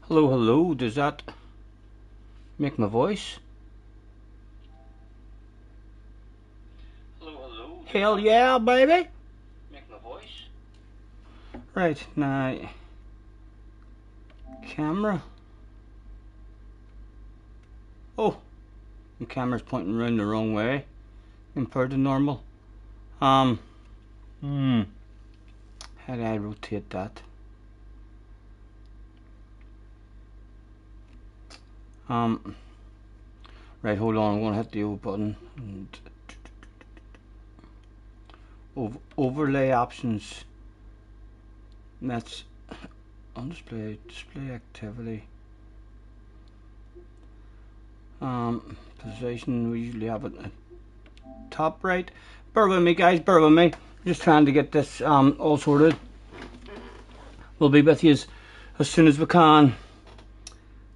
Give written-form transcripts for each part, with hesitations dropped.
Hello, hello, does that make my voice? Hello, hello. Hell yeah, baby! Make my voice? Right, now, camera. Oh, the camera's pointing around the wrong way compared to normal. How do I rotate that? Right, hold on, I'm gonna hit the O button and overlay options. That's on display activity. Position, we usually have it at top right. Bear with me, guys, bear with me. I'm just trying to get this all sorted. We'll be with you as soon as we can.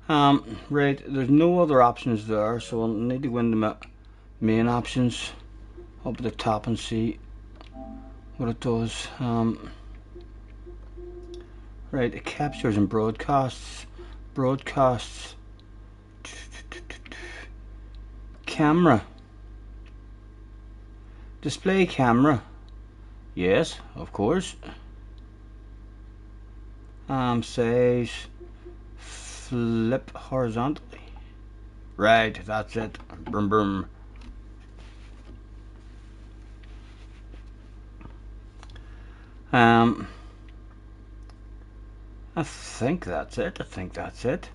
Right, there's no other options there, so I'll need to go into my main options up at the top and see what it does. Right, it captures and broadcasts. Camera. Display camera. Yes, of course. Says flip horizontally. Right, that's it. Boom, boom. I think that's it.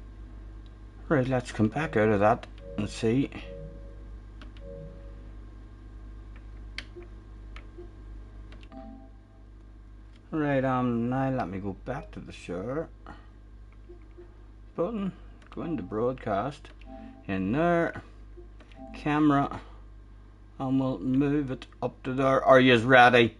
Right, let's come back out of that and see. Right, now let me go back to the share button, go into broadcast, in there, camera, and we'll move it up to there. Are you ready?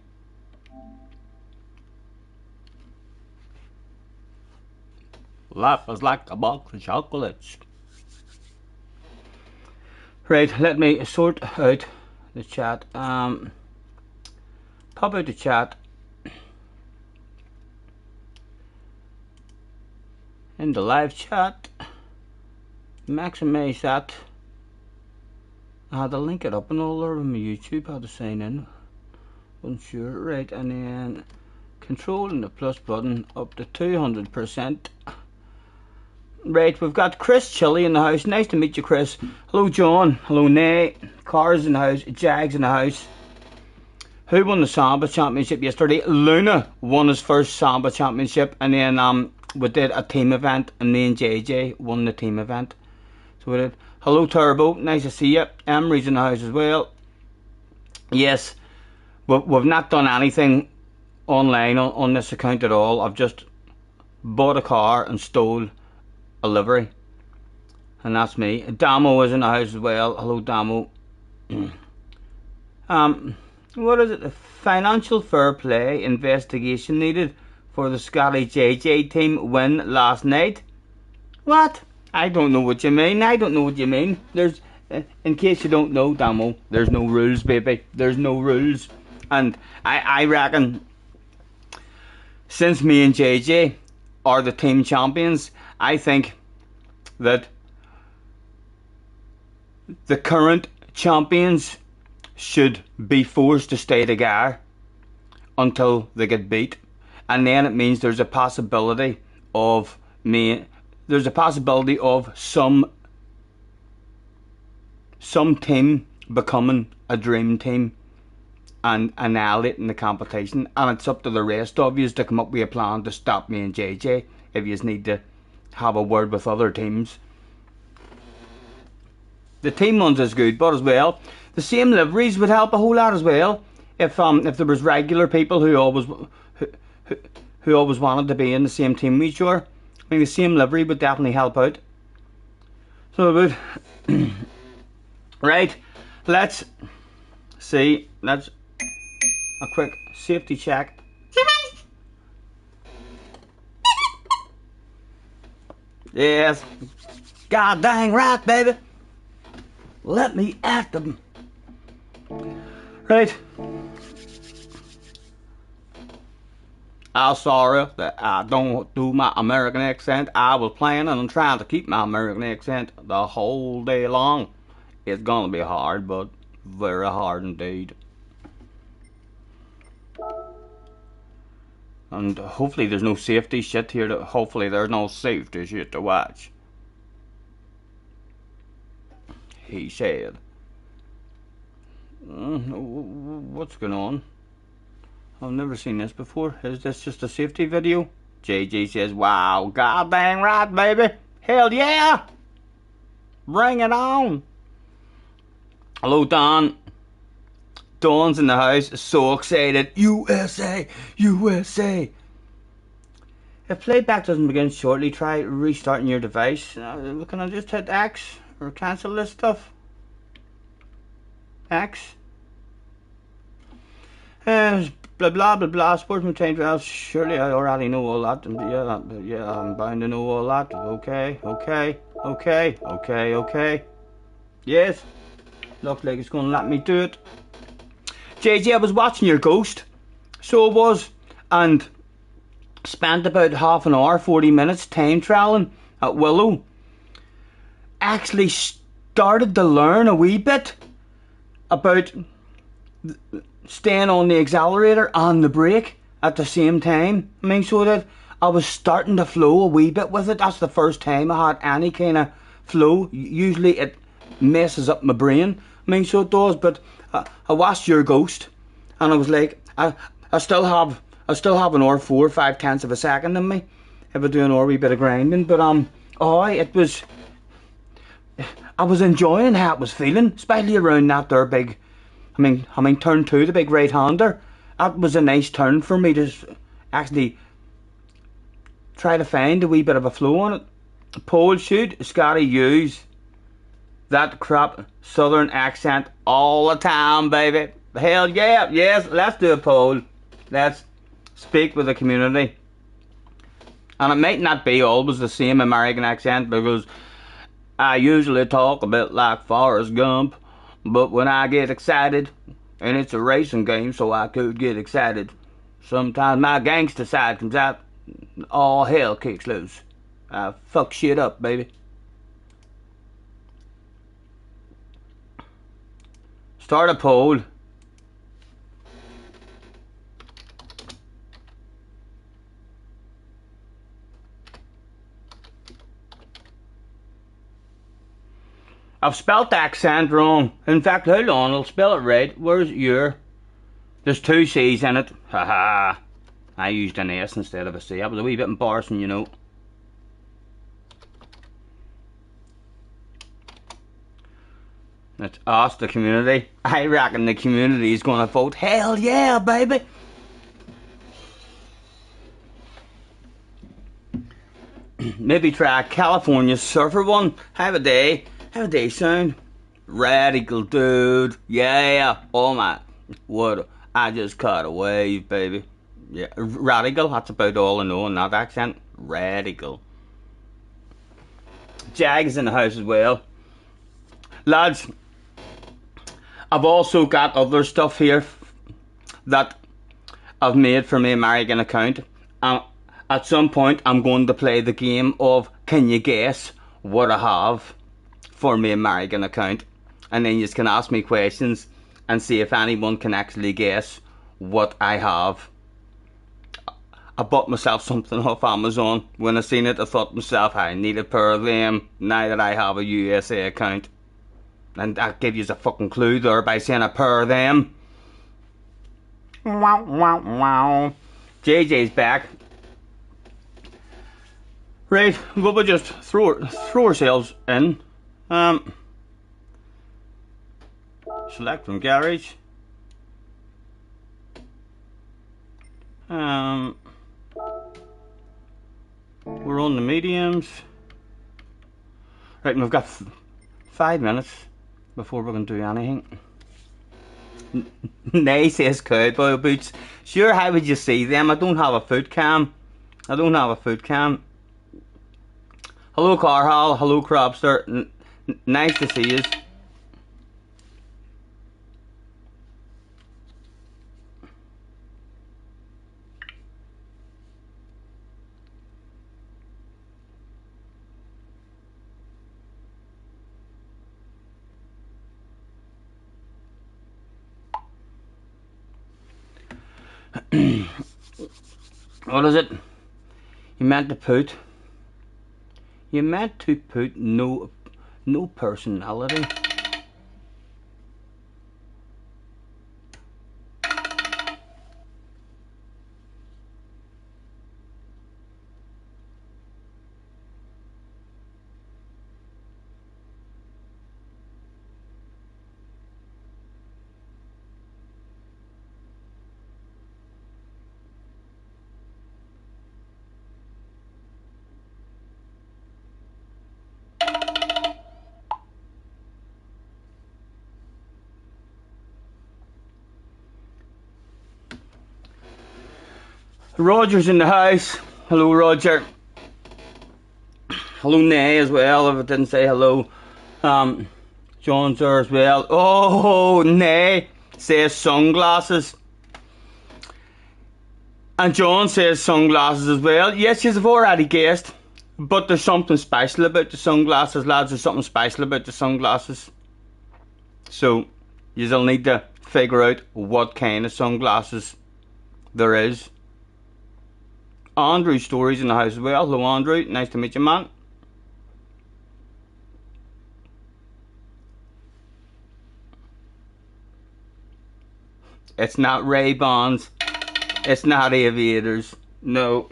Life is like a box of chocolates. Right, let me sort out the chat. Pop out the chat. In the live chat, maximize that. I had to link it up and all over my YouTube, how to sign in. Wasn't sure. Right, and then controlling the plus button up to 200%. Right, we've got Chris Chilly in the house. Nice to meet you, Chris. Hello, John. Hello, Nay. Cars in the house. Jags in the house. Who won the Samba Championship yesterday? Luna won his first Samba Championship, and then we did a team event, and me and JJ won the team event. So we did. Hello, Turbo. Nice to see you. Emery's in the house as well. Yes, we've not done anything online on this account at all. I've just bought a car and stole a livery, and that's me. Damo is in the house as well. Hello, Damo. What is it? The financial fair play investigation needed for the Scotty JJ team win last night. What? I don't know what you mean. There's, in case you don't know, Damo, there's no rules, baby. There's no rules. And I reckon, since me and JJ are the team champions, I think that the current champions should be forced to stay together until they get beat, and then it means there's a possibility of some team becoming a dream team and annihilating the competition, and it's up to the rest of you to come up with a plan to stop me and JJ if you need to have a word with other teams. The team ones is good, but as well, the same liveries would help a whole lot as well. If there was regular people who always wanted to be in the same team with each other, I mean the same livery would definitely help out. So it would. Right, let's see. Let's a quick safety check. Yes, god dang right, baby. Let me at them. Right. I'm sorry that I don't do my American accent. I was planning on trying to keep my American accent the whole day long. It's gonna be hard, but very hard indeed. And hopefully there's no safety shit here. Hopefully there's no safety shit to watch. He said. What's going on? I've never seen this before. Is this just a safety video? JJ says, wow, god dang right, baby. Hell yeah. Bring it on. Hello, Don. Dawn's in the house, so excited. USA, USA. If playback doesn't begin shortly, try restarting your device. Can I just hit X or cancel this stuff? X. Blah blah blah blah. Sportsman change. Well, surely I already know all that. Yeah, I'm bound to know all that. Okay. Yes. Looks like it's gonna let me do it. JJ, I was watching your Ghost. So it was, and spent about half an hour, 40 minutes time trialing at Willow. Actually started to learn a wee bit about staying on the accelerator and the brake at the same time. I mean, so that I was starting to flow a wee bit with it. That's the first time I had any kind of flow. Usually it messes up my brain. I mean, so it does. But I watched your Ghost, and I was like, I still have an hour 4 or 5 tenths of a second in me if I do an hour wee bit of grinding. But I was enjoying how it was feeling, especially around that there big. I mean, turn 2, the big right-hander. That was a nice turn for me to actually try to find a wee bit of a flow on it. Pole shoot, Scotty use that crap southern accent all the time, baby. Hell yeah, yes, let's do a poll. Let's speak with the community. And it might not be always the same American accent, because I usually talk a bit like Forrest Gump. But when I get excited, and it's a racing game, so I could get excited, sometimes my gangster side comes out, all hell kicks loose. I fuck shit up, baby. Start a poll. I've spelt accent wrong. In fact, hold on, I'll spell it right. Where's your? There's 2 C's in it. Haha. I used an S instead of a C. I was a wee bit embarrassing, you know. Let's ask the community. I reckon the community is gonna vote. Hell yeah, baby. Maybe try a California surfer one. Have a day. How they sound? Radical, dude. Yeah. Oh my. What? I just caught a wave, baby. Yeah. Radical. That's about all I know in that accent. Radical. Jag is in the house as well. Lads, I've also got other stuff here that I've made for my American account. At some point, I'm going to play the game of can you guess what I have for my American account, and then you can ask me questions and see if anyone can actually guess what I have. I bought myself something off Amazon. When I seen it, I thought to myself, I need a pair of them now that I have a USA account. And I give you a fucking clue there by saying a pair of them. Wow. JJ's back. Right, we'll just throw ourselves in. Select from garage. We're on the mediums. Right, and we've got 5 minutes before we're going to do anything. Nice, says cowboy boots. Sure, how would you see them? I don't have a foot cam. Hello, Carhall. Hello, Cropster. Nice to see you. What is it? You meant to put no personality. Roger's in the house. Hello, Roger. Hello, Nay, as well, if I didn't say hello. John's there as well. Oh, Nay says sunglasses. And John says sunglasses as well. Yes, you've already guessed. But there's something special about the sunglasses, lads. There's something special about the sunglasses. So, you'll need to figure out what kind of sunglasses there is. Andrew's stories in the house as well. Hello, Andrew. Nice to meet you, man. It's not Ray-Bans. It's not aviators. No.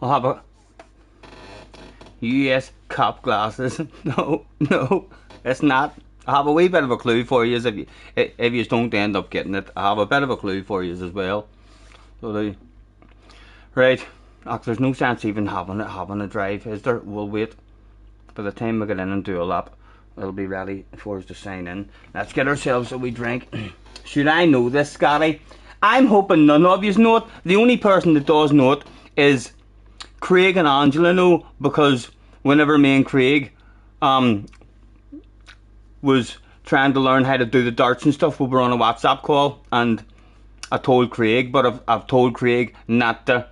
I'll have a US cop glasses. No, it's not. I have a wee bit of a clue for you if you don't end up getting it. I have a bit of a clue for you as well. So right, there's no sense even having a drive, is there? We'll wait. By the time we get in and do a lap, it'll be ready for us to sign in. Let's get ourselves a wee drink. Should I know this, Scotty? I'm hoping none of you know it. The only person that does know it is Craig and Angela know, because whenever me and Craig was trying to learn how to do the darts and stuff, we were on a WhatsApp call, and I told Craig, but I've told Craig not to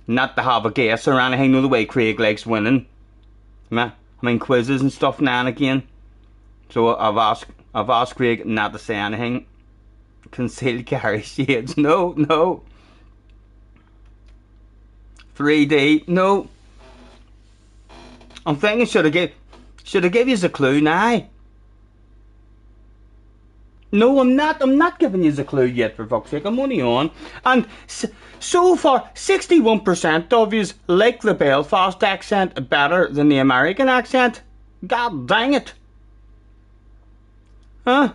have a guess or anything. You know the way Craig likes winning. I mean quizzes and stuff now and again. So I've asked Craig not to say anything. Concealed carry shades. No. 3D. No. I'm thinking should I give you a clue now? No, I'm not giving you a clue yet, for fuck's sake. I'm only on. And so far, 61% of you like the Belfast accent better than the American accent. God dang it. Huh?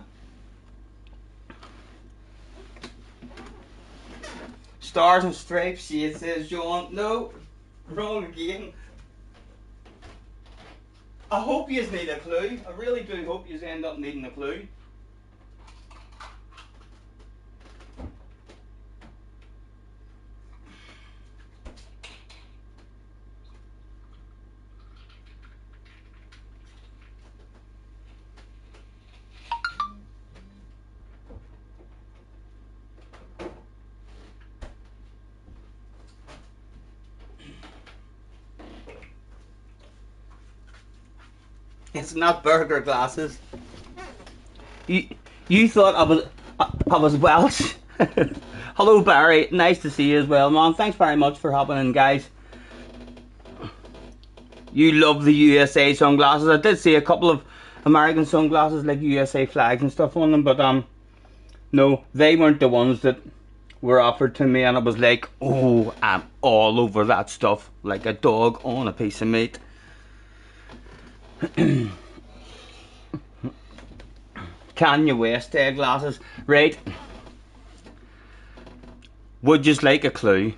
Stars and stripes, shit, says John. No, wrong again. I hope you need a clue. I really do hope you end up needing a clue. It's not burger glasses. You thought I was Welsh. Hello Barry, nice to see you as well, man. Thanks very much for hopping in, guys. You love the USA sunglasses. I did see a couple of American sunglasses like USA flags and stuff on them, but no, they weren't the ones that were offered to me, and I was like, oh, I'm all over that stuff like a dog on a piece of meat. Kanye West glasses. Right. Would you like a clue?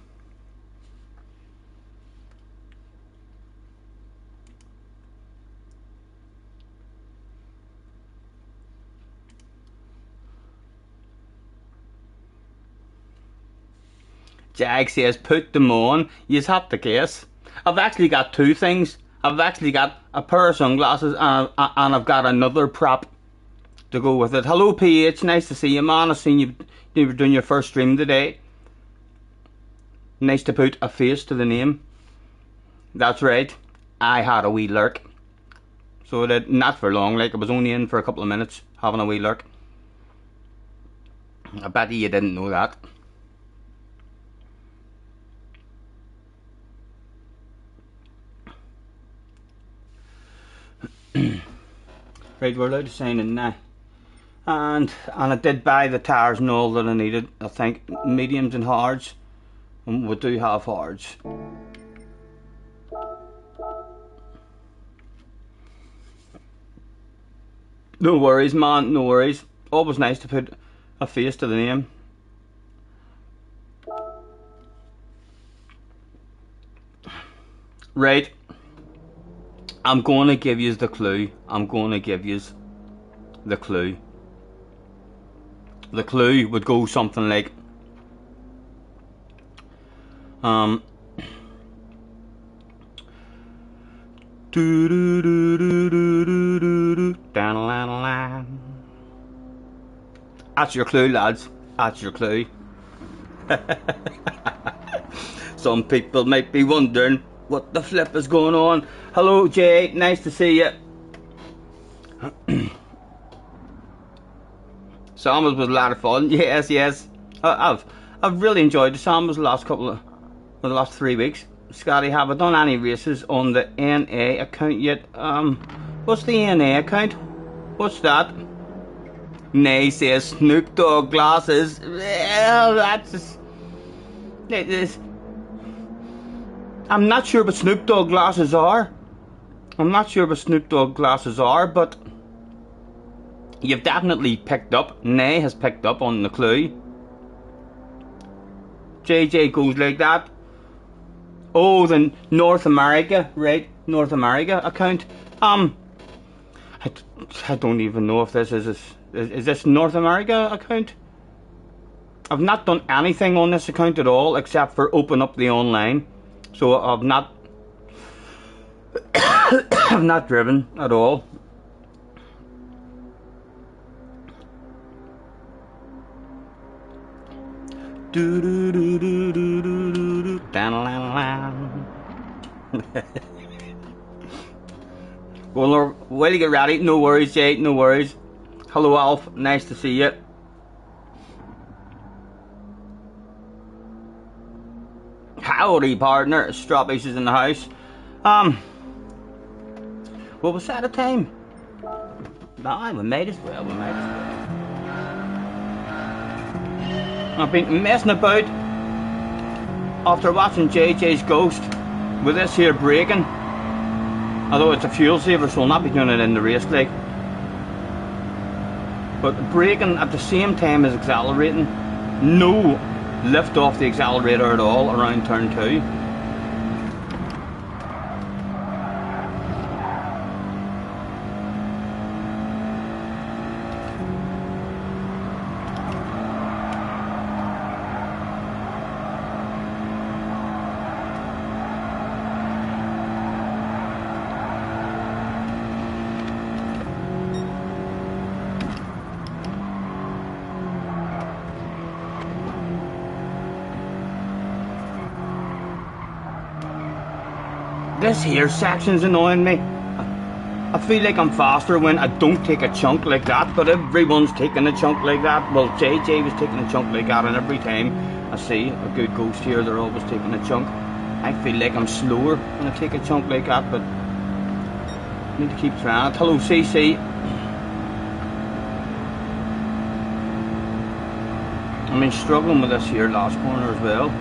Jag says put them on. You have to guess. I've actually got two things. I've actually got a pair of sunglasses and I've got another prop to go with it. Hello PH, nice to see you, man. I've seen you were doing your first stream today. Nice to put a face to the name. That's right, I had a wee lurk. So that not for long, like I was only in for a couple of minutes having a wee lurk. I bet you didn't know that. Right, we're allowed to sign in now. And I did buy the tires and all that I needed. I think mediums and hards. And we do have hards. No worries, man, no worries. Always nice to put a face to the name. Right. I'm going to give you the clue. I'm going to give you the clue. The clue would go something like That's your clue, lads. That's your clue. Some people might be wondering what the flip is going on. Hello Jay, nice to see you. Samuels was a lot of fun. Yes, yes. I've really enjoyed the Samuels the last 3 weeks. Scotty, have I done any races on the NA account yet? What's the NA account? What's that? Nay says Snoop Dogg glasses. Well, that's just, it is. I'm not sure what Snoop Dogg glasses are. I'm not sure what Snoop Dogg glasses are, but you've definitely picked up. Nay has picked up on the clue. JJ goes like that. Oh, the North America, right? North America account. I don't even know if this is this North America account. I've not done anything on this account at all except for open up the online. So I've not I've not driven at all. Do do do do do do do do. Well, while you get ready, no worries, Jay, no worries. Hello, Alf, nice to see you. Howdy, partner. Strawberries is in the house. What was that a time? No, we might as well. I've been messing about after watching JJ's Ghost with this here braking. Although it's a fuel saver, so I'll not be doing it in the race like. But braking at the same time as accelerating. No lift off the accelerator at all around turn 2. This here section's annoying me. I feel like I'm faster when I don't take a chunk like that, but everyone's taking a chunk like that. Well, JJ was taking a chunk like that, and every time I see a good Ghost here, they're always taking a chunk. I feel like I'm slower when I take a chunk like that, but I need to keep trying it. Hello CC. I mean, struggling with this here last corner as well.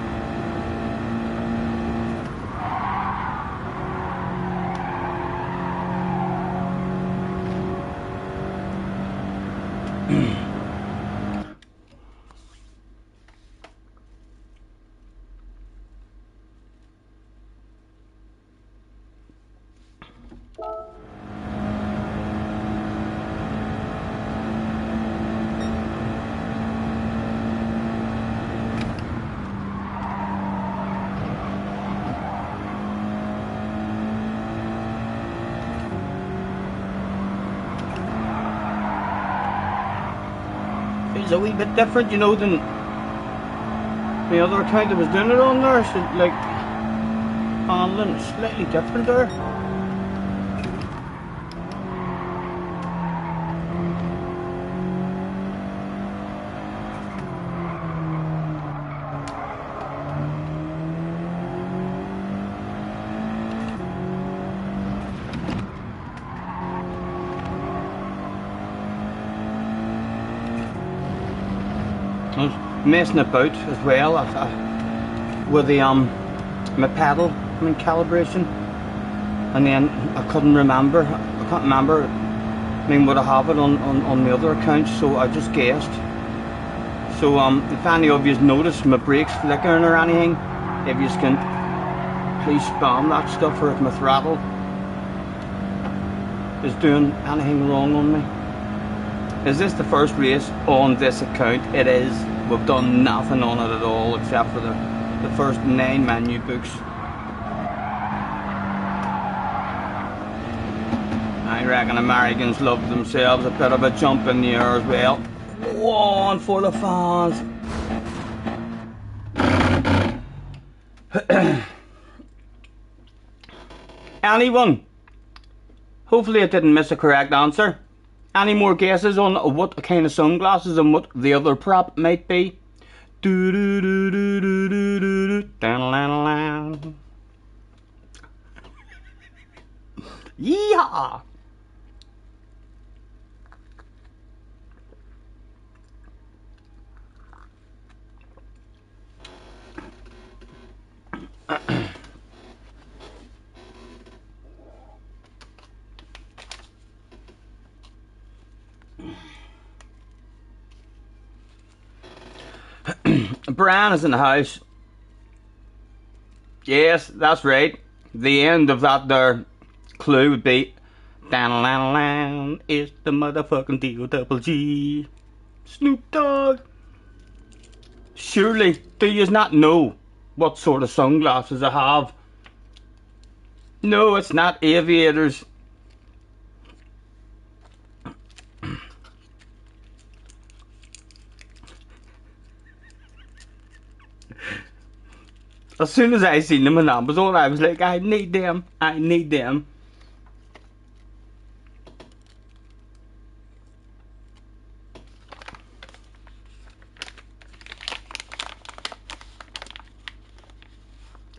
feels a wee bit different, you know, than the other account that was doing it on there. So, like, handling slightly different there. I was messing about as well with the my pedal, calibration, and then I couldn't remember. I can't remember. Would I have it on the other account? So I just guessed. So if any of you notice my brakes flickering or anything, if you can please spam that stuff, or if my throttle is doing anything wrong on me. Is this the first race on this account? It is. We've done nothing on it at all except for the first 9 menu books. I reckon Americans love themselves a bit of a jump in the air as well. One for the fans. Anyone? Hopefully I didn't miss a correct answer. Any more guesses on what kind of sunglasses and what the other prop might be? Yeah. Brian is in the house. Yes, that's right. The end of that there clue would be it's the motherfucking D-O-double-G. Snoop Dogg. Surely, do you not know what sort of sunglasses I have? No, it's not aviators. As soon as I seen them in Amazon, I was like, I need them. I need them.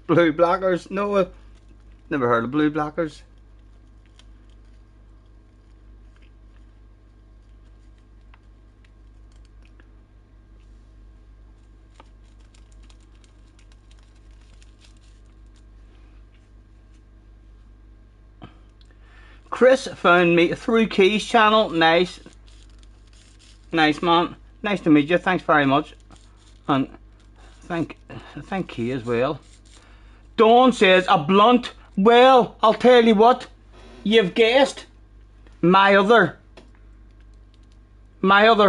Blue blockers? No, I've never heard of blue blockers. Chris found me through Keys channel. Nice. Nice, man. Nice to meet you. Thanks very much. And thank Key as well. Dawn says a blunt. Well, I'll tell you what. You've guessed. My other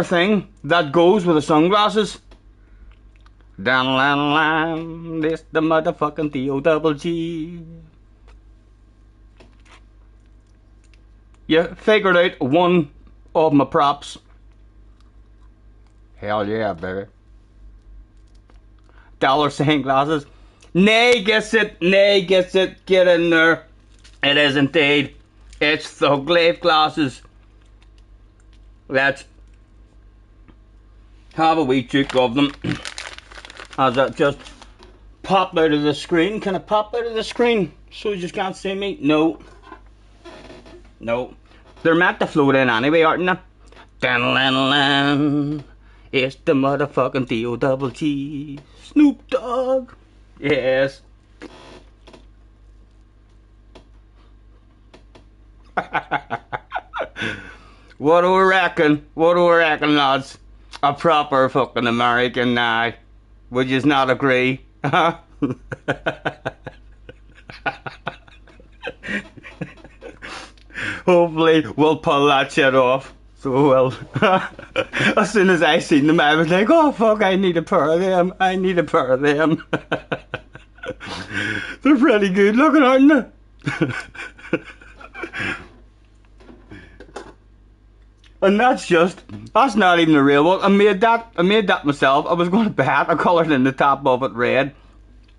thing that goes with the sunglasses. Down the line, this the motherfucking D-O-double-G. You figured out one of my props. Hell yeah, baby. $sign glasses. Nay gets it. Nay gets it. Get in there. It is indeed. It's Thug Life glasses. Let's have a wee juke of them. As it just popped out of the screen. Can it pop out of the screen so you just can't see me? No. No. They're meant to float in anyway, aren't they? It's the motherfucking D-O-double-G. Snoop Dogg. Yes. What do we reckon? What do we reckon, lads? A proper fucking American now. Would you not agree? Hopefully we'll pull that shit off. So well. As soon as I seen them, I was like, oh fuck, I need a pair of them. I need a pair of them. They're pretty good looking, aren't they? And that's not even the real one. I made that myself. I was going to bet. I coloured in the top of it red.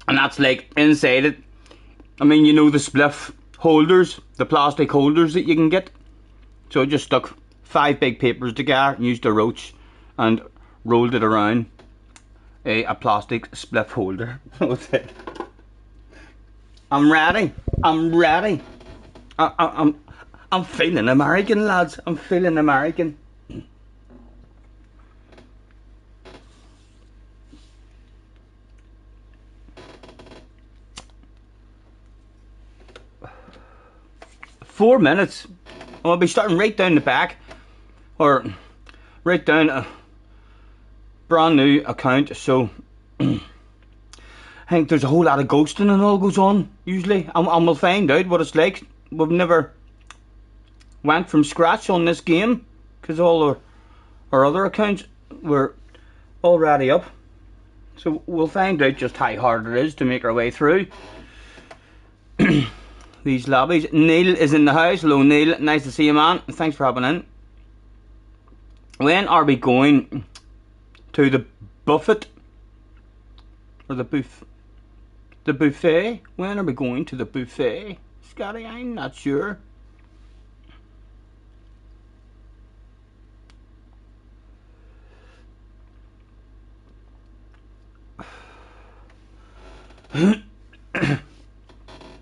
And that's like inside it. I mean, you know the spliff holders, the plastic holders that you can get. So I just stuck 5 big papers together and used a roach and rolled it around a plastic spliff holder. That's it. I'm ready. I'm ready. I'm feeling American, lads. I'm feeling American. Four minutes. I'll be starting right down the back, or right down a brand new account. So I think there's a whole lot of ghosting and all goes on usually, and we'll find out what it's like. We've never went from scratch on this game because all our other accounts were already up. So we'll find out just how hard it is to make our way through these lobbies. Neil is in the house. Hello Neil, nice to see you, man. Thanks for hopping in. When are we going to the buffet? Or the buffet? When are we going to the buffet? Scotty, I'm not sure.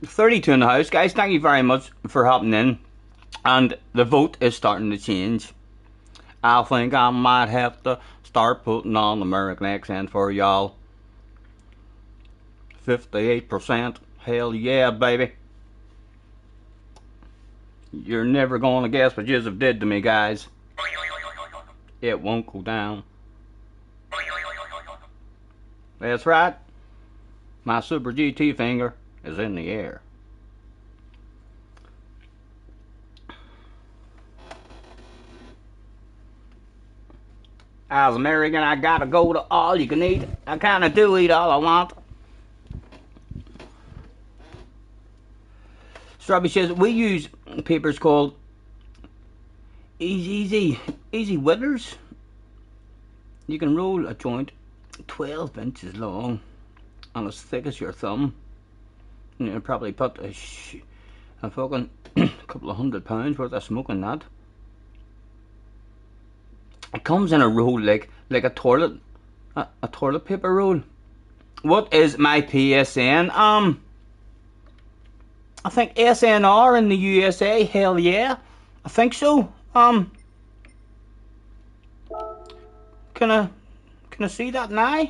$32 in the house, guys. Thank you very much for hopping in. And the vote is starting to change. I think I might have to start putting on American accent for y'all. 58%. Hell yeah, baby. You're never gonna guess what yous have did to me, guys. It won't go down. That's right. My Super GT finger is in the air. As American, I gotta go to all you can eat. I kinda do eat all I want. Strawberry says we use papers called easy witters. You can roll a joint 12 inches long and as thick as your thumb. And you probably put a fucking couple of £100 worth of smoke in that. It comes in a roll like a toilet paper roll. What is my PSN? I think SNR in the USA. Hell yeah, I think so. Can I see that now?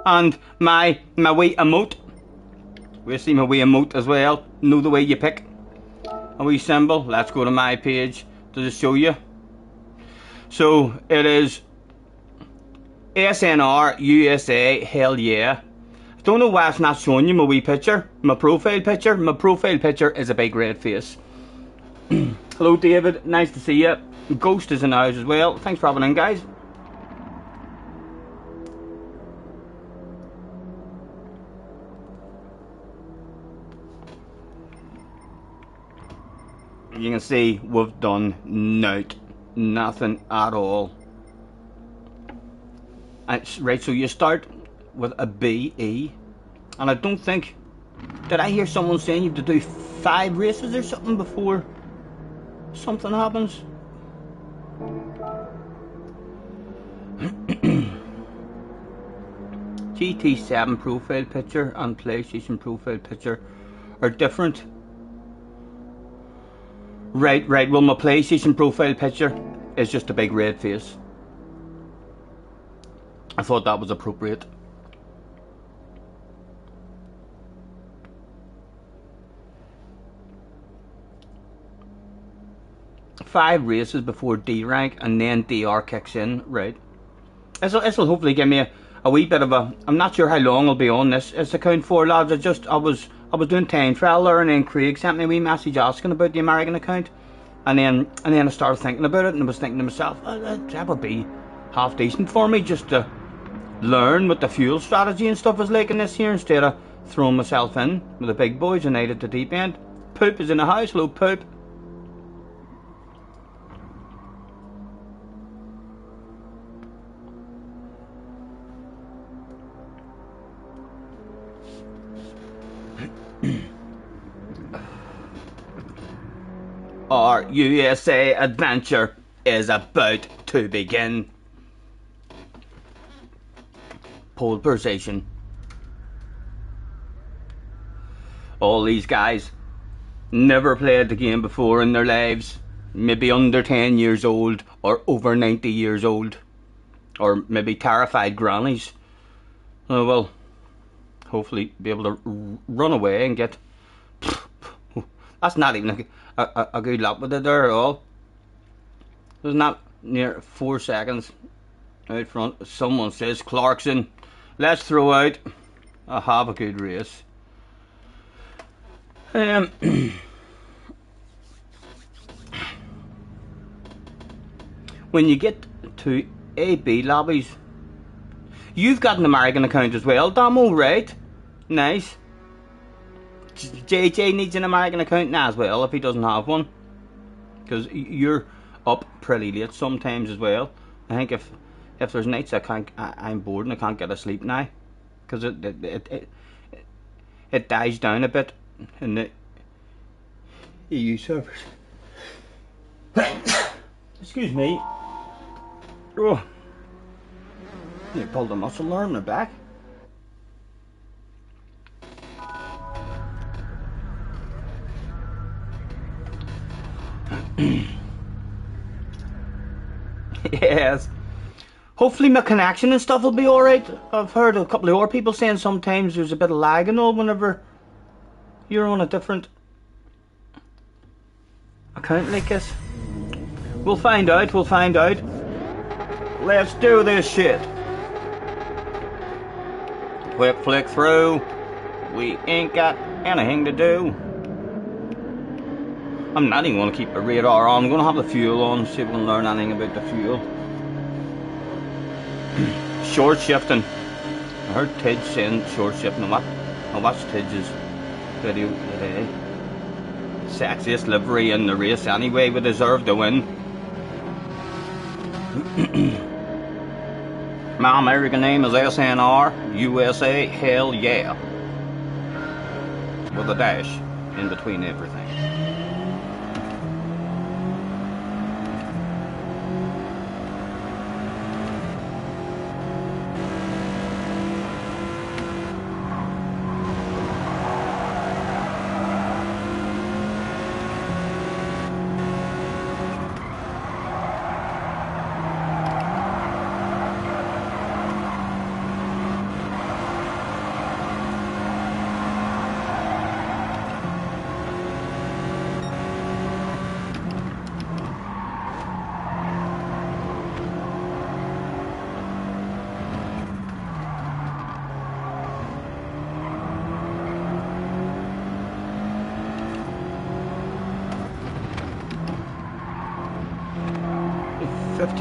And my wee emote. We'll see my wee emote as well. Know the way you pick a wee symbol. Let's go to my page to just show you. So it is SNR USA. Hell yeah. I don't know why it's not showing you my wee picture, my profile picture. My profile picture is a big red face. Hello David, nice to see you. Ghost is in the house as well. Thanks for having in, guys. You can see we've done nothing at all. Right, so you start with a BE, and I don't think, did I hear someone saying you have to do 5 races or something before something happens? GT7 profile picture and PlayStation profile picture are different. Right, well my PlayStation profile picture is just a big red face. I thought that was appropriate. Five races before D rank and then DR kicks in, right? This'll hopefully give me a wee bit of a, I'm not sure how long I'll be on this account for, lads. I was doing time trial there, and then Craig sent me a wee message asking about the American account, and then I started thinking about it, and I was thinking to myself, that would be half decent for me just to learn what the fuel strategy and stuff is like in this here, instead of throwing myself in with the big boys and out at the deep end. Poop is in the house. Hello, Poop. Our USA adventure is about to begin. Pole position. All these guys never played the game before in their lives. Maybe under 10 years old or over 90 years old. Or maybe terrified grannies. Oh well, hopefully be able to run away and get... That's not even a good lap with it there at all. There's not near 4 seconds out front. Someone says, Clarkson, let's throw out. I have a good race. When you get to AB lobbies, you've got an American account as well, Damo, right? Nice. JJ needs an American account now as well if he doesn't have one, because you're up pretty late sometimes as well. I think if there's nights I'm bored and I can't get to sleep now, because it dies down a bit in the EU servers. Excuse me. Oh, you pulled a muscle there in the back. Yes. Hopefully my connection and stuff will be alright. I've heard a couple of other people saying sometimes there's a bit of lag and all whenever you're on a different account like this. We'll find out, we'll find out. Let's do this shit. Quick flick through. We ain't got anything to do. I'm not even going to keep the radar on. I'm going to have the fuel on, see if we can learn anything about the fuel. Short shifting. I heard Tidge saying short shifting. I watched Tidge's video today. Sexiest livery in the race anyway. We deserve to win. My American name is SNR USA. Hell yeah. With a dash in between everything.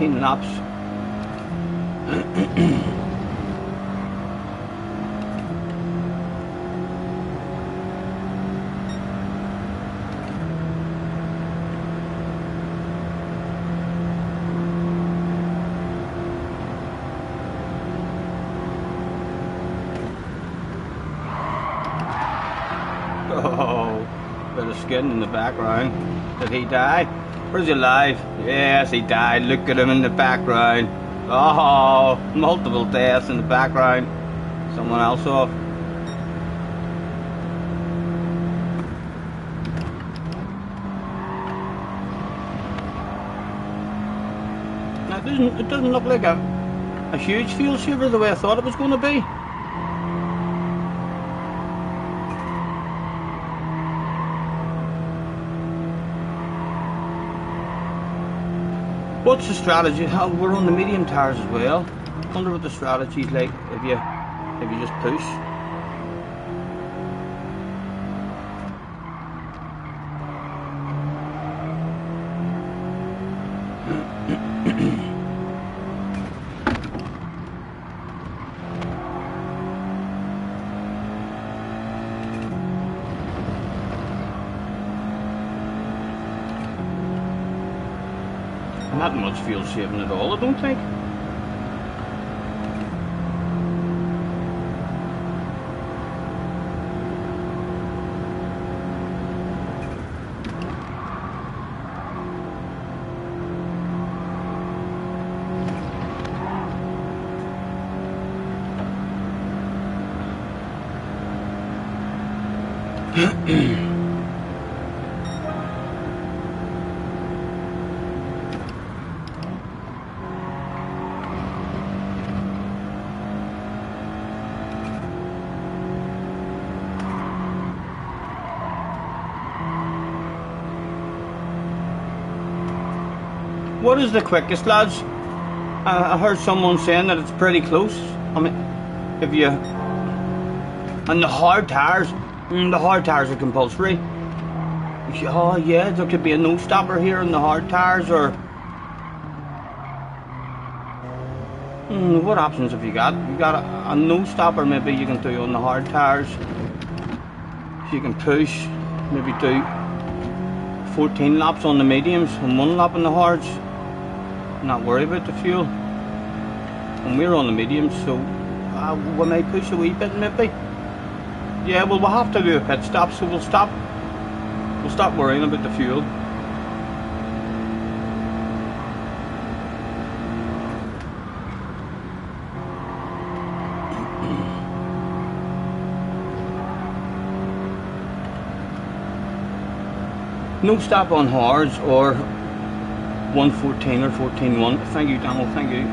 Laps. Oh, bit of skin in the background. Did he die? Or is he alive? Yes, he died. Look at him in the background. Oh, multiple deaths in the background. Someone else off. Now, it doesn't look like a huge fuel saver the way I thought it was going to be. What's the strategy? We're on the medium tires as well. I wonder what the strategy is like if you just push. Not much fuel saving at all, I don't think. What is the quickest, lads? I heard someone saying that it's pretty close. I mean, if you... And the hard tires are compulsory. Oh yeah, there could be a no stopper here on the hard tires, or... what options have you got? You got a no stopper maybe you can do on the hard tires. So you can push, maybe do 14 laps on the mediums and 1 lap on the hards. Not worry about the fuel. And we're on the mediums, so we may push a wee bit maybe. Yeah, well, we'll have to do a pit stop, so we'll stop worrying about the fuel. No stop on hards or 114 or 14.1. Thank you, Donald, thank you.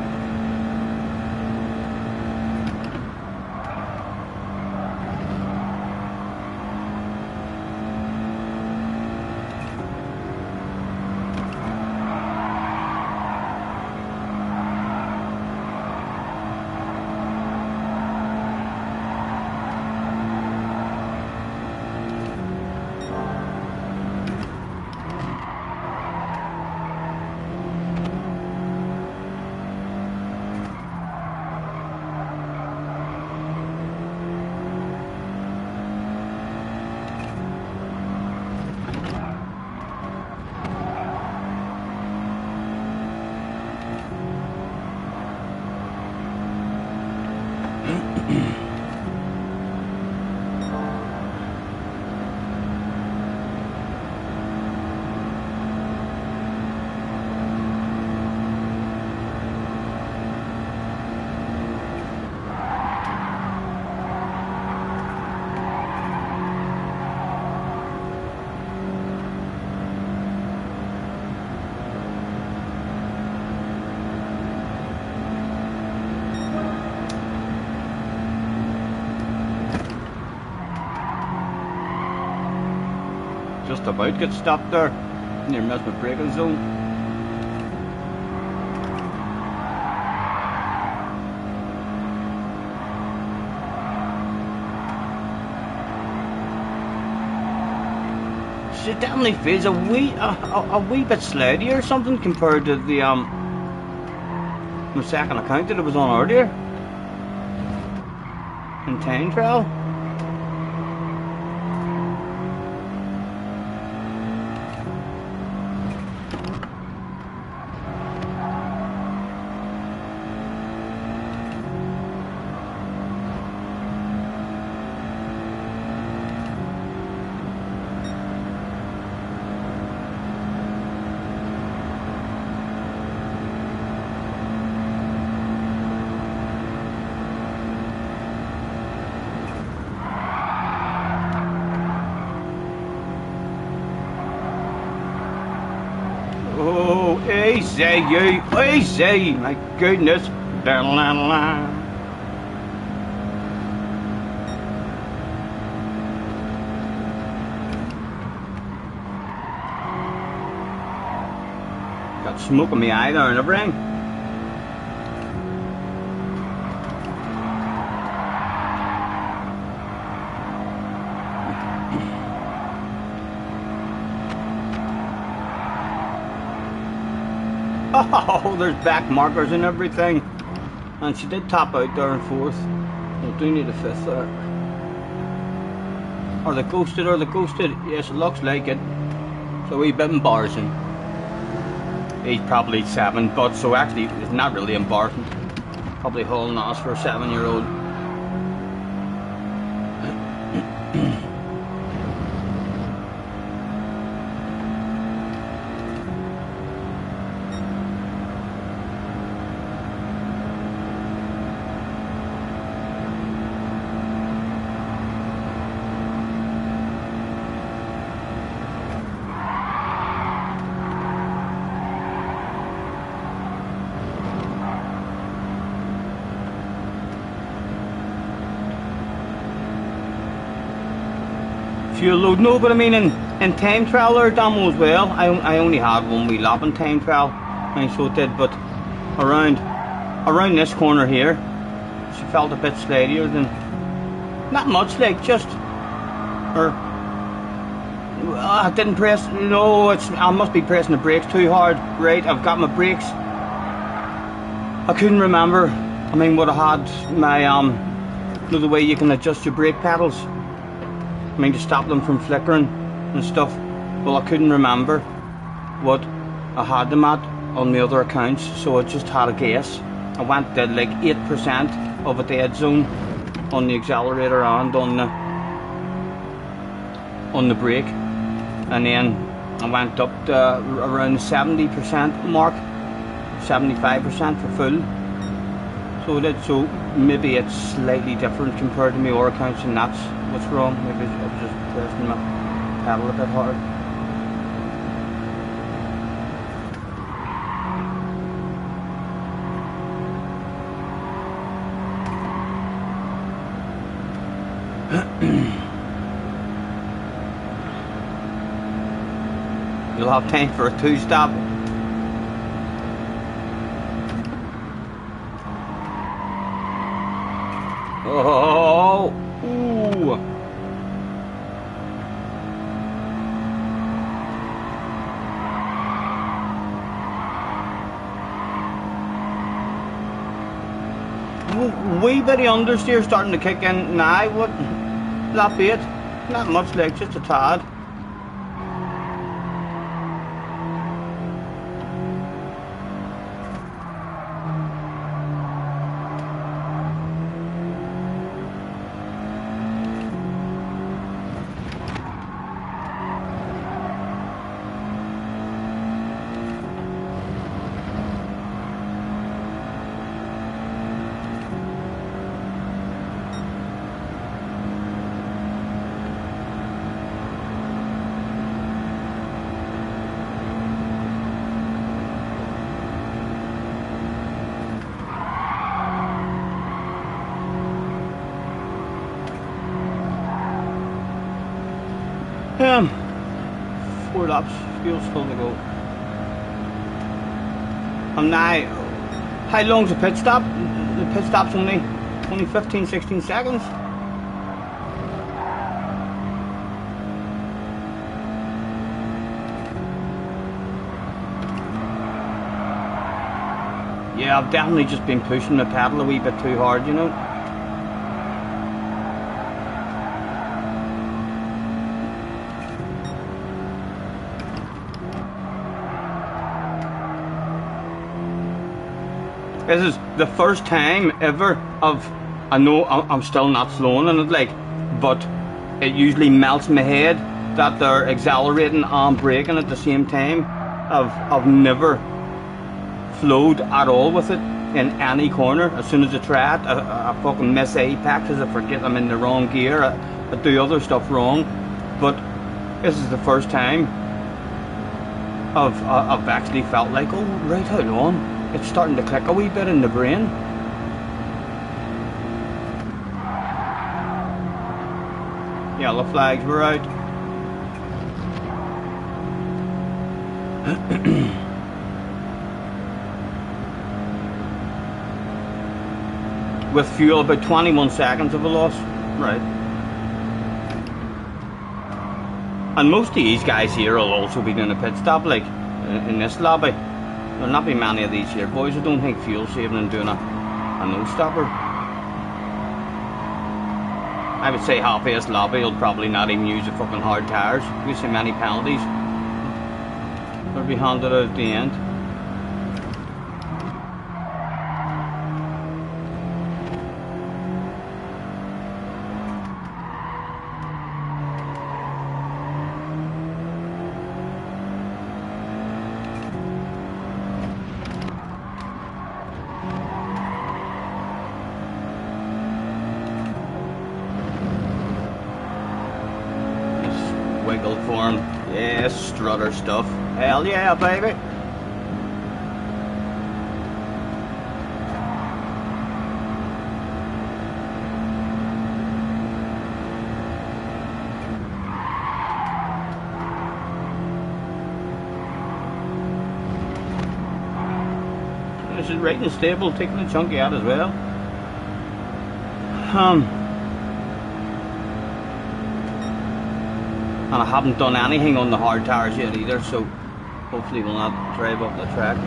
Just about get stopped there near mess my braking zone. So it definitely feels a wee bit slidey or something compared to the my second account that I was on earlier in time trial. Oh, easy, you, easy, my goodness. Got smoke in my eye there and everything. Oh, there's back markers and everything. And she did top out there in fourth. We do need a fifth there. Are they ghosted? Are they ghosted? Yes, it looks like it. So a wee bit embarrassing. he's probably 7, but so actually it's not really embarrassing. Probably hauling ass for a 7-year-old. Fuel load, no, but I mean in time trial or demo as well. I only had one wee lap in time trial, and so it did. But around this corner here, she felt a bit slidier than, not much, like just, or I didn't press. No, I must be pressing the brakes too hard. Right, I've got my brakes. I couldn't remember. I mean, what I had my you know, the way you can adjust your brake pedals. I mean, to stop them from flickering and stuff. Well, I couldn't remember what I had them at on the other accounts, so I just had a guess. I went to like 8% of a dead zone on the accelerator and on the brake, and then I went up to around the 70% mark, 75% for full. So maybe it's slightly different compared to my other accounts, and that's what's wrong. Maybe I was just pressing my pedal a bit hard. You'll have time for a 2-stop. Oh, ooh. Wee bit of understeer starting to kick in now. What? Lap 8? Not much, like just a tad. Um, 4 laps, fuel's still to go. I'm now, how long's the pit stop? The pit stop's only 15, 16 seconds. Yeah, I've definitely just been pushing the pedal a wee bit too hard, you know. This is the first time ever I know I'm still not slowing in it, like, but it usually melts my head that they're accelerating and braking at the same time. I've never flowed at all with it in any corner. As soon as I try it, I fucking miss apexes, I forget I'm in the wrong gear, I do other stuff wrong. But this is the first time I've actually felt like, oh right, hold on. It's starting to click a wee bit in the brain. Yellow flags were out. With fuel, about 21 seconds of a loss. Right. And most of these guys here will also be doing a pit stop, like in this lobby. There'll not be many of these here boys who don't think fuel saving and doing a no-stopper. I would say half of this lobby will probably not even use the fucking hard tyres. We see many penalties. They'll be handed out at the end. this strutter stuff. Hell yeah, baby. This is right and stable, taking the chunky out as well. And I haven't done anything on the hard tires yet either, so hopefully we'll not drive up the track.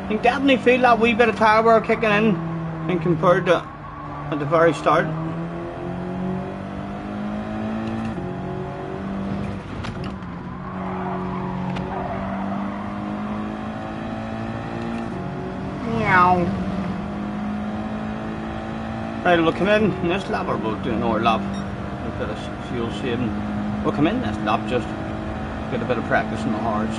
You can definitely feel that wee bit of tire wear kicking in and compared to at the very start. Meow. Right, we'll come in this lap, or we'll do another lap. A bit of fuel saving. We'll come in this lap, just get a bit of practice in the hards.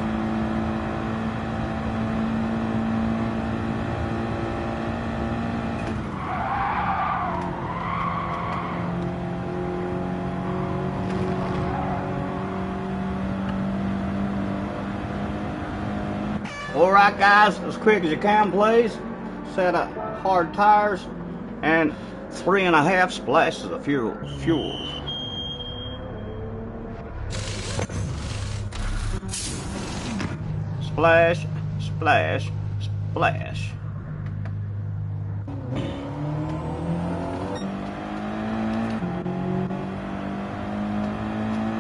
Alright guys, as quick as you can please. Set of hard tires and 3.5 splashes of fuel. Splash, splash, splash.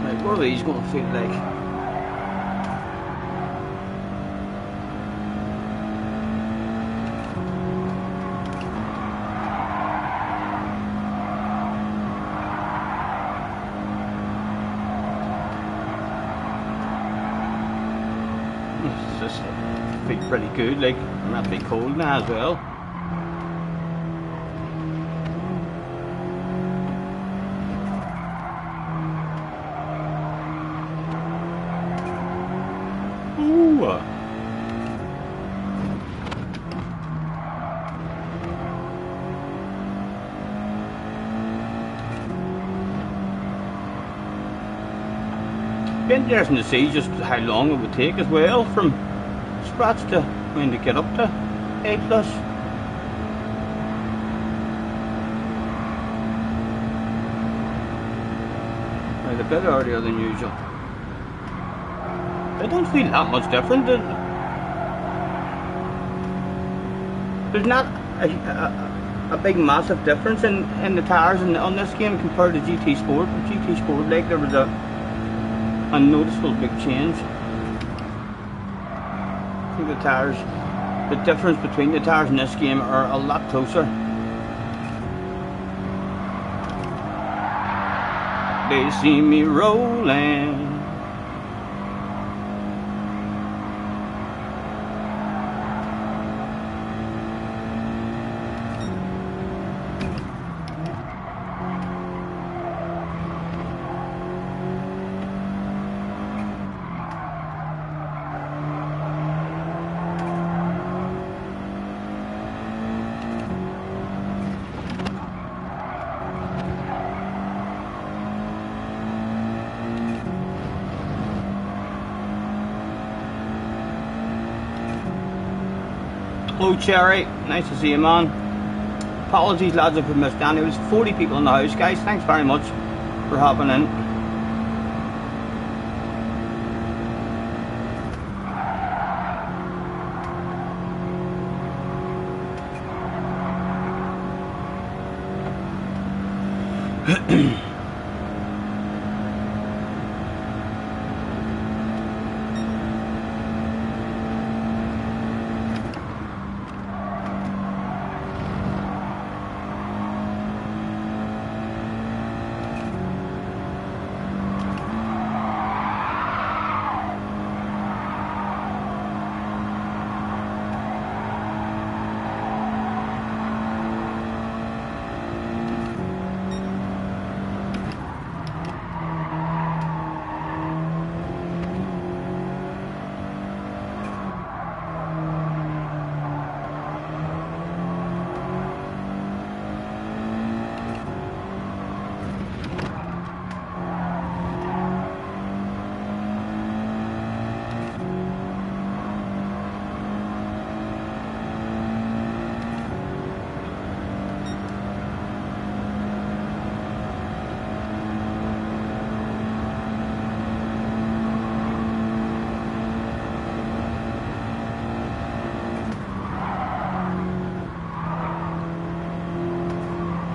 Like, what are these going to feel like? This feels pretty good, like, and that'll be cold now as well. Ooh. Be interesting to see just how long it would take as well from scratch to when to get up to A+. Right, a bit earlier than usual. I don't feel that much different. There's not a big massive difference in the tires on this game compared to GT Sport. With GT Sport, like, there was a noticeable big change. I think the tires, the difference between the tires in this game are a lot closer. They see me rolling. Hello Cherry, nice to see you man. Apologies lads if we missed any. There was 40 people in the house guys, thanks very much for hopping in.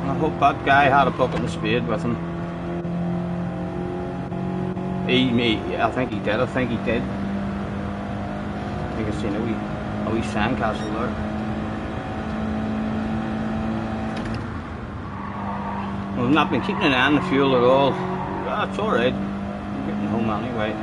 I hope that guy had a bucket and spade with him. I think he did. I think he did. You can see a wee sandcastle there. We've not been keeping an eye on the fuel at all. That's alright. I'm getting home anyway.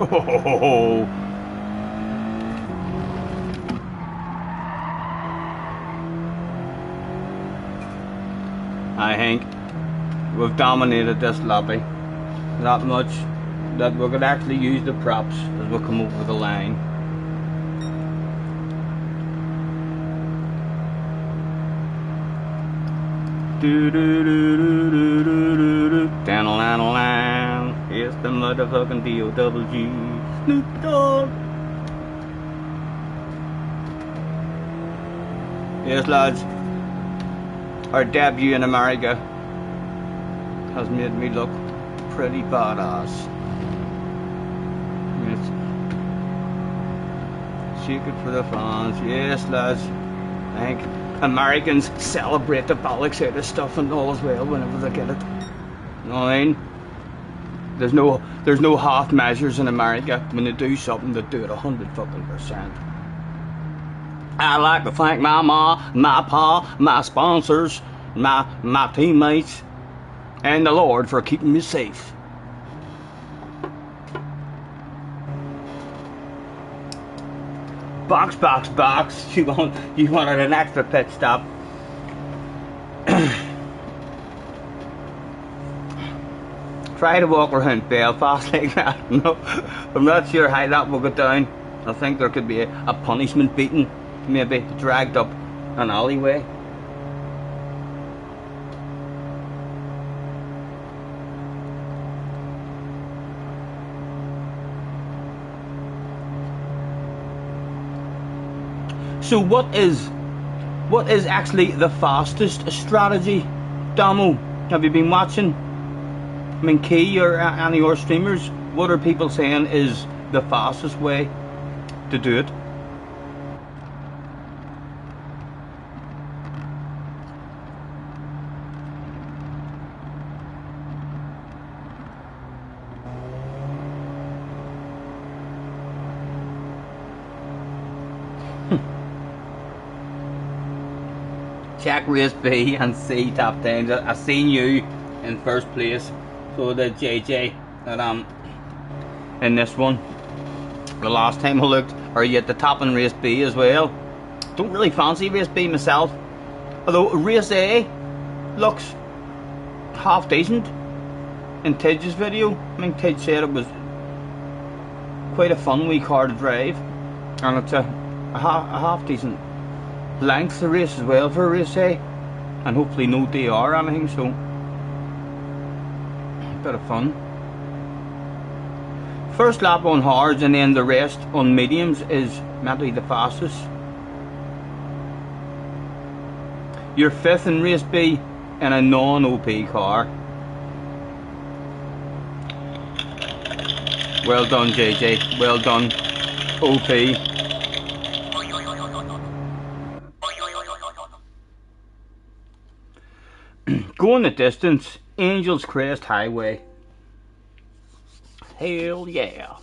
Oh, I think we've dominated this lobby that much that we could actually use the props as we come over the line. Do do do do do do do do. Down. It's the motherfucking D-O-double-G. Snoop Dogg. Yes, lads. Our debut in America has made me look pretty badass. Yes. Shake it for the fans. Yes, lads. I think Americans celebrate the bollocks out of stuff and all as well whenever they get it. You know what I mean? There's no half measures in America. When they do something, they do it 100%. I'd like to thank my ma, my pa, my sponsors, my teammates, and the Lord for keeping me safe. Box. You wanted an extra pit stop. Try to walk around Belfast like that. No, I'm not sure how that will go down. I think there could be a punishment beating, maybe dragged up an alleyway. So what is actually the fastest strategy, Damo? Have you been watching? I mean, Key or any of your streamers, what are people saying is the fastest way to do it? Check race B and C top times. I seen you in first place. So the JJ that in this one. The last time I looked, are you at the top in race B as well? Don't really fancy race B myself. Although race A looks half decent in Tidge's video. I mean, Tidge said it was quite a fun wee car to drive, and it's a half decent length the race as well for race A, and hopefully no DR or anything, so bit of fun. First lap on hards and then the rest on mediums is meant to be the fastest. You're fifth in race B in a non-OP car. Well done, JJ, well done, OP. Going the distance, Angel's Crest Highway. Hell yeah.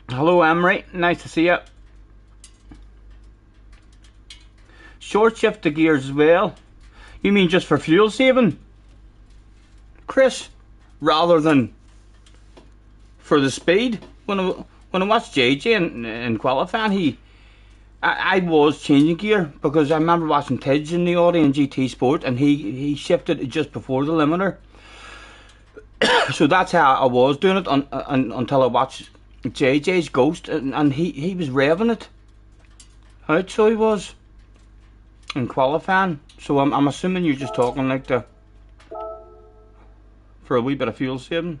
Hello Emery, nice to see you. Short shift the gears as well. You mean just for fuel saving, Chris, rather than for the speed? When I watched JJ in qualifying, I was changing gear because I remember watching Tidge in the Audi and GT Sport, and he shifted it just before the limiter. So that's how I was doing it until I watched JJ's Ghost, and he was revving it. Out, so he was in qualifying. So I'm assuming you're just talking like for a wee bit of fuel saving.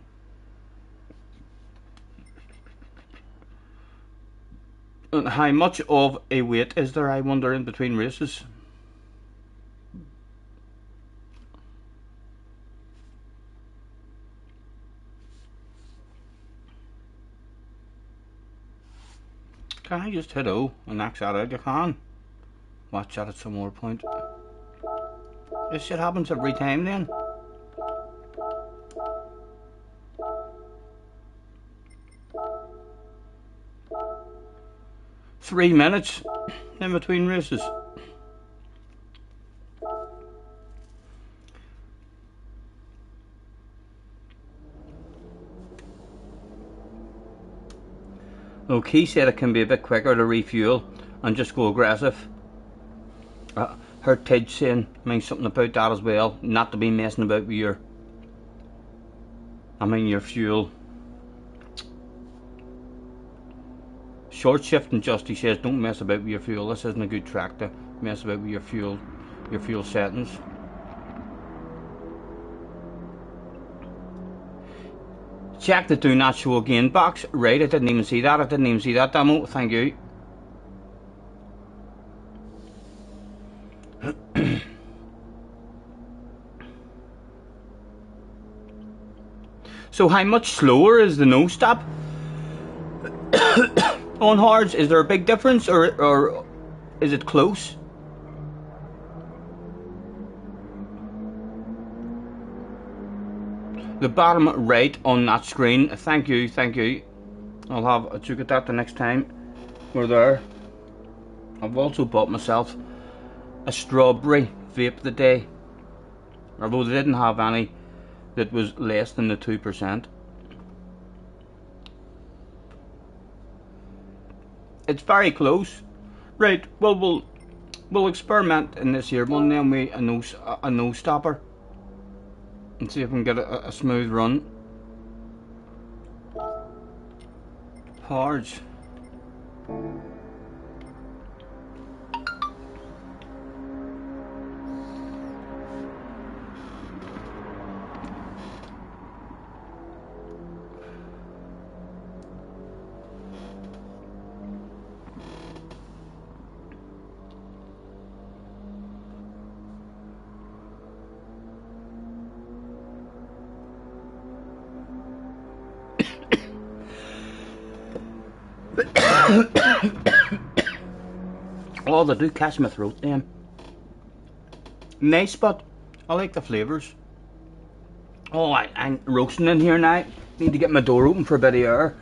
And how much of a wait is there, I wonder, in between races? Can I just hit O and knock that out? You can. Watch that at some more point. This shit happens every time then. Three minutes in between races. Look, he said it can be a bit quicker to refuel and just go aggressive. Heard Tidge saying something about that as well, not to be messing about with your fuel. Short shifting, just, he says, don't mess about with your fuel. This isn't a good track to mess about with your fuel settings. Check the do not show again box. Right, I didn't even see that. Damo. Thank you. So how much slower is the no stop on hards? Is there a big difference, or is it close? The bottom right on that screen. Thank you. I'll have a look at that the next time we're there. I've also bought myself a strawberry vape today, although they didn't have any that was less than the 2%. It's very close. Right, well we'll experiment in this here one then with a no stopper and see if we can get a smooth run. Hards. Oh, they do catch my throat then. Nice, but I like the flavours. Oh, I'm roasting in here now. Need to get my door open for a bit of air.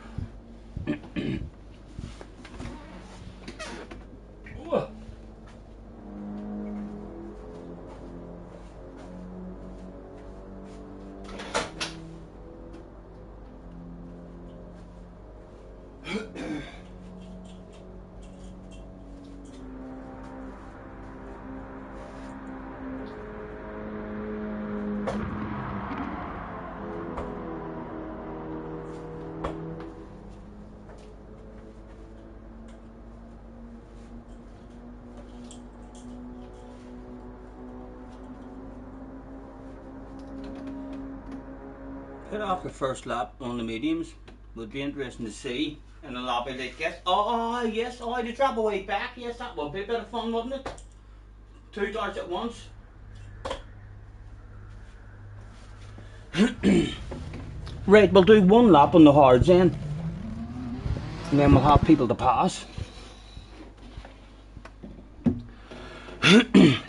Hit off the first lap on the mediums. Would be interesting to see in a lobby like this. Oh yes, to drop away back. Yes, that would be a bit of fun, wouldn't it? Two darts at once. Right, we'll do one lap on the hards then, and then we'll have people to pass.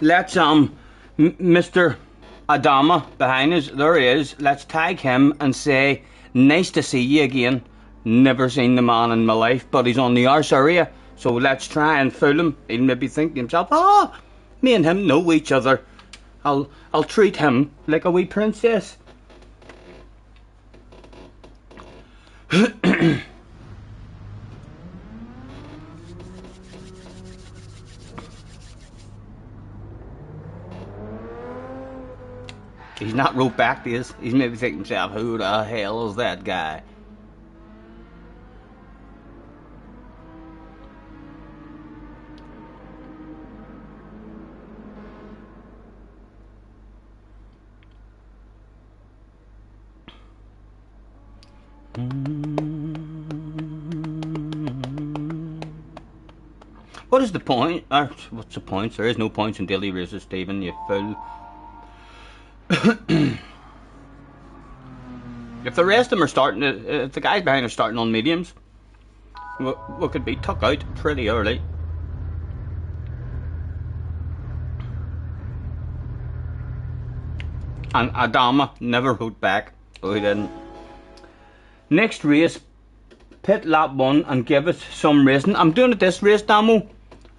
Let's Mr. Adama behind us, there he is. Let's tag him and say, nice to see you again. Never seen the man in my life, but he's on the arse area, so let's try and fool him. He'll maybe think to himself, oh, me and him know each other. I'll treat him like a wee princess. He's not wrote back this. He's maybe thinking to himself, who the hell is that guy? What is the point? What's the point? There is no points in daily races, Stephen, you fool. If the rest of them are starting, if the guys behind are starting on mediums, we could be tucked out pretty early. And Adama never wrote back, so he didn't. Next race, pit lap 1 and give it some racing. I'm doing it this race, Damo.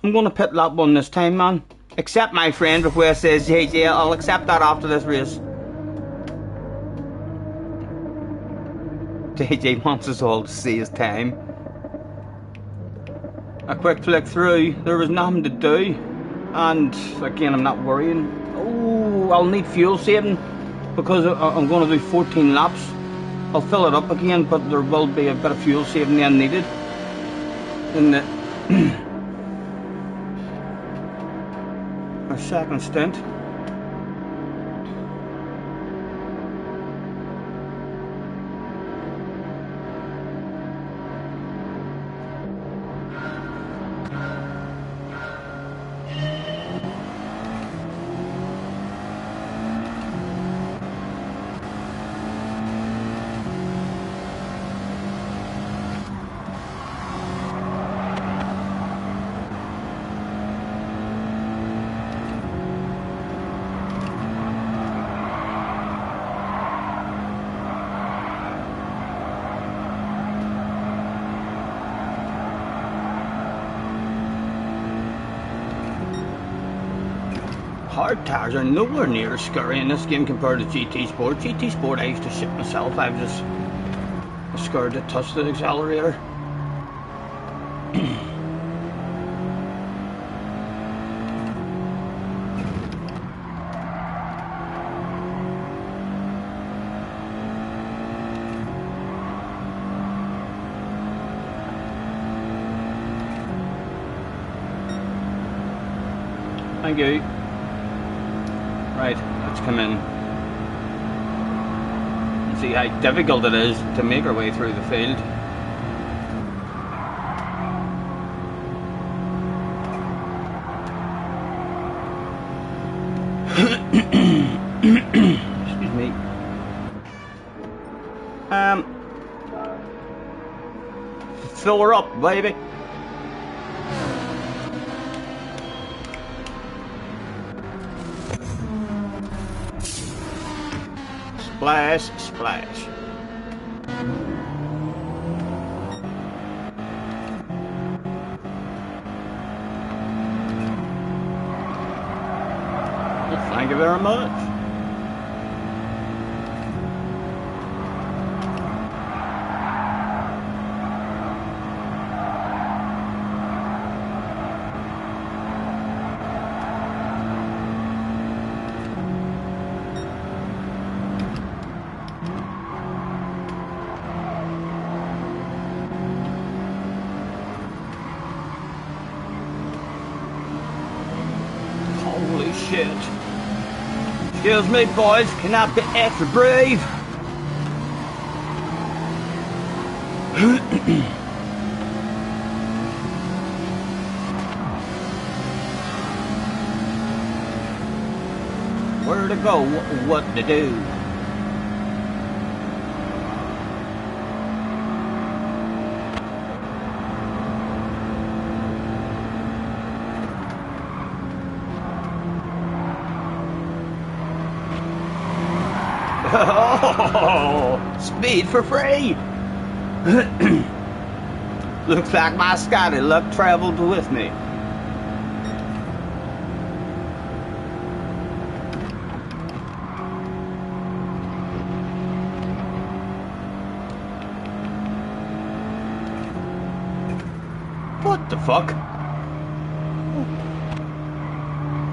I'm going to pit lap 1 this time, man. Accept my friend request, says JJ. I'll accept that after this race. JJ wants us all to see his time. A quick flick through, there was nothing to do. And again, I'm not worrying. Oh, I'll need fuel saving because I'm going to do 14 laps. I'll fill it up again, but there will be a bit of fuel saving then needed in the our second stint. Hard tires are nowhere near as scary in this game compared to GT Sport. GT Sport I used to shit myself. I was just scared to touch the accelerator. Thank you. Right, let's come in and see how difficult it is to make our way through the field. Excuse me. Fill her up, baby. Splash, splash. Well, thank you very much. Holy shit. Excuse me, boys, can I be extra brave? Where to go? What to do? Oh, speed for free! Looks like my Scotty luck traveled with me. What the fuck?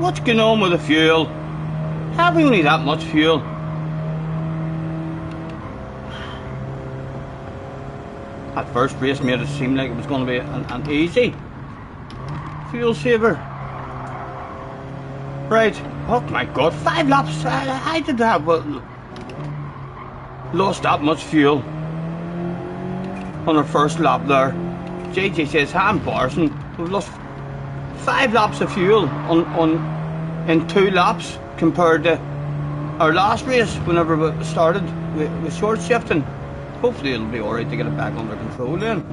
What's going on with the fuel? Have we only that much fuel? That first race made it seem like it was going to be an easy fuel saver. Right. Oh my god, 5 laps. I did have lost that much fuel. on our first lap there. JJ says, "Hi, embarrassing. We've lost 5 laps of fuel in 2 laps compared to our last race whenever we started with short shifting." Hopefully it'll be alright to get it back under control then.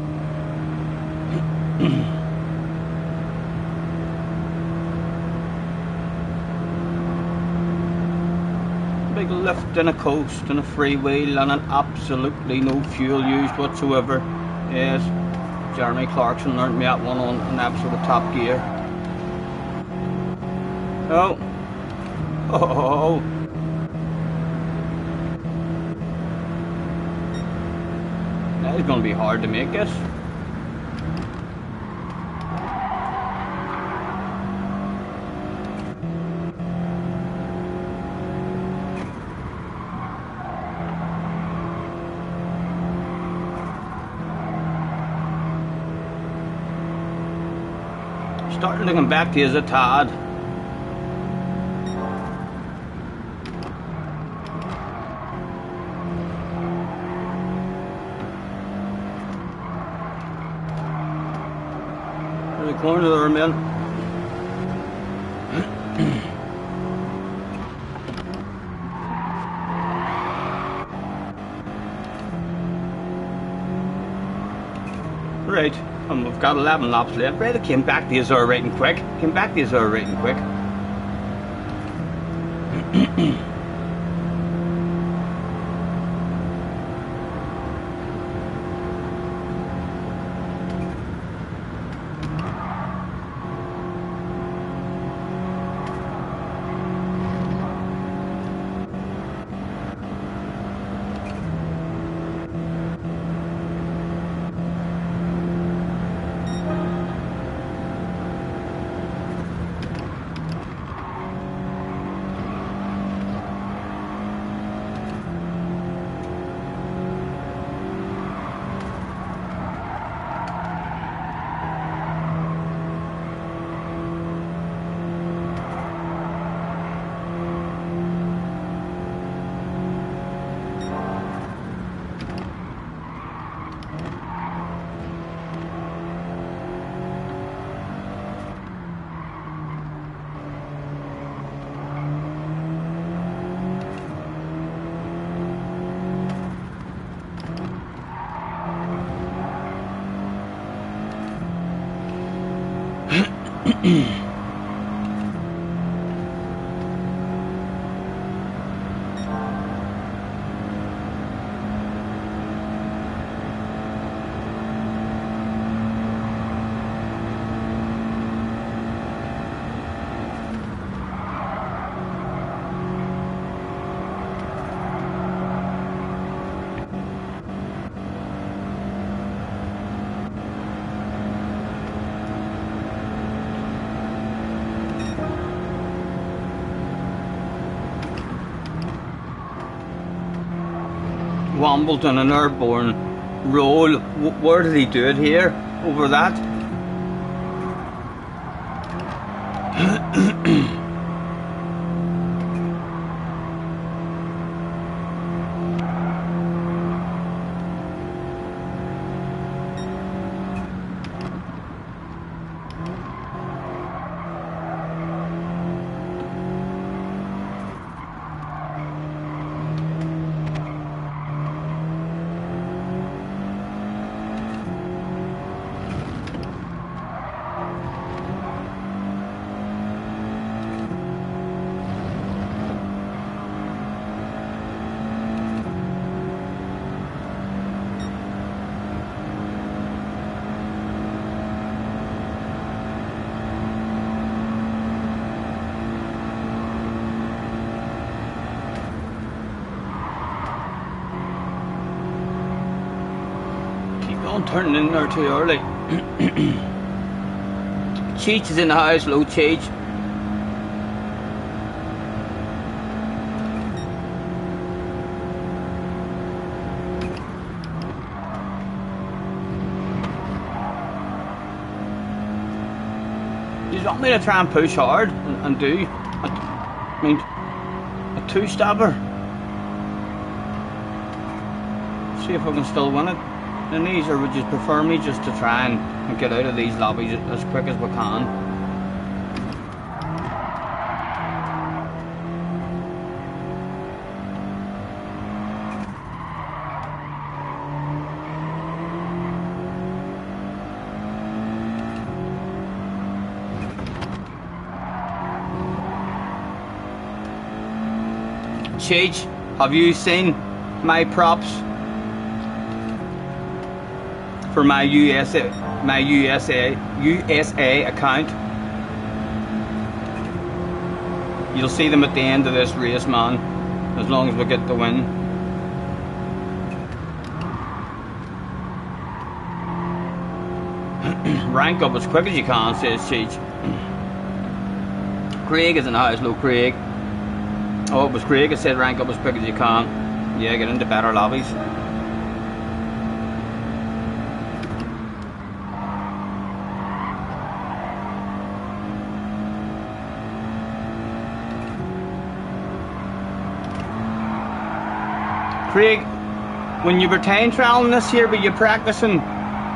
Big lift in a coast and a freewheel and absolutely no fuel used whatsoever. Yes, Jeremy Clarkson learnt me that one on an episode of Top Gear. Oh. Oh. That is going to be hard to make this. Starting to come back to you as a tad. There's a corner there, man. Right. We've got 11 laps left. Right, it came back to you there right and quick. Came back to you there right and quick. Wambleton and Airborne roll. Where did he do it here? Over that? Don't turn in there too early. Cheech is in the house, low Cheech. You want me to try and push hard and do a 2-stabber? See if I can still win it. And these are, would you prefer me just to try and get out of these lobbies as quick as we can? Cheech, have you seen my props for my USA account? You'll see them at the end of this race, man, as long as we get the win. Rank up as quick as you can, says Cheech. Craig is in the house. Hello, Craig. Oh, it was Craig that said rank up as quick as you can. Yeah, get into better lobbies. Craig, when you were time trialing this year, were you practicing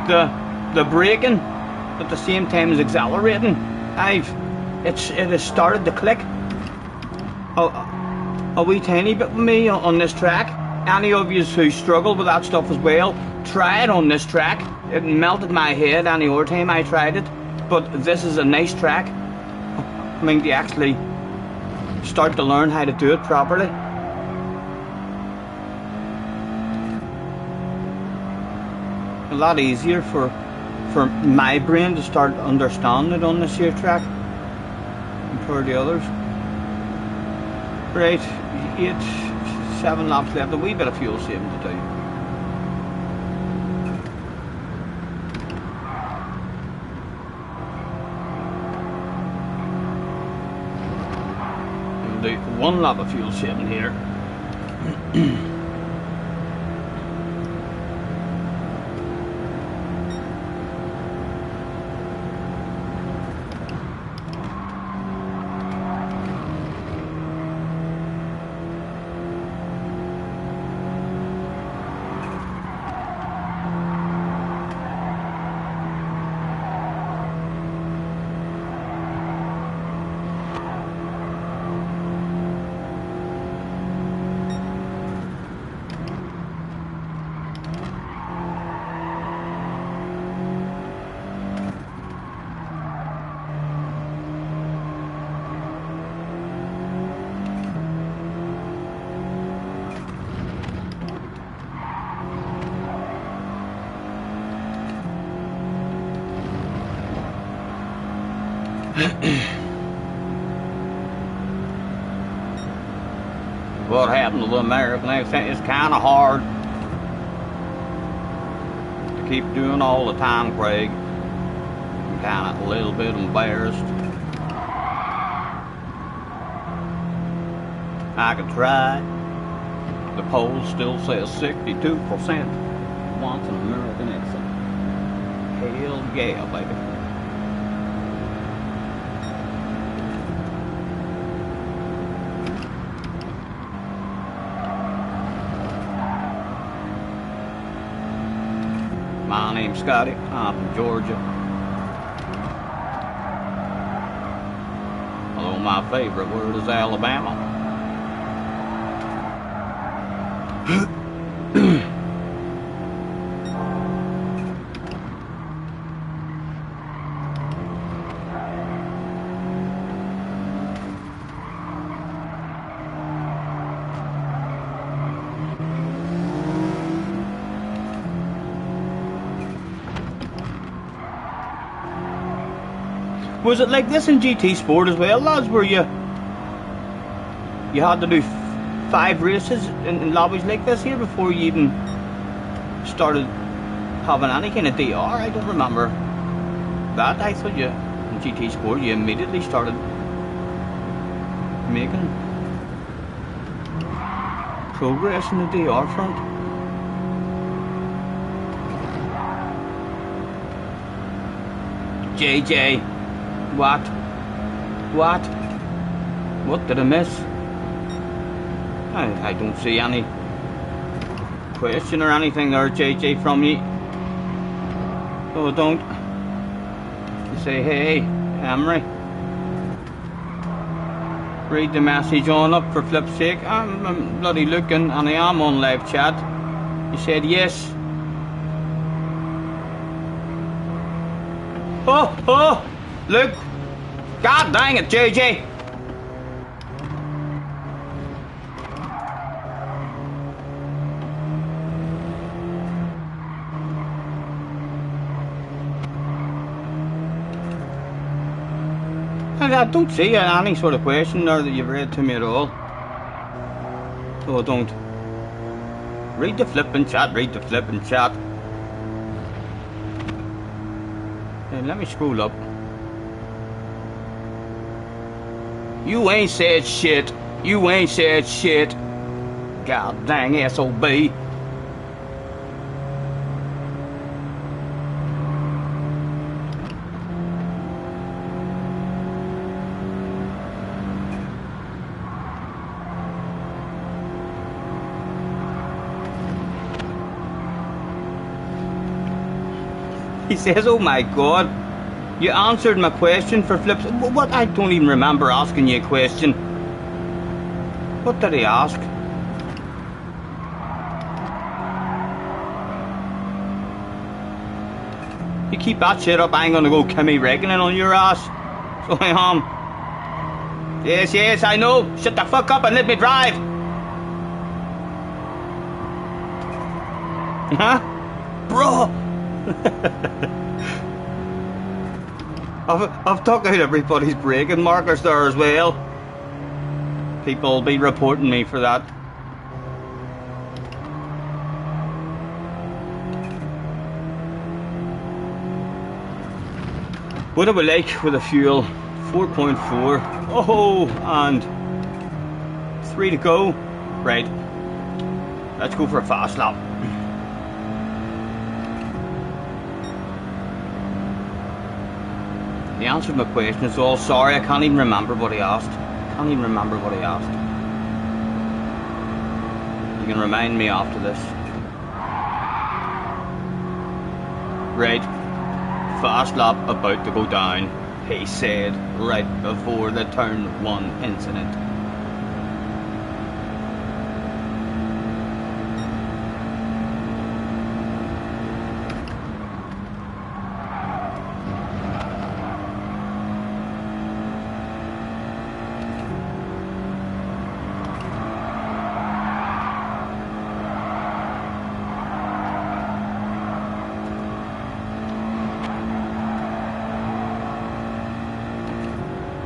the braking at the same time as accelerating? It has started to click. A wee tiny bit with me on this track. Any of you who struggle with that stuff as well, try it on this track. It melted my head any other time I tried it, but this is a nice track. I mean, to actually start to learn how to do it properly. A lot easier for my brain to start understanding it on this here track compared to others. Right, 7 laps left, a wee bit of fuel saving to do. We'll do 1 lap of fuel saving here. What happened to the American accent? It's kind of hard to keep doing all the time, Craig. I'm kind of a little bit embarrassed. I could try. The poll still says 62% wants an American accent. Hell yeah, baby. My name's Scotty. I'm from Georgia. Although my favorite word is Alabama. Was it like this in GT Sport as well, lads, where you had to do 5 races in lobbies like this here before you even started having any kind of DR? I don't remember that. I thought you, in GT Sport, you immediately started making progress in the DR front. JJ, what did I miss? I don't see any question or anything there, JJ, from you. Oh, don't. You say, hey, Emery. Read the message on up for flip's sake. I'm bloody looking and I am on live chat. You said yes. Oh, look. God dang it, JJ. I don't see any sort of question there that you've read to me at all. Oh, don't. Read the flipping chat, read the flipping chat. Hey, let me scroll up. You ain't said shit. You ain't said shit. God dang SOB. He says, oh my god, you answered my question for flips. What? I don't even remember asking you a question. What did he ask? You keep that shit up, I ain't gonna go Kimmy Reckoning on your ass. So I am. Yes, I know. Shut the fuck up and let me drive. Huh? Bro! I've took out everybody's braking markers there as well. People will be reporting me for that. What do we like with the fuel? 4.4. Oh, and 3 to go. Right. Let's go for a fast lap. He answered my question, it's all sorry, I can't even remember what he asked. You can remind me after this. Right, fast lap about to go down, he said right before the turn 1 incident.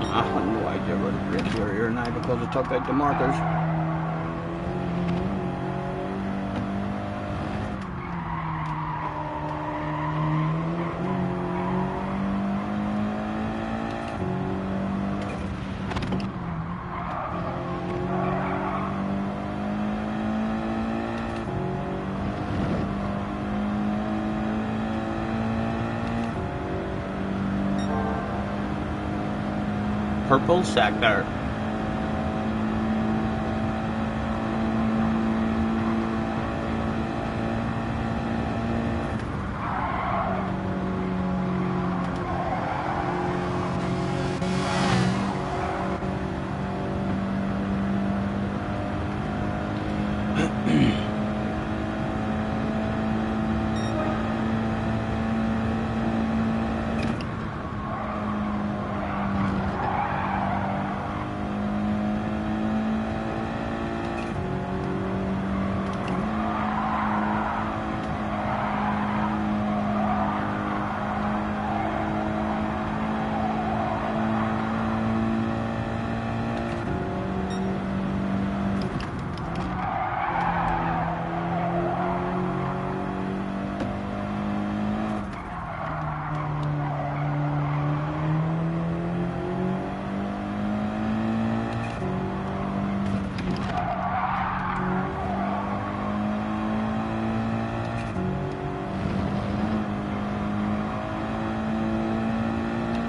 I have no idea where the brakes are here now because I took out the markers. Purple sector.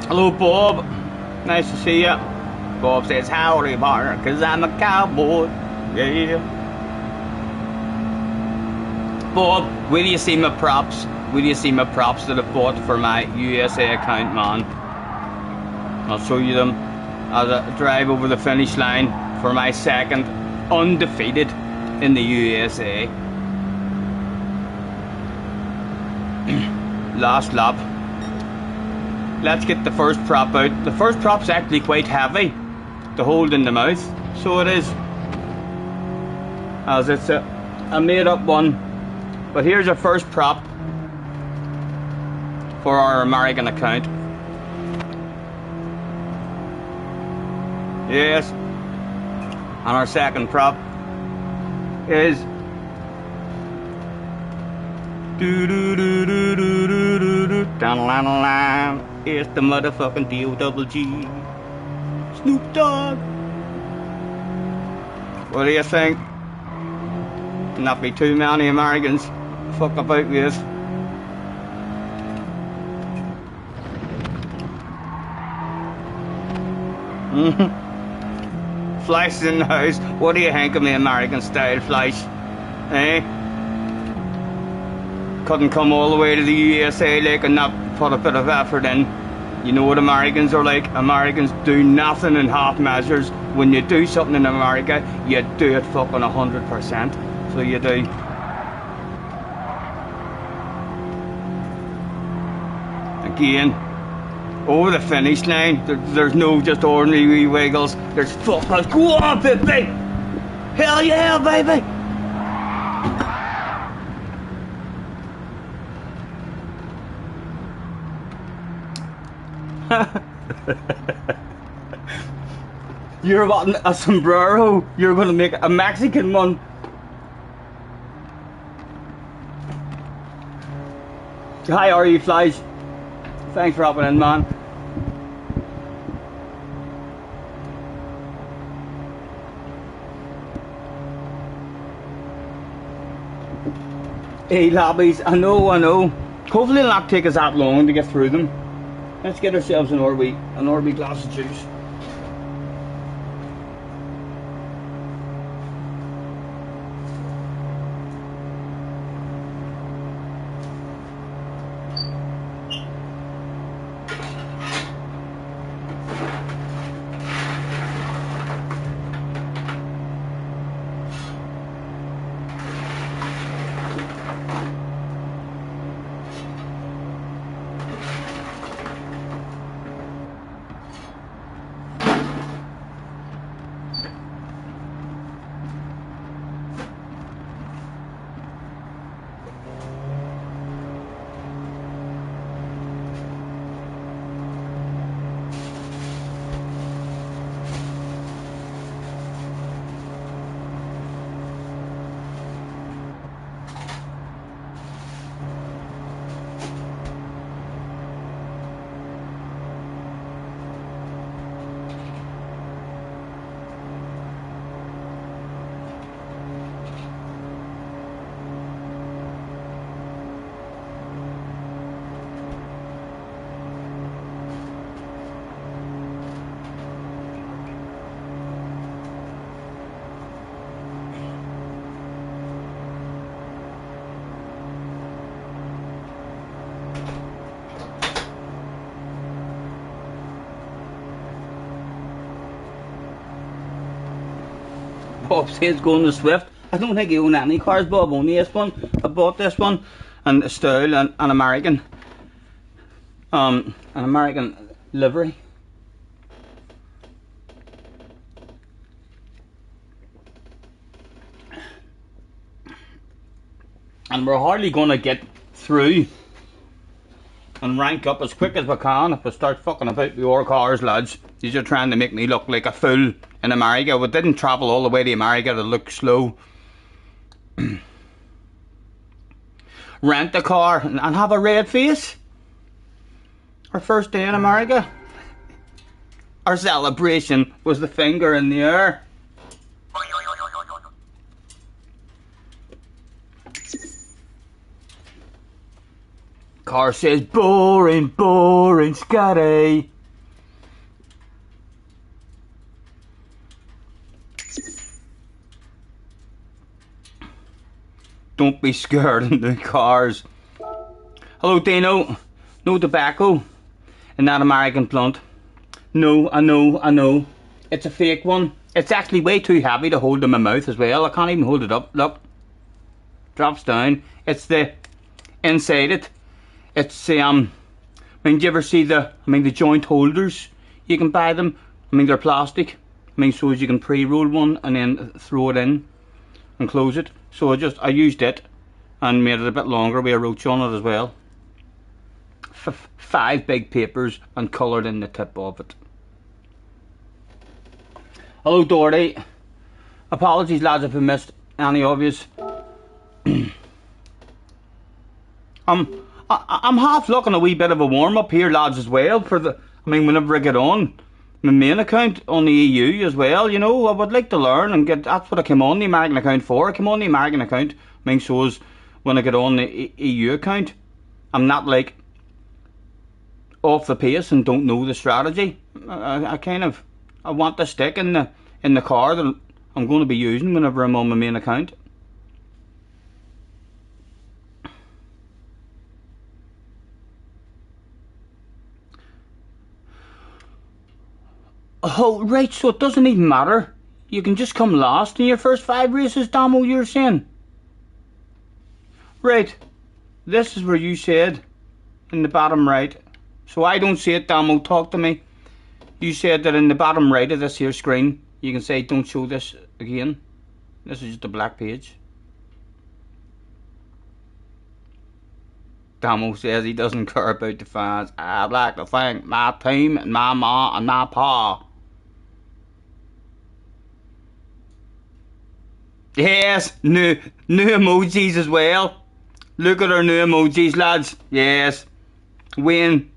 Hello, Bob. Nice to see you. Bob says, howdy, partner, 'cause I'm a cowboy. Yeah. Bob, will you see my props? Will you see my props that I bought for my USA account, man? I'll show you them as I drive over the finish line for my second undefeated in the USA. Last lap. Let's get the first prop out. The first prop's actually quite heavy to hold in the mouth, so it is, as it's a made up one. But here's our first prop for our American account. Yes. And our second prop is it's the motherfucking D-O-double-G, Snoop Dogg. What do you think? Not be too many Americans fuck about with us. Flash is in the house. What do you think of me American style Flash? Eh? Couldn't come all the way to the USA like and not put a bit of effort in. You know what Americans are like? Americans do nothing in half measures. When you do something in America, you do it fucking 100%. So you do. Again, over the finish line, there's no just ordinary wee wiggles. There's fuckers. Go on, baby! Hell yeah, baby! You're wanting a sombrero. You're gonna make a Mexican one. Hi, how are you, Flies? Thanks for hopping in, man. Hey, lobbies, I know. Hopefully it'll not take us that long to get through them. Let's get ourselves an Orby glass of juice. Bob says going to Swift. I don't think he owned any cars, Bob, only this one. I bought this one and a style and an American livery. And we're hardly gonna get through and rank up as quick as we can if we start fucking about with our cars, lads. These are trying to make me look like a fool in America. We didn't travel all the way to America to look slow. Rent a car and have a red face. Our first day in America. Our celebration was the finger in the air. Car says boring, boring, Scotty. Don't be scared in the cars. Hello Dino. No tobacco in that American plant. No, I know. It's a fake one. It's actually way too heavy to hold in my mouth as well. I can't even hold it up. Look. Drops down. It's the inside it. It's I mean, do you ever see the joint holders? You can buy them. I mean, they're plastic. I mean, so as you can pre-roll one and then throw it in and close it. So I used it and made it a bit longer with a roach on it as well. 5 big papers and coloured in the tip of it. Hello Doherty. Apologies lads if I missed any of yous. I'm half looking a wee bit of a warm up here lads as well for the, I mean whenever I get on my main account on the EU as well, you know, I would like to learn and get, that's what I came on the American account for. I came on the American account, I mean so as when I get on the EU account, I'm not like off the pace and don't know the strategy. I kind of, I want to stick in the car that I'm going to be using whenever I'm on my main account. Oh, right, so it doesn't even matter. You can just come last in your first 5 races, Damo, you're saying? Right, this is where you said, in the bottom right. So I don't see it, Damo, talk to me. You said that in the bottom right of this here screen, you can say don't show this again. This is just a black page. Damo says he doesn't care about the fans. I'd like to thank my team and my ma and my pa. Yes, new emojis as well. Look at our new emojis, lads. Yes. Wayne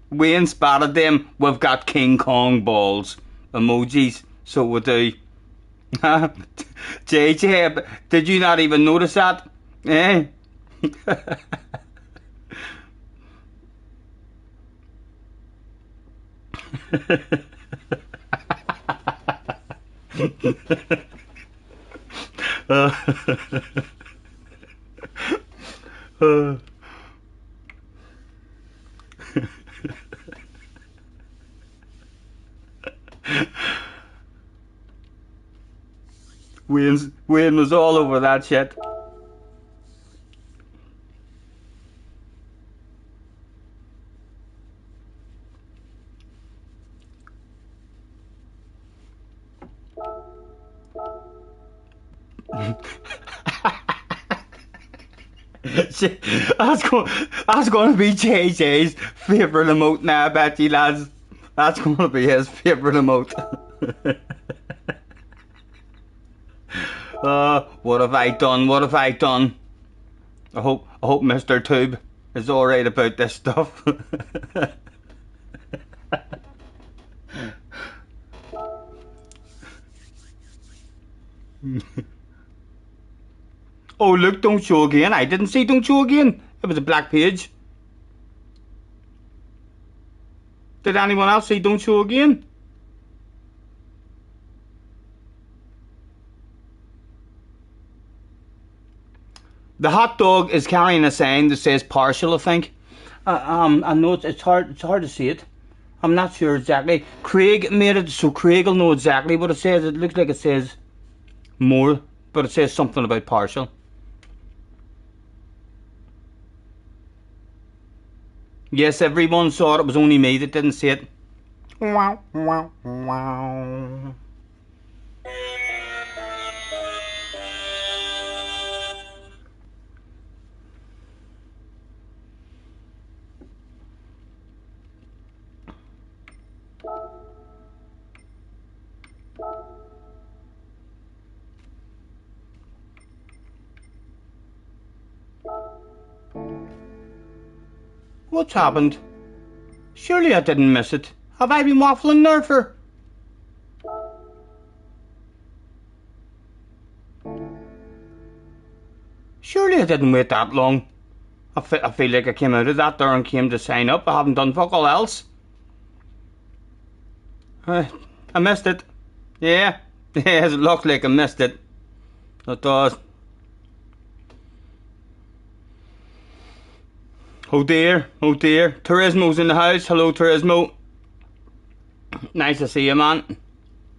spotted them. We've got King Kong balls emojis. So we do. JJ, did you not even notice that? Eh? Wayne was all over that shit. That's going to be JJ's favourite emote now, I bet you lads. That's going to be his favourite emote. What have I done? What have I done? I hope Mr. Tube is alright about this stuff. Oh look, don't show again. I didn't see don't show again. It was a black page. Did anyone else see don't show again? The hot dog is carrying a sign that says partial, I think. I know it's hard to see it. I'm not sure exactly. Craig made it so Craig will know exactly what it says. It looks like it says more, but it says something about partial. Yes, everyone saw it. It was only me that didn't see it. Wow, wow, wow. What's happened? Surely I didn't miss it. Have I been waffling there for... Surely I didn't wait that long. I feel like I came out of that there and came to sign up. I haven't done fuck all else. I missed it. Yeah. Yes, it looks like I missed it. It does. Oh dear, oh dear. Turismo's in the house. Hello, Turismo. Nice to see you, man.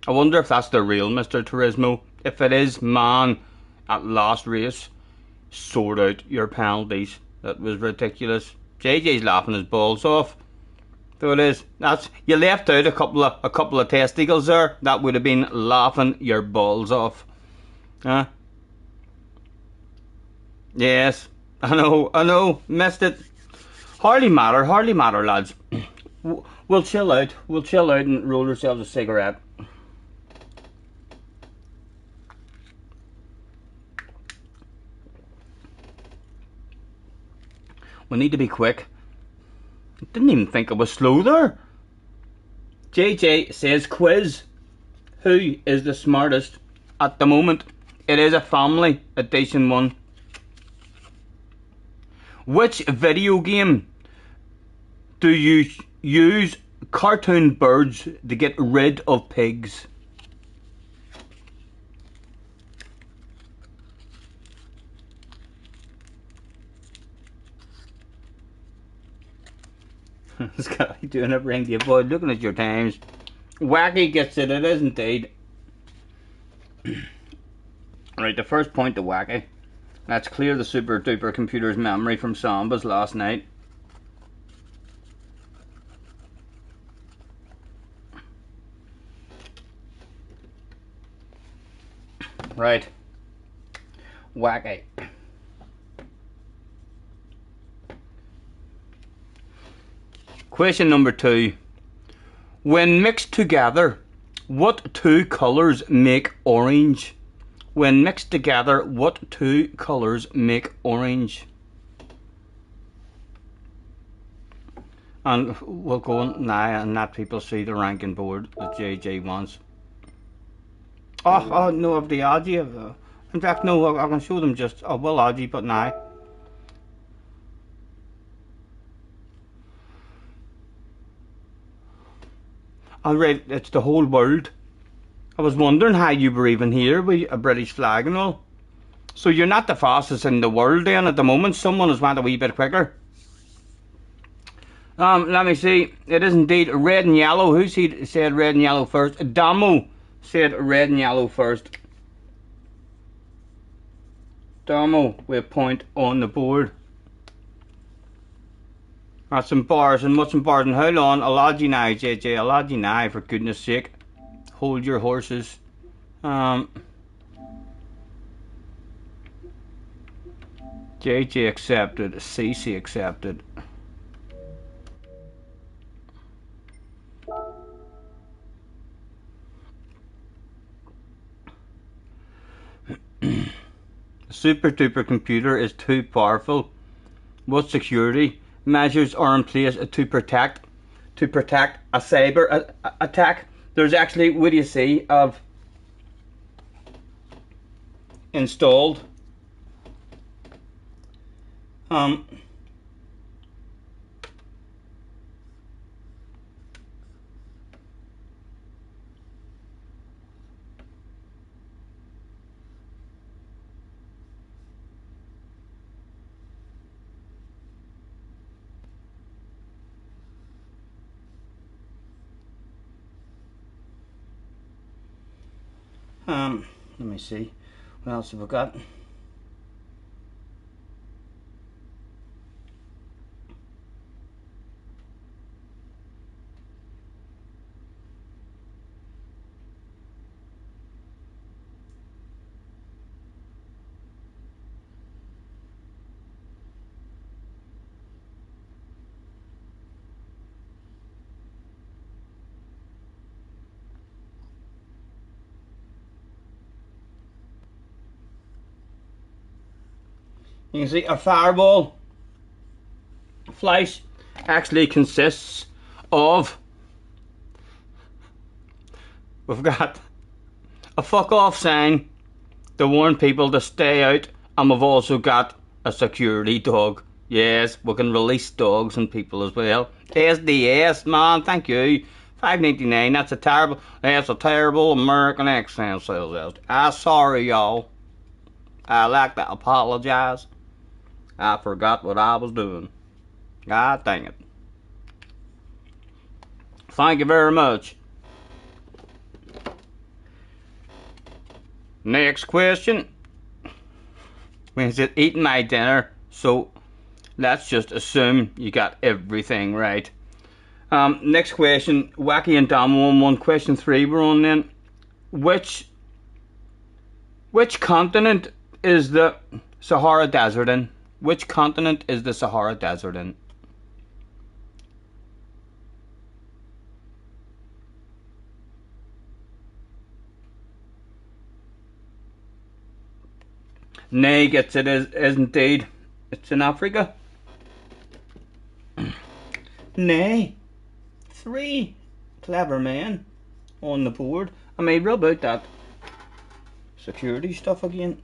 I wonder if that's the real Mr. Turismo. If it is, man, at last race, sort out your penalties. That was ridiculous. JJ's laughing his balls off. So it is. That's, you left out a couple of testicles there. That would have been laughing your balls off. Huh? Yes. I know. Missed it. Hardly matter, lads. We'll chill out. We'll chill out and roll ourselves a cigarette. We need to be quick. Didn't even think I was slow there. JJ says quiz. Who is the smartest at the moment? It is a family edition one. Which video game do you use cartoon birds to get rid of pigs? This guy doing it, ring the boy, looking at your times. Wacky gets it is indeed. Right, the first point to Wacky. Let's clear the super duper computer's memory from Sambas last night. Right. Wacky. Question number 2. When mixed together, what two colours make orange? When mixed together, what two colours make orange? And we'll go on now and let people see the ranking board that JJ wants. Oh no, of the Audi. In fact, no, I can show them just. Oh, well, Audi, but now. Alright, it's the whole world. I was wondering how you were even here with a British flag and all. So you're not the fastest in the world then at the moment. Someone has went a wee bit quicker. Let me see. It is indeed red and yellow. Who said red and yellow first? Damo said red and yellow first. Damo with a point on the board. That's embarrassing. What's embarrassing? How long? Alogy now, JJ. Alogy now, for goodness sake. Hold your horses. JJ accepted. CC accepted. Super duper computer is too powerful. What security measures are in place to protect a cyber attack? There's actually, what do you see, of installed let me see, what else have I got? You can see a fireball flash actually consists of, we've got a fuck off sign to warn people to stay out, and we've also got a security dog. Yes, we can release dogs and people as well. SDS, man, thank you. $5.99, that's a terrible American accent sales. Sorry y'all. I like to apologize. I forgot what I was doing. Ah, dang it. Thank you very much. Next question. When it eating my dinner, so let's just assume you got everything right. Next question. Wacky and Dom 1-1. Question 3 we're on then. Which continent is the Sahara Desert in? Which continent is the Sahara Desert in? Nay gets it is indeed. It's in Africa. Nay. 3. Clever man on the board. I mean, real about that security stuff again.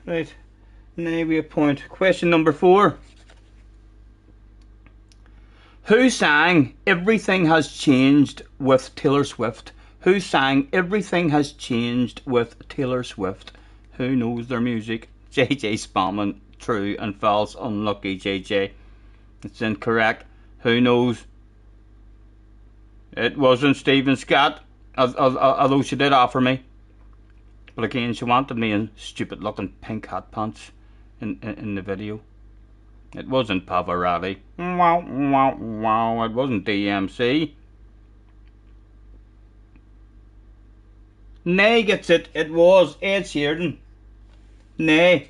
Right. Nay, we have point. Question number 4. Who sang Everything Has Changed with Taylor Swift? Who sang Everything Has Changed with Taylor Swift? Who knows their music? JJ Spamman. True and false. Unlucky JJ. It's incorrect. Who knows? It wasn't Stephen Scott, although she did offer me. But again, she wanted me in stupid looking pink hot pants in the video. It wasn't Pavarotti. Wow, wow, wow. It wasn't DMC. Nay gets it. It was Ed Sheeran. Nay.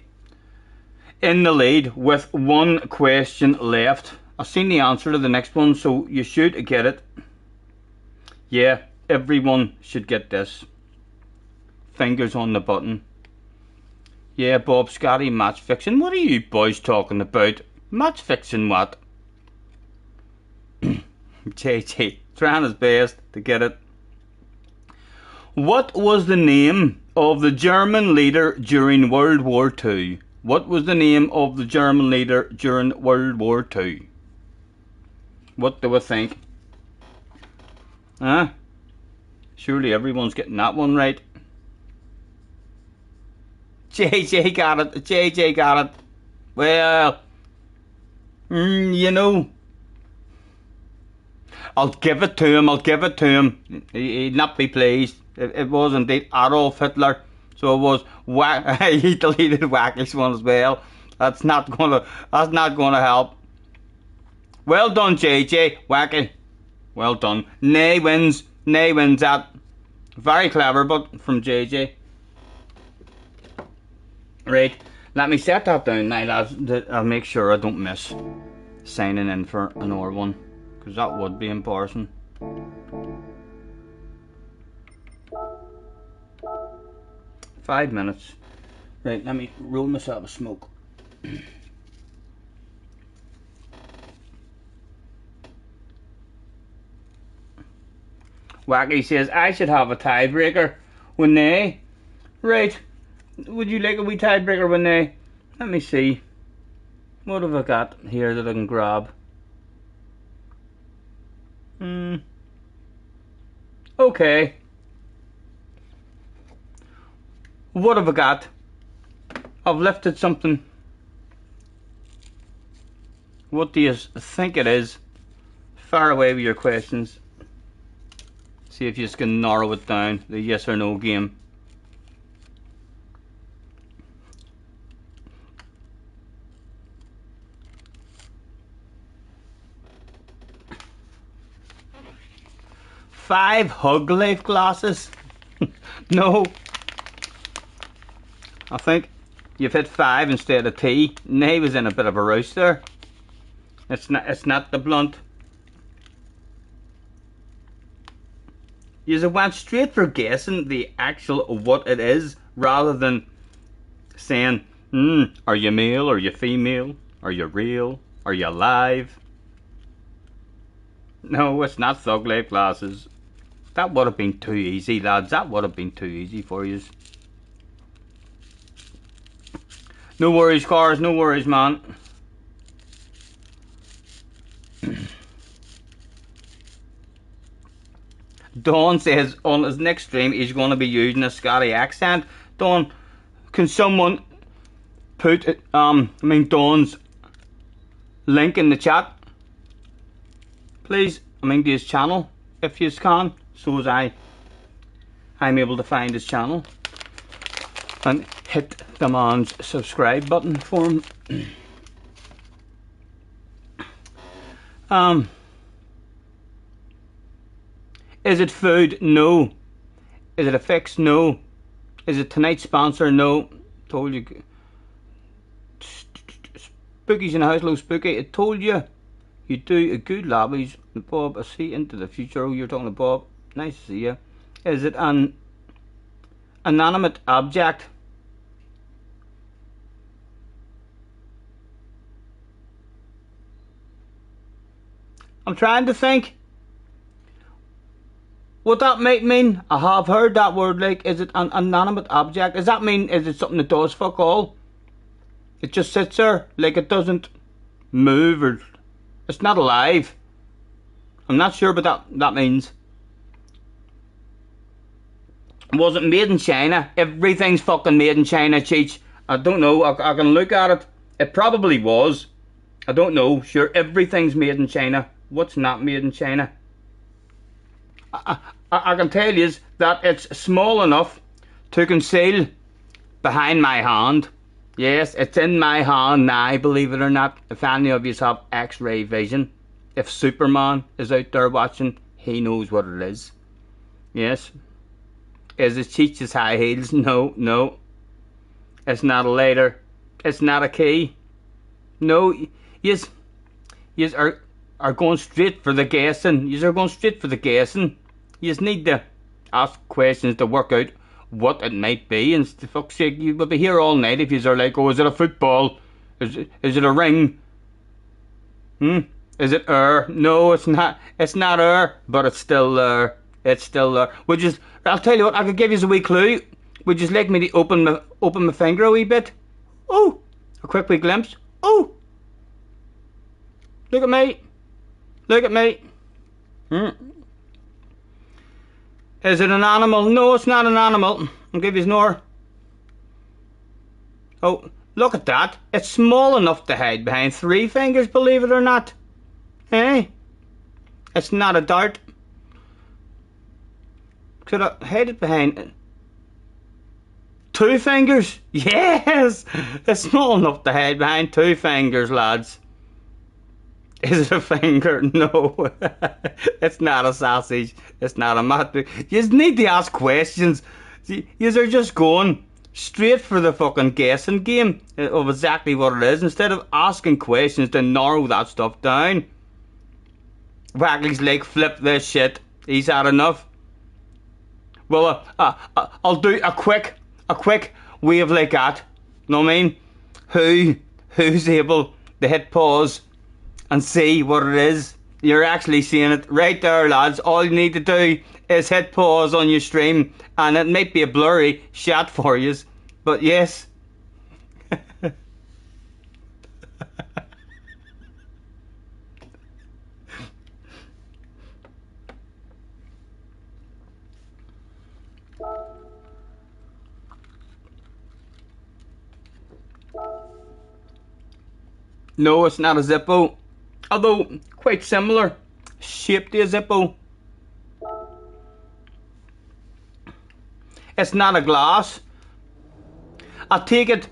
In the lead with 1 question left. I've seen the answer to the next one, so you should get it. Yeah, everyone should get this. Fingers on the button. Yeah, Bob Scotty, match fixing. What are you boys talking about? Match fixing what? JJ, trying his best to get it. What was the name of the German leader during World War II? What was the name of the German leader during World War II? What do we think? Huh? Surely everyone's getting that one right. JJ got it. JJ got it. Well, you know, I'll give it to him. I'll give it to him. He'd not be pleased. It was indeed Adolf Hitler. So it was. He deleted Wacky's one as well. That's not gonna help. Well done, JJ. Wacky. Well done. Nay wins. Nay wins that. Very clever, but from JJ. Right. Let me set that down now, lads. I'll make sure I don't miss signing in for another one, because that would be embarrassing. Five minutes. Right, let me roll myself a smoke. Wacky says, I should have a tiebreaker when they... Right. Would you like a wee tiebreaker when they... Let me see. What have I got here that I can grab? Okay. What have I got? I've lifted something. What do you think it is? Fire away with your questions. See if you can narrow it down. The yes or no game. Five Hug Life glasses? No. I think you've hit 5 instead of T. Nay was in a bit of a rush there. It's not the blunt. You went straight for guessing the actual what it is, rather than saying, are you male, are you female, are you real, are you alive? No, it's not Thug Life glasses. That would have been too easy, lads. That would have been too easy for you. No worries, cars. No worries, man. Don says on his next stream he's going to be using a Scotty accent. Don, can someone put Don's link in the chat, please? To his channel, if you can, so as I'm able to find his channel and hit the man's subscribe button for him. Is it food? No. Is it a fix? No. Is it tonight's sponsor? No. Told you. Spooky's in the house, low Spooky. I told you. You do a good lobbies. Bob, I see into the future. Oh, you're talking to Bob. Nice to see you. Is it an inanimate object? I'm trying to think what that might mean. I have heard that word, like, is it an inanimate object? Does that mean, is it something that does fuck all? It just sits there, like it doesn't move, or it's not alive. I'm not sure what that means. Was it made in China? Everything's fucking made in China, Cheech. I don't know, I can look at it. It probably was. I don't know, sure, everything's made in China. What's not made in China? I can tell you that it's small enough to conceal behind my hand. Yes, it's in my hand now, believe it or not. If any of you have X-ray vision, if Superman is out there watching, he knows what it is. Yes. Is it Cheech's high heels? No, no. It's not a lighter. It's not a key. No, yes are going straight for the guessing. You are going straight for the guessing. You just need to ask questions to work out what it might be, and for fuck's sake, you will be here all night if you are like, oh, is it a football? Is it a ring? Is it air? No, it's not. It's not air, but it's still there. It's still there. I'll tell you what, I could give you a wee clue. Would you like me to open my finger a wee bit? Oh, a quick wee glimpse. Oh, look at me. Look at me. Is it an animal? No, it's not an animal. I'll give you more. Oh, look at that. It's small enough to hide behind 3 fingers, believe it or not. Eh? It's not a dart. Could I hide it behind 2 fingers? Yes! It's small enough to hide behind 2 fingers, lads. Is it a finger? No. It's not a sausage. It's not a mat. You just need to ask questions. You are just going straight for the fucking guessing game of exactly what it is, instead of asking questions to narrow that stuff down. Wackley's like, flip this shit. He's had enough. Well, I'll do a quick wave like that. Know what I mean? Who's able to hit pause and see what it is? You're actually seeing it right there, lads. All you need to do is hit pause on your stream, and it might be a blurry shot for you, but yes. No, it's not a Zippo, although quite similar shape to a Zippo. It's not a glass. I take it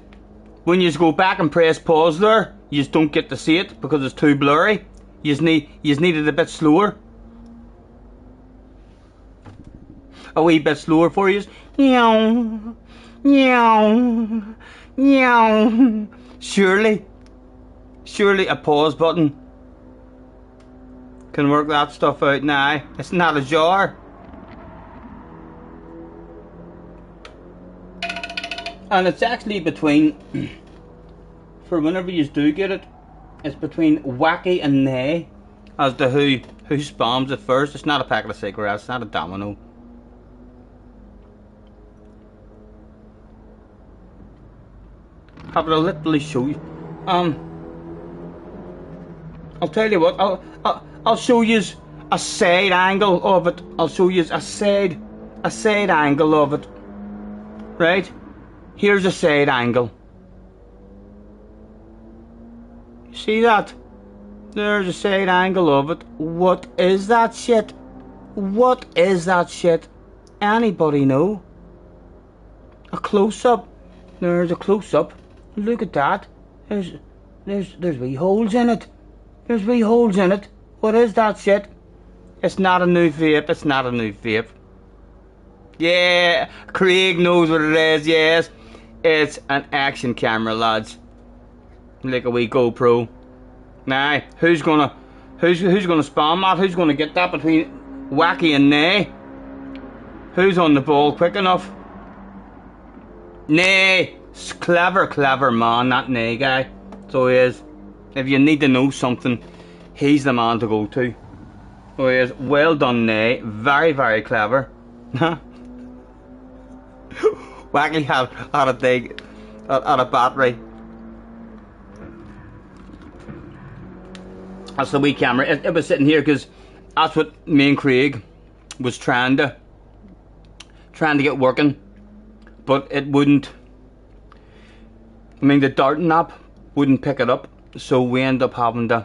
when you go back and press pause there, you just don't get to see it because it's too blurry. You just need it a bit slower. A wee bit slower for you. Meow, meow, meow. Surely a pause button can work that stuff out now. It's not a jar. And it's actually between, for whenever you do get it, it's between wacky and nay as to who spams it first. It's not a packet of cigarettes, it's not a domino. Have to literally show you. I'll tell you what, I'll show you a side angle of it. I'll show you a side angle of it. Right? Here's a side angle. See that? There's a side angle of it. What is that shit? What is that shit? Anybody know? A close-up. There's a close-up. Look at that. There's wee holes in it. There's wee holes in it. What is that shit? It's not a new vape. It's not a new vape. Yeah, Craig knows what it is. Yes, it's an action camera, lads. Like a wee GoPro. Now, who's gonna spam that? Who's gonna get that between Wacky and Nay? Who's on the ball quick enough? Nay, clever man, that Nay guy. So he is. If you need to know something, he's the man to go to. So he is. Well done, Nay. Very clever. Wacky had a dig at a battery. That's the wee camera. It was sitting here because that's what me and Craig was trying to get working, but it wouldn't. I mean, the darting app wouldn't pick it up, so we end up having to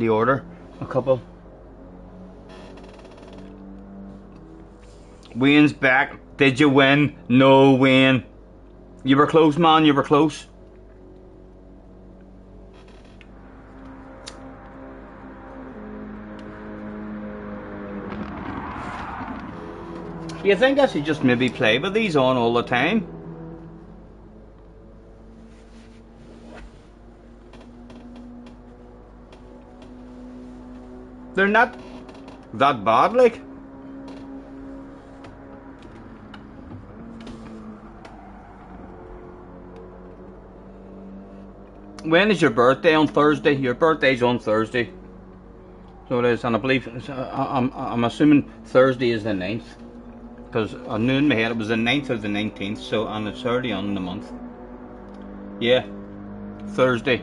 order a couple. Wayne's back. Did you win? No, Wayne. You were close, man. You were close. You think I should just maybe play with these on all the time? They're not that bad, like. When is your birthday? On Thursday? Your birthday's on Thursday. So it is, and I believe, I'm assuming Thursday is the 9th. Because I knew in my head it was the 9th or the 19th, so, and it's early on in the month. Yeah, Thursday.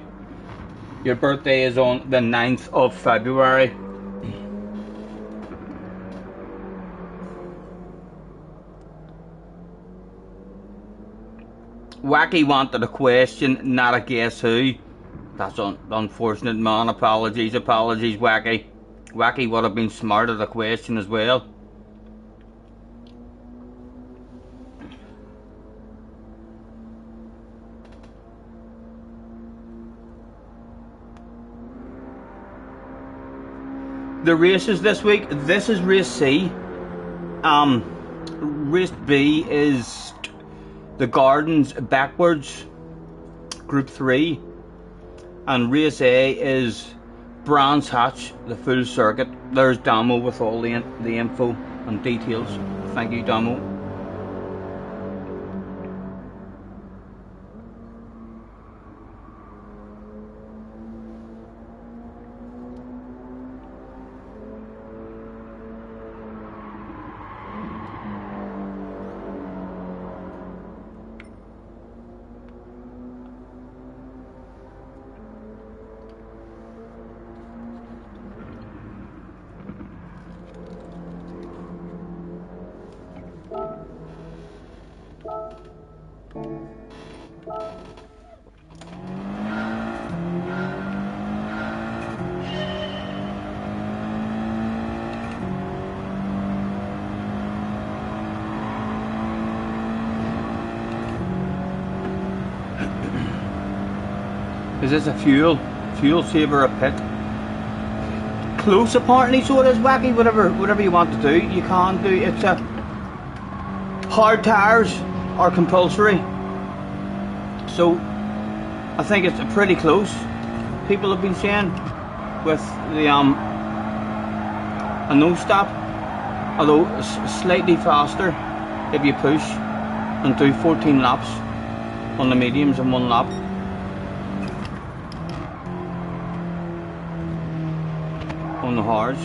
Your birthday is on the 9th of February. Wacky wanted a question, not a guess who. That's unfortunate, man. Apologies, Wacky. Wacky would have been smart at a question as well. The races this week, this is race C. Race B is the Gardens backwards, group 3, and race A is Brands Hatch, the full circuit. There's Damo with all the info and details. Thank you, Damo. Is this a fuel saver, a pit? Close apparently, so it is, Wacky. Whatever you want to do, you can do. It's a hard tires are compulsory, so I think it's pretty close. People have been saying with the a no stop, although slightly faster if you push and do 14 laps on the mediums in 1 lap. On the hards.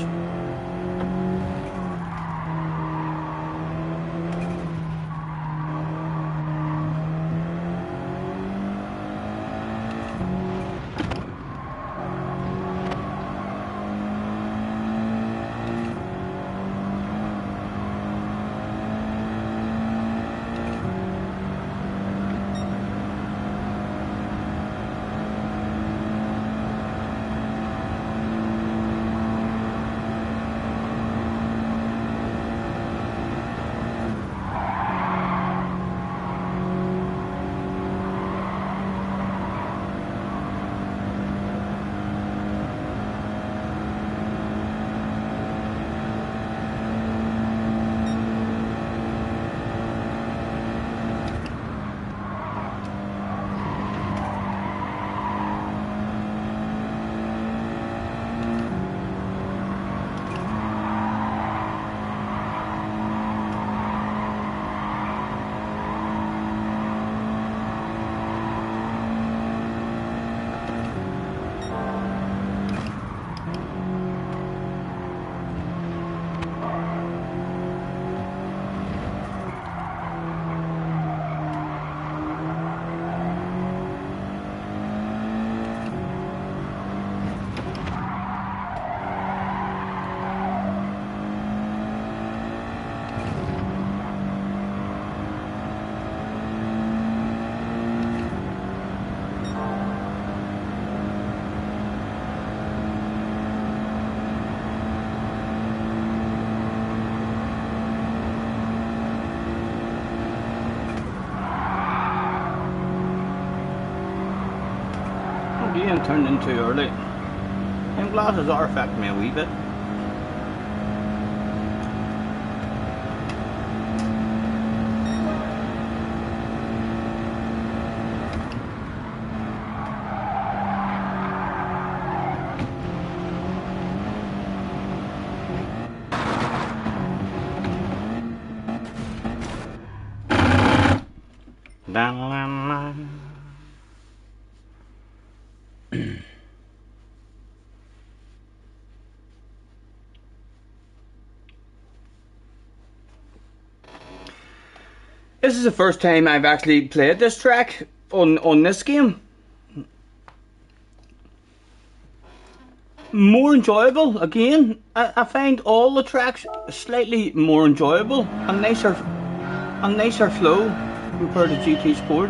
Again, turned in too early. Them glasses are affecting me a wee bit. This is the first time I've actually played this track on this game. More enjoyable again. I find all the tracks slightly more enjoyable and nicer flow compared to GT Sport.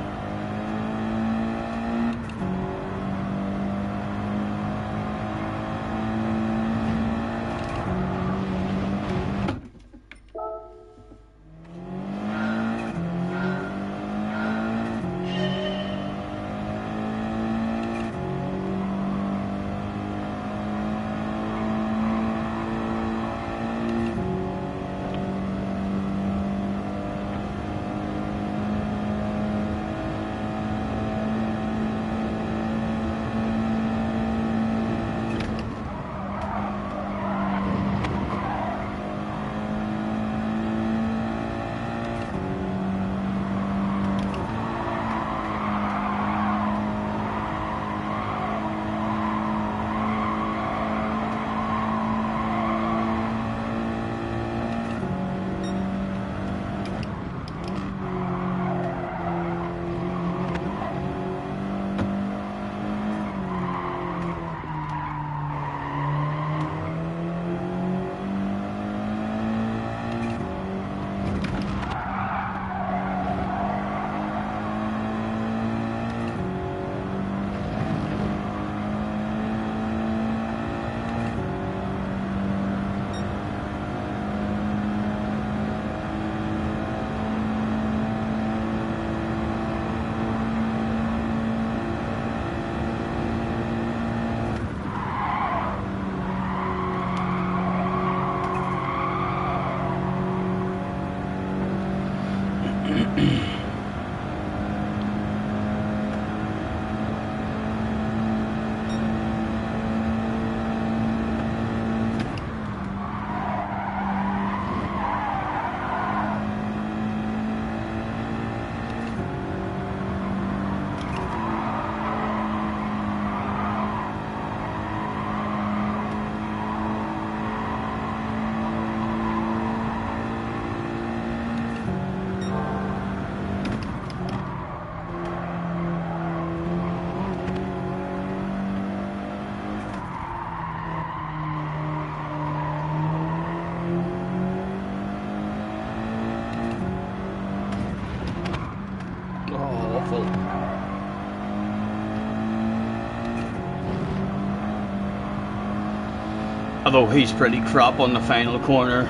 Although he's pretty crap on the final corner.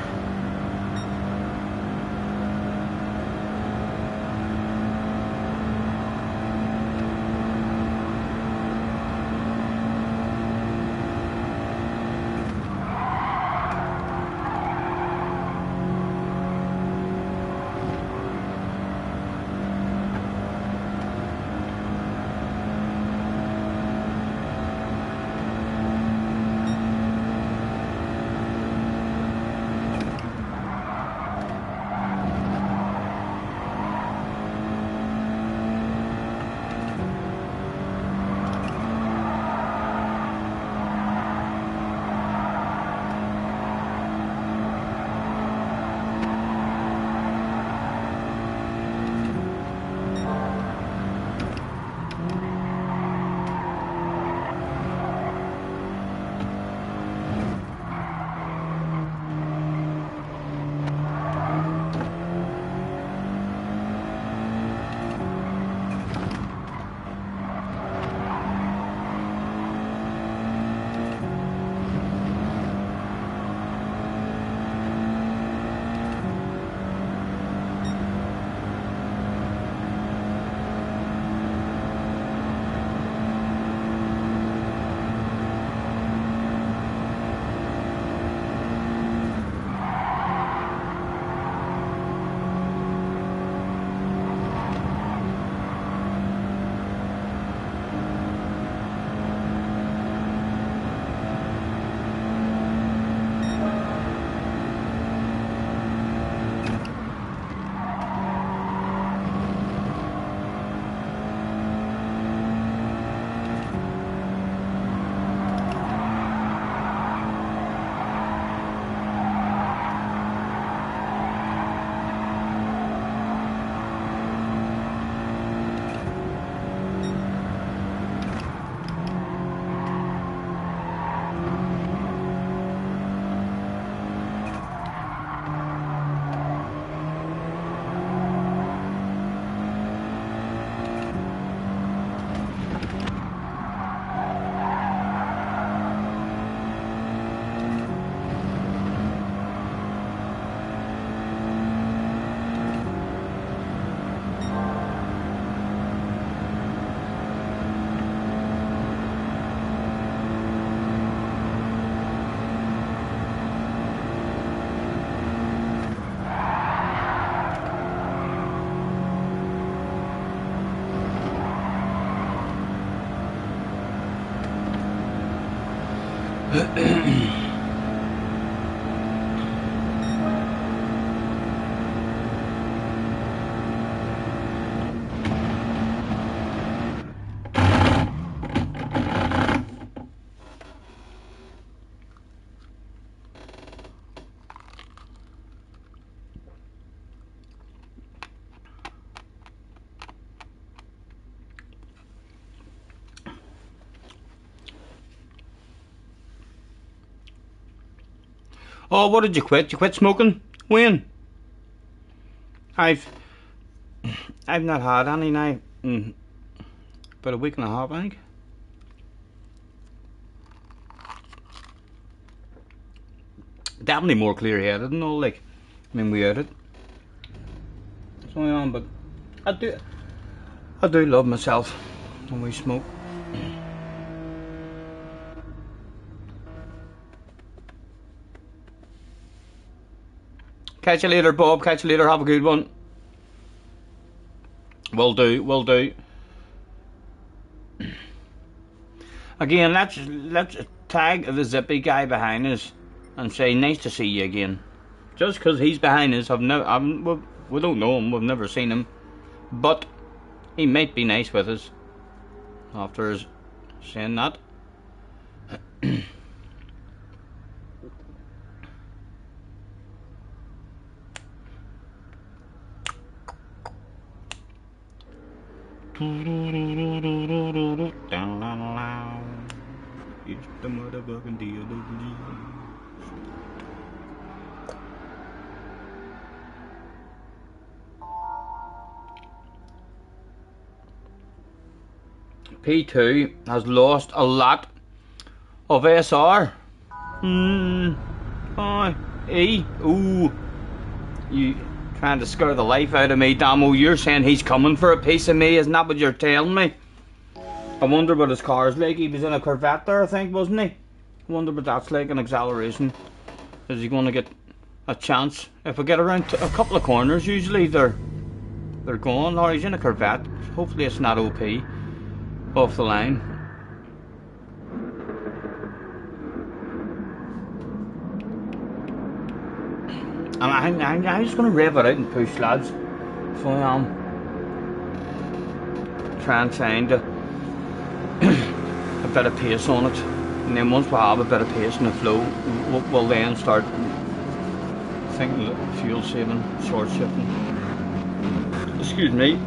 Oh, what did you quit? You quit smoking? When? I've not had any now in about a week and a half, I think. Definitely more clear-headed and all, like, I mean, we had it. So I am, but I do love myself when we smoke. Catch you later, Bob. Catch you later. Have a good one. Will do. Will do. Again, let's tag the zippy guy behind us and say nice to see you again. Just because he's behind us, we don't know him. We've never seen him, but he might be nice with us after us saying that. It's the motherfucking DOW. P2 has lost a lot of SR. E. Ooh. You trying to scare the life out of me, Damo. You're saying he's coming for a piece of me, isn't that what you're telling me? I wonder what his car's like. He was in a Corvette there, I think, wasn't he? I wonder what that's like, an acceleration. Is he going to get a chance? If I get around a couple of corners, usually they're gone. Or he's in a Corvette. Hopefully it's not OP. Off the line. And I'm just going to rev it out and push, lads. So I am. Try and find a bit of pace on it. And then once we have a bit of pace in the flow, we'll then start thinking that fuel saving, short shifting. Excuse me.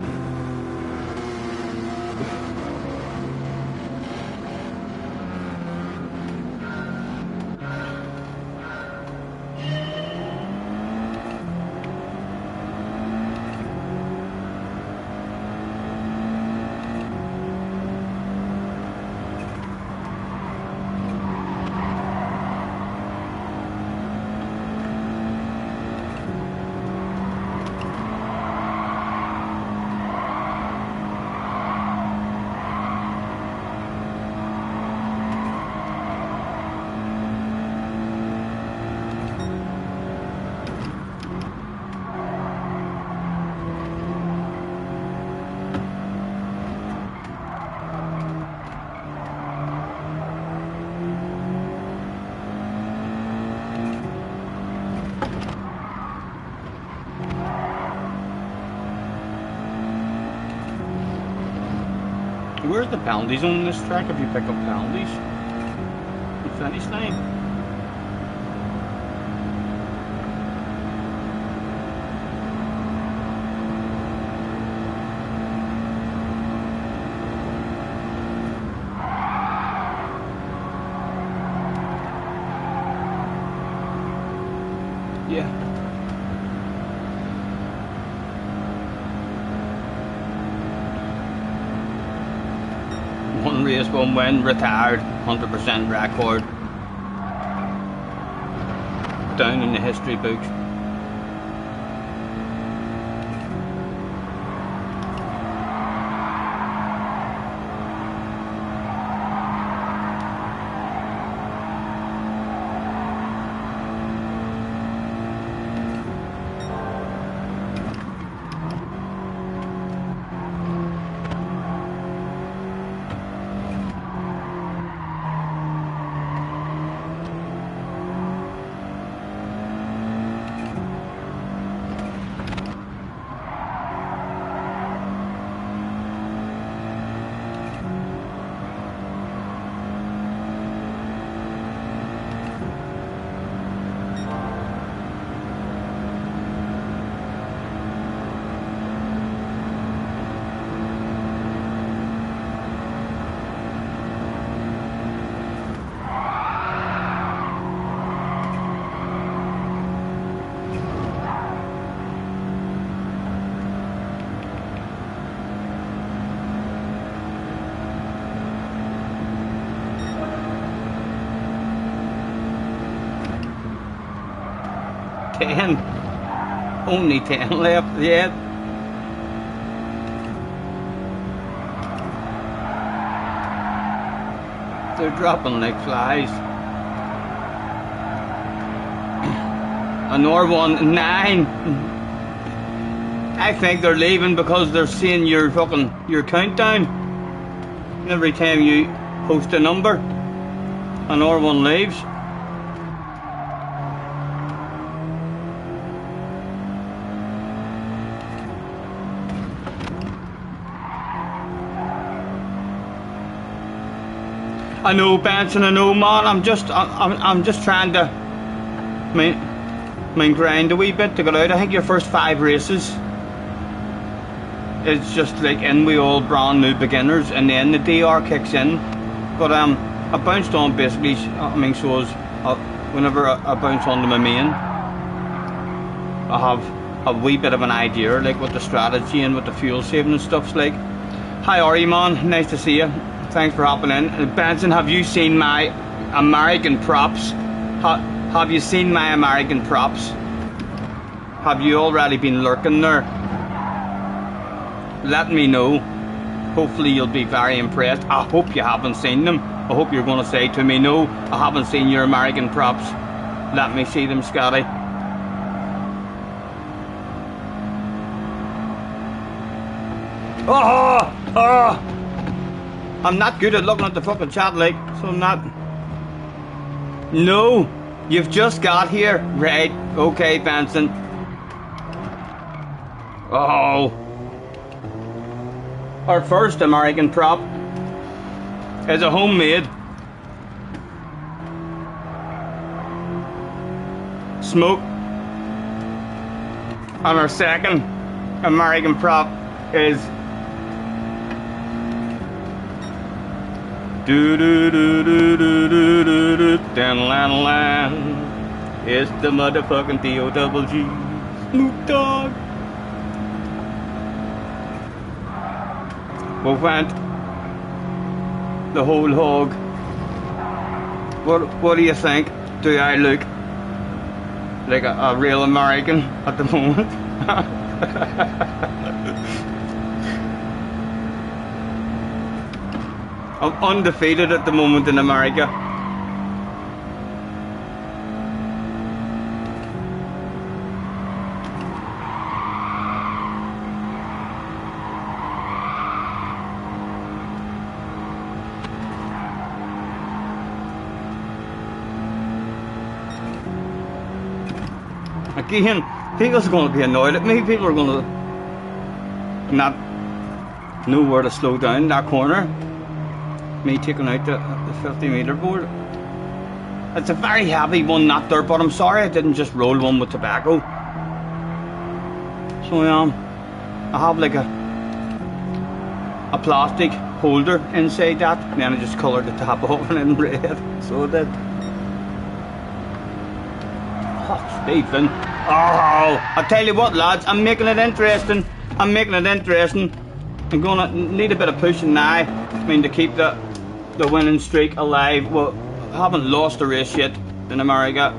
Where's the penalties on this track if you pick up penalties? The finish line. Yeah. One race, one win, retired, 100% record. Down in the history books. 10. Only 10 left, yeah. They're dropping like flies. Another one, 9. I think they're leaving because they're seeing your countdown. Every time you post a number, another one leaves. I know, Benson, I know, man. I'm just trying to grind a wee bit to get out. I think your first 5 races, it's just like in we all brand new beginners, and then the DR kicks in. But I bounced on basically. I mean, so as whenever I bounce onto my main, I have a wee bit of an idea, like what the strategy and what the fuel saving and stuff's like. Hi, are you, man? Nice to see you. Thanks for hopping in. Benson, have you seen my American props? Have you seen my American props? Have you already been lurking there? Let me know. Hopefully you'll be very impressed. I hope you haven't seen them. I hope you're going to say to me, no, I haven't seen your American props. Let me see them, Scotty. Oh! I'm not good at looking at the fucking chat, like, so I'm not. No, you've just got here. Right, okay, Benson. Oh. Our first American prop is a homemade smoke. And our second American prop is do do do do do do do do dan lan lan. It's the motherfucking D-O-double-G Snoop Dogg. We went the whole hog. What do you think? Do I look like a real American at the moment? I'm undefeated at the moment in America. Again, people's going to be annoyed at me. People are going to not know where to slow down that corner. Me taking out the 50-meter board. It's a very heavy one, not there, but I'm sorry I didn't just roll one with tobacco. So I have like a plastic holder inside that, and then I just coloured the top off in red. So I did. Oh, Stephen. Oh, I tell you what, lads, I'm making it interesting. I'm making it interesting. I'm gonna need a bit of pushing now. I mean, to keep the winning streak alive. Well, I haven't lost a race yet in America.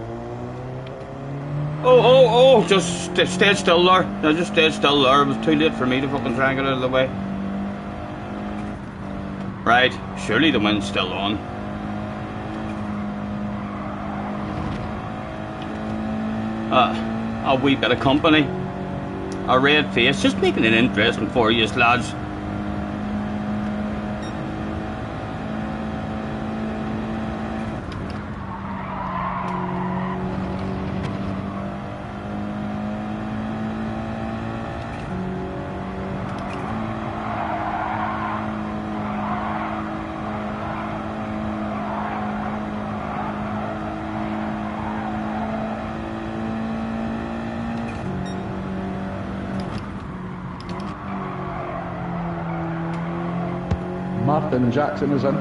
Oh, just stayed still there. I just stayed still there. It was too late for me to fucking try and get out of the way. Right, surely the wind's still on. A wee bit of company. A red face, just making it interesting for you, lads. Martin Jackson is in.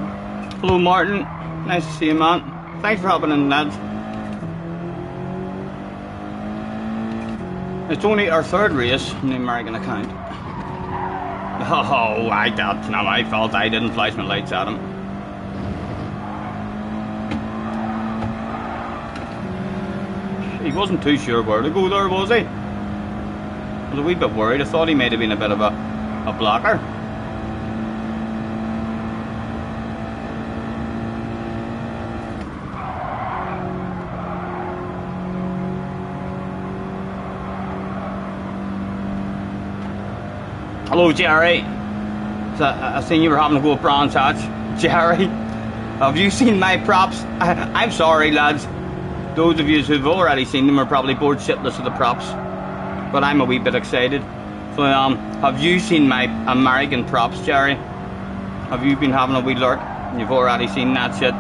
Hello, Martin. Nice to see you, man. Thanks for helping in, lads. It's only our third race in the American account. Oh, that's not my fault. I didn't flash my lights at him. He wasn't too sure where to go there, was he? I was a wee bit worried. I thought he might have been a bit of a blocker. Hello, Jerry. So, I seen you were having to go with Bronze Hatch. Jerry, have you seen my props? I'm sorry, lads. Those of you who've already seen them are probably bored shitless of the props. But I'm a wee bit excited. So, have you seen my American props, Jerry? Have you been having a wee look? You've already seen that shit.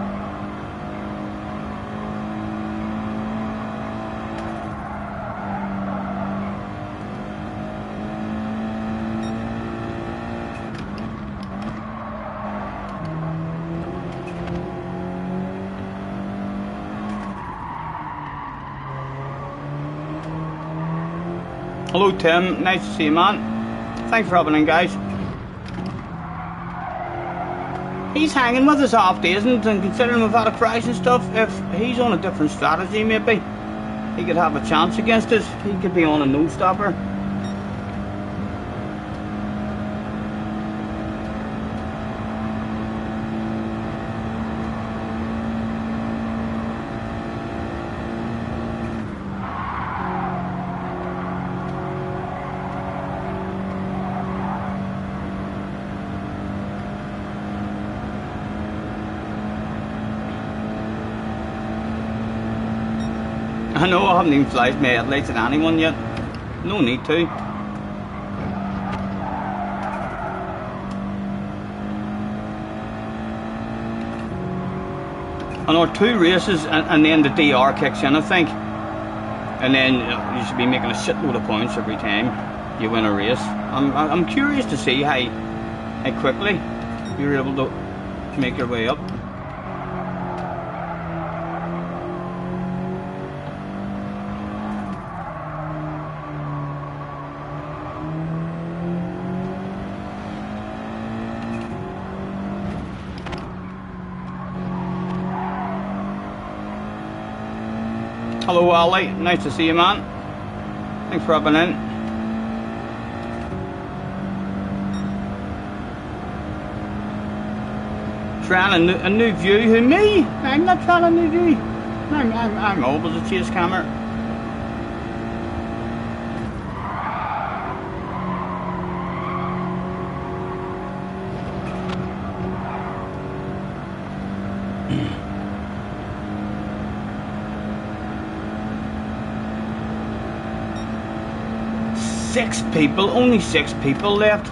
Hello Tim, nice to see you, man. Thanks for hopping in, guys. He's hanging with us half day, isn't it? And considering we've had a crash and stuff, if he's on a different strategy maybe, he could have a chance against us. He could be on a no-stopper. I know I haven't even flashed my headlights at anyone yet. No need to. And our 2 races and then the DR kicks in, I think. And then you should be making a shitload of points every time you win a race. I'm curious to see how quickly you're able to make your way up. Hello Ali, nice to see you, man. Thanks for hopping in. Trying a new view. Who, me? I'm not trying a new view. I'm always a chase camera. Six people, only 6 people left.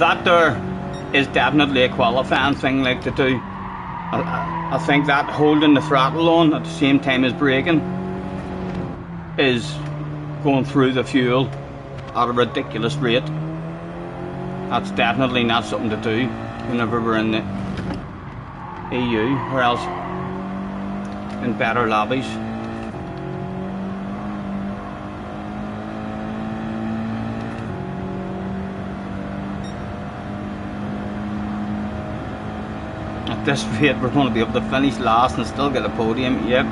That there is definitely a qualifying thing like to do. I think that holding the throttle on at the same time as braking is going through the fuel at a ridiculous rate. That's definitely not something to do whenever we're in the EU or else in better lobbies. At this rate we're going to be able to finish last and still get a podium. Yep.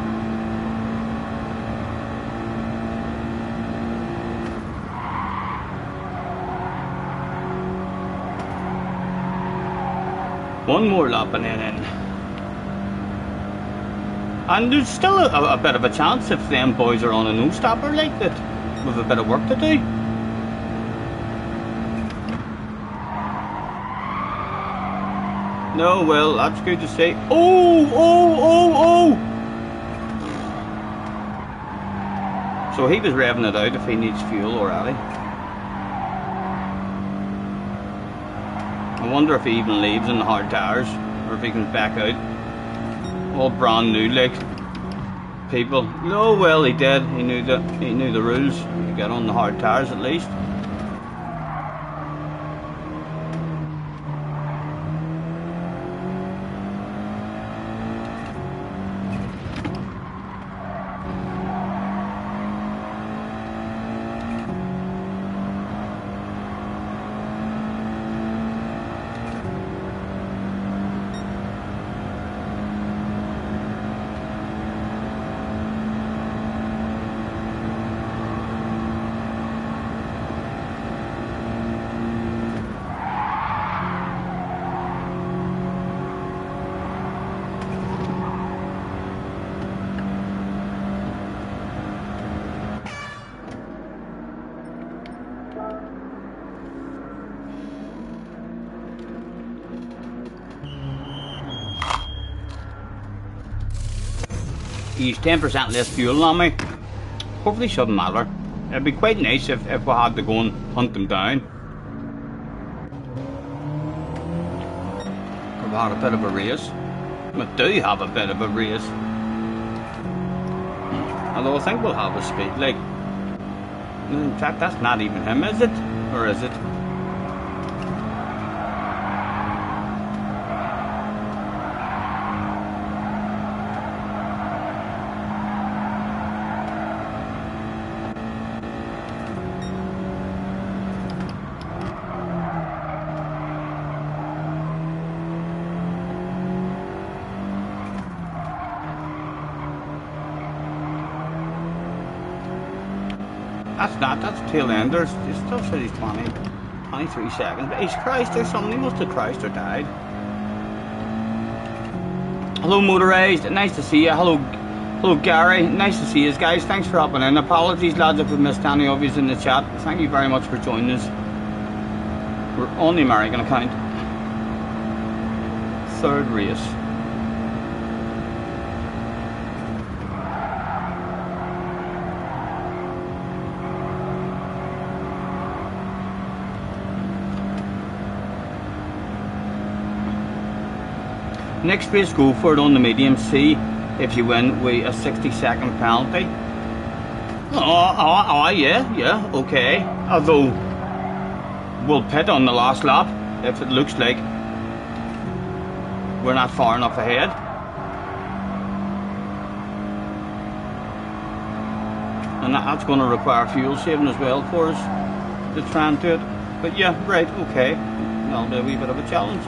One more lap and then in. And there's still a bit of a chance if them boys are on a no-stopper like that. With a bit of work to do. No, well, that's good to see. Oh! So he was revving it out if he needs fuel already. I wonder if he even leaves in the hard tires, or if he comes back out. All brand new, like people. No, well, he did. He knew the rules. You get on the hard tires at least. use 10% less fuel on me. Hopefully shouldn't matter. It'd be quite nice if we had to go and hunt them down. We've had a bit of a race. We do have a bit of a race. Although I think we'll have a speed, like, in fact that's not even him, is it? Or is it? That's tail end. There's still said he's 23 seconds, but he's crashed or something. He must have crashed or died. Hello Motorized, nice to see you. Hello Gary, nice to see you guys. Thanks for hopping in. Apologies lads if we missed any of you in the chat. Thank you very much for joining us. We're on the American account. Third race. Next race, go for it on the medium. See if you win with a 60-second penalty. Yeah, okay. Although we'll pit on the last lap if it looks like we're not far enough ahead. And that's going to require fuel saving as well for us to try and do it. But yeah, right, okay. That'll be a wee bit of a challenge.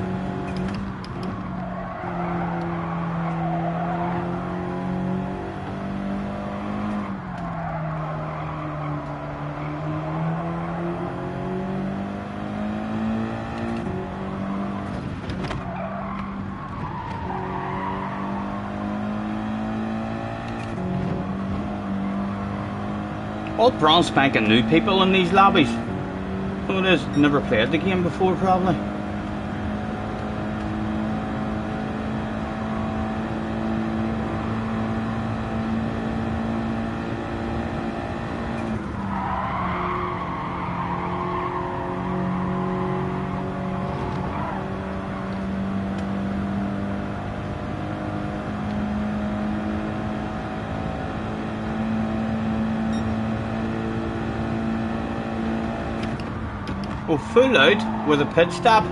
All brand spanking new people in these lobbies. Who it is? Never played the game before, probably. Oh, full out with a pit stop.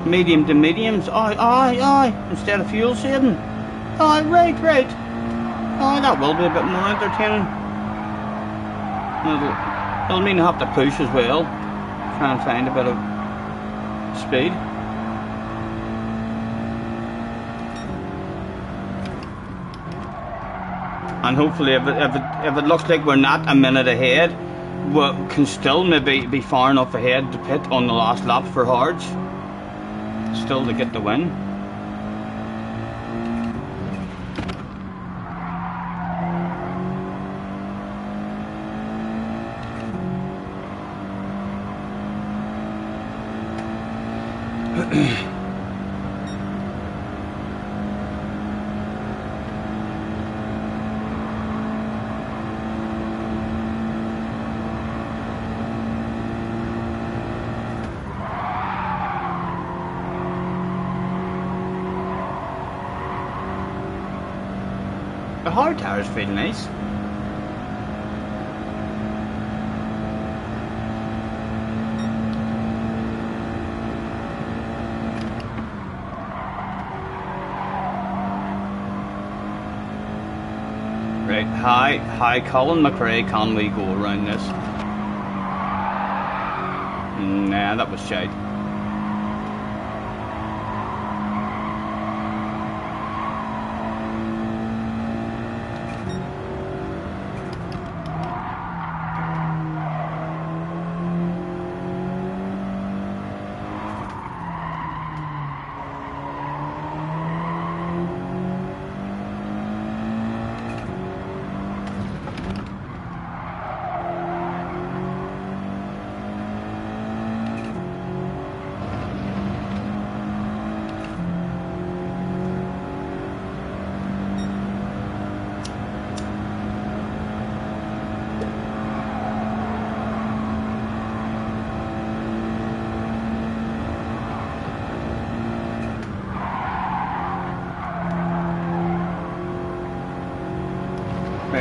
Medium to mediums. Aye. Instead of fuel saving. Aye, right. Aye, that will be a bit more entertaining. It'll mean I have to push as well. Try and find a bit of speed. And hopefully if it looks like we're not a minute ahead, we can still maybe be far enough ahead to pit on the last lap for hards, still to get the win. The hard tires feel nice. Right, hi Colin McRae, can we go around this? Nah, that was shite.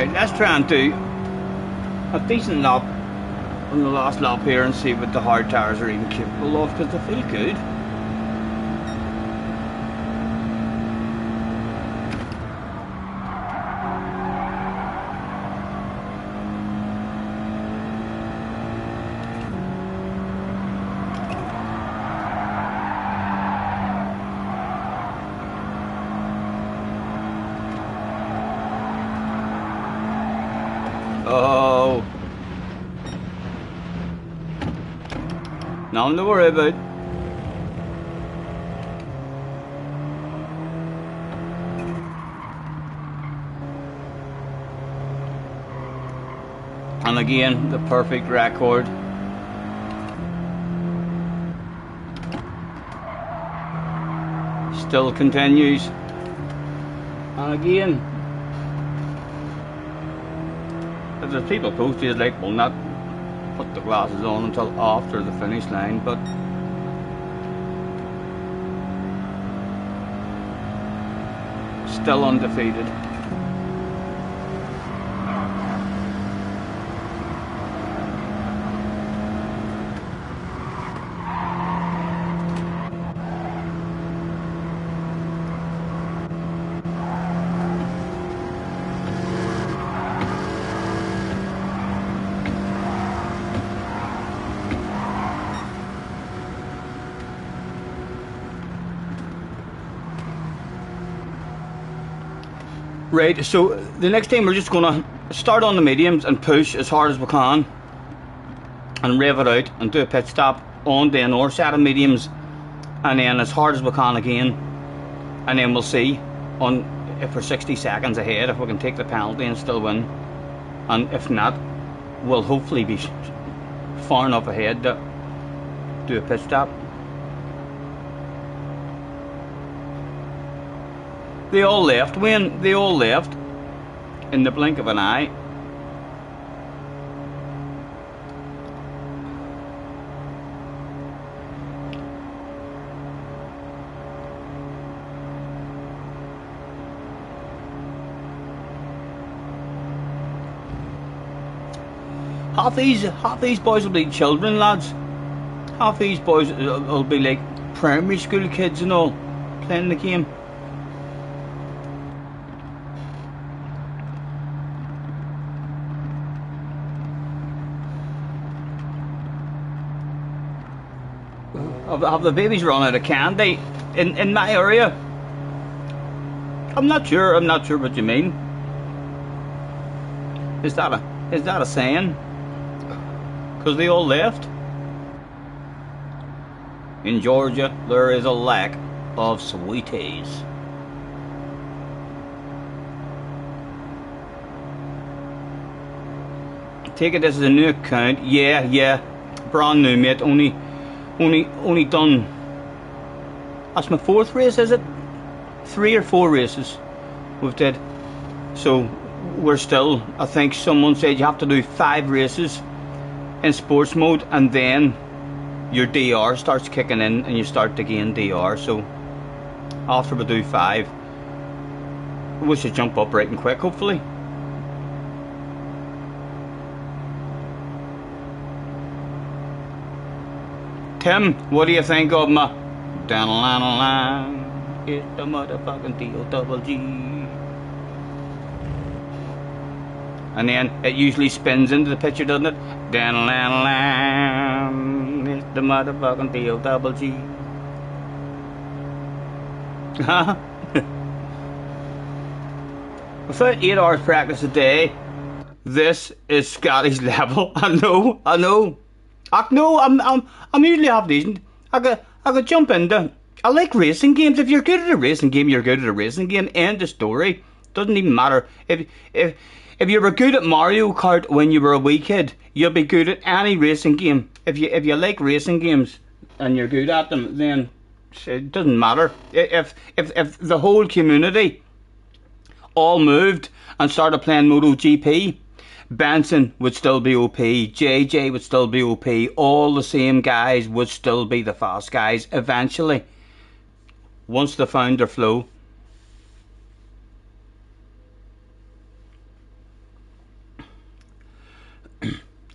Right, let's try and do a decent lap on the last lap here and see what the hard tires are even capable of, because they feel good. Oh, nothing to worry about. And again, the perfect record. Still continues. And again, if there's people posted like, will not put the glasses on until after the finish line, but still undefeated. Right, so the next time we're just going to start on the mediums and push as hard as we can and rev it out and do a pit stop on the another set of mediums, and then as hard as we can again, and then we'll see on if we're 60 seconds ahead, if we can take the penalty and still win, and if not, we'll hopefully be far enough ahead to do a pit stop. They all left, Wayne. They all left in the blink of an eye. Half these boys will be children, lads. Half these boys will be like primary school kids and all, playing the game. Have the babies run out of candy in my area? I'm not sure what you mean. Is that a saying? Because they all left. In Georgia, there is a lack of sweeties. Take it this is a new account. Yeah, brand new, mate. Only done. That's my 4th race, is it? 3 or 4 races we've did. So we're still. I think someone said you have to do 5 races in sports mode, and then your DR starts kicking in, and you start to gain DR. So after we do 5, we should jump up right and quick, hopefully. Tim, what do you think of my down the line? It's the motherfucking D-O-double-G. And then it usually spins into the picture, doesn't it? Down the line, it's the motherfucking D-O-double-G. Without 8 hours practice a day, this is Scotty's level. I know. I'm usually half decent. I could jump into. I like racing games. If you're good at a racing game, you're good at a racing game. End of story. Doesn't even matter. If you were good at Mario Kart when you were a wee kid, you'll be good at any racing game. If you like racing games and you're good at them, then it doesn't matter. If the whole community all moved and started playing MotoGP, Benson would still be OP, JJ would still be OP, all the same guys would still be the fast guys eventually, once they found their flow.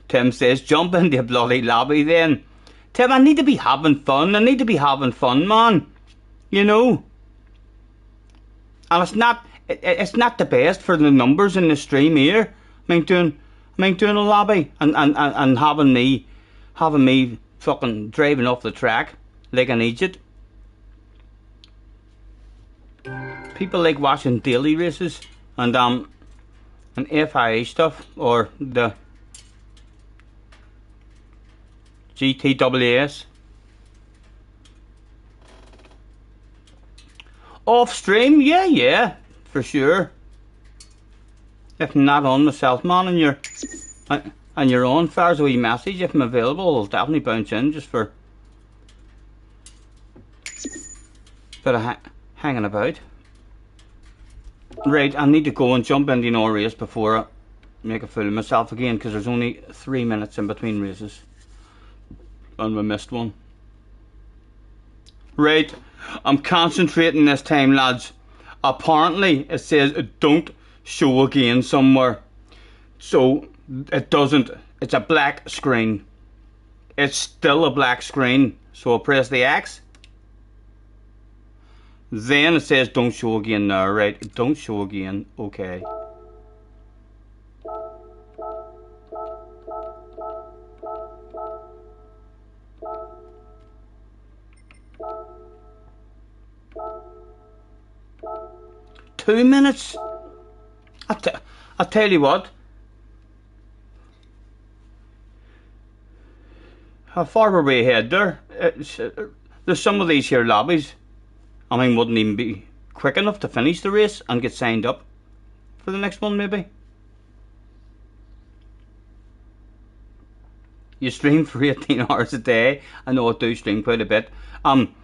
Tim says, jump into a bloody lobby then. Tim, I need to be having fun. I need to be having fun, man. You know. And it's not the best for the numbers in the stream here. I mean doing a lobby and having me fucking driving off the track like an idiot. People like watching daily races and FIA stuff, or the GTWS. Off stream, yeah, for sure. If I'm not on myself, man, and you're on, fires a wee message. If I'm available, I'll definitely bounce in just for a bit of hanging about. Right, I need to go and jump into an race before I make a fool of myself again, because there's only 3 minutes in between races. And we missed one. Right, I'm concentrating this time, lads. Apparently, it says don't show again somewhere. So, it doesn't. It's a black screen. It's still a black screen. So, I'll press the X. Then it says don't show again now, right? Don't show again, okay. Two minutes? I tell you what. How far were we ahead there? There's some of these here lobbies. I mean, wouldn't even be quick enough to finish the race and get signed up for the next one, maybe. You stream for 18 hours a day. I know I do stream quite a bit. I'm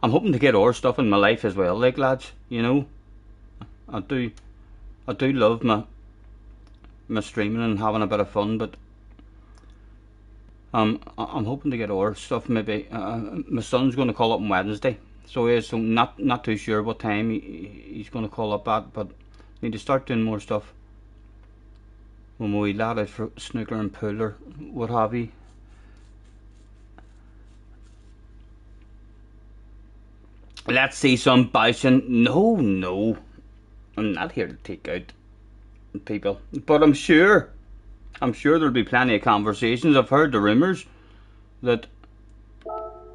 hoping to get other stuff in my life as well, like, lads. You know, I do love my streaming and having a bit of fun, but I'm hoping to get other stuff. Maybe my son's going to call up on Wednesday. So yeah, so not too sure what time he's going to call up at, but need to start doing more stuff when we lad out for snooker and pool or what have you. Let's see some bouncing. No, I'm not here to take out people, but I'm sure there'll be plenty of conversations. I've heard the rumours that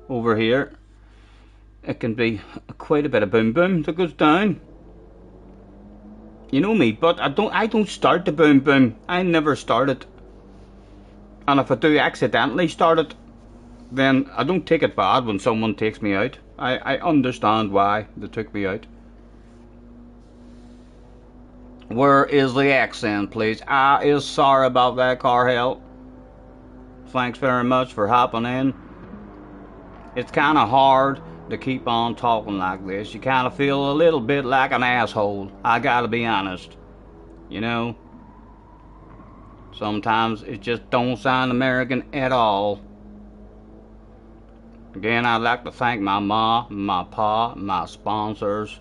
over here it can be quite a bit of boom boom that goes down. You know me, but I don't start the boom boom. I never start it. And if I do accidentally start it, then I don't take it bad when someone takes me out. I understand why they took me out. Where is the accent, please? I is sorry about that, Carhell. Thanks very much for hopping in. It's kind of hard to keep on talking like this. You kind of feel a little bit like an asshole. I gotta be honest. You know? Sometimes it just don't sound American at all. Again, I'd like to thank my ma, my pa, my sponsors.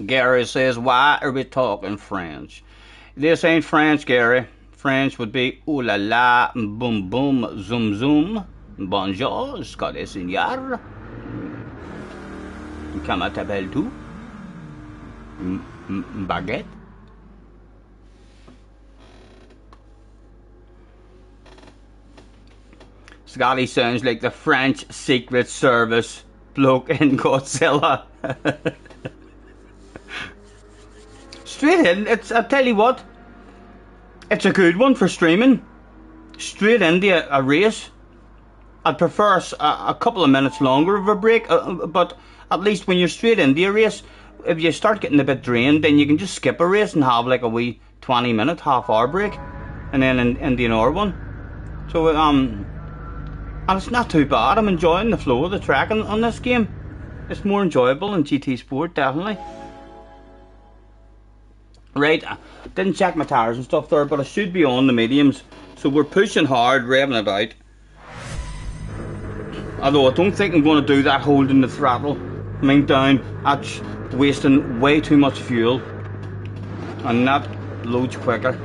Gary says, why are we talking French? This ain't French, Gary. French would be ooh la la, boom boom, zoom zoom. Bonjour, Scotty Seigneur. Comment t'appelles-tu? Baguette? Scotty sounds like the French Secret Service bloke in Godzilla. Straight in, I'll tell you what, it's a good one for streaming. Straight into a race. I'd prefer a couple of minutes longer of a break, but at least when you're straight into a race, if you start getting a bit drained, then you can just skip a race and have like a wee 20-minute, half-hour break, and then into another one. So, and it's not too bad. I'm enjoying the flow of the track on this game. It's more enjoyable than GT Sport, definitely. Right, didn't check my tires and stuff there, but I should be on the mediums. So we're pushing hard, revving it out. Although I don't think I'm going to do that holding the throttle. I mean down, that's wasting way too much fuel. And that loads quicker.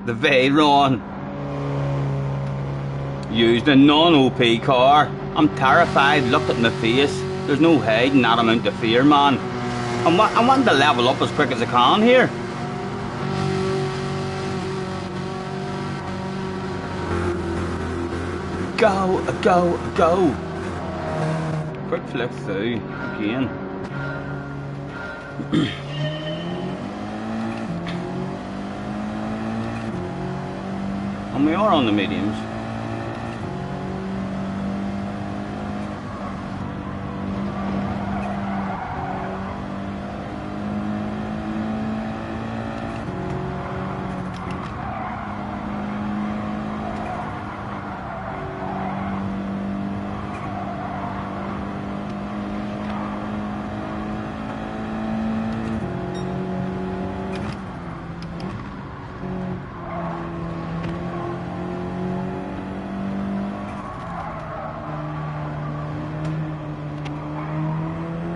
The Veyron. Used a non-OP car. I'm terrified, look at my face. There's no hiding that amount of fear, man. I'm wanting to level up as quick as I can here. Go, go, go. Quick flick through again. And we are on the mediums.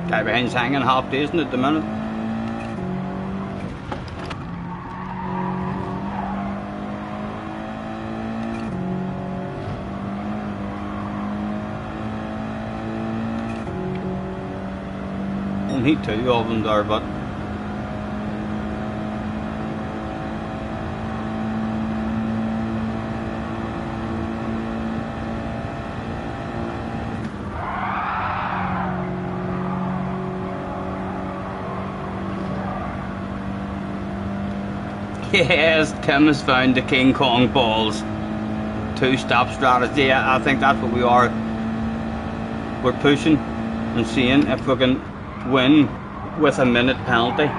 Guy behind's hanging half decent at the minute. Only two of them there, but yes, Tim has found the King Kong balls. Two-stop strategy. I think that's what we are. We're pushing and seeing if we can win with a minute penalty,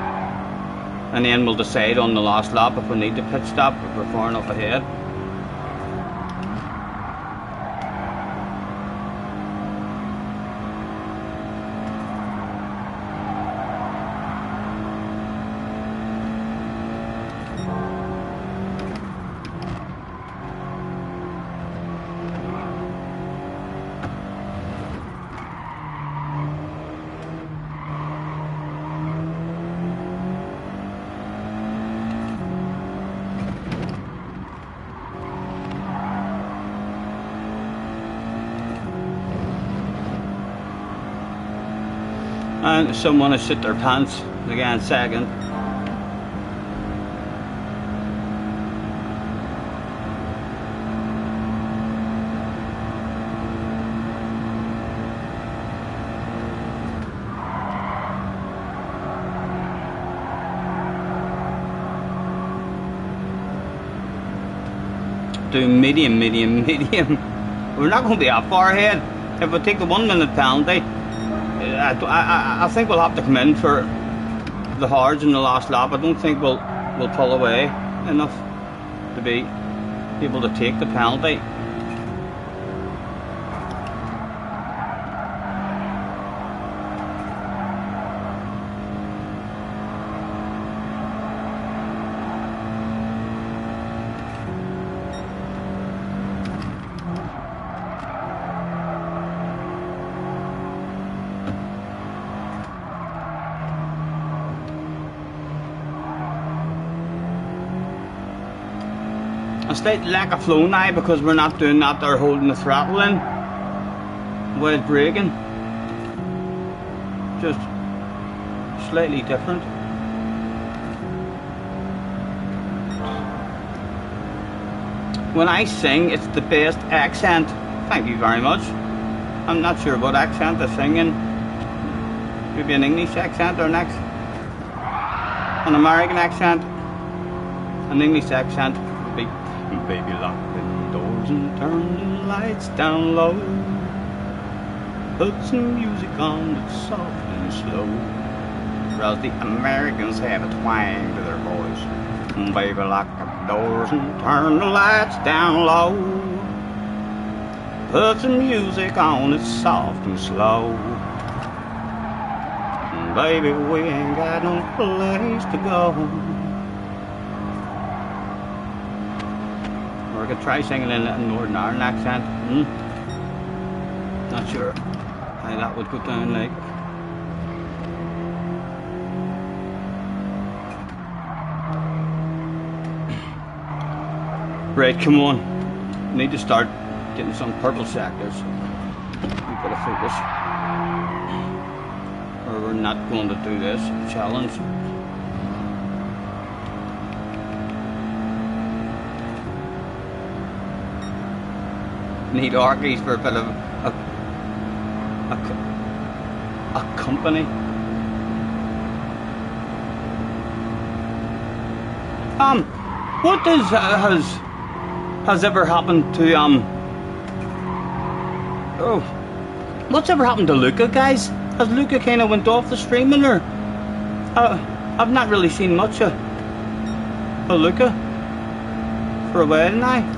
and then we'll decide on the last lap if we need to pit stop if we're far enough ahead. And someone has shit their pants again second. Do medium, medium, medium. We're not going to be that far ahead. If we take the 1 minute penalty, I think we'll have to come in for the hards in the last lap. I don't think we'll pull away enough to be able to take the penalty. A slight lack of flow now because we're not doing that or holding the throttle in while braking. Just slightly different. When I sing, it's the best accent. Thank you very much. I'm not sure what accent to sing in. Maybe an English accent or an American accent. An English accent would be, baby, lock the doors and turn the lights down low. Put some music on that's soft and slow. Whereas the Americans have a twang to their voice. Baby, lock the doors and turn the lights down low. Put some music on that's soft and slow. Baby, we ain't got no place to go. I could try singing in a Northern Ireland accent. Not sure how that would go down like. Right, come on. Need to start getting some purple sectors. We've got to focus. Or we're not going to do this challenge. Need Arkies for a bit of a company. What has ever happened to oh, what's ever happened to Luca, guys? Has Luca kind of went off the streaming, or I've not really seen much of Luca for a while now.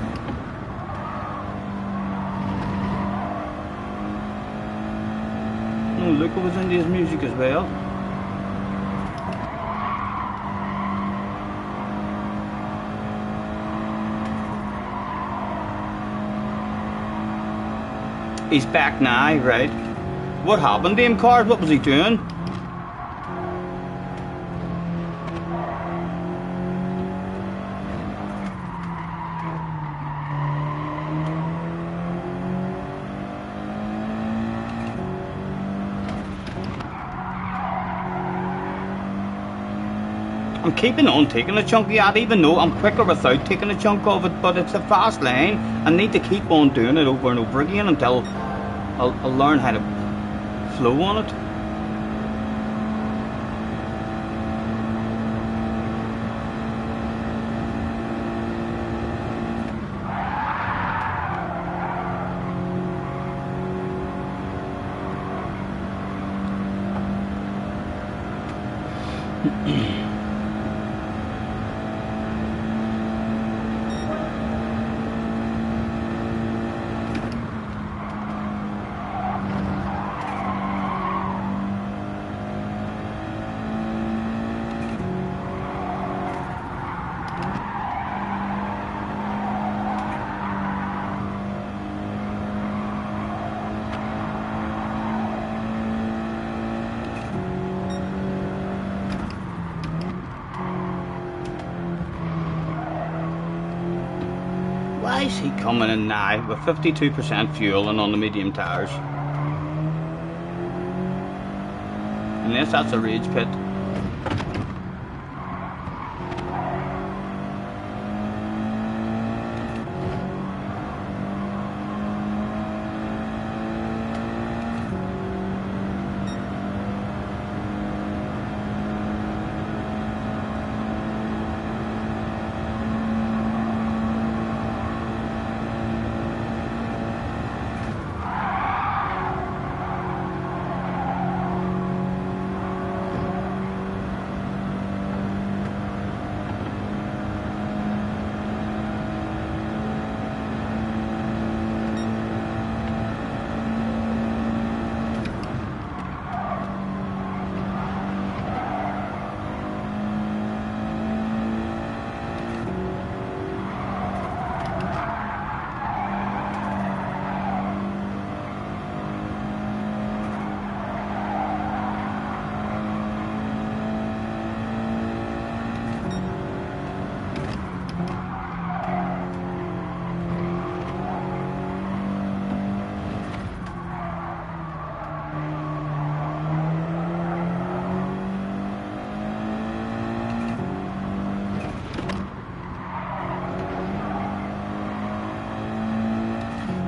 No, Luca was into his music as well. He's back now, right? What happened to him, Card? What was he doing? I'm keeping on taking a chunk of that, even though I'm quicker without taking a chunk of it, but it's a fast line. I need to keep on doing it over and over again until I'll learn how to flow on it. Why is he coming in now with 52% fuel and on the medium tires? Unless that's a rage pit.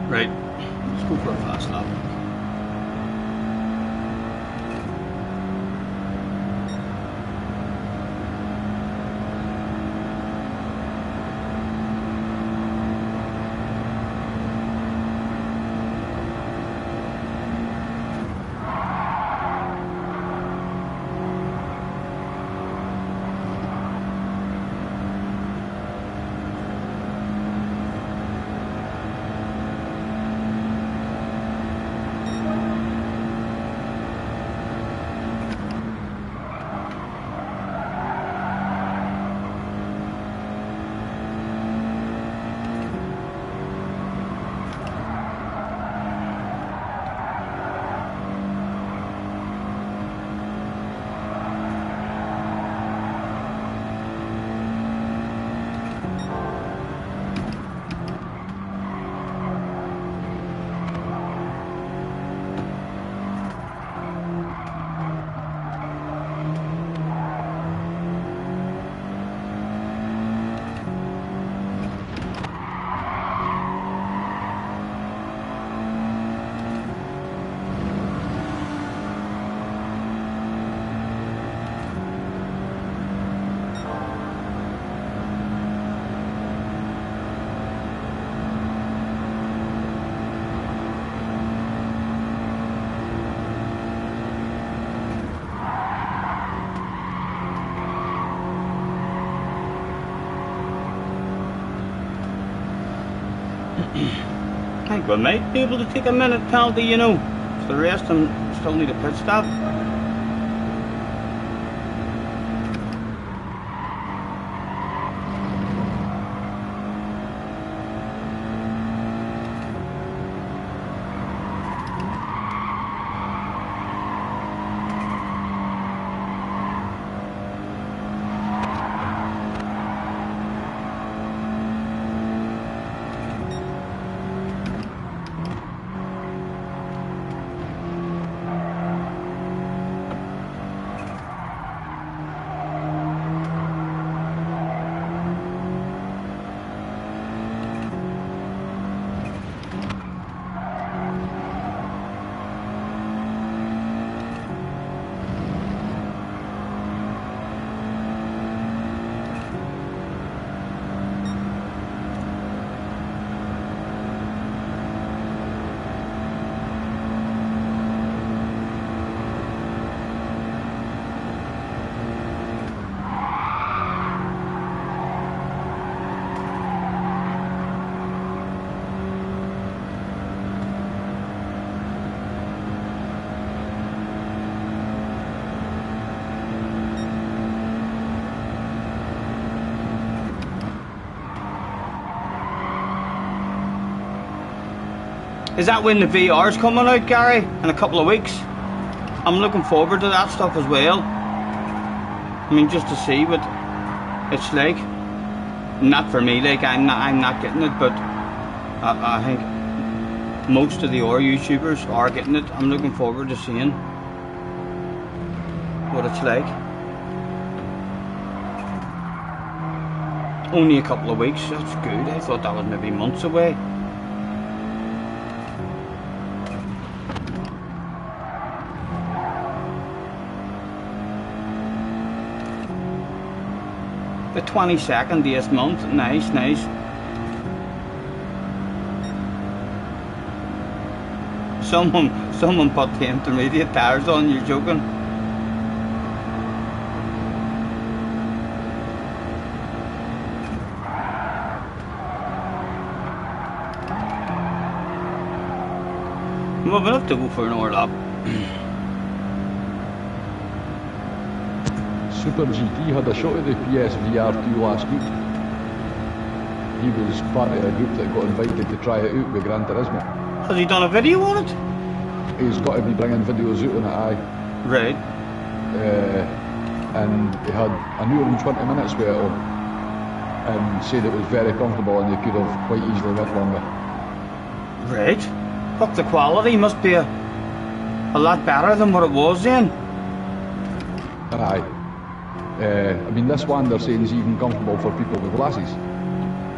Right, let's go for a fast lap. think we might be able to take a minute penalty, you know. So the rest of them still need a pit stop. Is that when the VR's coming out, Gary, in a couple of weeks? I'm looking forward to that stuff as well. I mean, just to see what it's like. Not for me, like I'm not getting it, but I think most of the other YouTubers are getting it. I'm looking forward to seeing what it's like. Only a couple of weeks, that's good. I thought that was maybe months away. The 22nd this month, nice, nice. Someone put the intermediate tires on, you're joking. We'll have to go for an hour lap. Super GT had a shot of the PSVR2 last week. He was part of a group that got invited to try it out with Gran Turismo. Has he done a video on it? He's got to be bringing videos out on it, aye. Right. And he had an hour and 20 minutes with it on, and said it was very comfortable and they could have quite easily went longer. Right. Look, the quality must be a lot better than what it was then. Aye. I mean, this one they're saying is even comfortable for people with glasses.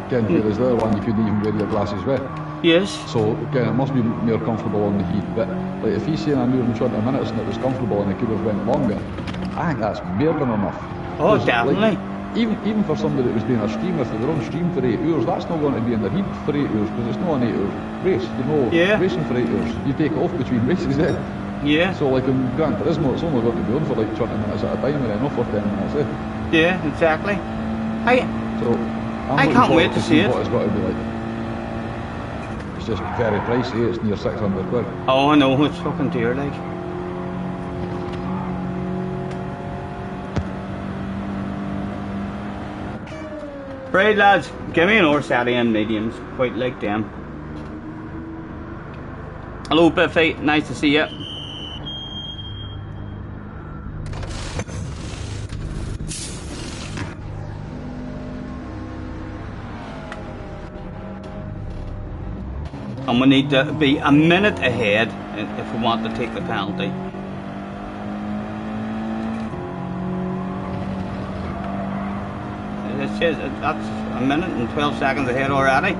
Again, whereas the other one you couldn't even wear your glasses with. Yes. So again, it must be more comfortable on the heat. But like if he's saying an hour and 20 minutes and it was comfortable and it could have went longer, I think that's more than enough. Oh, definitely. Like, even for somebody that was doing a stream, if they were on stream for 8 hours, that's not going to be in their heat for 8 hours because it's not an 8 hour race. You know, racing for 8 hours. You take it off between races, eh? Yeah. So like in Gran Turismo, it's only going to be on for like 20 minutes at a time and then off for 10 minutes, eh? Yeah, exactly. I can't wait to see it. What it's got to be like. It's just very pricey, it's near 600 quid. Oh, I know, it's fucking dear, like. Right, lads, give me an Orsatti and mediums, quite like them. Hello, Biffy, nice to see you. And we need to be a minute ahead if we want to take the penalty. It says that's a minute and 12 seconds ahead already.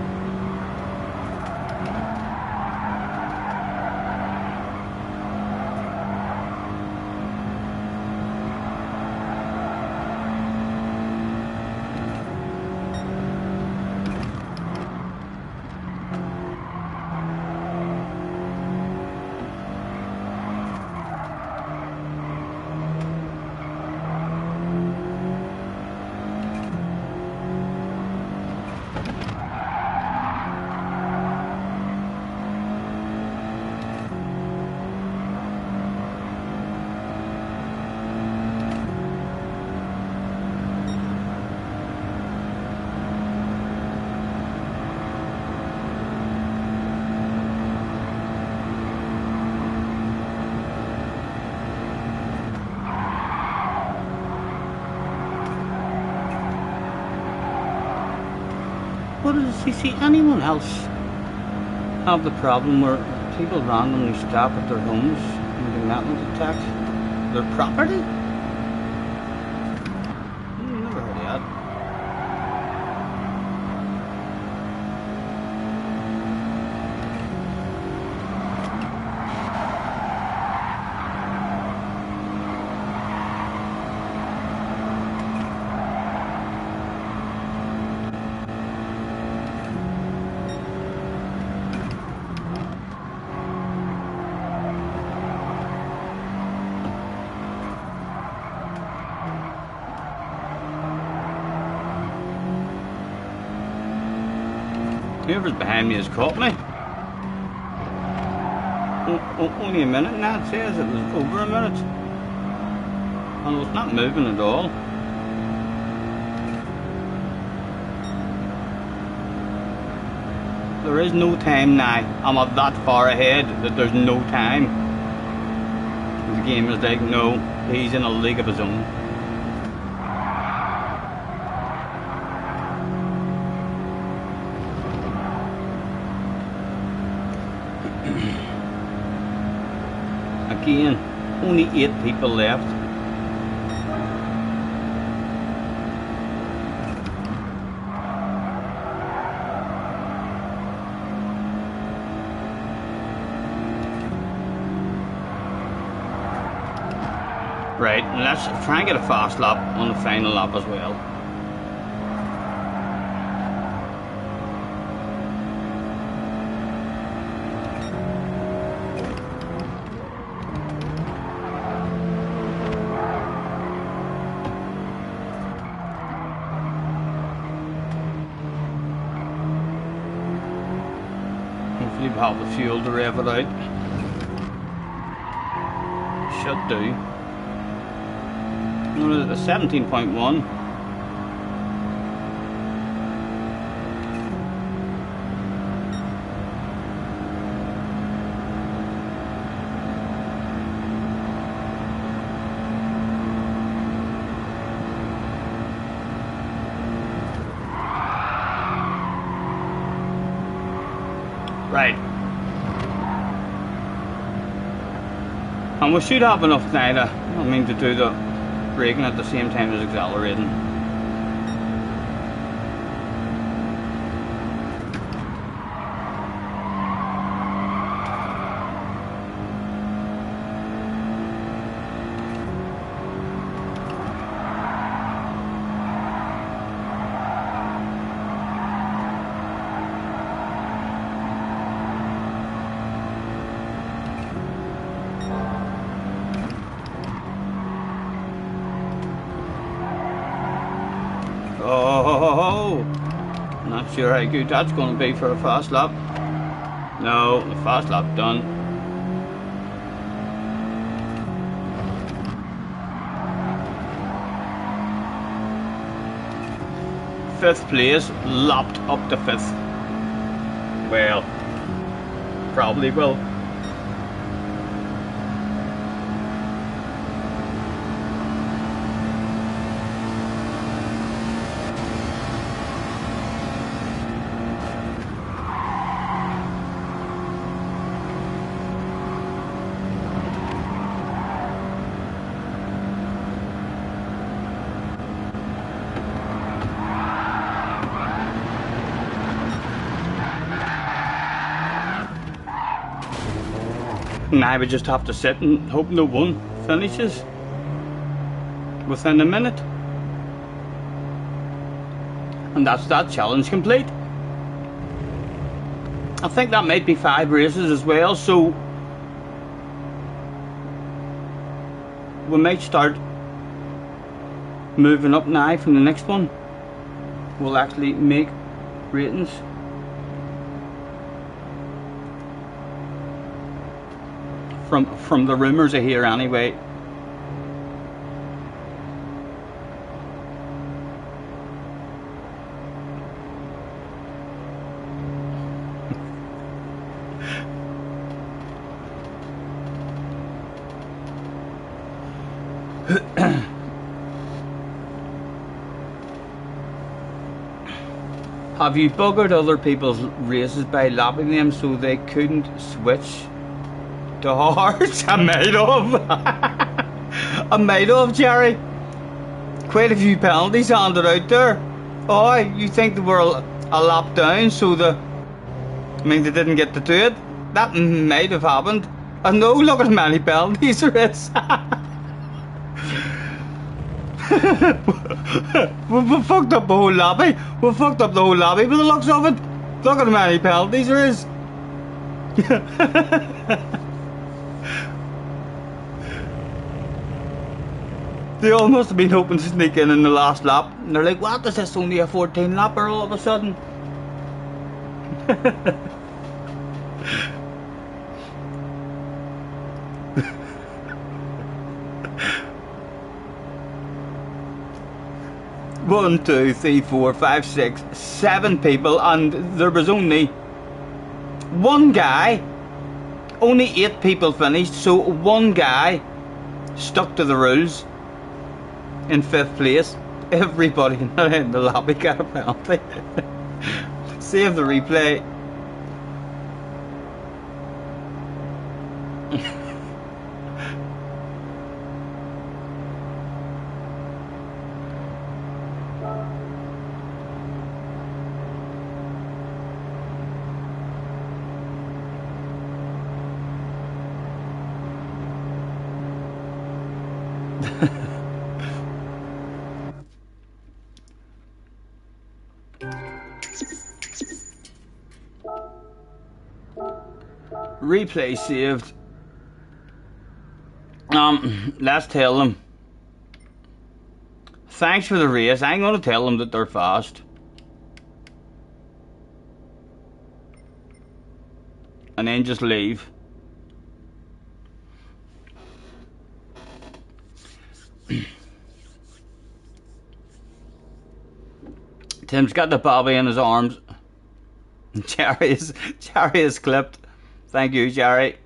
does he see anyone else have the problem where people randomly stop at their homes and get metals attacked their property? Never heard of that. Whoever's behind me has caught me. Only a minute now, it says it was over a minute. And it's not moving at all. There is no time now. I'm at that far ahead that there's no time. The game is like, no, he's in a league of his own. Again, only 8 people left. Right, and let's try and get a fast lap on the final lap as well. Hopefully we'll have the fuel to rev it out. Should do. What is it, a 17.1? Right. And we should have enough now to do the braking at the same time as accelerating. Oh, not sure how good that's going to be for a fast lap. No, the fast lap done. Fifth place, lapped up to 5th. Well, probably will. Now we just have to sit and hope no one finishes within a minute. And that's that challenge complete. I think that might be 5 races as well, so we might start moving up now from the next one. We'll actually make ratings. From the rumours I hear anyway. Have you buggered other people's races by lapping them so they couldn't switch to ours? I might have. I might have, Jerry. Quite a few penalties handed out there. Oh, you think they were a lap down so they didn't get to do it? That might have happened. I know, look at how many penalties there is. we fucked up the whole lobby. We fucked up the whole lobby with the looks of it. Look at how many penalties there is. They all must have been hoping to sneak in the last lap. And they're like, what, is this only a 14 lapper all of a sudden? One, two, three, 4, 5, 6, 7 people, and there was only one guy. Only 8 people finished, so one guy stuck to the rules in 5th place. Everybody in the lobby got a penalty. Save the replay. Replay saved. Let's tell them. Thanks for the race. I'm gonna tell them that they're fast. And then just leave. Tim's got the Bobby in his arms. Jerry is clipped. Thank you, Jerry.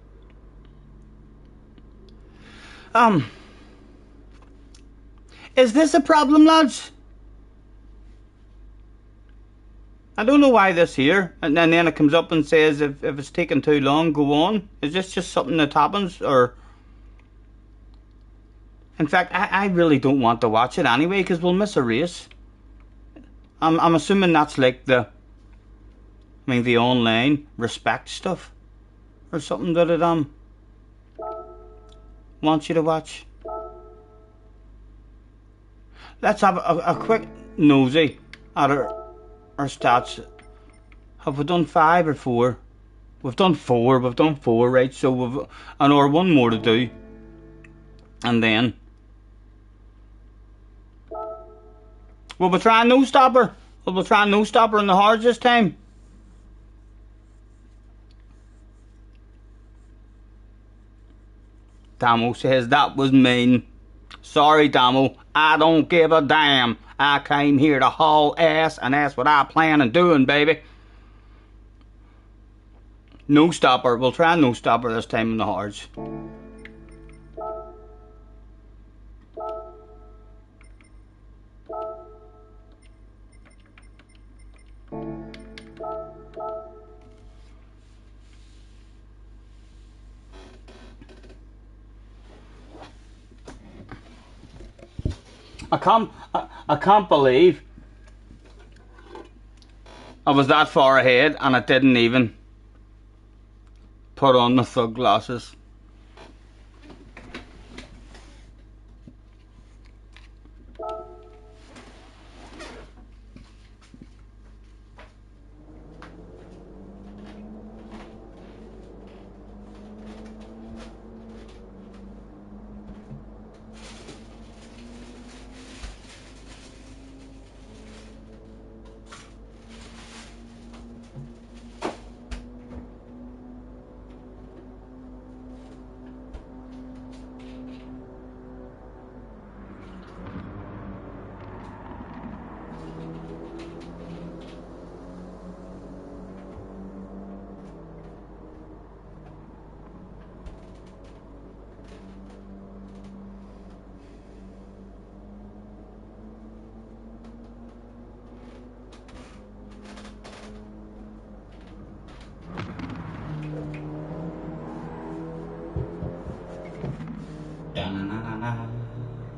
Is this a problem, lads? I don't know why this here, and then it comes up and says if it's taking too long, go on. Is this just something that happens, or? In fact, I really don't want to watch it anyway, because we'll miss a race. I'm assuming that's like the online respect stuff, or something that it wants you to watch. Let's have a quick nosy at our stats. Have we done 5 or 4? We've done 4. We've done 4, right? So we've one more to do, and then will we try a no stopper? Will we try a no stopper in the hards this time? Damo says that was mean. Sorry, Damo. I don't give a damn. I came here to haul ass, and that's what I plan on doing, baby. No stopper. We'll try a no stopper this time in the hards. I can't believe I was that far ahead and I didn't even put on my thug glasses.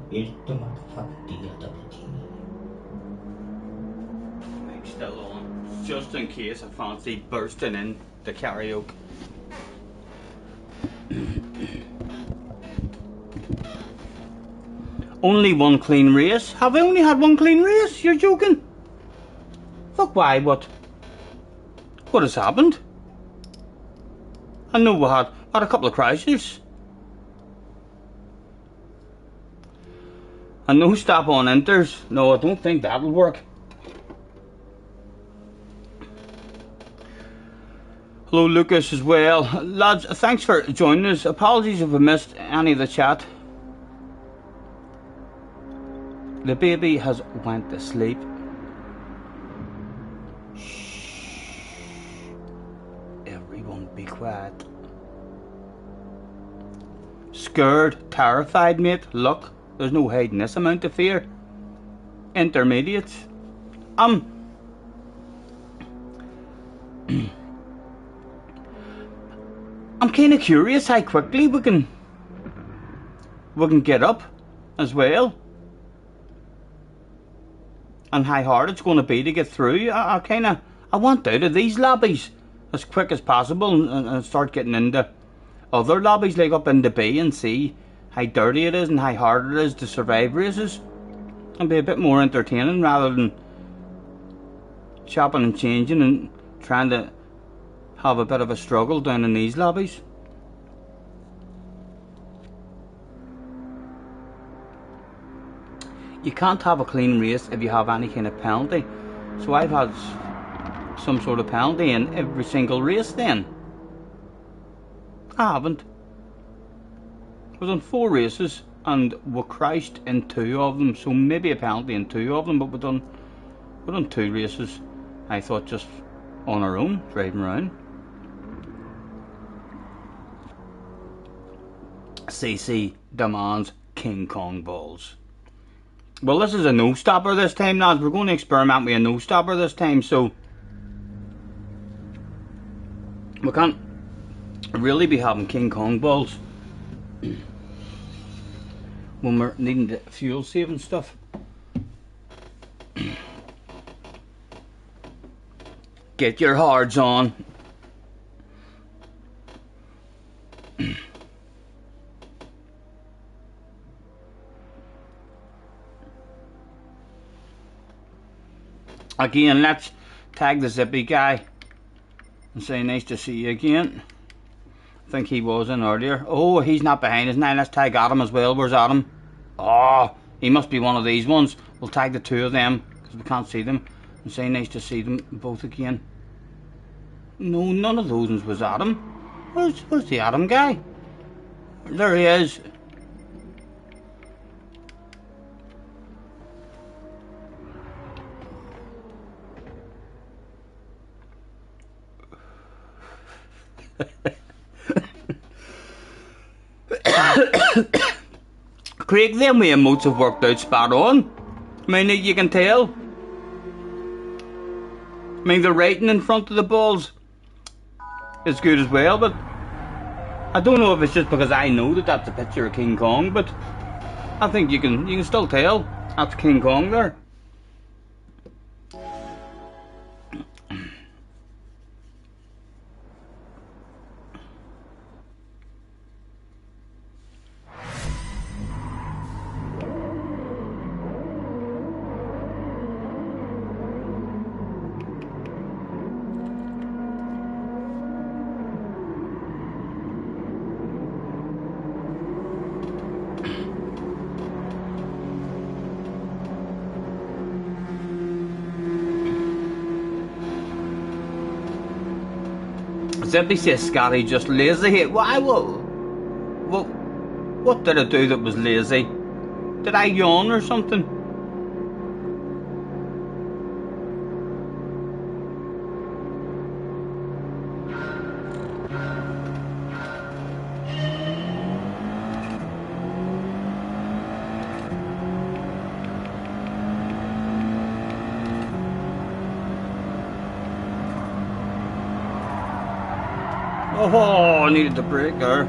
Here's the motherfucking DLWG. Mic's still on, just in case I fancy bursting in the karaoke. Only one clean race? Have I only had one clean race? You're joking? Fuck, why? What has happened? I know we had a couple of crashes. And no stop on enters. No, I don't think that'll work. Hello Lucas as well. Lads, thanks for joining us. Apologies if I missed any of the chat. The baby has went to sleep. Shh. Everyone be quiet. Scared, terrified, mate. Look, there's no hiding this amount of fear. Intermediate. I'm kind of curious how quickly we can get up as well, and how hard it's going to be to get through. I want out of these lobbies as quick as possible and start getting into other lobbies, like up into B, and see how dirty it is and how hard it is to survive races, and be a bit more entertaining rather than chopping and changing and trying to have a bit of a struggle down in these lobbies. You can't have a clean race if you have any kind of penalty. So I've had some sort of penalty in every single race then. I haven't. We've done 4 races and we crashed in 2 of them, so maybe a penalty in 2 of them, but we've done 2 races, I thought, just on our own, driving around. CC demands King Kong balls. Well, this is a no stopper this time, lads. We're going to experiment with a no stopper this time, so we can't really be having King Kong balls when we're needing the fuel saving stuff. Get your hards on. Again, let's tag the Zippy guy and say nice to see you again. I think he was in earlier. Oh, he's not behind us now. Let's tag Adam as well. Where's Adam? Oh, he must be one of these ones. We'll tag the 2 of them because we can't see them, and say nice to see them both again. No, none of those ones was Adam. Where's the Adam guy? There he is. Craig, them way emotes have worked out spot on. I mean, you can tell. I mean, the writing in front of the balls is good as well, but I don't know if it's just because I know that that's a picture of King Kong, but I think you can still tell that's King Kong there. Zippy says Scotty just lazy. Why? What did I do that was lazy? Did I yawn or something? Oh, I needed the brake there.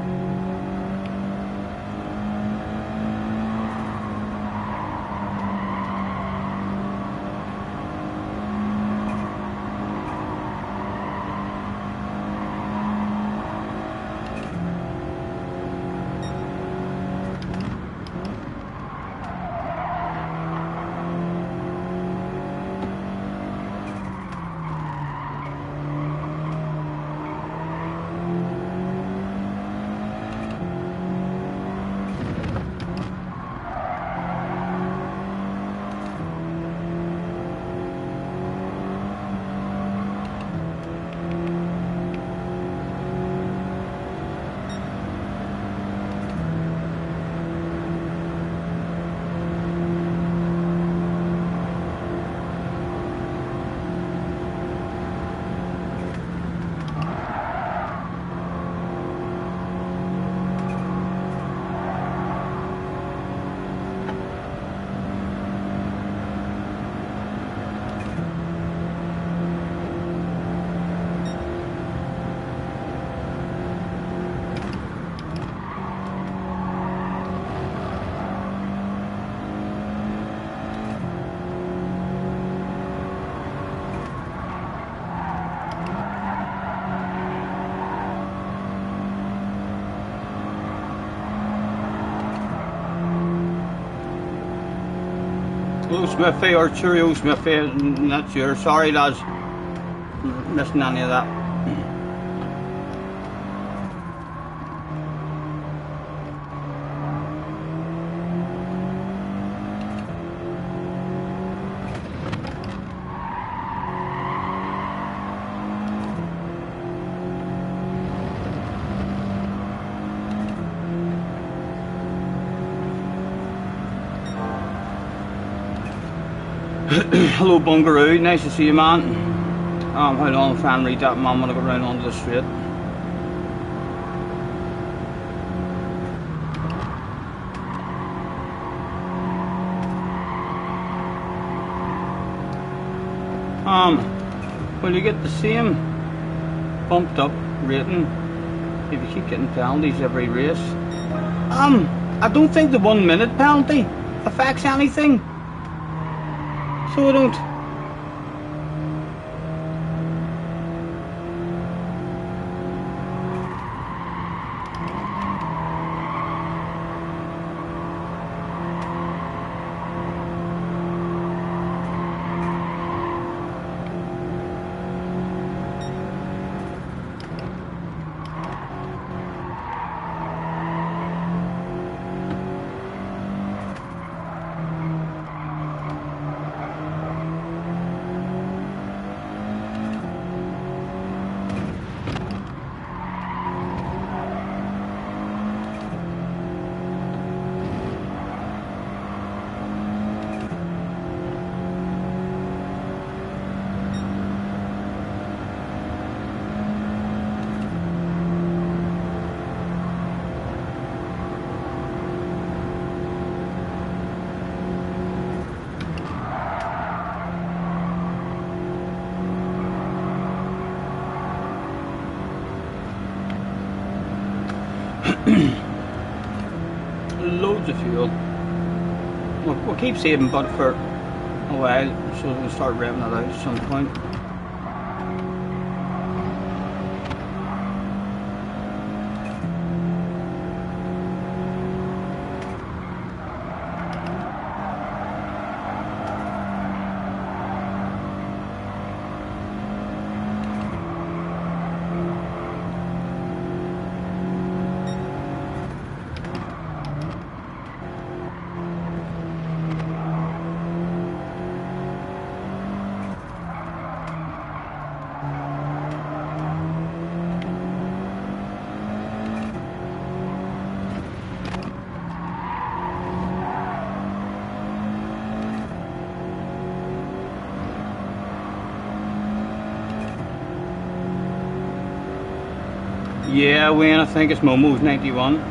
Hello Smithy or Cheerio Smithy, not sure. Sorry lads, missing any of that. Hello Bungaroo, nice to see you man. Hold on, if I can read that man when I go round onto the straight. Will you get the same bumped up rating if you keep getting penalties every race? I don't think the 1 minute penalty affects anything. So I don't. Loads of fuel. We'll keep saving but for a while, so we'll start revving it out at some point. Yeah, Wayne, I think it's Momo's 91.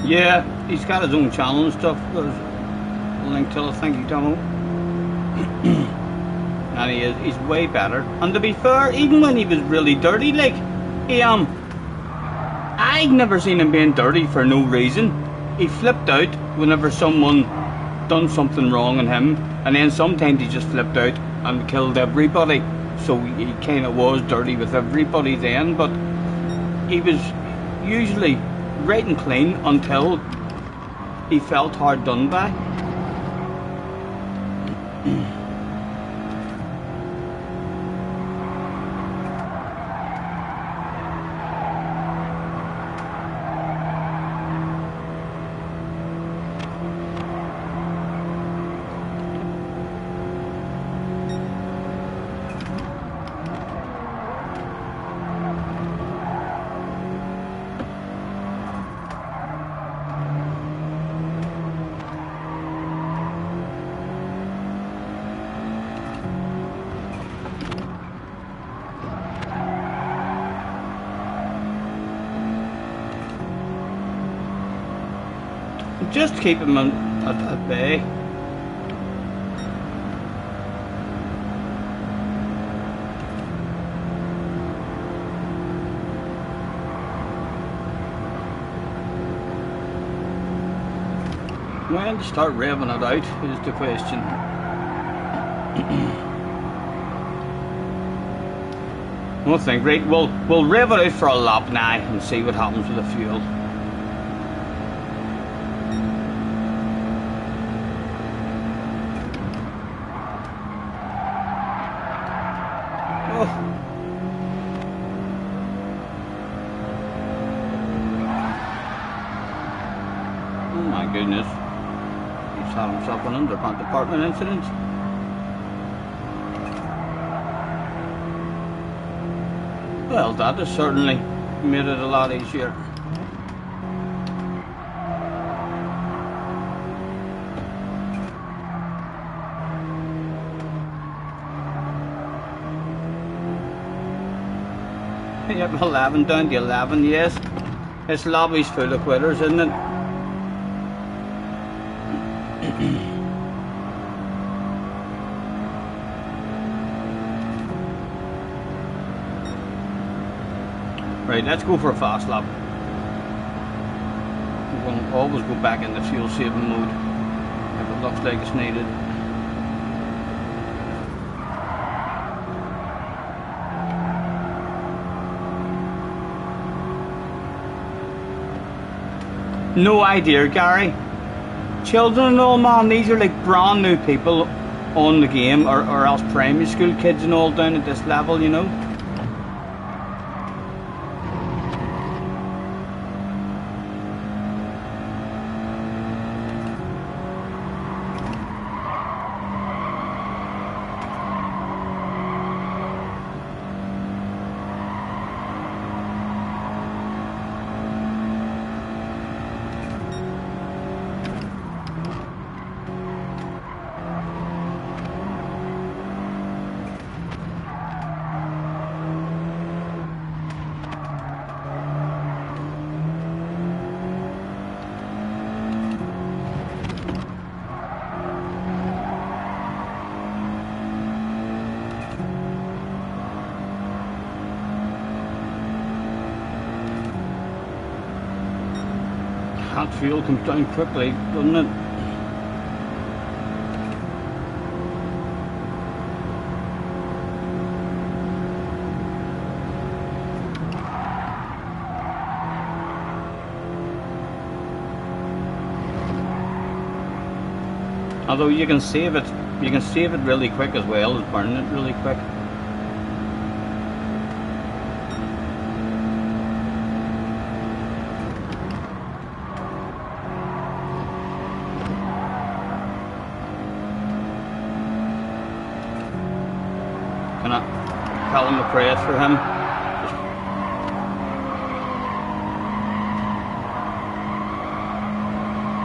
Yeah, he's got his own channel and stuff. There's a link to it, I think, you don't know. And he's way better. And to be fair, even when he was really dirty, like, I'd never seen him being dirty for no reason. He flipped out whenever someone done something wrong on him, and then sometimes he just flipped out and killed everybody. So he kind of was dirty with everybody then, but he was usually right and clean until he felt hard done by. Just keep him at bay. When to start revving it out is the question. I think, right, we'll rev it out for a lap now and see what happens with the fuel. Oh my goodness. He's had himself an underpant department incident. Well, that has certainly made it a lot easier. Yep, 11 down to 11, yes. This lobby's full of quitters, isn't it? Right, let's go for a fast lap. We're going to always go back into fuel saving mode if it looks like it's needed. No idea, Gary. Children and all, man, these are like brand new people on the game, or else primary school kids and all down at this level, you know. That fuel comes down quickly, doesn't it? Although you can save it really quick as well as burning it really quick. Can I tell him to pray for him?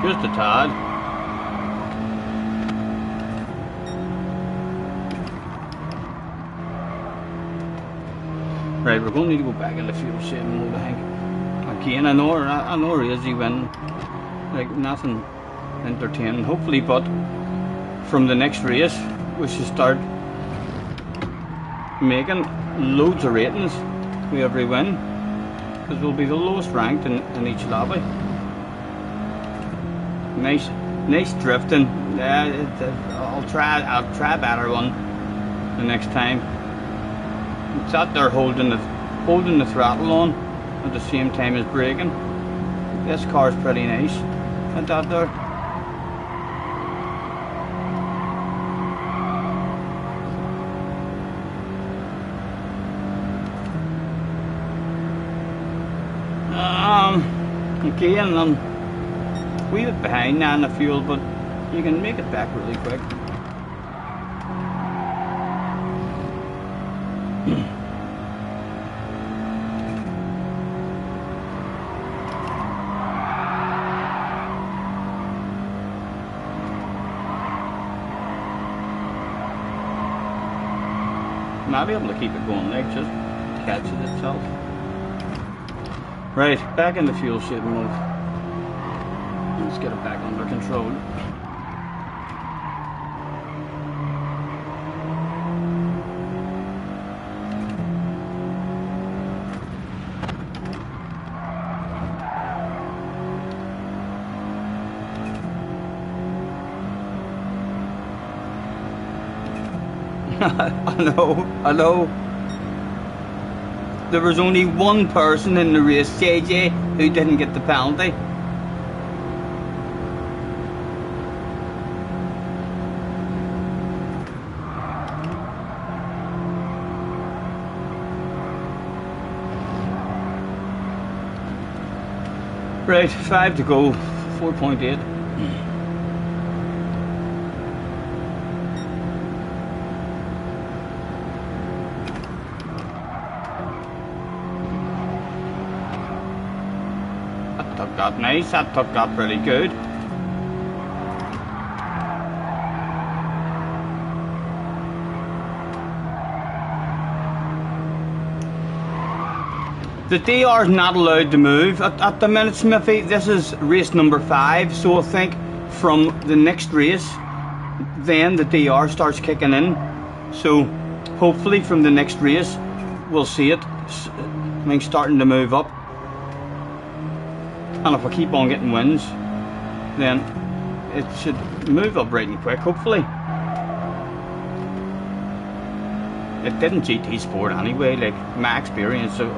Just a tad. Right, we're going to need to go back in the fuel saving mode, I think. Again, I know Easy win, like nothing entertaining, hopefully, but from the next race we should start making loads of ratings for every win, because we'll be the lowest ranked in each lobby. Nice drifting. I'll try a better one the next time. It's out there holding the throttle on at the same time as braking. This car's pretty nice. Isn't that there? Again, I'm a wee bit behind now in the fuel, but you can make it back really quick. Might be able to keep it going, like just catches itself. Right, back in the fuel saving mode. Let's get it back under control. I know. There was only one person in the race, JJ, who didn't get the penalty. Right, 5 to go, 4.8. That nice, that took that pretty good. The DR is not allowed to move at the minute, Smithy. This is race number 5, so I think from the next race, then the DR starts kicking in. So hopefully from the next race, we'll see it starting to move up. And if I keep on getting wins, then it should move up right and quick, hopefully. It didn't GT Sport anyway, like my experience of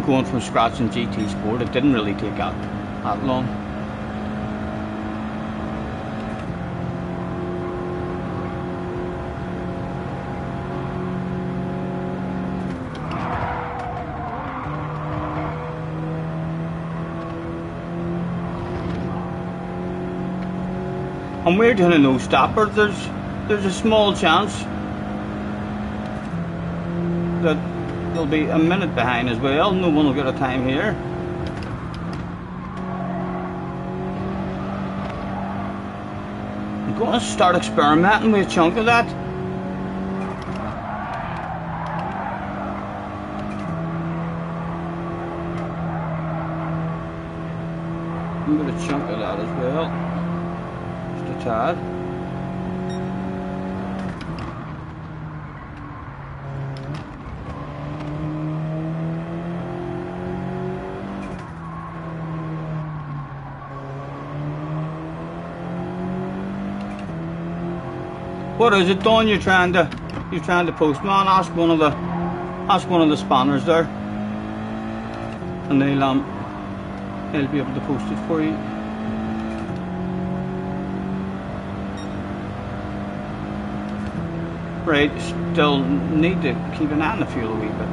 going from scratch in GT Sport, it didn't really take that long. And we're doing a no stopper. There's a small chance that they'll be a minute behind as well. No one will get a time here. I'm going to start experimenting with a chunk of that. I'm going to chunk of that as well. Tad. What is it, Don? You're trying to post, man? Ask one of the spanners there, and they'll be able to post it for you. Right, still need to keep an eye on the fuel a wee bit.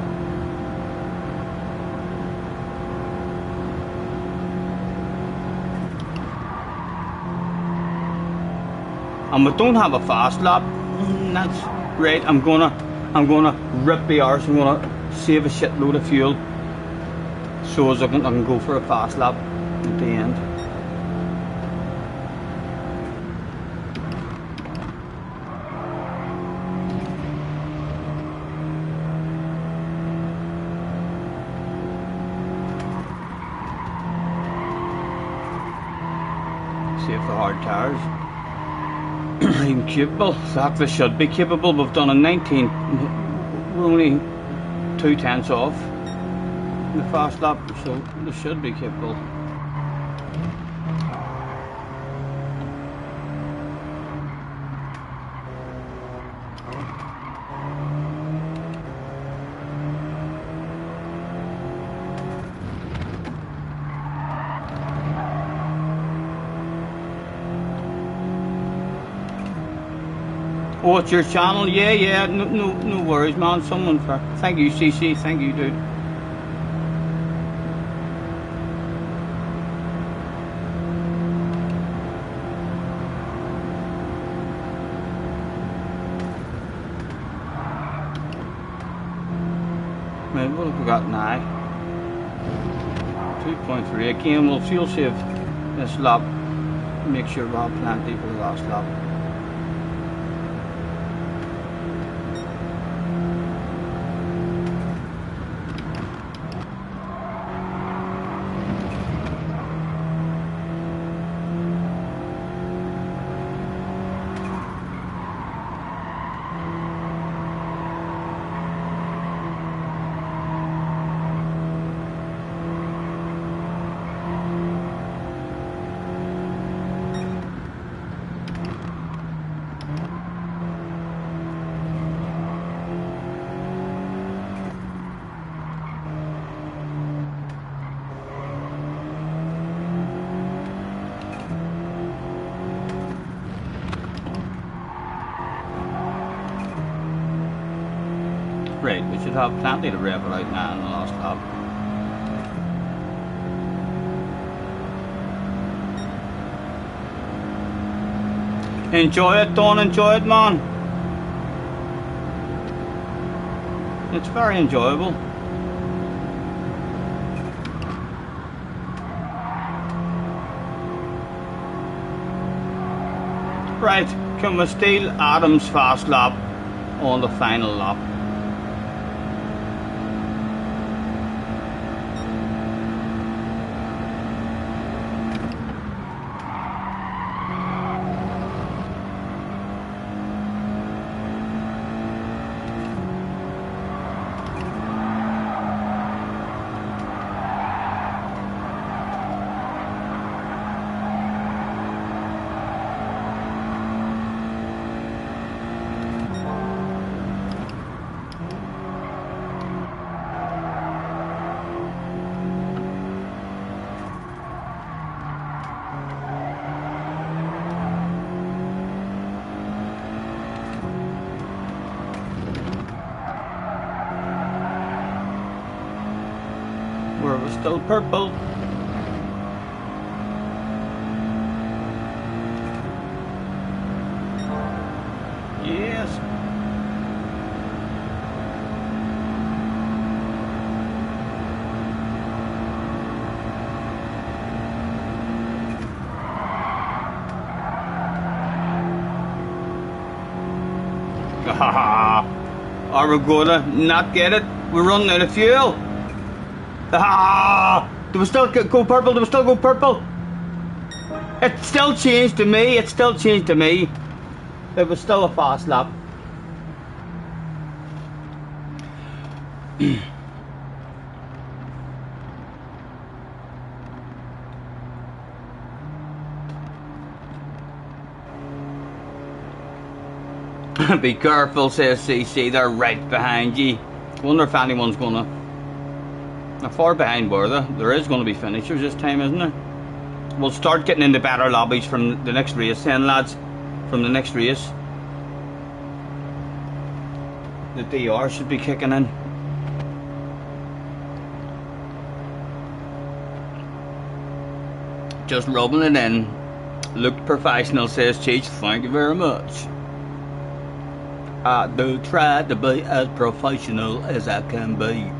And we don't have a fast lap. That's right. I'm gonna rip the arse. I'm gonna save a shitload of fuel so as I can go for a fast lap at the end. See if the hard tires are even capable. In fact, they should be capable. We've done a 19. We're only 2/10 off the fast lap, so they should be capable. Oh, it's your channel? Yeah, no worries, man. Someone for. Thank you, CC. Thank you, dude. Right, what have we got now? 2.3. Again, we'll fuel save this lap. Make sure we have plenty for the last lap. Right, we should have plenty to rev it out now in the last lap. Enjoy it, Don, enjoy it, man. It's very enjoyable. Right, can we steal Adam's fast lap on the final lap? We're still purple. Yes. Are we gonna not get it? We're running out of fuel. Do we still go purple? Do we still go purple? It still changed to me. It still changed to me. It was still a fast lap. Be careful, says CC. They're right behind you. Wonder if anyone's gonna. How far behind were they? There is going to be finishers this time, isn't there? We'll start getting into better lobbies from the next race then, lads. From the next race. The DR should be kicking in. Just rubbing it in. Looked professional, says Cheech. Thank you very much. I do try to be as professional as I can be.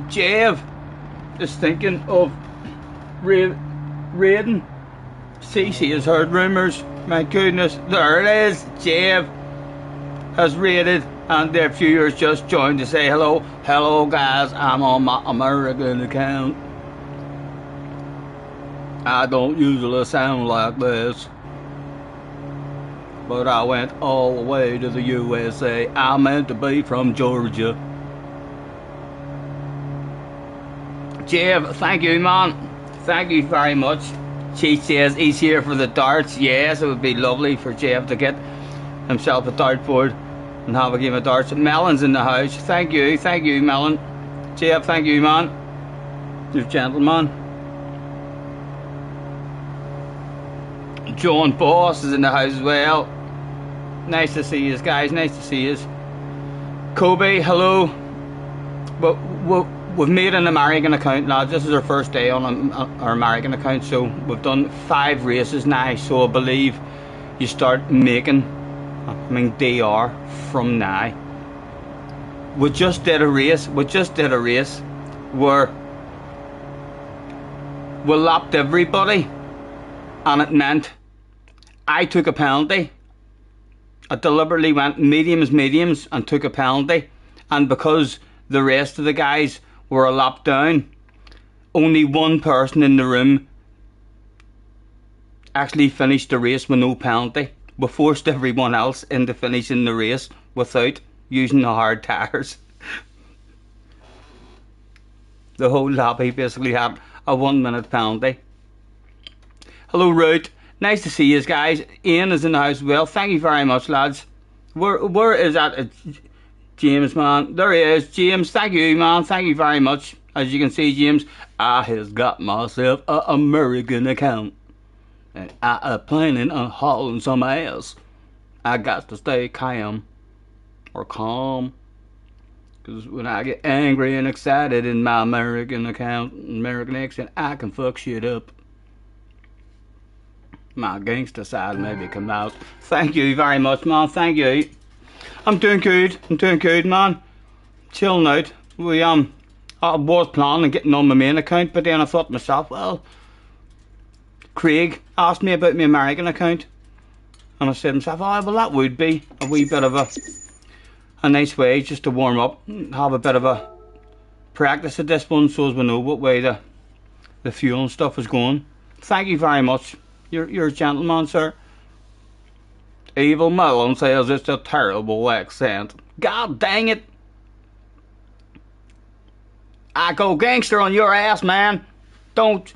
Jeff is thinking of raiding. CC has heard rumours. My goodness, there it is. Jeff has raided, and their viewers just joined to say hello. Hello, guys. I'm on my American account. I don't usually sound like this, but I went all the way to the USA. I meant to be from Georgia. Jeff, thank you, man. Thank you very much. She says he's here for the darts. Yes, it would be lovely for Jeff to get himself a dartboard and have a game of darts. Melon's in the house. Thank you, Melon. Jeff, thank you, man. You're a gentleman. John Boss is in the house as well. Nice to see you guys, nice to see you. Kobe, hello. But we've made an American account, lads. This is our first day on our American account, so we've done 5 races now. So I believe you start making, DR from now. We just did a race where we lapped everybody, and it meant I took a penalty. I deliberately went mediums and took a penalty, and because the rest of the guys were a lap down, only one person in the room actually finished the race with no penalty. We forced everyone else into finishing the race without using the hard tires. The whole lobby basically had a 1 minute penalty. Hello Root, nice to see you guys. Ian is in the house as well. Thank you very much, lads. Where is that? James, man. There he is. James, thank you, man. Thank you very much. As you can see, James, I has got myself an American account, and I planning on hauling some ass. I got to stay calm, because when I get angry and excited in my American accent, I can fuck shit up. My gangster side maybe come out. Thank you very much, man. Thank you. I'm doing good, man. Chilling out. I was planning on getting on my main account, but then I thought to myself, well, Craig asked me about my American account, and I said to myself, oh, well, that would be a wee bit of a nice way just to warm up, have a bit of a practice at this one, so as we know what way the fuel and stuff is going. Thank you very much. You're a gentleman, sir. Evil Melon says it's a terrible accent. God dang it. I go gangster on your ass, man. Don't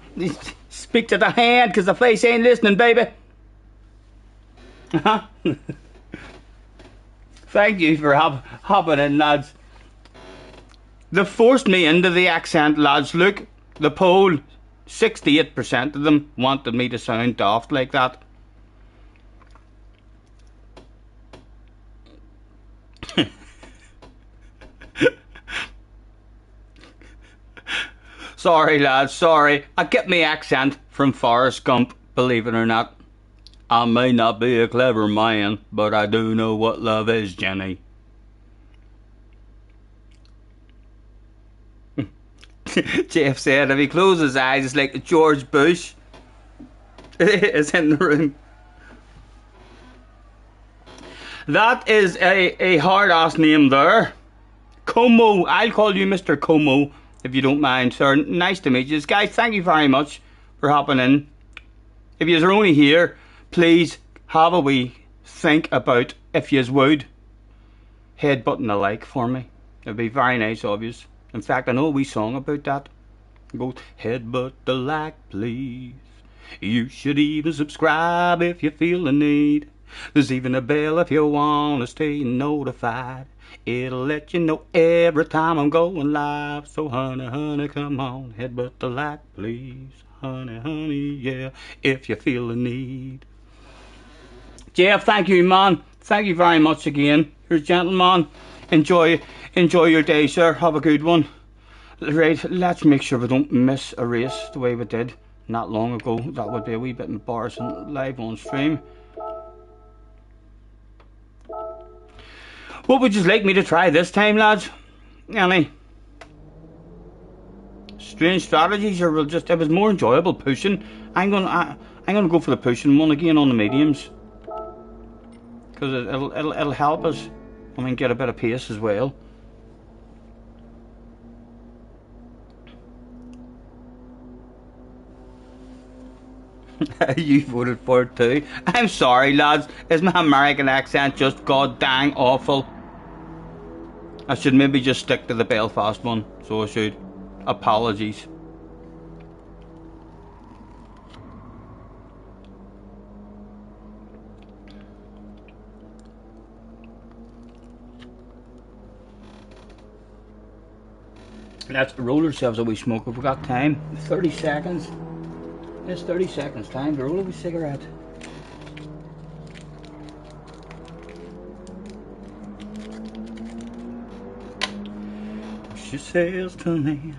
speak to the hand, because the face ain't listening, baby. Thank you for hopping in, lads. They forced me into the accent, lads. Look, the poll, 68% of them wanted me to sound daft like that. Sorry, lads, sorry. I get my accent from Forrest Gump, believe it or not. I may not be a clever man, but I do know what love is, Jenny. Jeff said if he closes his eyes, it's like George Bush is in the room. That is a hard-ass name there. Como. I'll call you Mr. Como, if you don't mind, sir. Nice to meet you. Guys, thank you very much for hopping in. If you're only here, please have a wee think about if you would headbutting a like for me. It'd be very nice of you. In fact, I know a wee song about that. It goes, headbutt the like, please. You should even subscribe if you feel the need. There's even a bell if you want to stay notified. It'll let you know every time I'm going live. So honey, honey, come on, headbutt the like, please. Honey, honey, yeah, if you feel the need. Jeff, thank you, man. Thank you very much again. You're a gentleman. Enjoy your day, sir. Have a good one. Right, let's make sure we don't miss a race the way we did not long ago. That would be a wee bit embarrassing live on stream. What would you like me to try this time, lads? Any strange strategies, or it was more enjoyable pushing? I'm gonna go for the pushing one again on the mediums, because it'll help us. I mean, get a bit of pace as well. You voted for it too. I'm sorry, lads. Is my American accent just god dang awful? I should maybe just stick to the Belfast one. So I should. Apologies. Let's roll ourselves a wee smoke if we got time. 30 seconds. It's 30 seconds time to roll a wee cigarette. She says to me,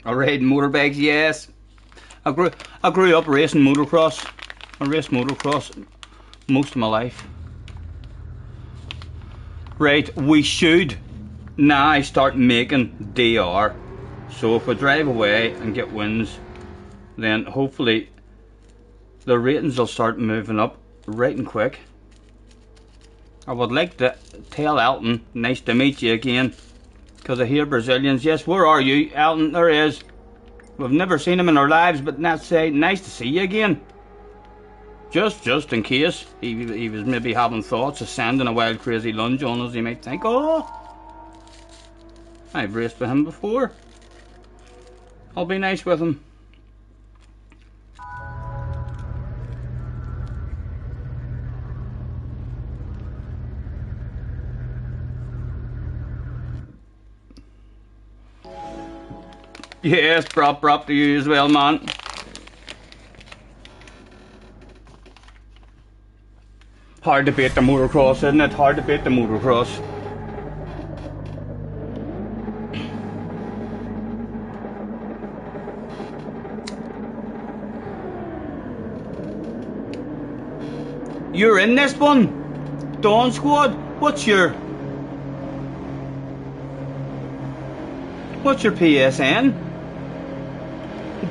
I ride motorbikes, yes. I grew up racing motocross. I raced motocross most of my life. Right, we should now start making DR. So if we drive away and get wins, then hopefully the ratings will start moving up right and quick. I would like to tell Elton, nice to meet you again. Because I hear Brazilians. Yes, where are you, Elton? There he is. We've never seen him in our lives, but let's say nice to see you again. Just in case he was maybe having thoughts of sending a wild crazy lunge on us. He might think, oh, I've raced with him before. I'll be nice with him. Yes, prop to you as well, man. Hard to beat the motocross, isn't it? Hard to beat the motocross. You're in this one? Dawn Squad? What's your PSN?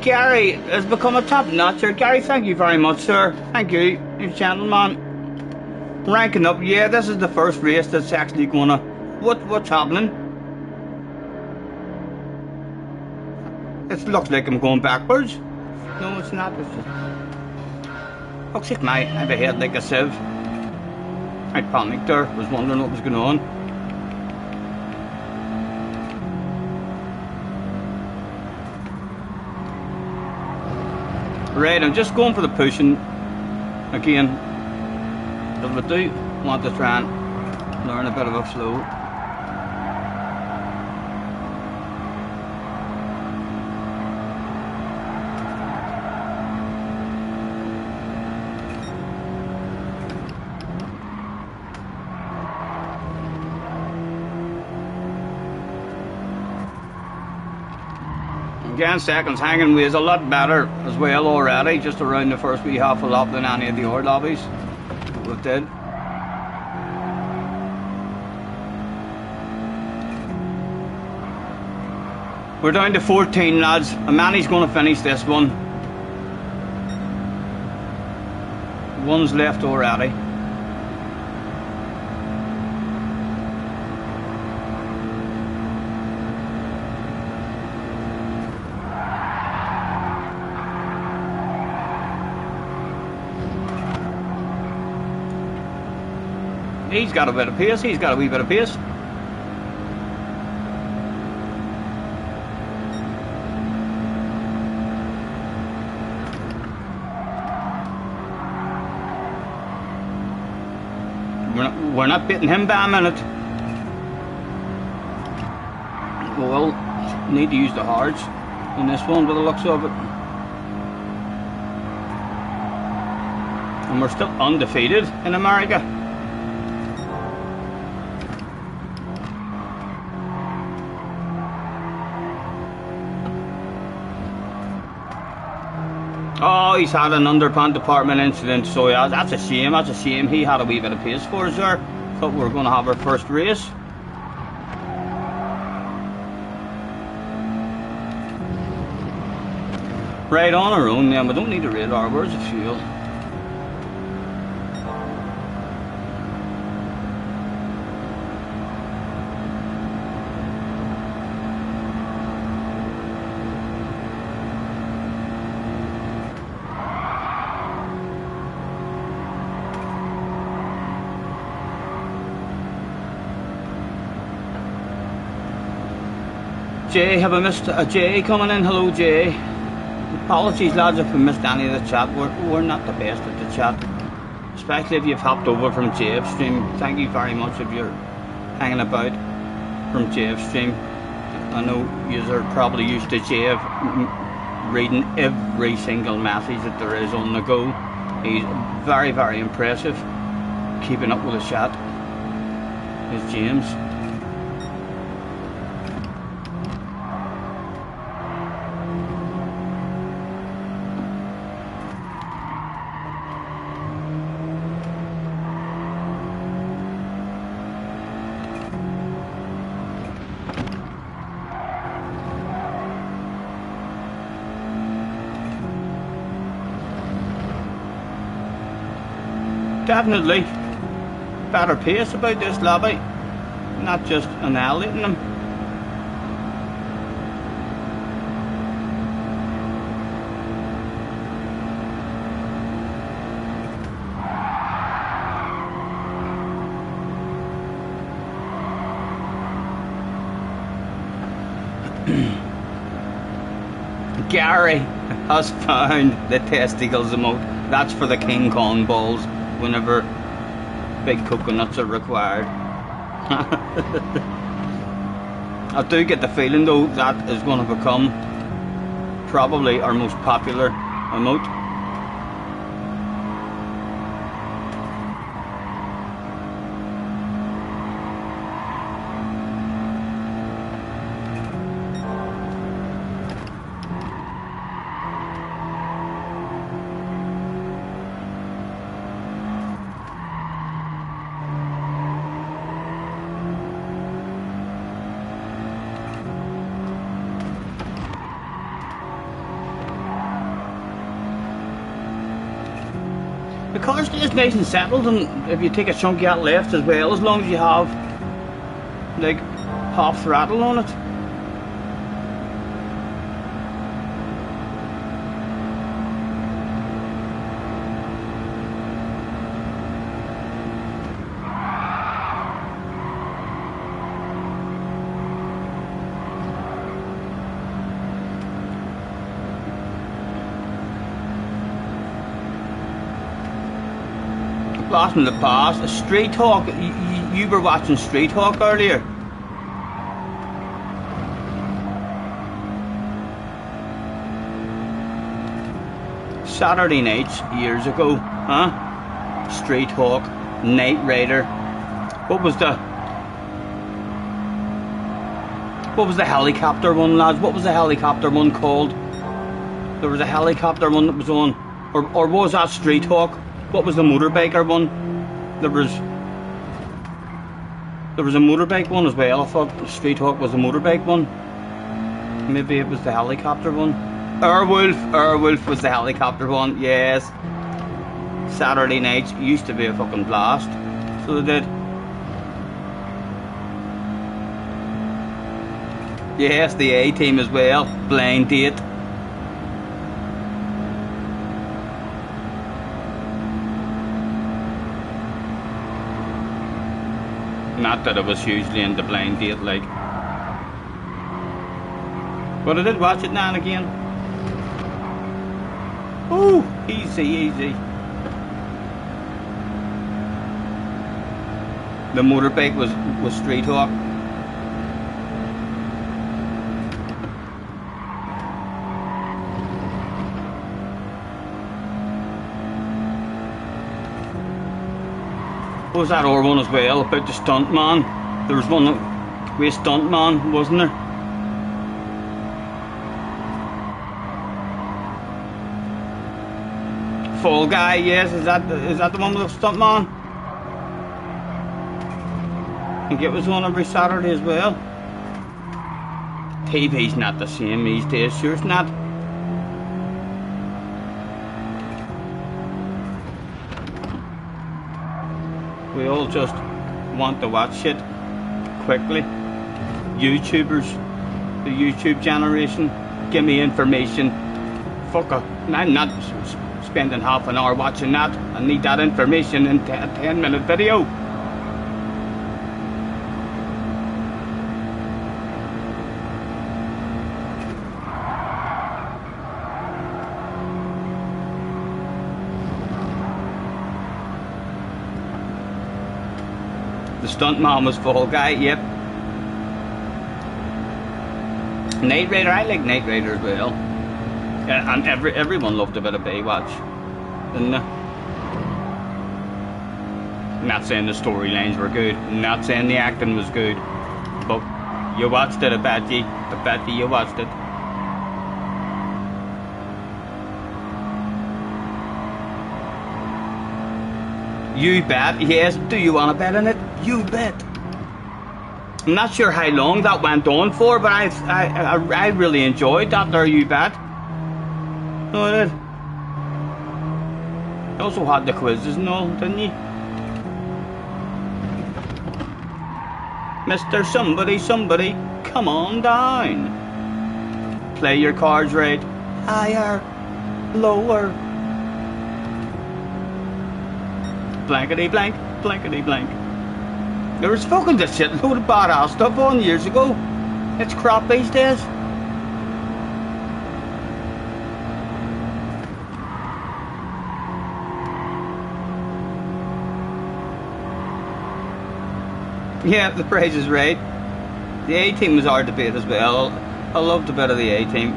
Gary has become a top notcher. Gary, thank you very much, sir. Thank you, you gentleman. Ranking up, yeah, this is the first race that's actually gonna... What's happening? It looks like I'm going backwards. No, it's not. Looks like I have a head like a sieve. I panicked there, was wondering what was going on. Right, I'm just going for the pushing again, because I do want to try and learn a bit of a flow. Again, seconds hanging way is a lot better as well already, just around the first wee half a lap than any of the other lobbies we've did. We're down to 14 lads, and Manny's going to finish this one. One's left already. He's got a bit of pace, he's got a wee bit of pace. We're not beating him by a minute. We'll need to use the hards in this one by the looks of it. And we're still undefeated in America. Oh, he's had an underpant department incident, so yeah, that's a shame, that's a shame. He had a wee bit of pace for us there. Thought we were going to have our first race. Right, on our own then, we don't need a radar, where's the fuel? Jay, have I missed a Jay coming in? Hello, Jay. Apologies, lads, if we missed any of the chat. We're not the best at the chat, especially if you've hopped over from JF stream. Thank you very much if you're hanging about from JF stream. I know you are probably used to JF reading every single message that there is on the go. He's very, very impressive. Keeping up with the chat is James. Definitely better pace about this lobby, not just annihilating them. Gary has found the testicles emote. That's for the King Kong balls. Whenever big coconuts are required. I do get the feeling though that is going to become probably our most popular emote. The car stays nice and settled, and if you take a chunky out left as well, as long as you have like half throttle on it. Blast in the past, a Street Hawk. You were watching Street Hawk earlier. Saturday nights years ago, huh? Street Hawk, Night Rider. What was the helicopter one, lads? What was the helicopter one called? There was a helicopter one that was on, or was that Street Hawk? What was the motorbiker one? There was a motorbike one as well. I thought Street Hawk was the motorbike one. Maybe it was the helicopter one. Airwolf was the helicopter one. Yes. Saturday nights used to be a fucking blast. So they did. Yes, the A-team as well. Blind Date. Not that I was hugely into Blind Date, like, but I did watch it now and again. Ooh, easy. The motorbike was Street Hawk. What was that other one as well about the stunt man? There was one with a stunt man, wasn't there? Fall Guy, yes, is that the one with the stunt man? I think it was on every Saturday as well. TV's not the same these days, sure it's not. We all just want to watch shit quickly. YouTubers, the YouTube generation, give me information. Fuck it, I'm not spending half an hour watching that. I need that information in a 10-minute video. The stuntman was Fall Guy, yep. Knight Rider, I like Knight Rider as well. Yeah, and everyone loved a bit of Baywatch, didn't they? I'm not saying the storylines were good, I'm not saying the acting was good, but you watched it, I bet you watched it. You bet, yes. Do you want to bet on it? You bet. I'm not sure how long that went on for, but I really enjoyed that there, you bet. No, I did. You also had the quizzes and all, didn't you? Mr. Somebody, come on down. Play your cards right. Higher, lower. Blankety blank, blankety blank. There was fucking this shit load of badass stuff on years ago. It's crap these days. Yeah, the price is right. The A-team was hard to beat as well. I loved a bit of the A-team.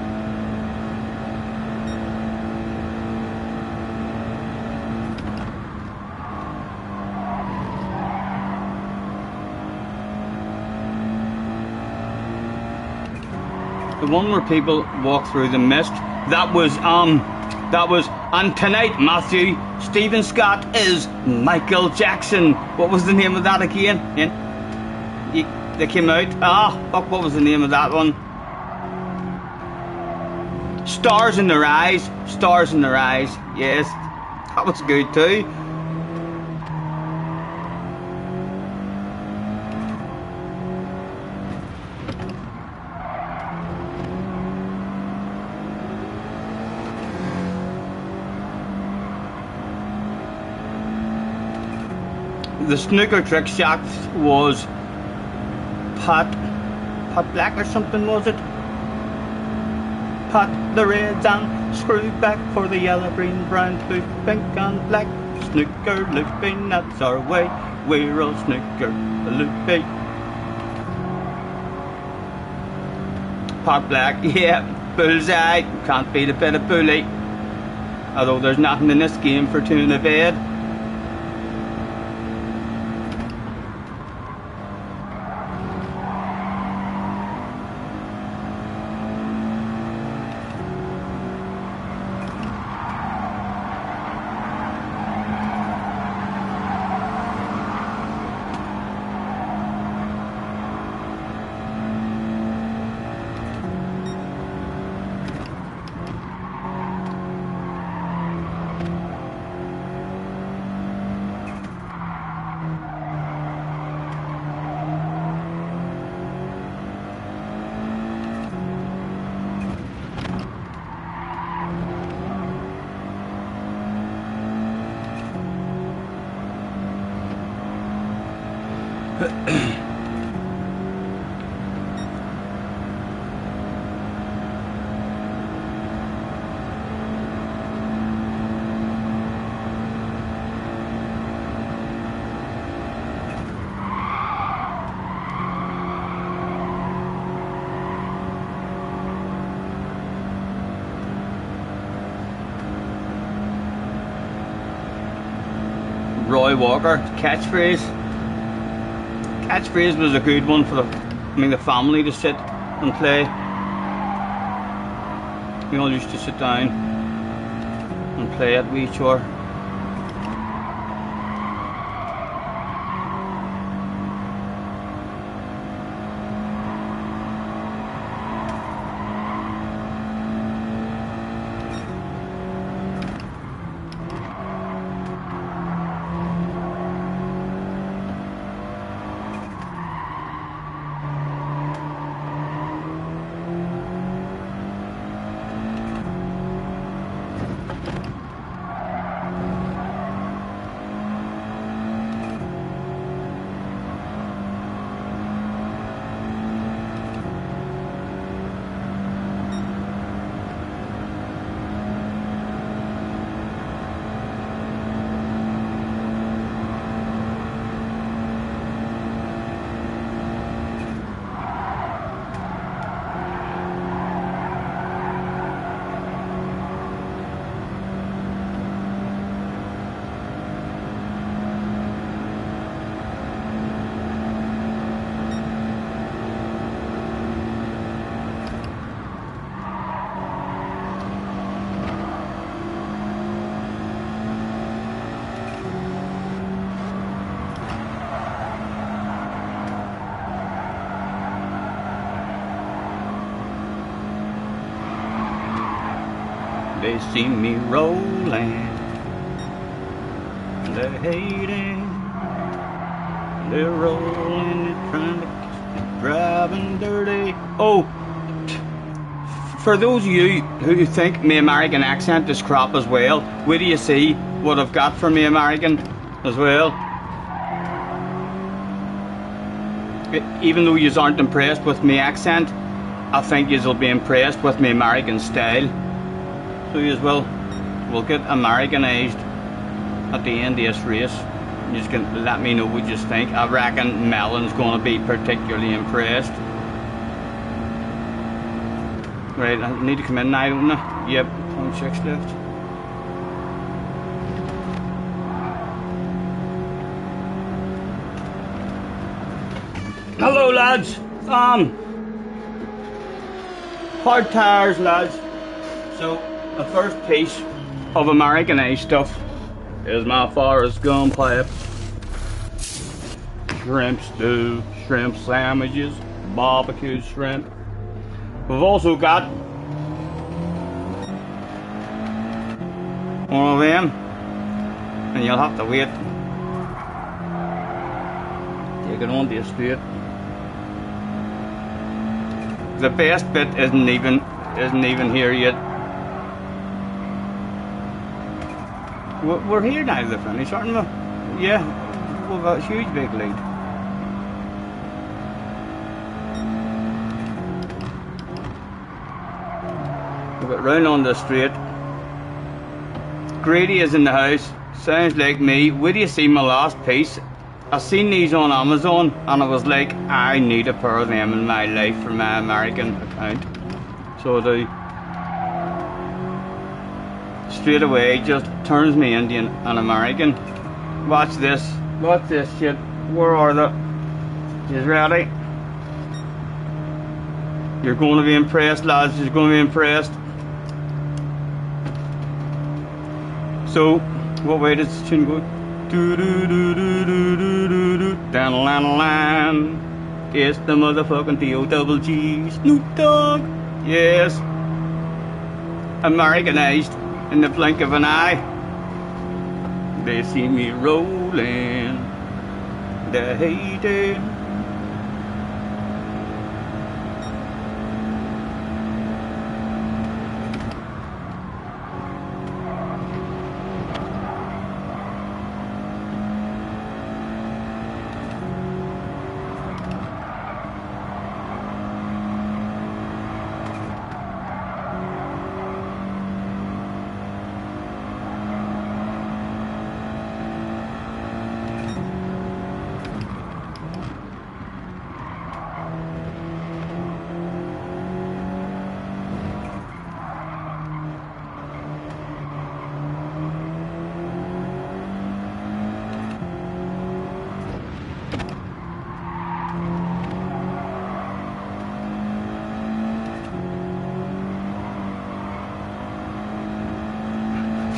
The one where people walk through the mist, that was, and tonight, Matthew, Stephen Scott is Michael Jackson. What was the name of that again? Yeah. They came out, fuck, what was the name of that one? Stars in Their Eyes, yes, that was good too. The snooker trick shot was Pat Black or something, was it? Pat the reds and screw back for the yellow, green, brown, blue, pink and black. Snooker looping, that's our way. We're all snooker looping. Pat Black, yeah, bullseye. Can't beat a bit of bully. Although there's nothing in this game for two in a bed. Roy Walker, catchphrase was a good one for the family to sit and play. We all used to sit down and play at Wee Shore. They see me rolling, they're hating, they're rolling, they're trying to they're driving dirty. Oh, for those of you who think my American accent is crap as well, wait till you see what I've got for me American as well. Even though you aren't impressed with my accent, I think you'll be impressed with my American style. So you will get Americanized at the end of this race. You just can let me know what you think. I reckon Melon's going to be particularly impressed. Right, I need to come in now, don't I? Yep, 0.6 left. Hello lads, hard tires lads. So the first piece of Americanized stuff is my Forrest Gump pipe. Shrimp stew, shrimp sandwiches, barbecue shrimp. We've also got one of them, and you'll have to wait. Take it on to your straight. The best bit isn't even here yet. We're here now to the finish, aren't we? Yeah, we've got a huge big lead. We've got round on the straight. Grady is in the house. Sounds like me. Where do you see my last piece? I seen these on Amazon and I was like, I need a pair of them in my life for my American account. So I do. Straight away just turns me into an American. Watch this shit. Where are they? You ready? You're going to be impressed lads, you're going to be impressed. So, what way does the tune go? Do do do do do do do do down the line. It's the motherfucking D-O-double-G Snoop Dogg. Yes. Americanized in the blink of an eye. They see me rolling. They're hating.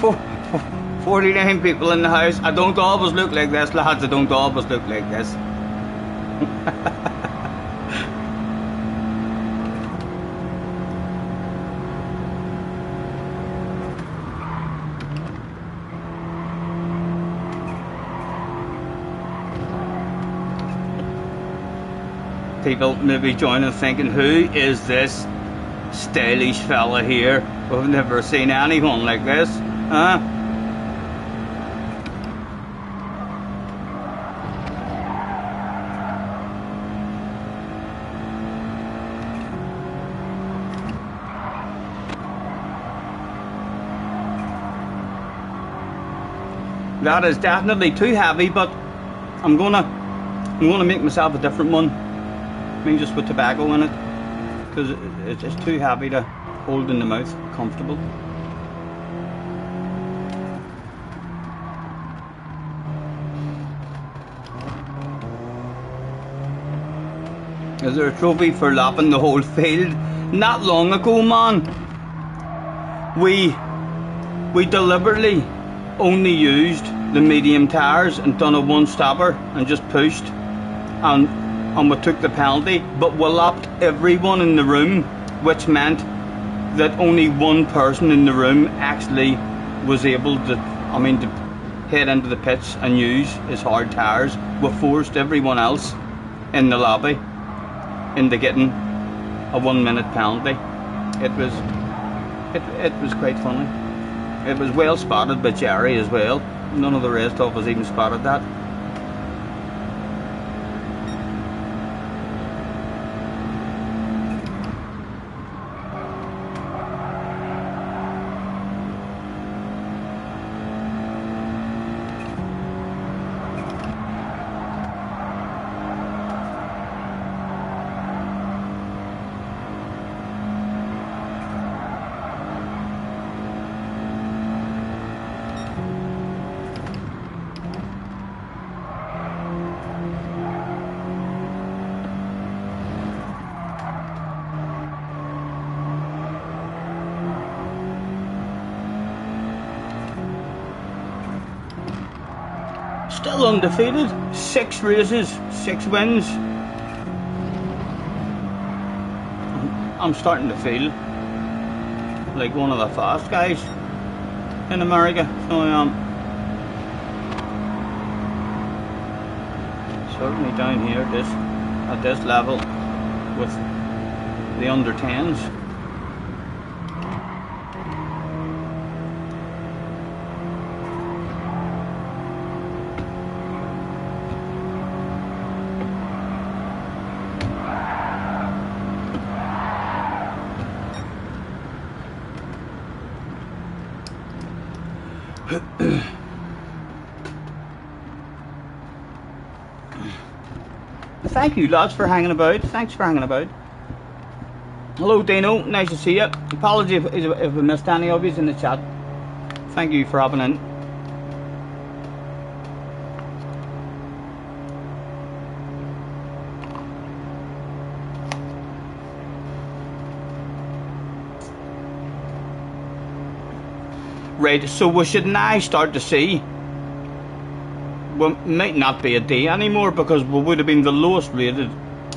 For 49 people in the house. I don't always look like this, lads. I don't always look like this. People maybe joining thinking, who is this stylish fella here? We've never seen anyone like this, huh? That is definitely too heavy, but I'm gonna make myself a different one. I mean, just with tobacco in it, because it's too heavy to hold in the mouth comfortable. Is there a trophy for lapping the whole field? Not long ago, man. We deliberately only used the medium tires and done a one-stopper and just pushed, and we took the penalty, but we lapped everyone in the room, which meant that only one person in the room actually was able to, to head into the pits and use his hard tires. We forced everyone else in the lobby into getting a 1 minute penalty. It was quite funny. It was well spotted by Jerry as well. None of the rest of us even spotted that. Still undefeated, 6 races, 6 wins. I'm starting to feel like one of the fast guys in America, so I am. Certainly down here, at this level, with the under 10s. Thank you lads for hanging about. Thanks for hanging about. Hello Dino, nice to see you. Apologies if I missed any of you in the chat. Thank you for hopping in. Right, so we should now start to see. We might not be a D anymore because we would have been the lowest rated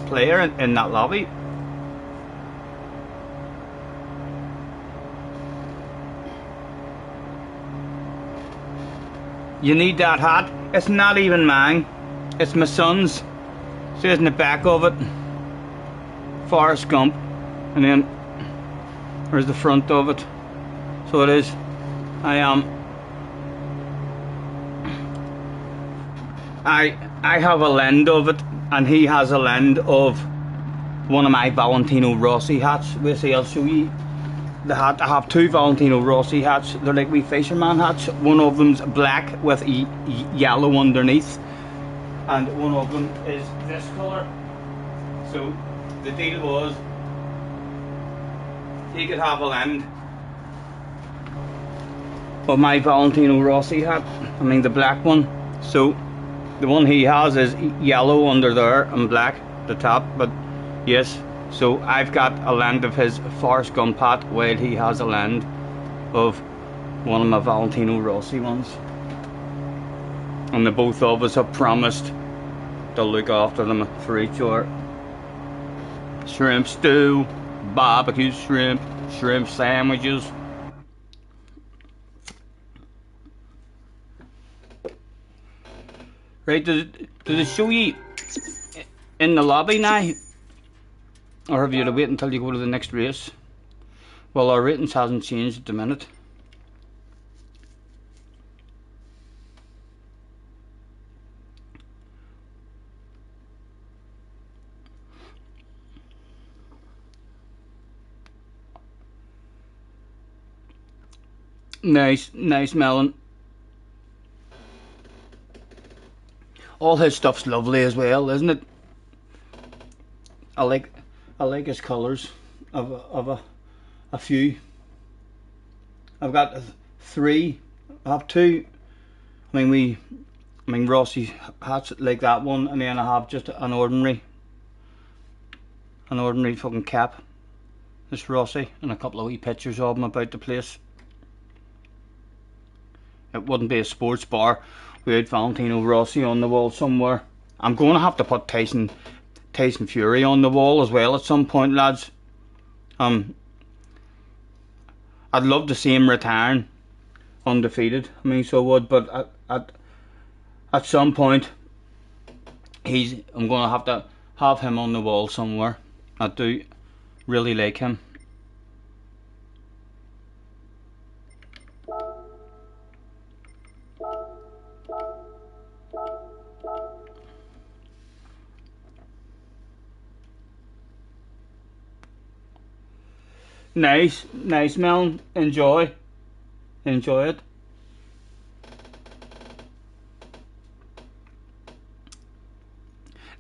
player in that lobby. You need that hat. It's not even mine. It's my son's. Says in the back of it, Forrest Gump, and then there's the front of it. So it is. I have a lend of it, and he has a lend of one of my Valentino Rossi hats. We'll see, I'll show you the hat. I have 2 Valentino Rossi hats. They're like wee fisherman hats. One of them's black with yellow underneath, and one of them is this colour. So the deal was he could have a lend of my Valentino Rossi hat, the black one. So the one he has is yellow under there and black at the top, but yes, so I've got a lend of his Forrest Gump hat while he has a lend of one of my Valentino Rossi ones. And the both of us have promised to look after them for each other. Shrimp stew, barbecue shrimp, shrimp sandwiches. Right, did it show you in the lobby now? Or have you to wait until you go to the next race? Well, our ratings hasn't changed at the minute. Nice melon. All his stuff's lovely as well, isn't it? I like his colours of a few. I've got 3. I have 2. Rossi hats like that one, and then I have just an ordinary fucking cap. This Rossi, and a couple of wee pictures of him about the place. It wouldn't be a sports bar without Valentino Rossi on the wall somewhere. I'm going to have to put Tyson Fury on the wall as well at some point, lads. I'd love to see him retiring undefeated. I mean, so would, but at some point, I'm going to have him on the wall somewhere. I do really like him. Nice, Melon. Enjoy it.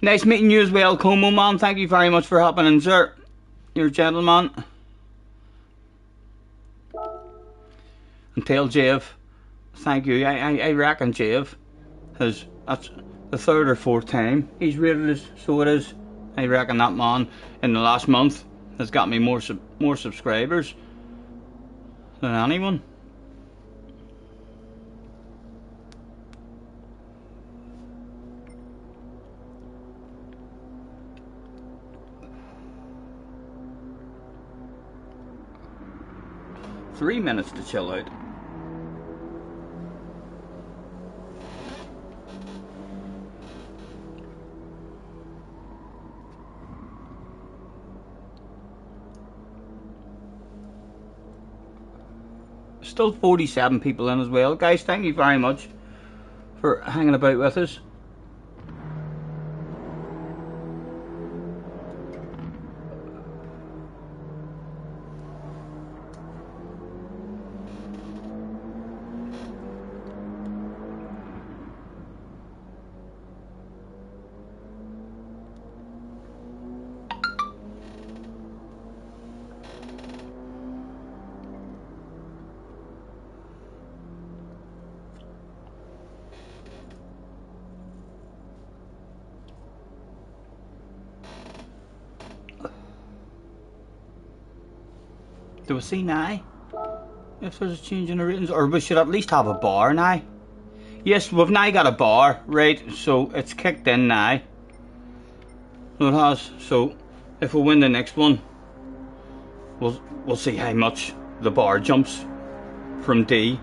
Nice meeting you as well, Como man. Thank you very much for hopping in, sir. You're a gentleman. And tell Jave, thank you. I reckon Jave that's the 3rd or 4th time he's rated us, so it is. I reckon that man in the last month has got me more subscribers than anyone. Three minutes to chill out. Still 47 people in as well. Guys, thank you very much for hanging about with us. Do we see now if there's a change in the ratings, or we should at least have a bar now? Yes, we've now got a bar, right? So it's kicked in now. So it has. So if we win the next one, we'll see how much the bar jumps from D.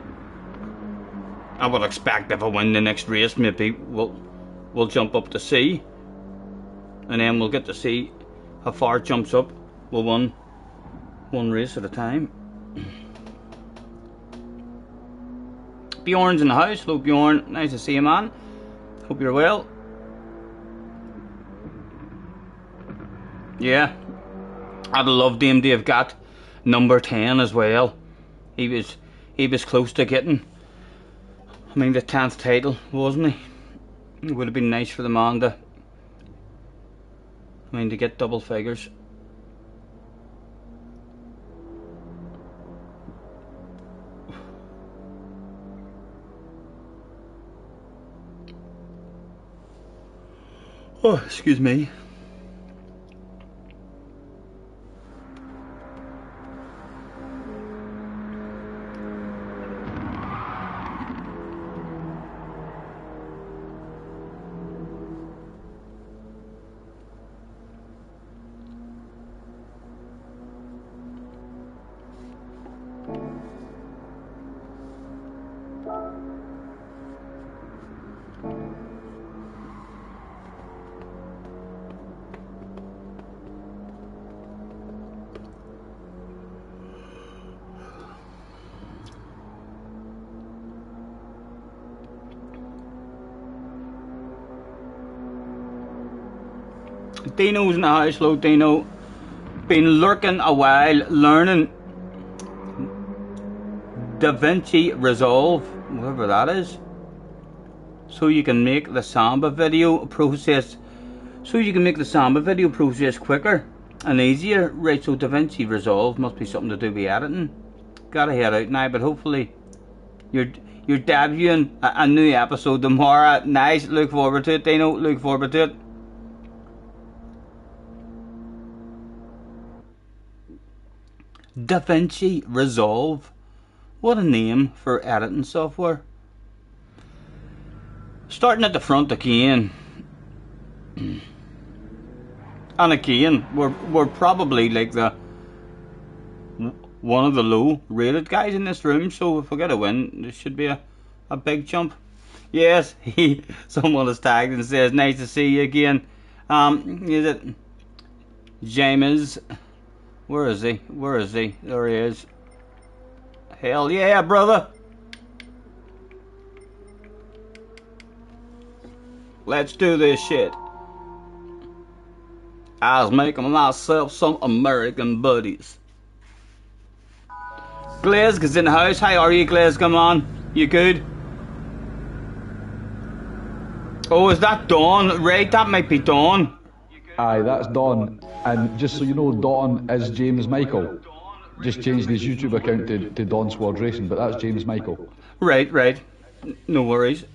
I would expect if I win the next race, maybe we'll jump up to C, and then we'll get to see how far it jumps up. We'll win one race at a time. Bjorn's in the house. Hello Bjorn, nice to see you, man. Hope you're well. Yeah, I'd love him to have got number 10 as well. He was close to getting, I mean, the 10th title, wasn't he? It would have been nice for the man to, I mean, to get double figures. Oh, excuse me. Dino's in the house. Hello Dino. Been lurking a while, learning DaVinci Resolve, whatever that is, so you can make the Samba video process quicker and easier. Right, so DaVinci Resolve must be something to do with editing. Gotta head out now, but hopefully you're debuting a new episode tomorrow. Nice, look forward to it, Dino. Look forward to it. DaVinci Resolve. What a name for editing software. Starting at the front again. And again, we're probably like the one of the low rated guys in this room, so if we get a win, there should be a big jump. Yes, someone has tagged and says, nice to see you again. Is it James? Where is he? Where is he? There he is. Hell yeah, brother. Let's do this shit. I was making myself some American buddies. Glaze is in the house. How are you, Glaze? Come on. You good? Oh, is that Dawn? Right, that might be Dawn. Aye, that's Don. And just so you know, Don is James Michael. Just changed his YouTube account to Don Squad Racing, but that's James Michael. Right, right. No worries.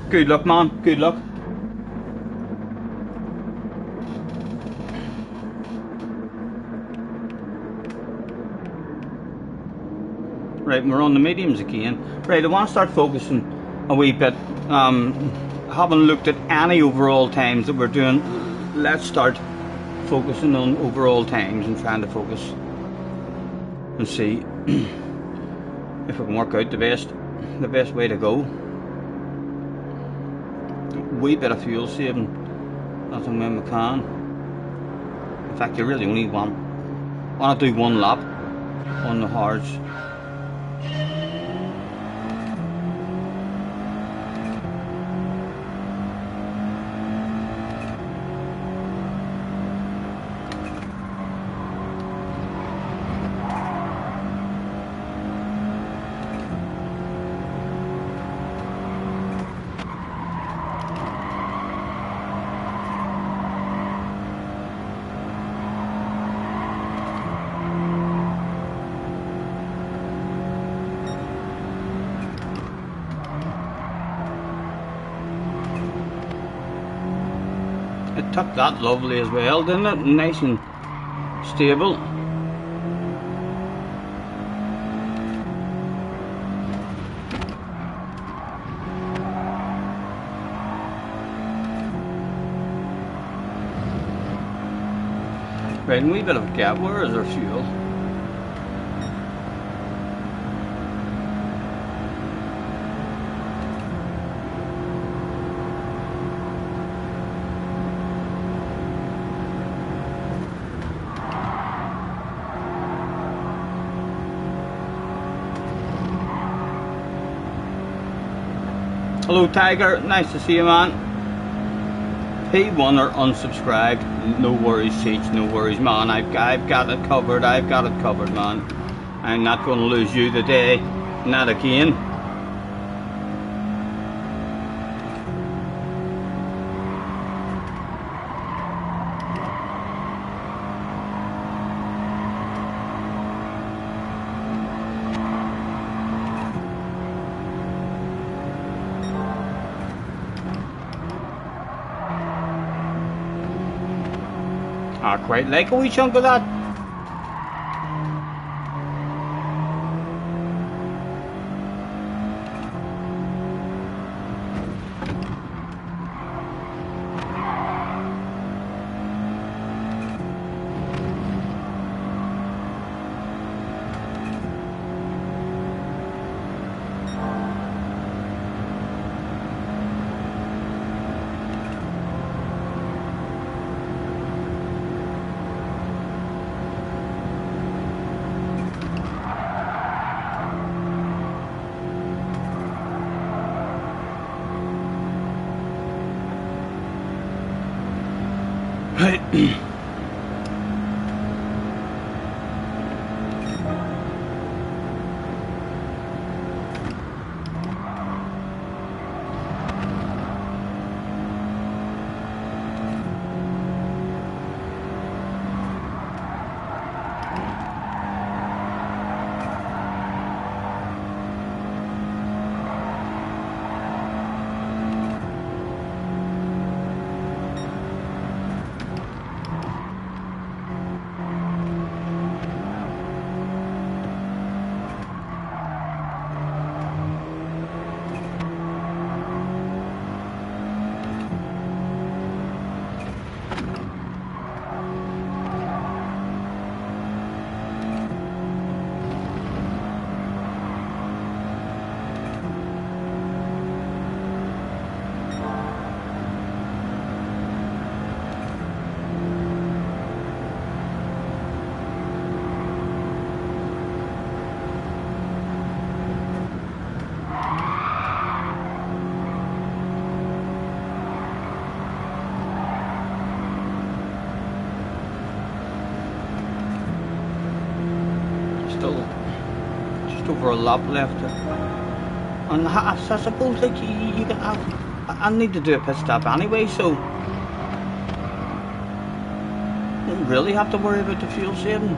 Good luck, man. Good luck. Right, we're on the mediums again. Right, I want to start focusing a wee bit. Haven't looked at any overall times that we're doing. Let's start focusing on overall times and trying to focus and see if we can work out the best way to go. Wee bit of fuel saving as and when we can. In fact, you really only want to do one lap on the hards. It took that lovely as well, didn't it? Nice and stable. Right, and a wee bit of a gap. Where is our fuel? Hello Tiger, nice to see you, man. P1 or unsubscribed, no worries Cheech, no worries man, I've got it covered, man. I'm not going to lose you today, not again. I quite like a wee chunk of that. still just over a lap left. And I suppose like you can have, I need to do a pit stop anyway, so don't really have to worry about the fuel saving.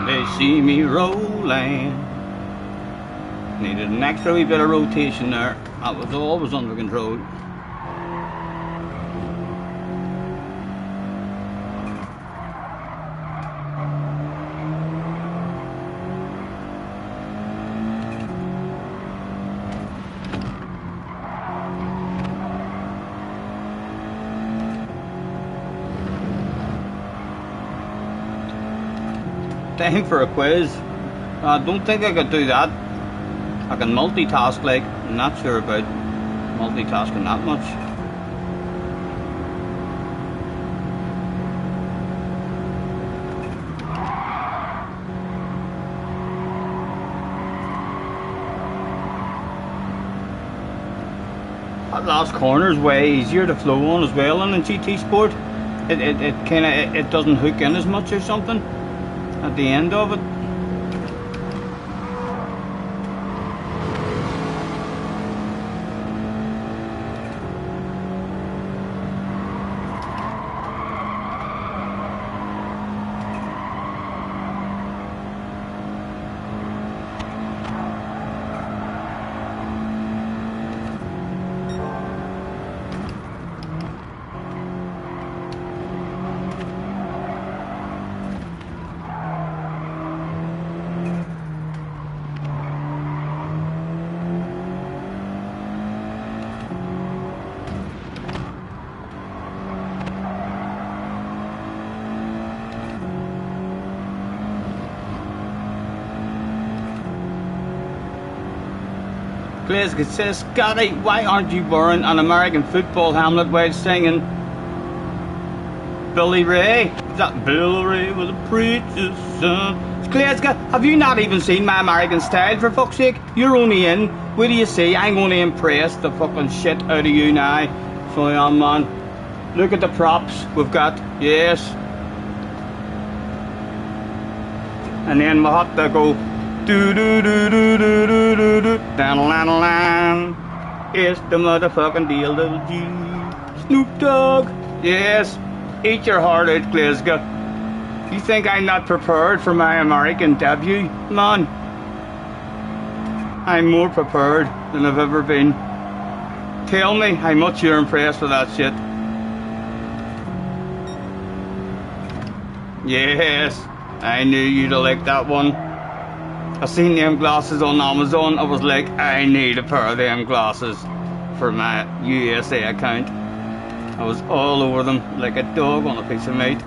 They see me rolling. Needed an extra wee bit of rotation there. That was always under control. Time for a quiz. I don't think I could do that. I can multitask, like, I'm not sure about multitasking that much. That last corner is way easier to flow on as well in a GT Sport. It doesn't hook in as much or something at the end of it. Glasgow says, Scotty, why aren't you wearing an American football helmet while singing Billy Ray? Is that Billy Ray was a preacher's son? Glasgow, have you not even seen my American style, for fuck's sake? You're only in. What do you see? I'm going to impress the fucking shit out of you now. So I am, man. Look at the props we've got. Yes. And then we'll have to go do do do do do do do do dan. It's the motherfucking deal, little G. Snoop Dogg. Yes. Eat your heart out, Glasgow. You think I'm not prepared for my American debut? Man, I'm more prepared than I've ever been. Tell me how much you're impressed with that shit. Yes, I knew you'd have liked that one. I seen them glasses on Amazon. I was like, I need a pair of them glasses for my USA account. I was all over them like a dog on a piece of meat.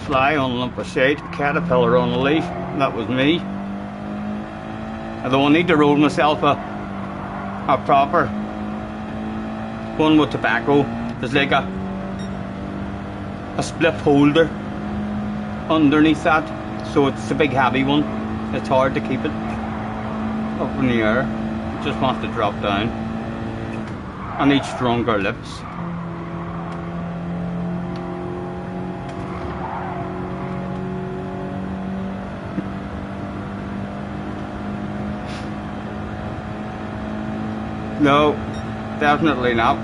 Fly on a lump of shite, caterpillar on a leaf. That was me. Although I need to roll myself a proper one with tobacco. There's like a spliff holder underneath that, so it's a big heavy one. It's hard to keep it up in the air. It just wants to drop down. I need stronger lips. No, definitely not.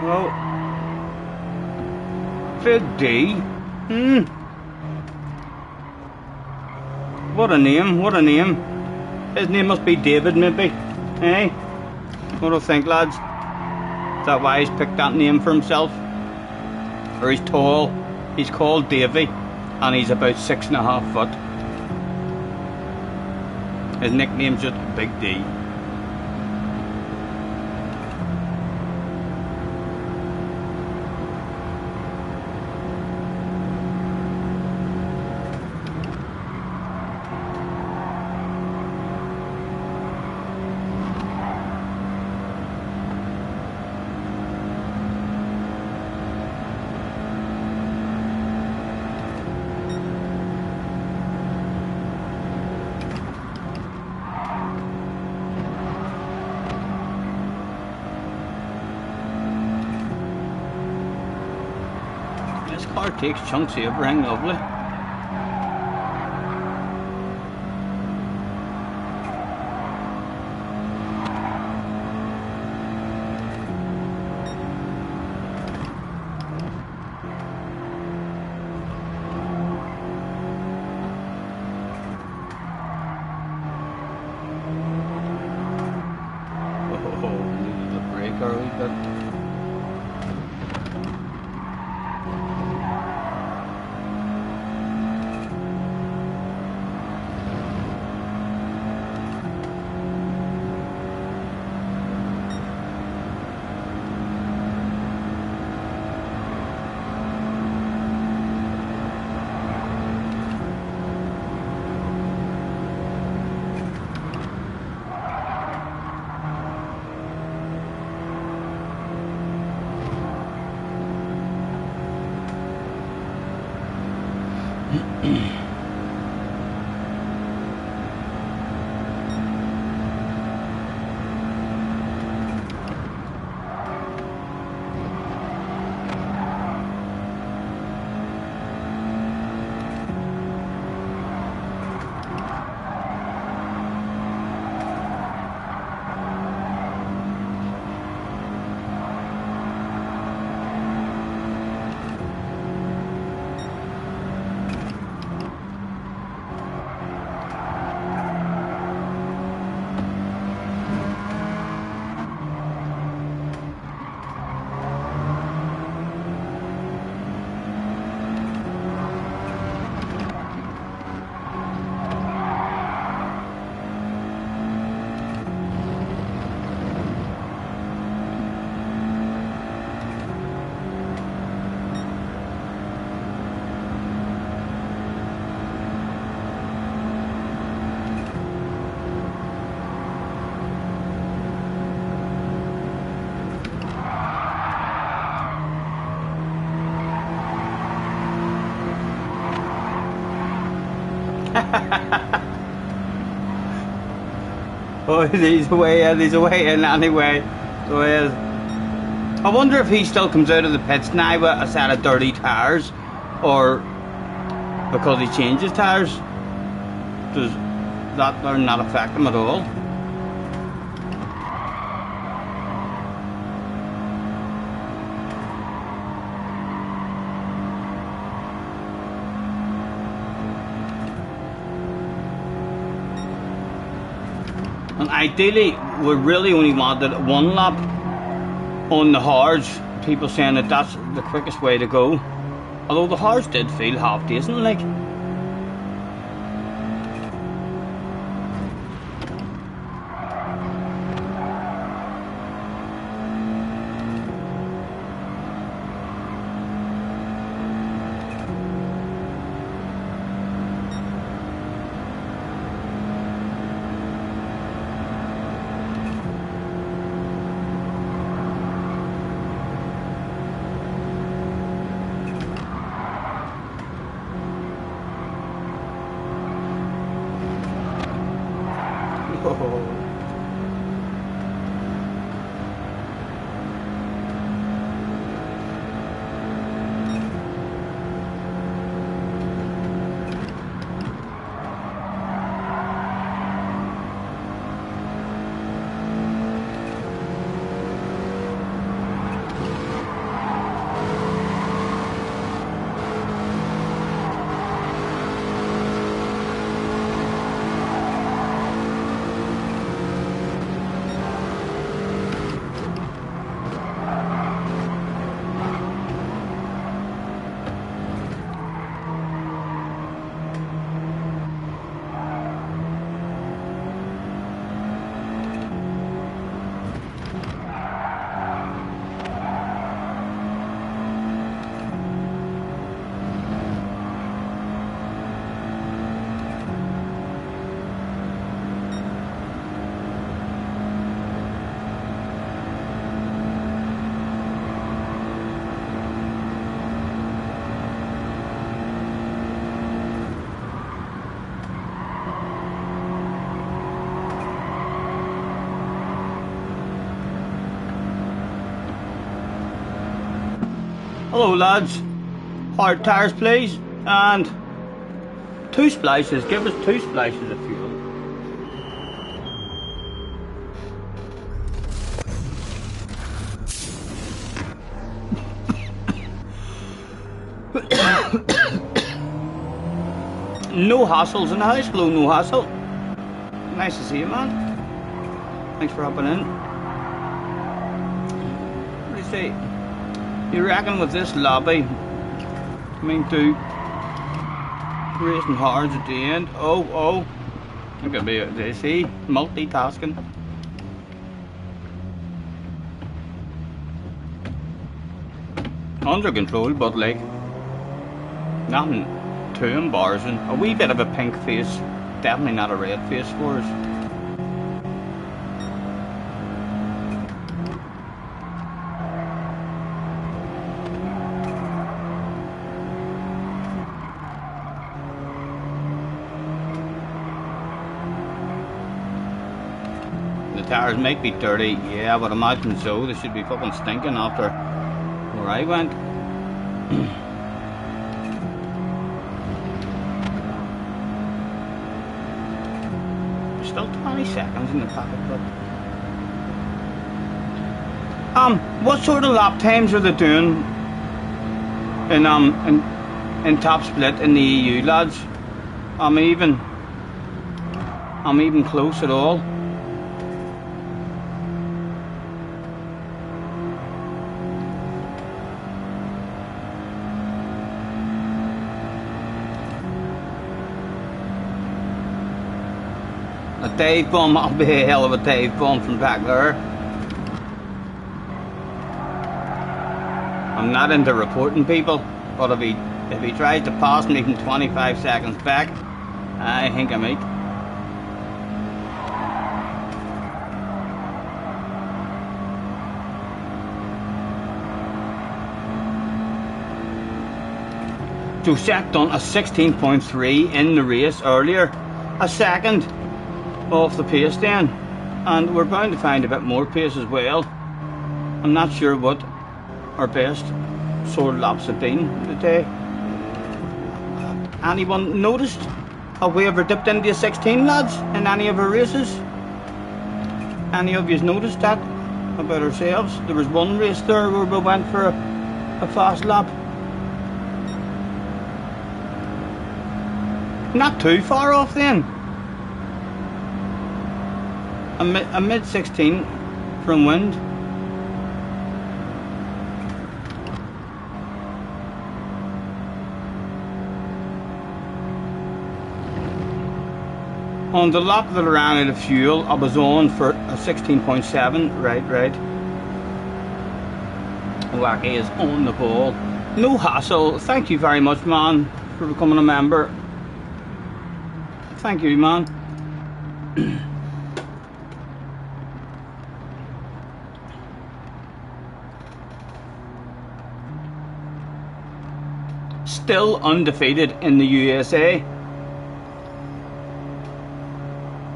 Well, Big D. What a name, what a name. His name must be David, maybe. Eh? What do you think, lads? Is that why he's picked that name for himself? Or he's tall. He's called Davy, and he's about 6.5 foot. His nickname's just Big D. This car takes chunks of everything, lovely. Oh, needed a brake or a wee bit. Oh, he's away in anyway. So he is. I wonder if he still comes out of the pits now with a set of dirty tyres, or because he changes tyres, does that not affect him at all? And ideally, we really only wanted one lap on the hards. People saying that that's the quickest way to go. Although the hards did feel half decent, like. Hello lads, hard tyres please, and 2 splashes, give us 2 splashes of fuel. No hassles in the house, hello, no hassle. Nice to see you man, thanks for hopping in. What do you say? You reckon with this lobby, do racing hards at the end? Oh, look at me, they see, multitasking. Under control, but like, nothing too embarrassing. A wee bit of a pink face, definitely not a red face for us. The tires might be dirty, yeah, but imagine so. They should be fucking stinking after where I went. Still 20 seconds in the packet, but what sort of lap times are they doing in top split in the EU, lads? I'm even close at all. A dive bomb, that'll be a hell of a dive bomb from back there. I'm not into reporting people, but if he tries to pass me from 25 seconds back, I think I might. Josette done a 16.3 in the race earlier, a second off the pace then, and we're bound to find a bit more pace as well. I'm not sure what our best sort of laps have been today. Anyone noticed? Have we ever dipped into a 16, lads, in any of our races? Any of you noticed that about ourselves? There was one race there where we went for a fast lap. Not too far off then. A mid 16 from wind. On the lap that I ran out of fuel, I was on for a 16.7. Right. Wacky is on the ball. No hassle. Thank you very much, man, for becoming a member. Thank you, man. Still undefeated in the USA.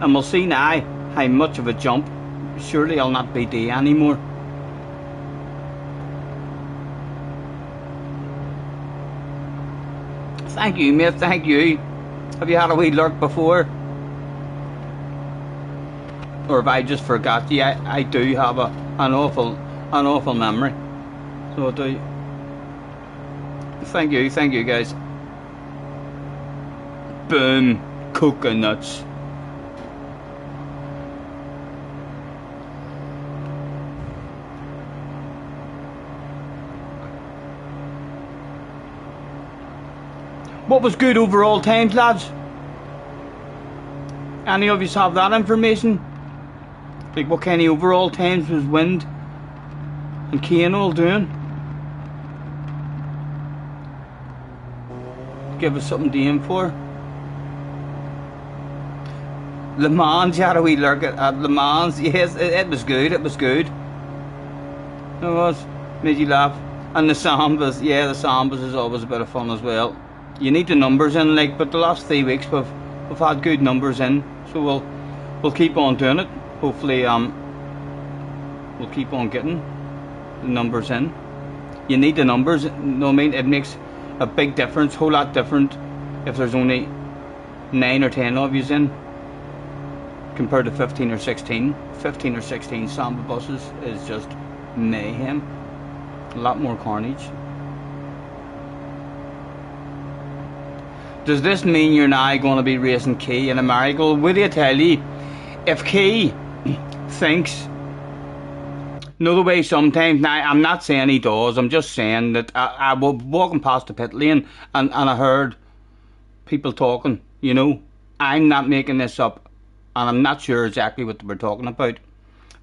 And we'll see now how much of a jump. Surely I'll not be D anymore. Thank you, mate, thank you. Have you had a wee lurk before? Or have I just forgot you? I do have an awful memory. So I do. Thank you guys. Boom, coconuts. What was good overall times, lads? Any of you have that information? Like what kind of overall times was Wind and Kane all doing? Give us something to aim for. Le Mans, you had a wee lurk at Le Mans. Yes, it was good, it was good. It was. Made you laugh. And the Sambas, yeah, the Sambas is always a bit of fun as well. You need the numbers in, like, but the last 3 weeks we've had good numbers in, so we'll keep on doing it. Hopefully we'll keep on getting the numbers in. You need the numbers, you know what I mean? It makes a big difference, whole lot different if there's only 9 or 10 of yous in compared to 15 or 16. 15 or 16 Samba buses is just mayhem. A lot more carnage. Does this mean you're now going to be racing Key in America? Will you tell you, if Key thinks, know the way sometimes, now I'm not saying he does, I'm just saying that I was walking past the pit lane and I heard people talking, you know. I'm not making this up and I'm not sure exactly what they were talking about,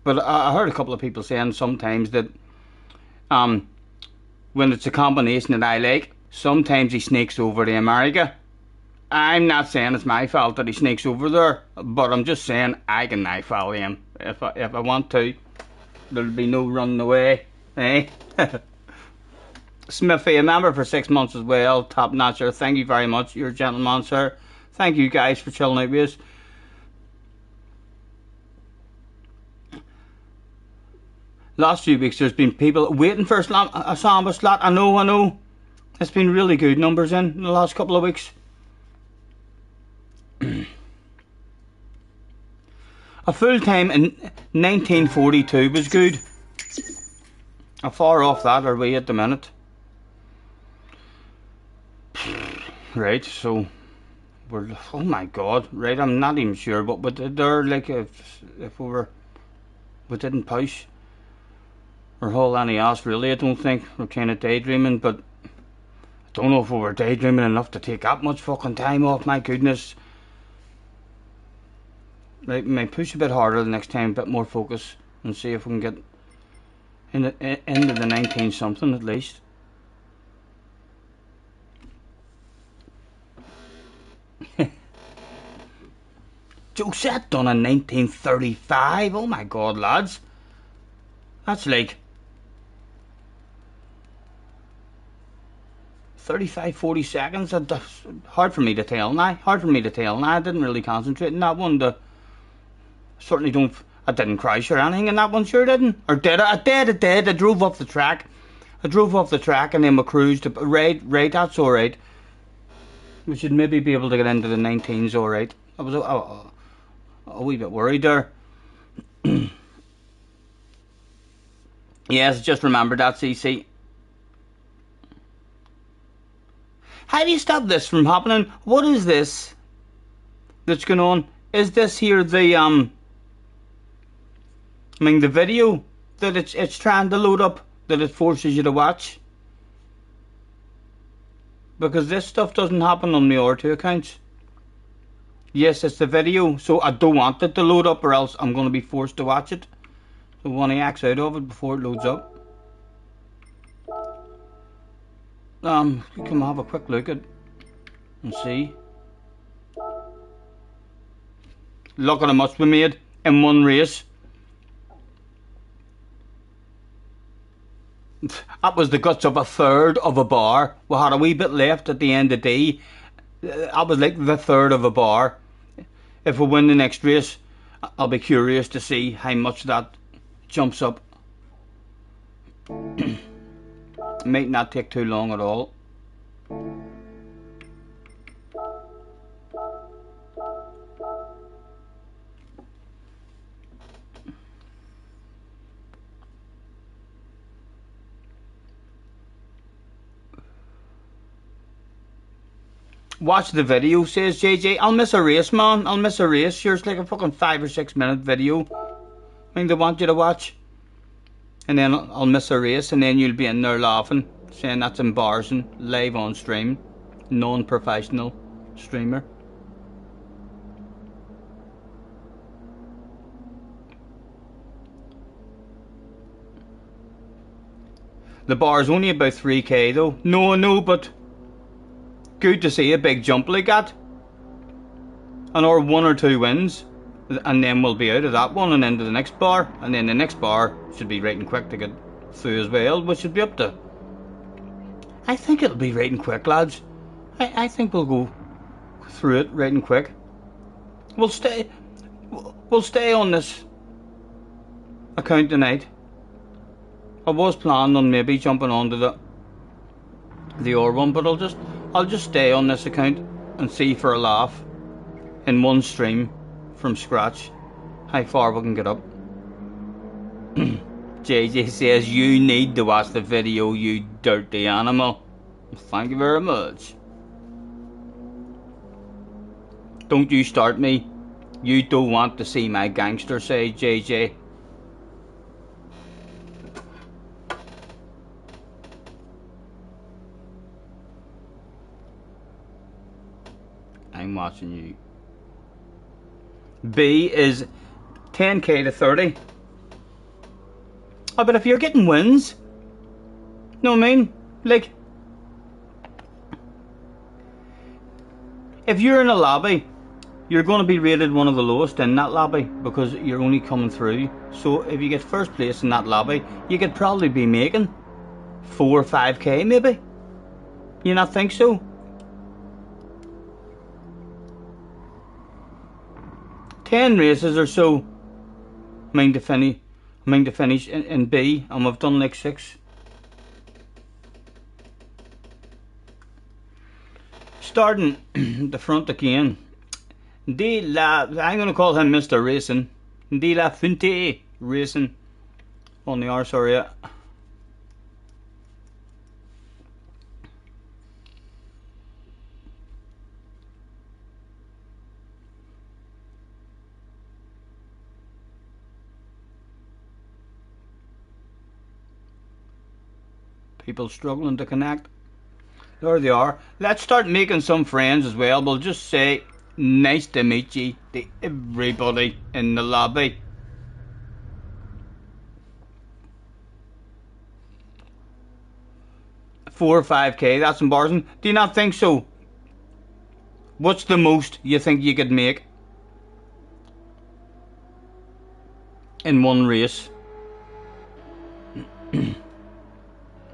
but I heard a couple of people saying sometimes that when it's a combination that I like, sometimes he sneaks over to America. I'm not saying it's my fault that he sneaks over there, but I'm just saying I can now follow him if I want to. There'll be no running away, eh? Smithy, a member for 6 months as well. Top notcher. Thank you very much. You're a gentleman, sir. Thank you guys for chilling out with us. Last few weeks there's been people waiting for a Samba slot. I know. It's been really good numbers in the last couple of weeks. A full time in 1942 was good. How far off that are we at the minute? Right, so we're, oh my god, right, I'm not even sure, but they're like if we didn't push or haul any ass really. I don't think we're kind of daydreaming, but I don't know if we were daydreaming enough to take that much fucking time off. My goodness. Right, we may push a bit harder the next time, a bit more focus, and see if we can get into the 19 something at least. Josette done in 1935. Oh my god, lads, that's like 35, 40 seconds. That's hard for me to tell now. I didn't really concentrate in that one. Certainly don't. I didn't crash or anything in that one. Sure didn't. Or did I? I did. I drove off the track. And then we cruised. Right. That's all right. We should maybe be able to get into the 19s. All right. I was a wee bit worried there. Yes, just remembered that, CC. How do you stop this from happening? What is this that's going on? Is this here the the video that it's trying to load up, that it forces you to watch? Because this stuff doesn't happen on the R2 accounts. Yes, it's the video, so I don't want it to load up or else I'm going to be forced to watch it. So I want to X out of it before it loads up. We can have a quick look at and see. Look at how much we made in one race. That was the guts of a third of a bar. We had a wee bit left at the end of the day. That was like the third of a bar. If we win the next race, I'll be curious to see how much that jumps up. Might not take too long at all. Watch the video, says JJ. I'll miss a race, man. I'll miss a race. Sure, it's like a fucking 5 or 6 minute video. They want you to watch. And then I'll miss a race, and then you'll be in there laughing, saying that's embarrassing, live on stream, non-professional streamer. The bar is only about 3k though. No, but good to see a big jump like that. And or 1 or 2 wins, and then we'll be out of that one and into the next bar, and then the next bar should be right and quick to get through as well, which should be up to, I think it'll be right and quick, lads. I think we'll go through it right and quick. We'll stay on this account tonight. I was planning on maybe jumping onto the R one, but I'll just stay on this account and see for a laugh in one stream from scratch how far we can get up. JJ says you need to watch the video, you dirty animal. Thank you very much. Don't you start me. You don't want to see my gangster side, JJ. I'm watching you. B is 10k to 30. Oh, but if you're getting wins, know what I mean? Like, if you're in a lobby, you're going to be rated one of the lowest in that lobby because you're only coming through. So if you get first place in that lobby, you could probably be making 4 or 5k maybe. You not think so? Ten races or so. Mind to finish in B, and we've done like 6. Starting the front again. I'm going to call him Mr. Racing. De La Fuente Racing on the arse area. People struggling to connect. There they are. Let's start making some friends as well. We'll just say nice to meet you to everybody in the lobby. $4 or $5k, that's embarrassing. Do you not think so? What's the most you think you could make in one race?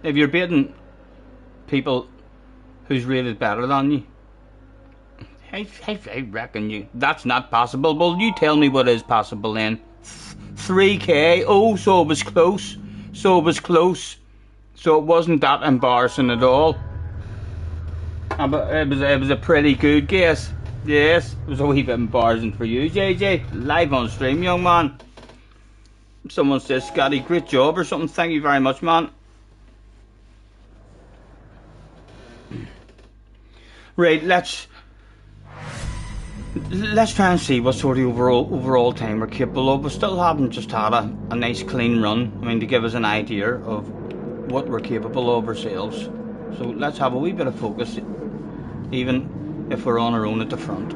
If you're beating people who's rated better than you. I reckon you. That's not possible. Well, you tell me what is possible then. 3k. Oh, so it was close. So it was close. So it wasn't that embarrassing at all. It was a pretty good guess. Yes, it was a wee bit embarrassing for you, JJ. Live on stream, young man. Someone says, Scotty, great job or something. Thank you very much, man. Right, let's try and see what sort of overall time we're capable of. We still haven't just had a nice clean run. I mean, to give us an idea of what we're capable of ourselves. So let's have a wee bit of focus, even if we're on our own at the front.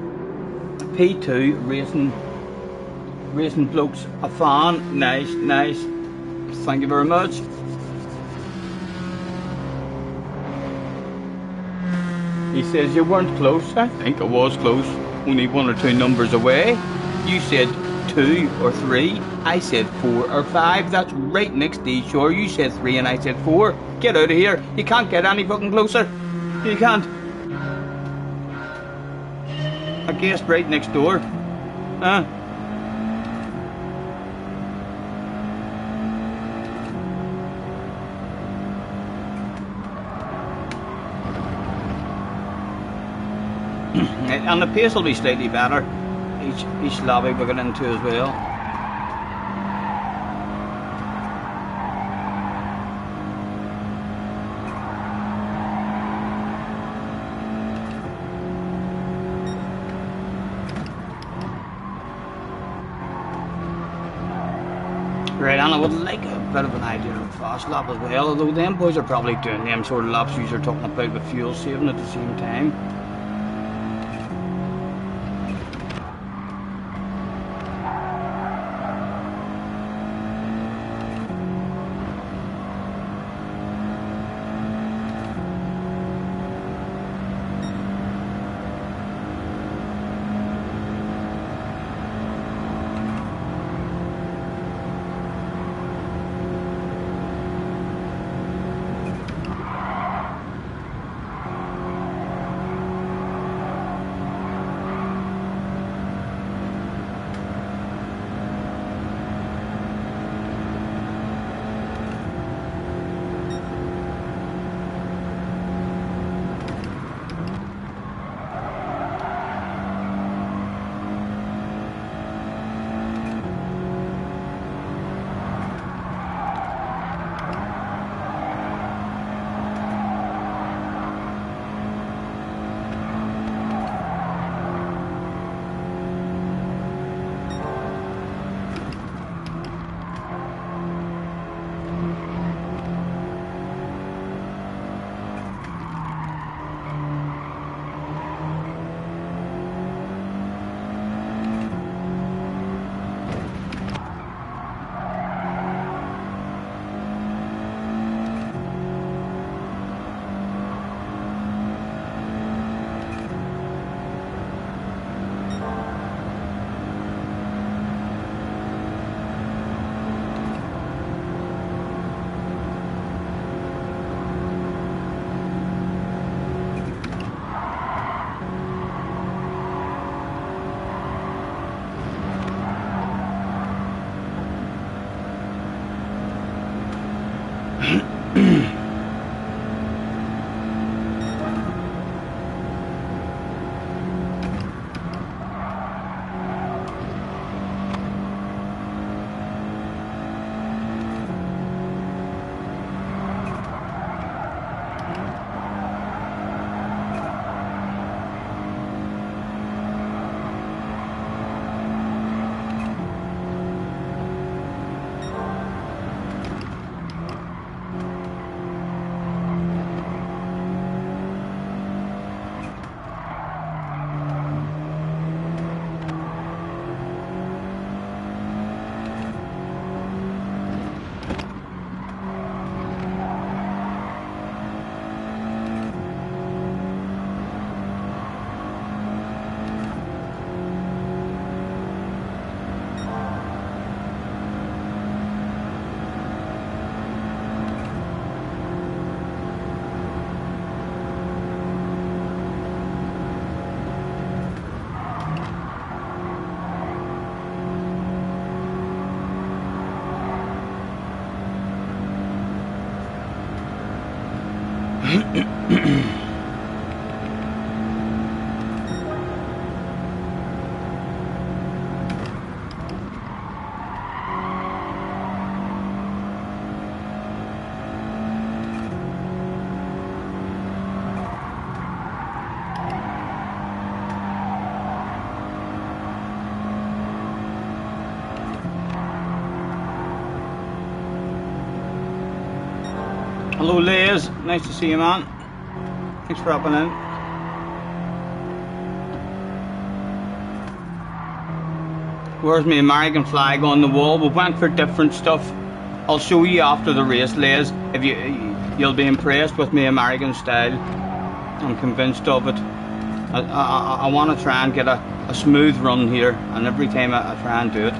P2 racing blokes, a fan. Nice. Thank you very much. He says you weren't close. I think I was close. Only 1 or 2 numbers away. You said 2 or 3. I said 4 or 5. That's right next to each other. You said 3 and I said 4. Get out of here. You can't get any fucking closer. You can't. I guessed right next door. Huh? And the pace will be slightly better each lobby we get into as well. Right, and I would like a bit of an idea of fast lap as well, although them boys are probably doing them sort of laps you're talking about with fuel saving at the same time. Hello Liz, nice to see you, man. Thanks for hopping in. Where's my American flag on the wall? We went for different stuff. I'll show you after the race, Liz. If you'll be impressed with my American style. I'm convinced of it. I want to try and get a smooth run here, and every time I try and do it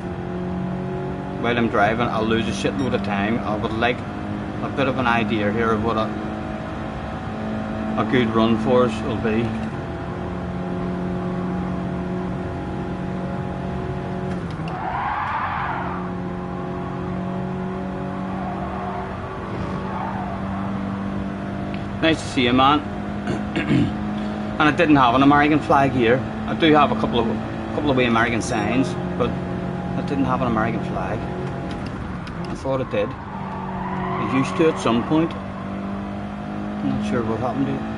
while I'm driving, I'll lose a shitload of time. I would like a bit of an idea here of what a good run for us will be. Nice to see you, man. And I didn't have an American flag here. I do have a couple of wee American signs, but I didn't have an American flag. I thought it did. I used to at some point. I'm not sure what happened to it.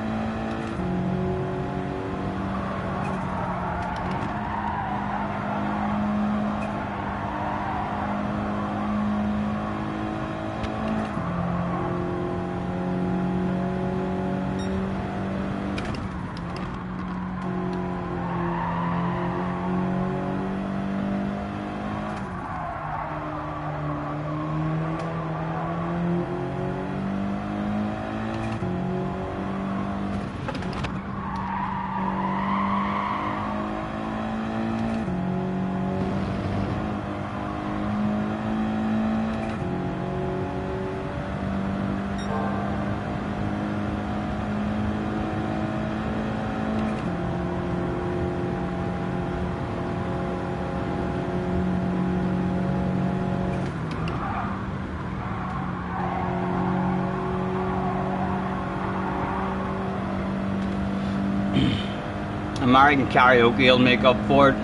American karaoke will make up for it.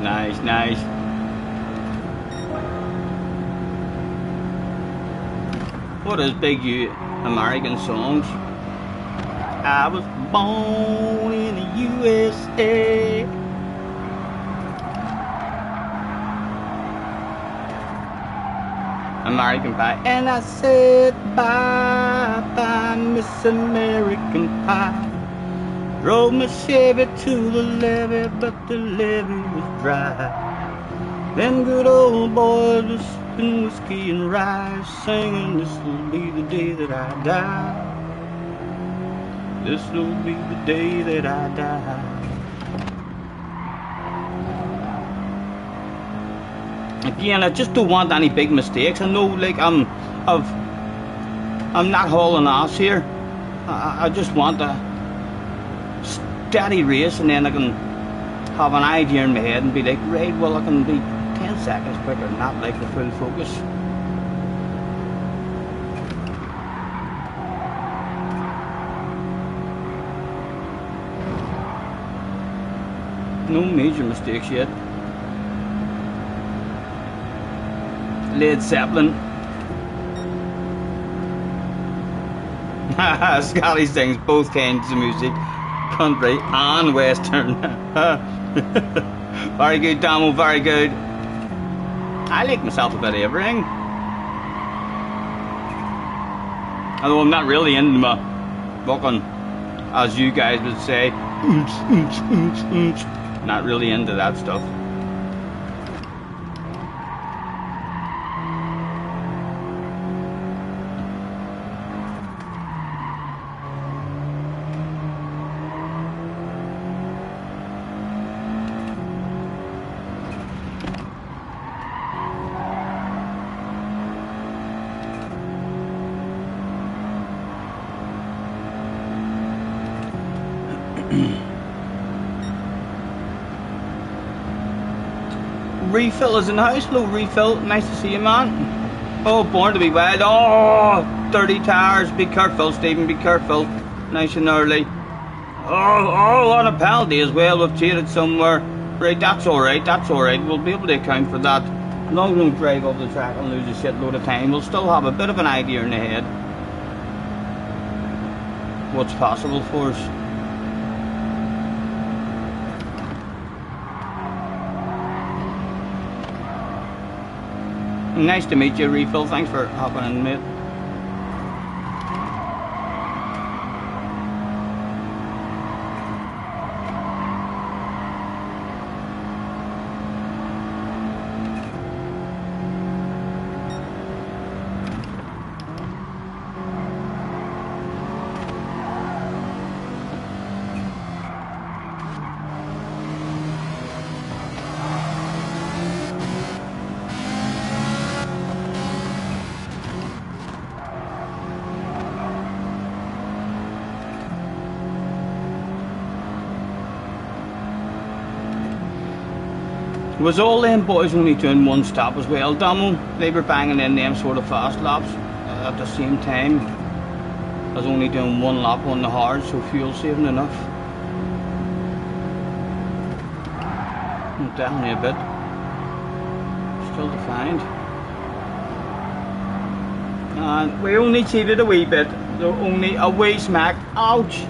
Nice, nice. What is big American songs? I was born in the USA. American Pie. And I said bye bye Miss American Pie. Drove my Chevy to the levee, but the levee was dry. Them good old boys were sipping whiskey and rye, singing, this will be the day that I die. This will be the day that I die. Again, I just don't want any big mistakes. I know, like, I'm not hauling ass here. I just want a steady race, and then I can have an idea in my head and be like, right, well, I can be 10 seconds quicker, not like the full focus. No major mistakes yet. Led Zeppelin. Scotty sings both kinds of music, country and western. Very good, Damo, very good. I like myself a bit of everything. Although I'm not really into my fucking, as you guys would say, not really into that stuff. Refill is in the house. Hello, Refill. Nice to see you, man. Oh, Born to be Wild. Oh, dirty tires. Be careful, Stephen, be careful. Nice and early. Oh, on a penalty as well. We've cheated somewhere. Right, that's alright, that's alright. We'll be able to account for that. As long as we don't drive off the track and lose a shitload of time, we'll still have a bit of an idea in the head what's possible for us. Nice to meet you, Refill. Thanks for hopping in, mate. Was all them boys only doing one stop as well, Damo? They were banging in them sort of fast laps at the same time. I was only doing one lap on the hard, so fuel saving enough. Definitely a bit. Still to find. And we only cheated a wee bit. So only a wee smack. Ouch!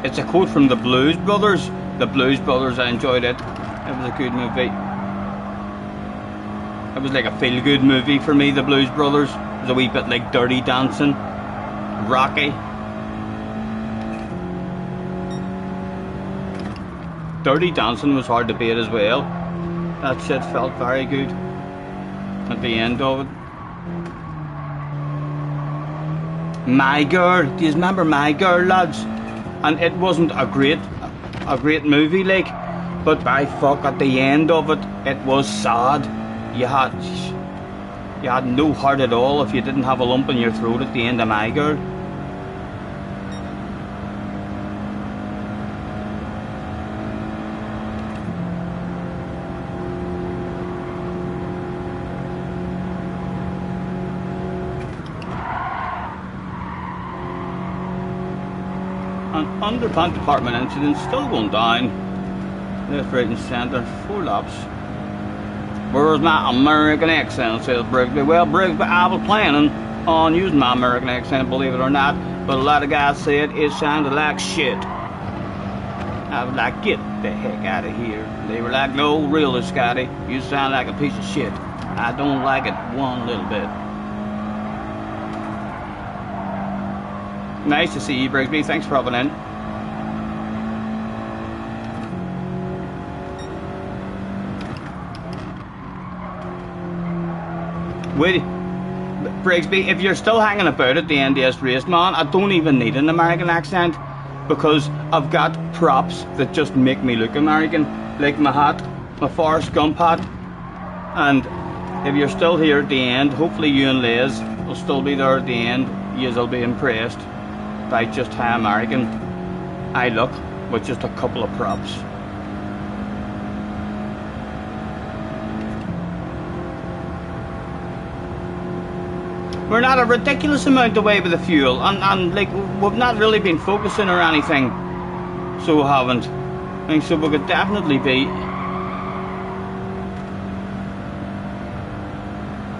It's a quote from the Blues Brothers. The Blues Brothers, I enjoyed it. It was a good movie. It was like a feel-good movie for me, the Blues Brothers. It was a wee bit like Dirty Dancing, Rocky. Dirty Dancing was hard to beat as well. That shit felt very good at the end of it. My Girl, do you remember My Girl, lads? And it wasn't a great movie, like, but by fuck, at the end of it, it was sad. You had no heart at all if you didn't have a lump in your throat at the end of My Girl. And underpants department incident still going down. Left, right and centre, 4 laps. Where's my American accent, says Brigsby. Well, Brigsby, I was planning on using my American accent, believe it or not, but a lot of guys said it sounded like shit. I was like, get the heck out of here. They were like, no, really, Scotty, you sound like a piece of shit. I don't like it one little bit. Nice to see you, Brigsby. Thanks for hopping in. Wait, Brigsby, if you're still hanging about at the end of this race, man, I don't even need an American accent because I've got props that just make me look American, like my hat, my Forrest Gump hat. And if you're still here at the end, hopefully you and Liz will still be there at the end. You'll be impressed by just how American I look with just a couple of props. We're not a ridiculous amount away with the fuel, and like we've not really been focusing or anything, so we haven't. I think so we could definitely be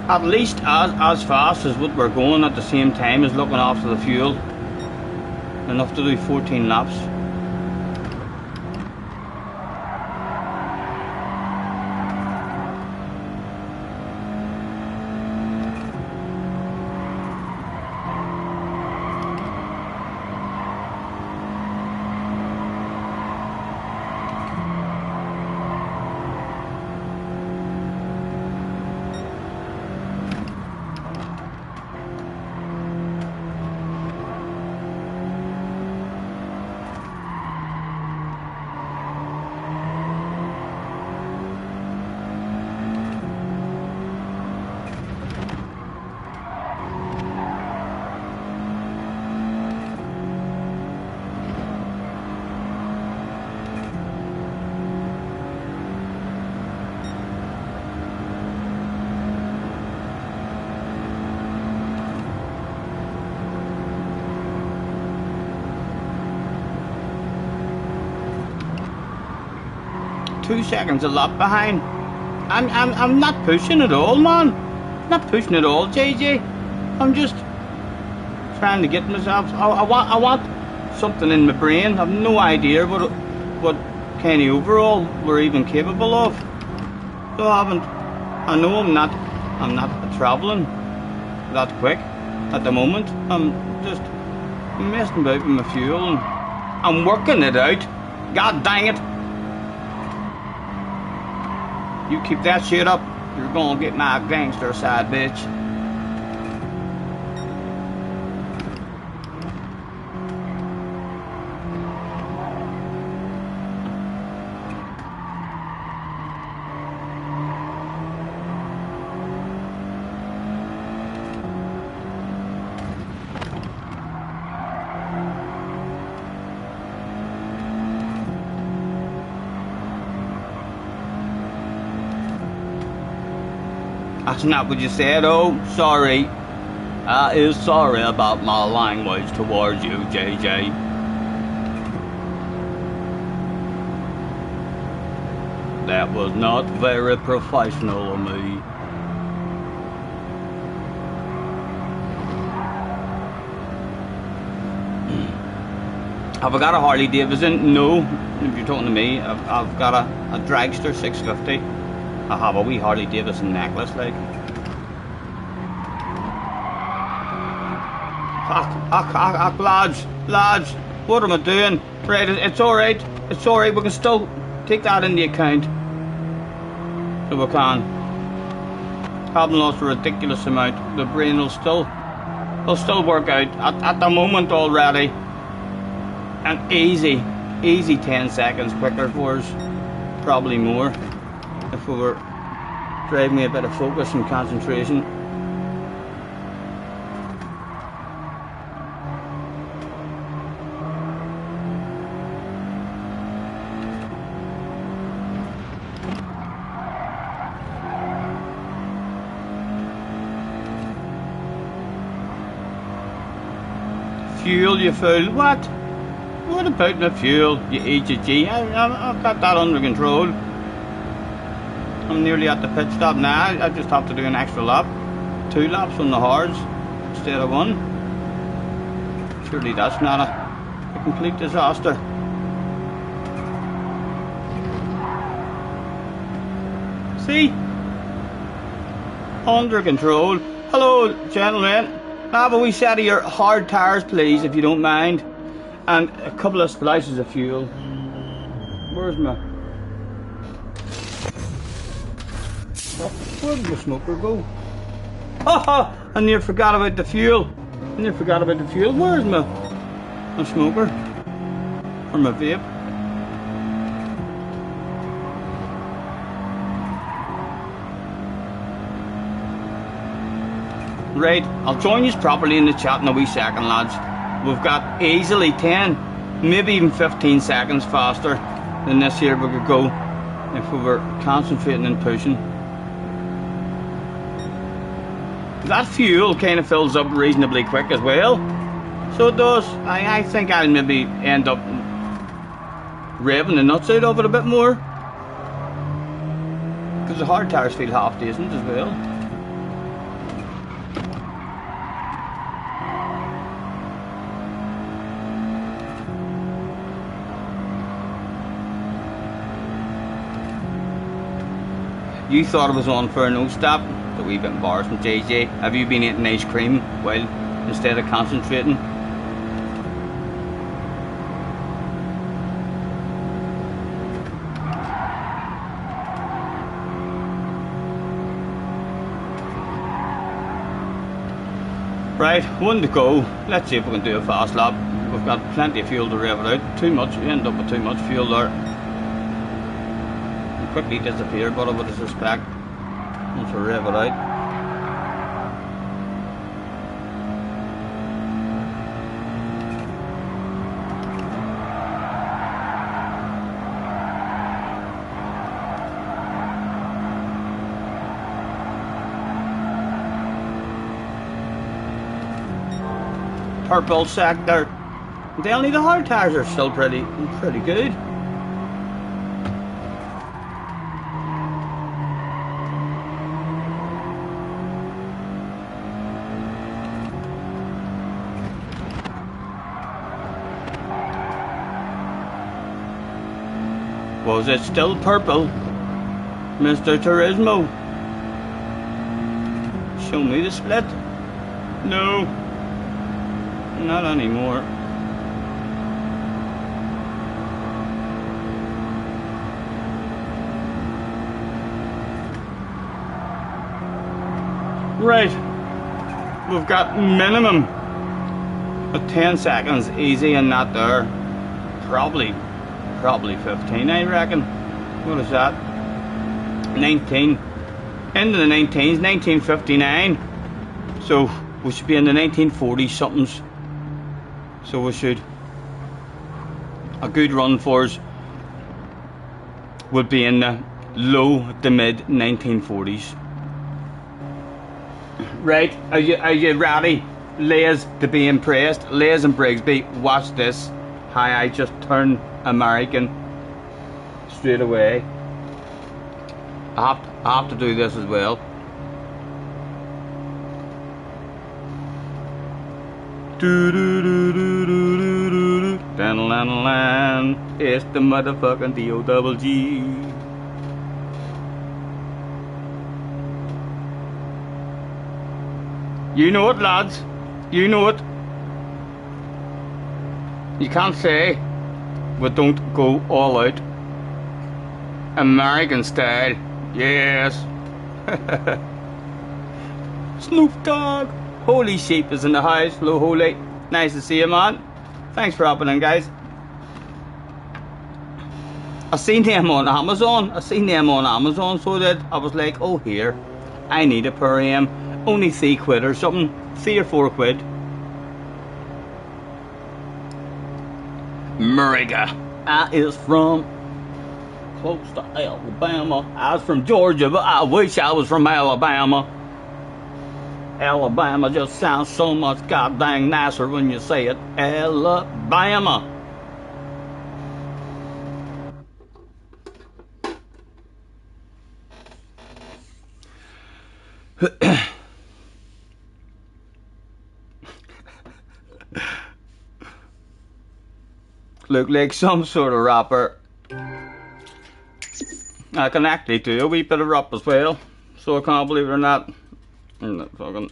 at least as fast as what we're going at the same time as looking after the fuel. Enough to do 14 laps. 2 seconds a lap behind. I'm not pushing at all, man. Not pushing at all, JJ. I'm just trying to get myself. I want something in my brain. I've no idea what kind of overall we're even capable of. So I know I'm not travelling that quick at the moment. I'm just messing about with my fuel and I'm working it out. God dang it! You keep that shit up, you're gonna get my gangster side, bitch. That's not what you said. Oh, sorry. I is sorry about my language towards you, JJ. That was not very professional of me. Have I got a Harley Davidson? No. If you're talking to me, I've got a Dragster 650. I have a wee Harley Davidson necklace, like. Lads, what am I doing? Right, it's alright, we can still take that into account. So we can. Haven't lost a ridiculous amount. The brain will still work out at the moment already. And easy 10 seconds quicker for us. Probably more. If we were driving a bit of focus and concentration. Fuel, you fool. What? What about my fuel, you EGG? I've got that under control. I'm nearly at the pit stop now. I just have to do an extra lap. 2 laps on the hards instead of 1. Surely that's not a complete disaster. See? Under control. Hello, gentlemen. Have a wee set of your hard tires, please, if you don't mind. And a couple of slices of fuel. Where's my... Where did the smoker go? Haha! I near forgot about the fuel. Where's my smoker? Or my vape? Right, I'll join you properly in the chat in a wee second, lads. We've got easily 10, maybe even 15 seconds faster than this here we could go if we were concentrating and pushing. That fuel kind of fills up reasonably quick as well. So it does. I think I'll maybe end up revving the nuts out of it a bit more. Because the hard tires feel half decent as well. You thought it was on for a no stop? A wee bit embarrassing, JJ. Have you been eating ice cream while instead of concentrating? Right, 1 to go. Let's see if we can do a fast lap. We've got plenty of fuel to rev it out. Too much, we end up with too much fuel there. It'll quickly disappear, but I would suspect once we rev it out. Purple sector. Only the hard tires are still pretty good. Was it still purple, Mr. Turismo? Show me the split. No, not anymore. Right, we've got minimum of 10 seconds easy and not there. Probably 15, I reckon. What is that? 19. Into the 19s, 1959. So we should be in the 1940 somethings. So we should. A good run for us would be in the low to mid 1940s. Right, are you ready, ladies, to be impressed? Ladies and Brigsby, watch this. How I just turn American straight away. I have to do this as well. Do do do do do do do. It's the motherfucking D-O-double-G. You know it, lads. You know it. You can't say we don't go all out. American style. Yes. Snoop Dogg. Holy Sheep is in the house. Hello, Holy. Nice to see you, man. Thanks for hopping in, guys. I seen them on Amazon. So that I was like, oh, here. I need a per AM. Only £3 or something. 3 or 4 quid. America. I is from close to Alabama. I was from Georgia, but I wish I was from Alabama. Alabama just sounds so much goddamn nicer when you say it. Alabama. Look like some sort of rapper. I can actually do a wee bit of rap as well, so I can't believe it or not. Fucking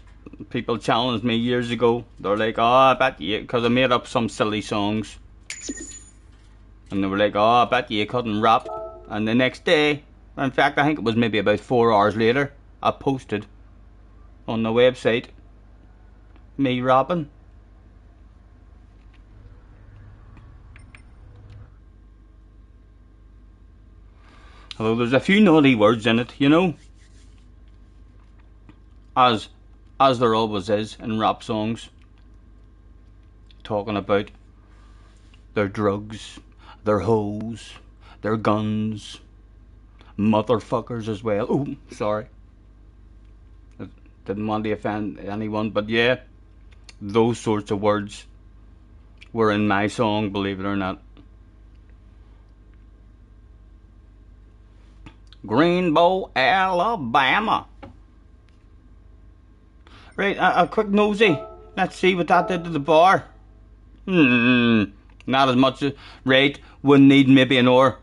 people challenged me years ago. They're like, oh, I bet you, because I made up some silly songs, and they were like, oh, I bet you couldn't rap. And the next day, in fact I think it was maybe about 4 hours later, I posted on the website me rapping. Although there's a few naughty words in it, you know, as there always is in rap songs, talking about their drugs, their hoes, their guns, motherfuckers as well. Oh, sorry, I didn't want to offend anyone, but yeah, those sorts of words were in my song, believe it or not. Greenbow, Alabama. Right, a quick nosy. Let's see what that did to the bar. Not as much as... Right, we need maybe an hour.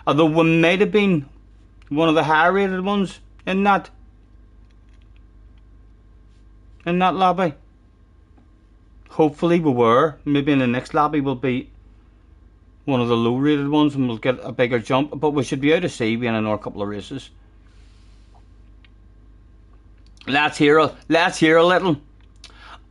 Although we might have been one of the higher rated ones in that lobby. Hopefully we were. Maybe in the next lobby we'll be one of the low rated ones and we'll get a bigger jump, but we should be out of sea in another couple of races. Let's hear a little.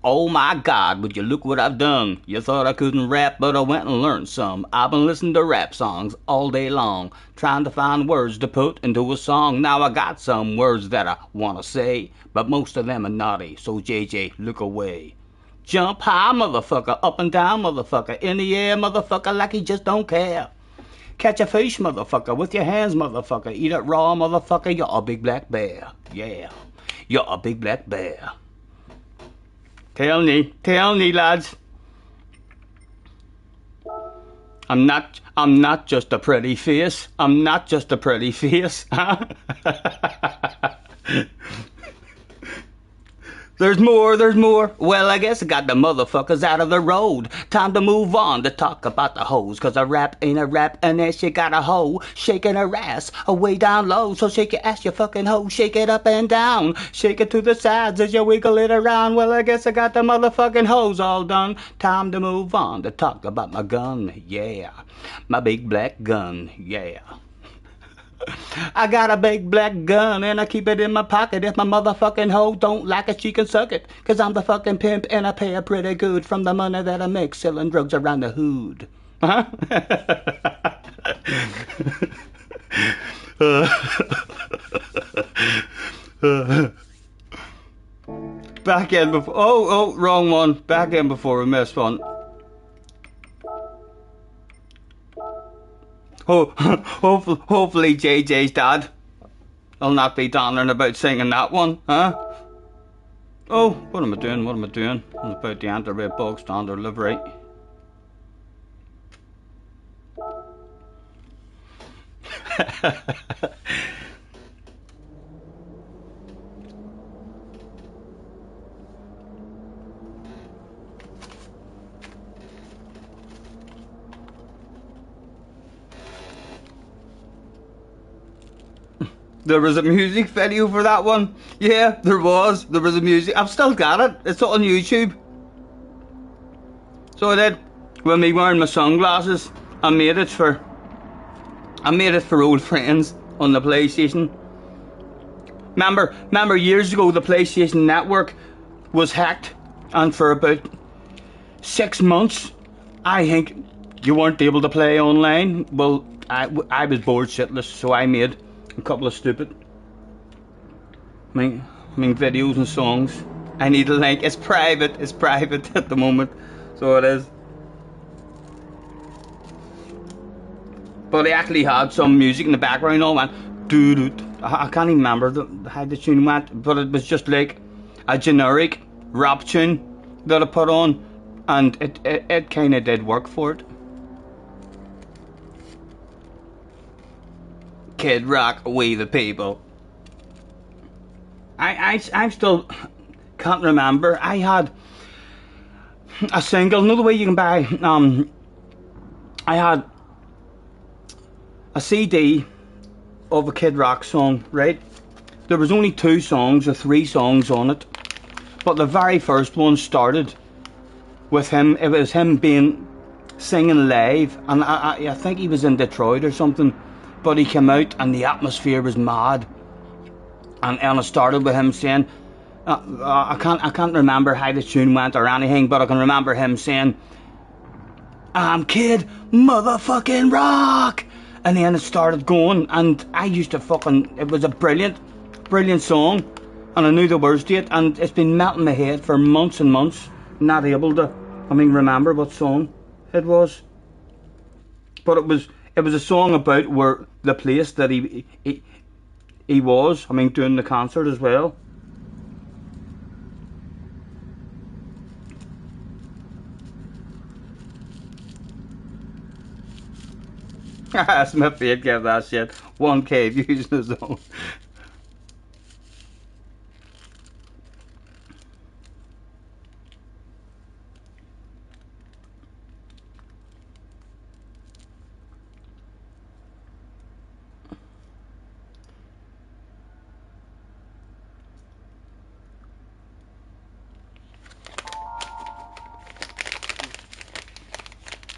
Oh my God, would you look what I've done? You thought I couldn't rap, but I went and learned some. I've been listening to rap songs all day long, trying to find words to put into a song. Now I got some words that I want to say, but most of them are naughty, so JJ, look away. Jump high, motherfucker, up and down, motherfucker, in the air, motherfucker, like you just don't care. Catch a fish, motherfucker, with your hands, motherfucker. Eat it raw, motherfucker, you're a big black bear. Yeah, you're a big black bear. Tell me, lads. I'm not just a pretty face. I'm not just a pretty face. There's more, there's more. Well, I guess I got the motherfuckers out of the road. Time to move on to talk about the hoes. Cause a rap ain't a rap unless you got a hoe shaking her ass way down low. So shake your ass, you fucking hoe. Shake it up and down. Shake it to the sides as you wiggle it around. Well, I guess I got the motherfucking hoes all done. Time to move on to talk about my gun. Yeah. My big black gun. Yeah. I got a big black gun and I keep it in my pocket. If my motherfucking hoe don't like it, she can suck it. Cause I'm the fucking pimp and I pay her pretty good from the money that I make selling drugs around the hood. Huh? Back in before. Oh, wrong one. Back in before we missed one. Oh, hopefully JJ's dad will not be donnering about singing that one, huh? Oh, what am I doing? What am I doing? I'm about to enter a bog standard livery. There was a music video for that one. Yeah, there was. There was a music. I've still got it. It's on YouTube. So I did. With me wearing my sunglasses, I made it for old friends on the PlayStation. Remember years ago the PlayStation Network was hacked, and for about 6 months, I think you weren't able to play online. Well, I was bored shitless, so I made a couple of stupid videos and songs. I need a link. It's private at the moment, so it is. But I actually had some music in the background. All went doo. I can't even remember how the tune went, but it was just like a generic rap tune that I put on, and it kind of did work for it. Kid Rock, we the people. I still can't remember. I had a single. Another way you can buy. I had a CD of a Kid Rock song. Right. There was only 2 songs or 3 songs on it, but the very first one started with him. It was him being singing live, and I think he was in Detroit or something. But he came out and the atmosphere was mad, and it started with him saying, I can't remember how the tune went or anything, but I can remember him saying, "I'm Kid Motherfucking Rock," and then it started going, and I used to it was a brilliant song, and I knew the words to it, and it's been melting my head for months and months, not able to, remember what song it was, but it was a song about where the place that he was, doing the concert as well. That's my fate, give that shit 1K views in his own.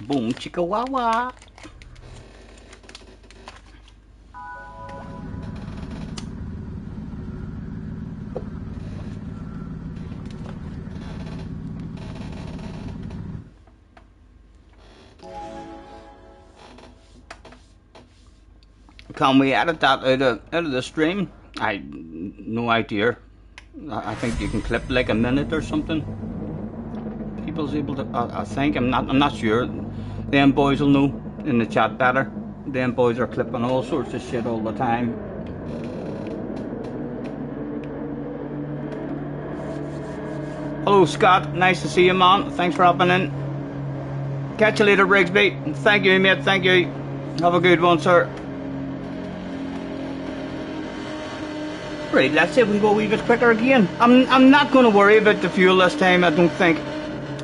Boom chicka wah wah. Can we edit that out of the stream? No idea. I think you can clip like a minute or something. People's able to. I think I'm not sure. Them boys will know in the chat better. Them boys are clipping all sorts of shit all the time. Hello Scott, nice to see you, man. Thanks for hopping in. Catch you later, Brigsby. Thank you, mate. Thank you. Have a good one, sir. Right, let's see if we can go a wee bit quicker again. I'm not going to worry about the fuel this time, I don't think.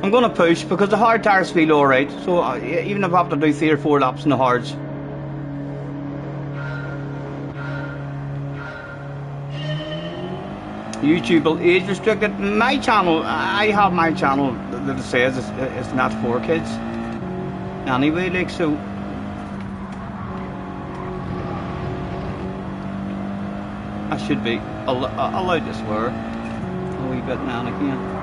I'm going to push because the hard tyres feel alright. So even if I have to do 3 or 4 laps in the hards. YouTube will age restricted. My channel, I have my channel that says it's not for kids. Anyway, like, so. I should be allowed to swear a wee bit now and again.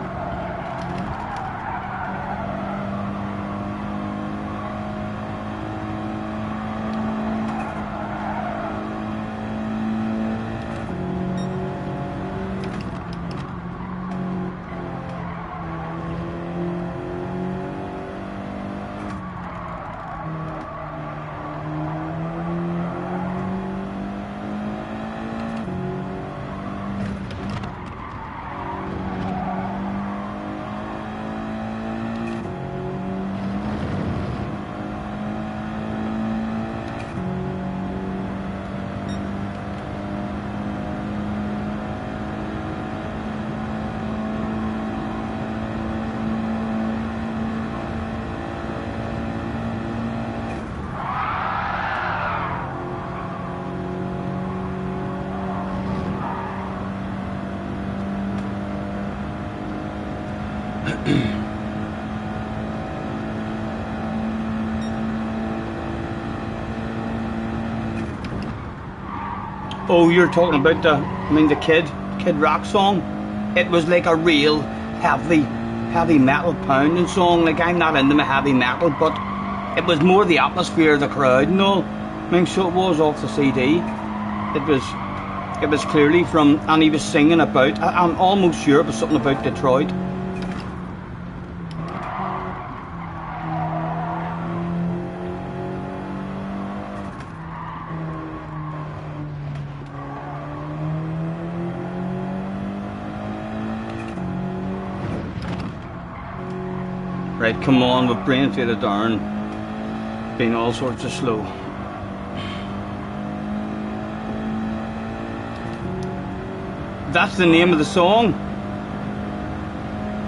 Oh, you're talking about the Kid Rock song? It was like a real heavy metal pounding song. Like, I'm not into my heavy metal, but it was more the atmosphere of the crowd and all. I mean, so it was off the CD. It was clearly from, and he was singing about, I'm almost sure it was something about Detroit. Right, come on, with brain faded down, being all sorts of slow. That's the name of the song.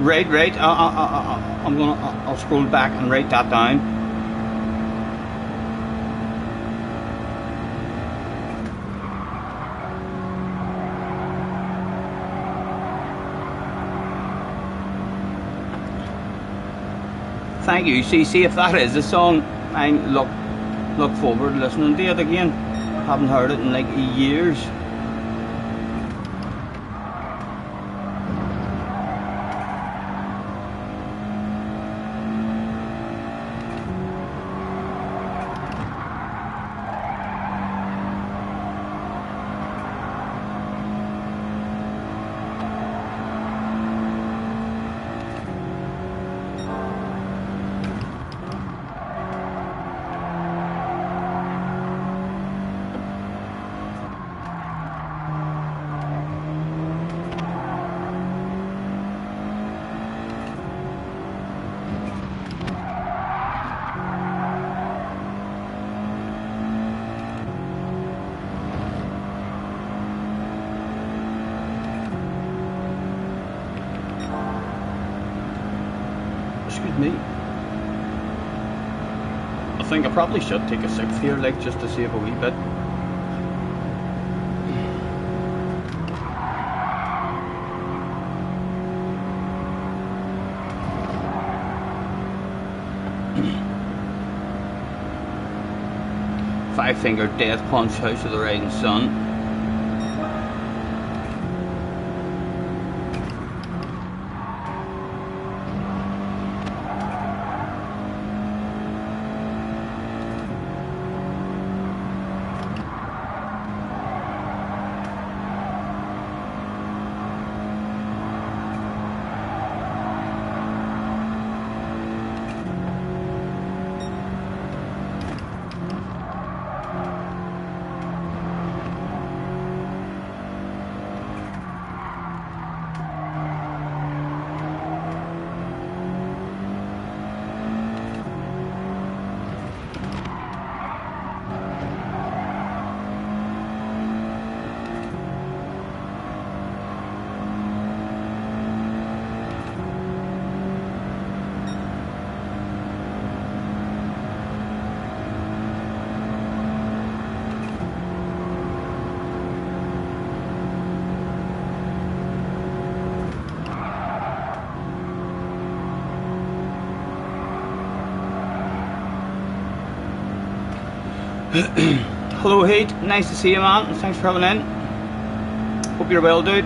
Right. I'll scroll back and write that down. Thank you. See if that is the song. I look forward to listening to it again. Haven't heard it in like years. Excuse me. I think I probably should take a 6th here, like, just to save a wee bit. Five-finger death punch, House of the Rising Sun. Hello Heat, nice to see you man, thanks for having in. Hope you're well dude.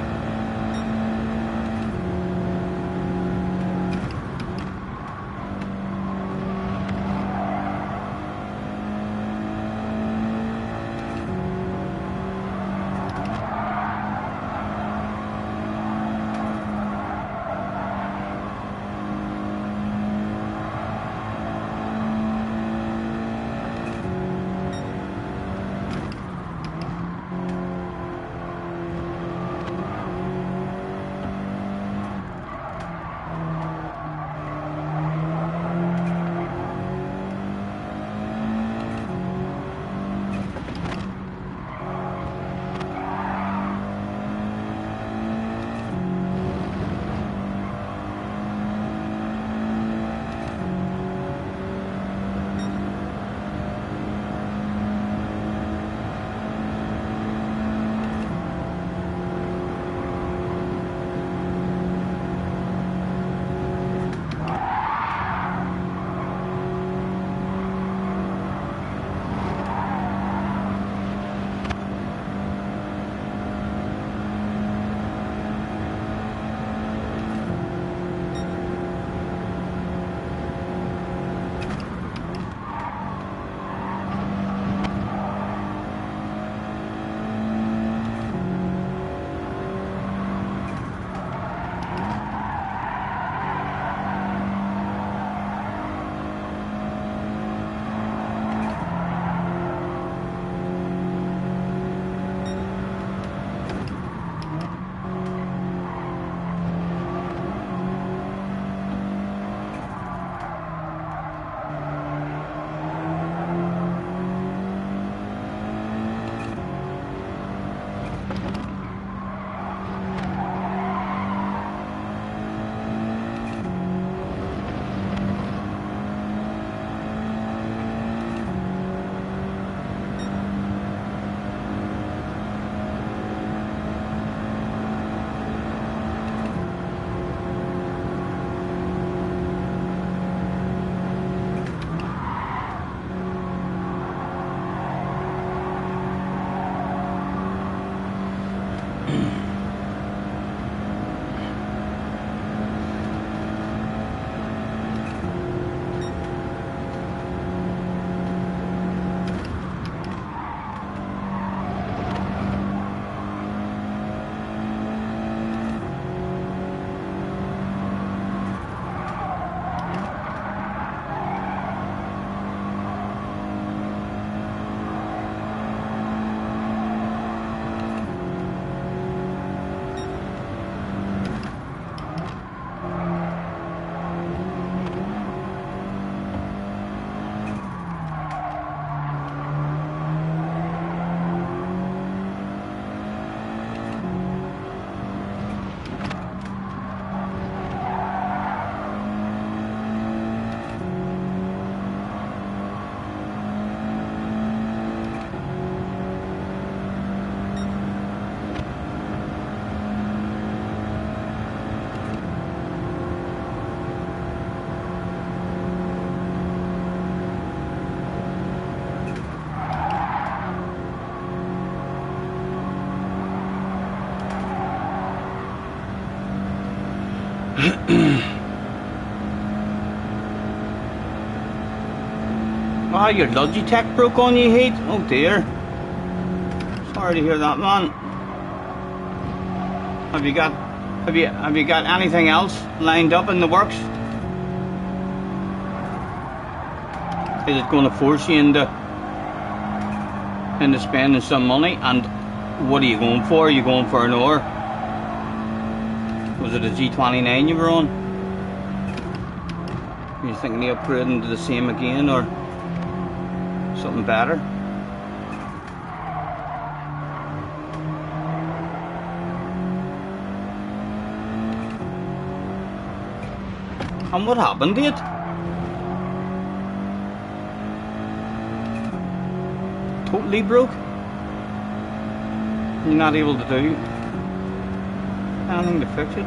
Ah, your Logitech broke on you, Heat? Oh dear. Sorry to hear that, man. Have you got anything else lined up in the works? Is it going to force you into spending some money? And what are you going for? Are you going for an or? Was it a G29 you were on? Are you thinking of upgrading to the same again or something better? And what happened to it? Totally broke? You're not able to do anything to fix it?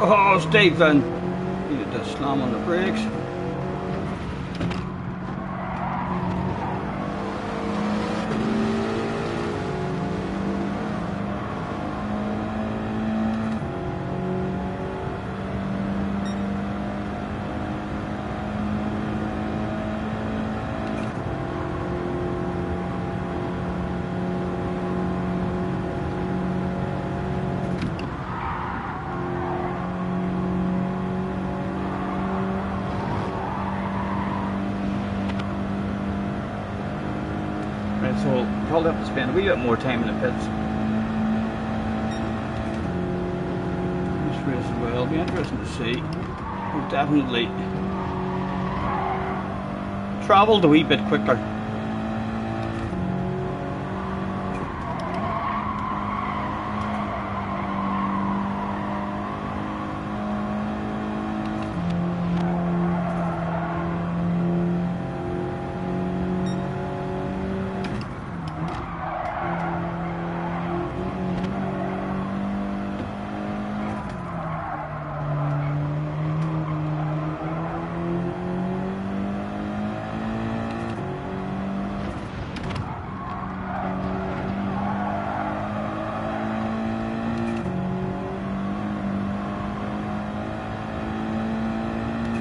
Oh, Stephen! Needed to slam on the brakes. So we'll probably have to spend a wee bit more time in the pits. This race as well, it'll be interesting to see. We'll definitely travelled a wee bit quicker.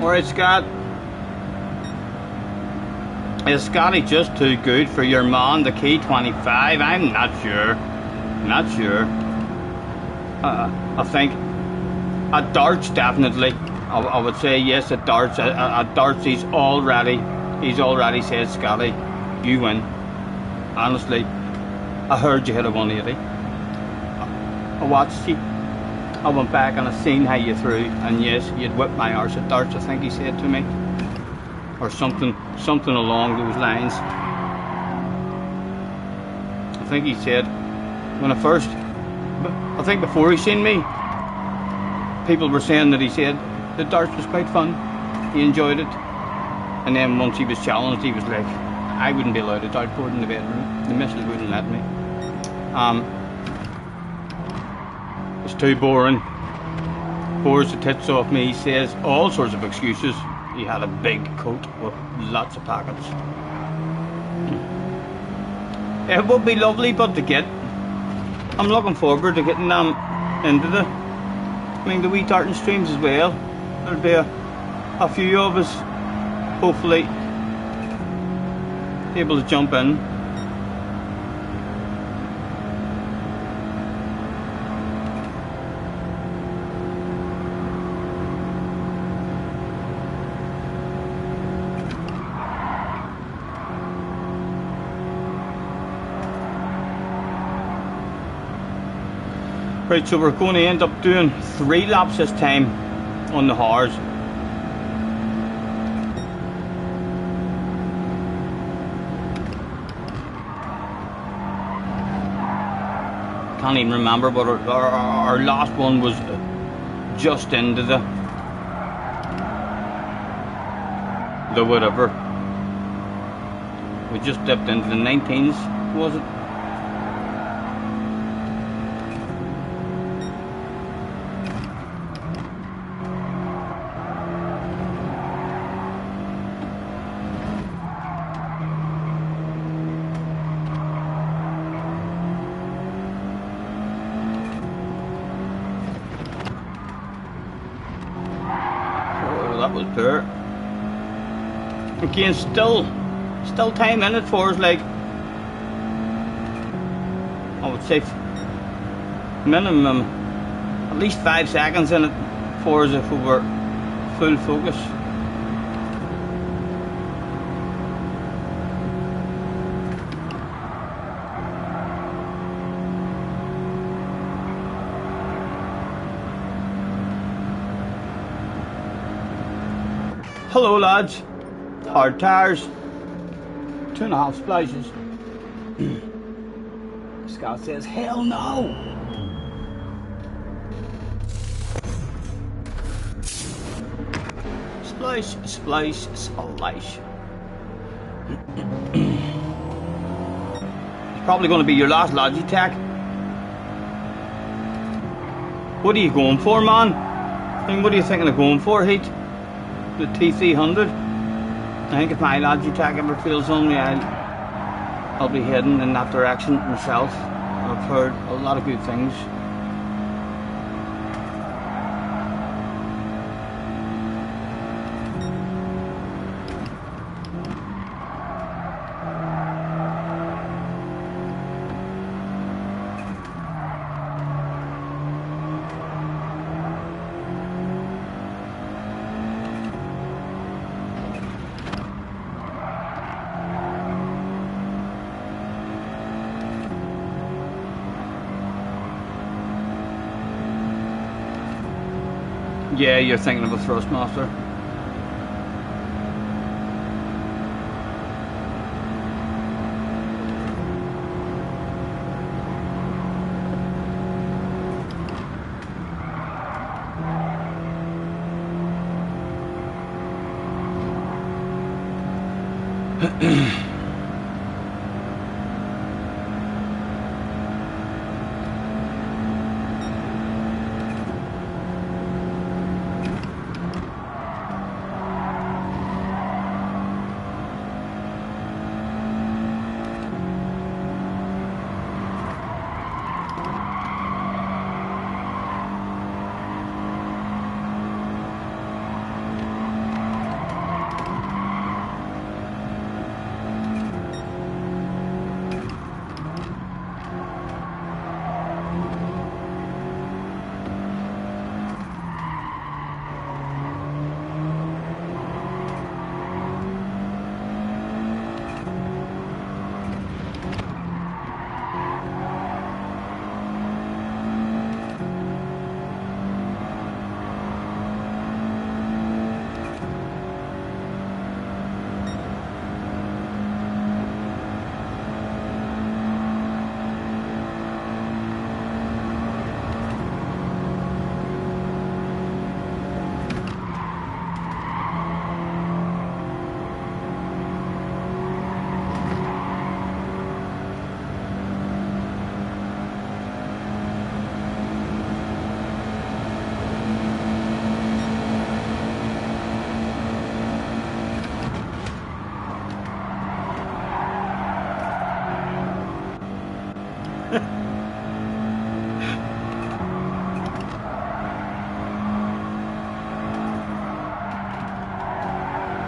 Alright, Scott. Is Scotty just too good for your man, the K25? I'm not sure. Not sure. I think at darts, definitely. I would say yes at darts. At darts, he's already said, Scotty, you win. Honestly, I heard you hit a 180. I watched you. I went back and I seen how you threw, and yes, you'd whipped my arse at darts, I think he said to me. Or something along those lines. I think he said, I think before he seen me, people were saying that he said the darts was quite fun, he enjoyed it. And then once he was challenged, he was like, I wouldn't be allowed to dartboard in the bedroom, the missus wouldn't let me. It's too boring. Bores the tits off me. He says all sorts of excuses. He had a big coat with lots of pockets. It would be lovely, but to get, I'm looking forward to getting them into the wee tartan streams as well. There'll be a few of us, hopefully, able to jump in. Right, so we're going to end up doing 3 laps this time on the hars. Can't even remember, but our last one was just into the whatever. We just dipped into the 19s, was it? That was poor. Again, still time in it for us, like I would say minimum at least 5 seconds in it for us if we were full focus. Hello lads, hard tires, 2.5 splashes. Scott says, hell no! Splice, splice, splice. It's probably going to be your last Logitech. What are you going for, man? And what are you thinking of going for, Heat? The T300? I think if my Logitech ever fails on me, I'll be heading in that direction myself. I've heard a lot of good things. Yeah, you're thinking of a Thrustmaster.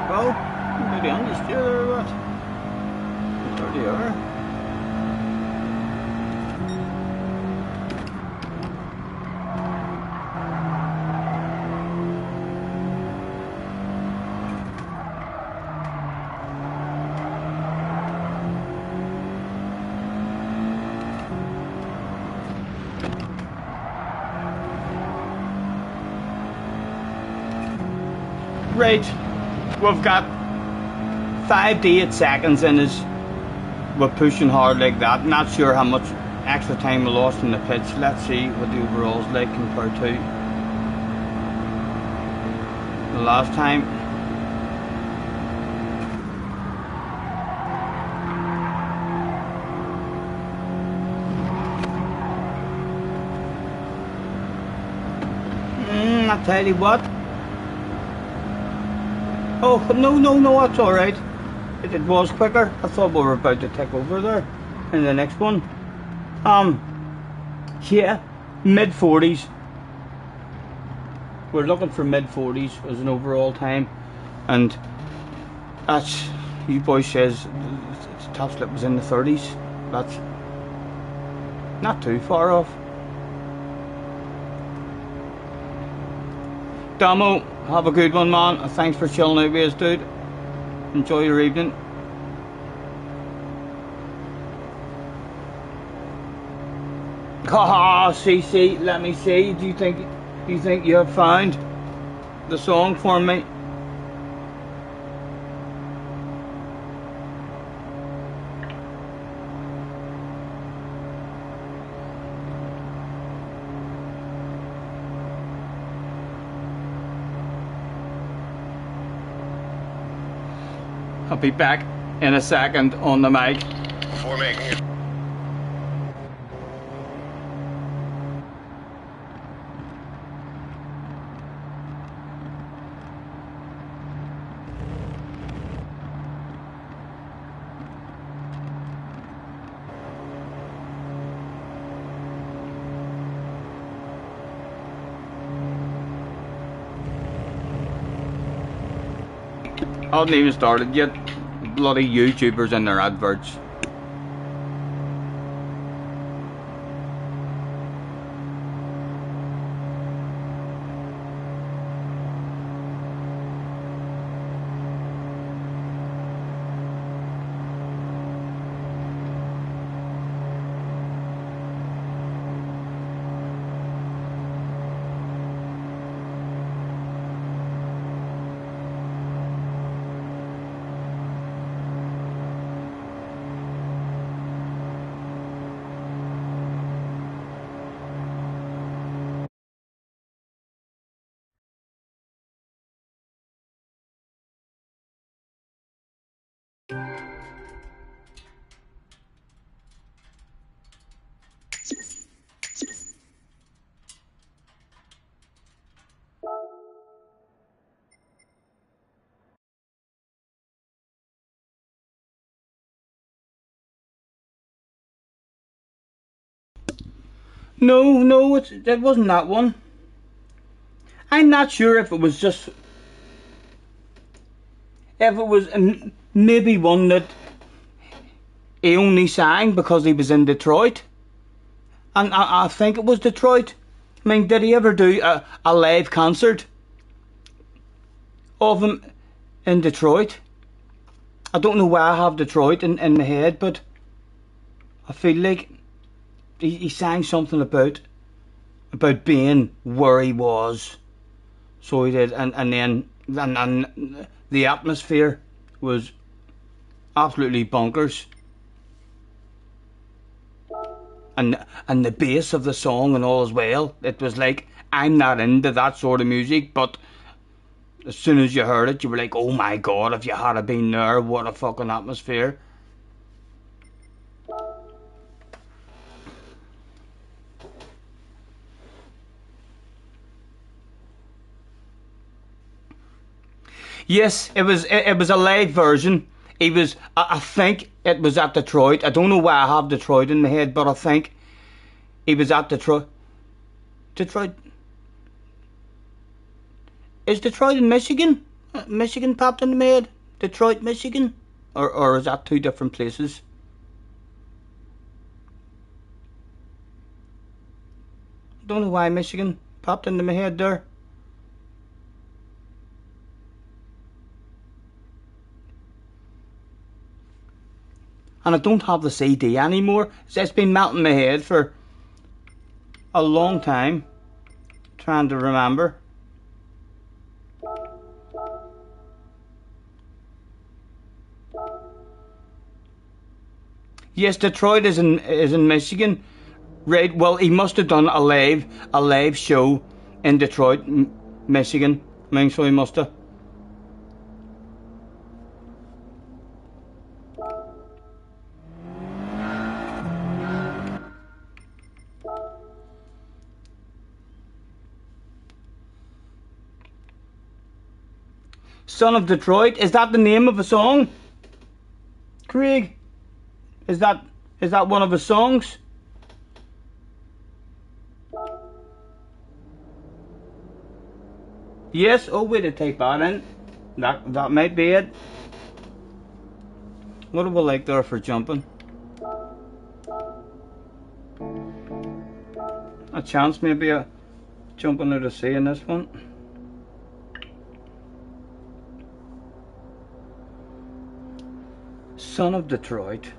Well, maybe understeer or what? There they are. Right, we've got 5 to 8 seconds in us. We're pushing hard like that. Not sure how much extra time we lost in the pitch. Let's see what the overall's like compared to the last time. I tell you what. Oh, no, that's alright. It was quicker. I thought we were about to take over there in the next one. Yeah, mid-40s. We're looking for mid-40s as an overall time. And that's, you boys says the top slip was in the 30s. That's not too far off. Damo, have a good one, man. Thanks for chilling out with us, dude. Enjoy your evening. Haha, CC, let me see. Do you think you have found the song for me? I'll be back in a second on the mic. Before making it. Hadn't even started yet. Bloody YouTubers and their adverts. No, it wasn't that one. I'm not sure if it was just... If it was maybe one that he only sang because he was in Detroit. And I think it was Detroit. I mean, did he ever do a live concert of him in Detroit? I don't know why I have Detroit in my head, but I feel like he sang something about being where he was. So he did, and then the atmosphere was absolutely bonkers. And the bass of the song and all as well. It was like, I'm not into that sort of music, but as soon as you heard it, you were like, oh my god, if you had been there, what a fucking atmosphere. Yes, it was a live version. He was, I think it was at Detroit. I don't know why I have Detroit in my head, but I think he was at Detroit. Detroit. Is Detroit in Michigan? Michigan popped in my head. Detroit, Michigan? Or is that two different places? Don't know why Michigan popped into my head there. And I don't have the CD anymore. It's been melting my head for a long time, trying to remember. Yes, Detroit is in Michigan, right? Well, he must have done a live show in Detroit, Michigan. I mean, so he must have. Son of Detroit, is that the name of a song? Craig, is that one of his songs? Yes. Oh, wait, to type that in. That might be it. What do we like there for jumping? A chance maybe of jumping out of sea in this one. Son of Detroit.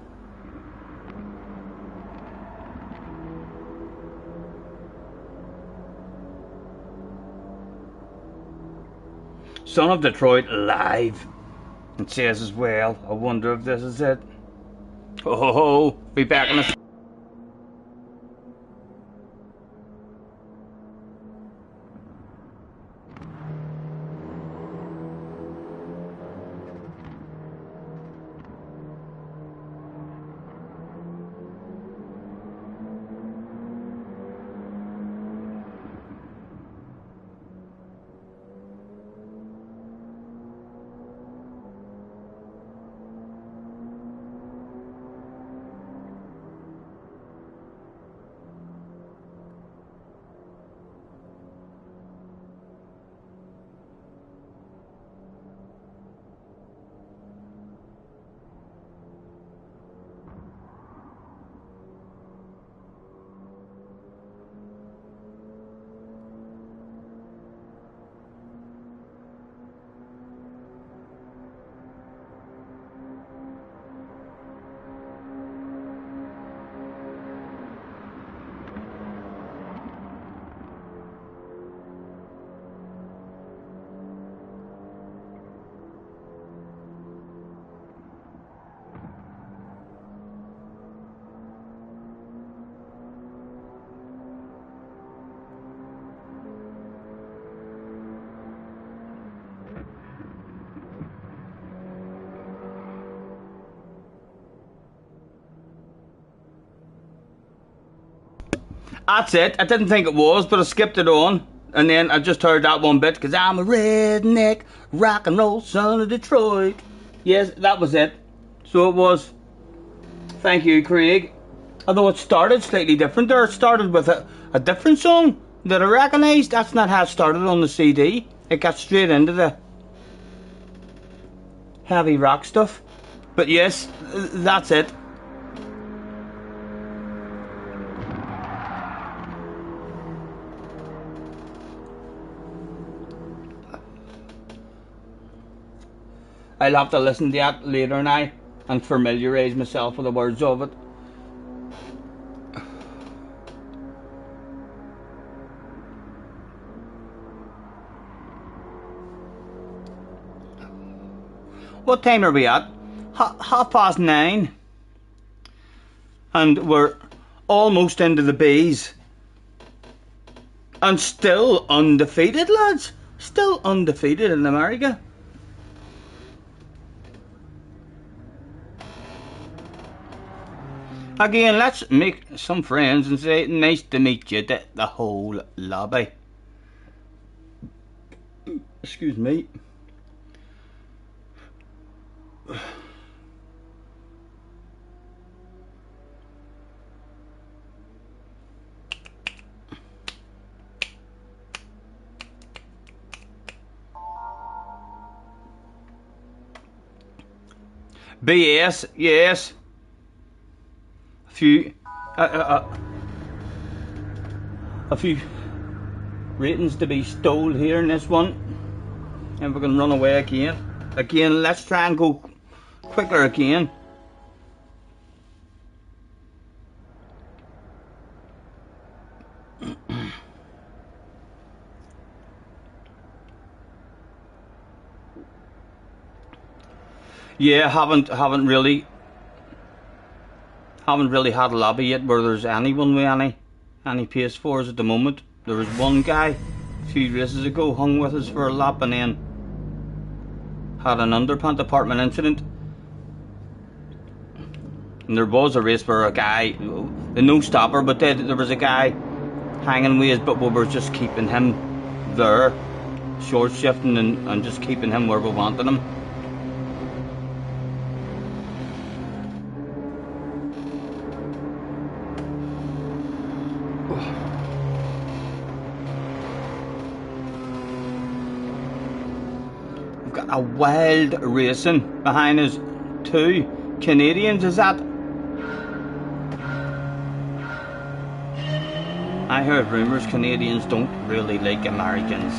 Son of Detroit live. It says as well. I wonder if this is it. Oh, be back in a... That's it. I didn't think it was, but I skipped it on. And then I just heard that one bit, because I'm a redneck, rock and roll son of Detroit. Yes, that was it. So it was. Thank you, Craig. Although it started slightly different there. It started with a different song that I recognised. That's not how it started on the CD. It got straight into the heavy rock stuff. But yes, that's it. I'll have to listen to that later now and familiarise myself with the words of it. What time are we at? 9:30. And we're almost into the B's. And still undefeated, lads. Still undefeated in America. Again, let's make some friends and say nice to meet you to the whole lobby. Excuse me. BS, yes. A few ratings to be stole here in this one, and we can run away again. Again, let's try and go quicker again. Yeah, haven't really had a lobby yet where there's anyone with any PS4s at the moment. There was one guy a few races ago hung with us for a lap and then had an underpant apartment incident. And there was a race where a guy, the no stopper, but there was a guy hanging with us, but we were just keeping him there, short shifting and just keeping him where we wanted him. We've got a wild racing behind us. 2 Canadians, is that? I heard rumours Canadians don't really like Americans.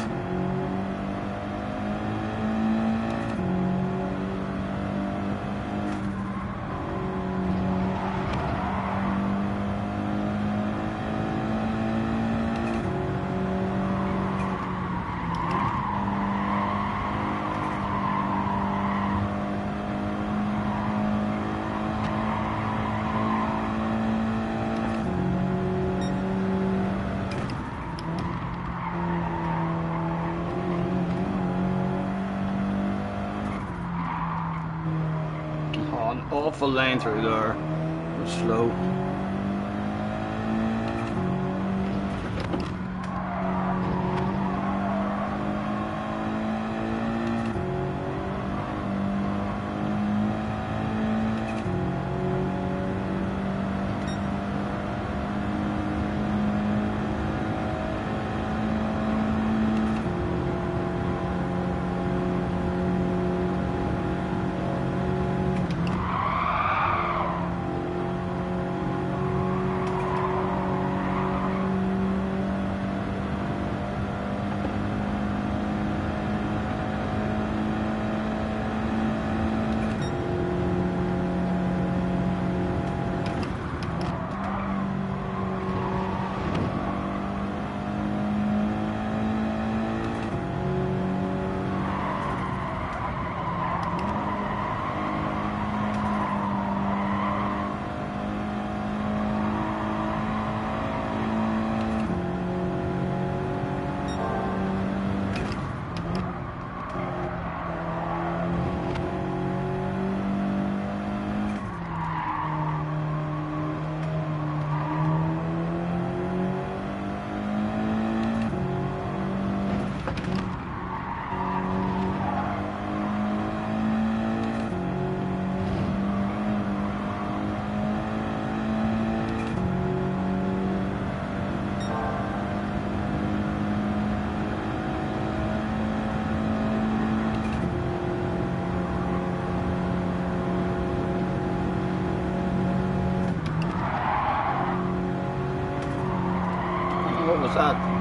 An awful lane through there. We're slow. that?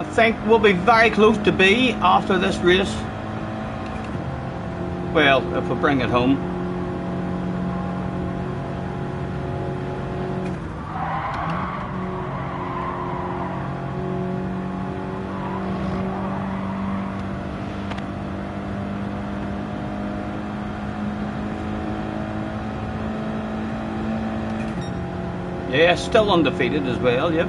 I think we'll be very close to B after this race. Well, if we bring it home. Yeah, still undefeated as well, yep.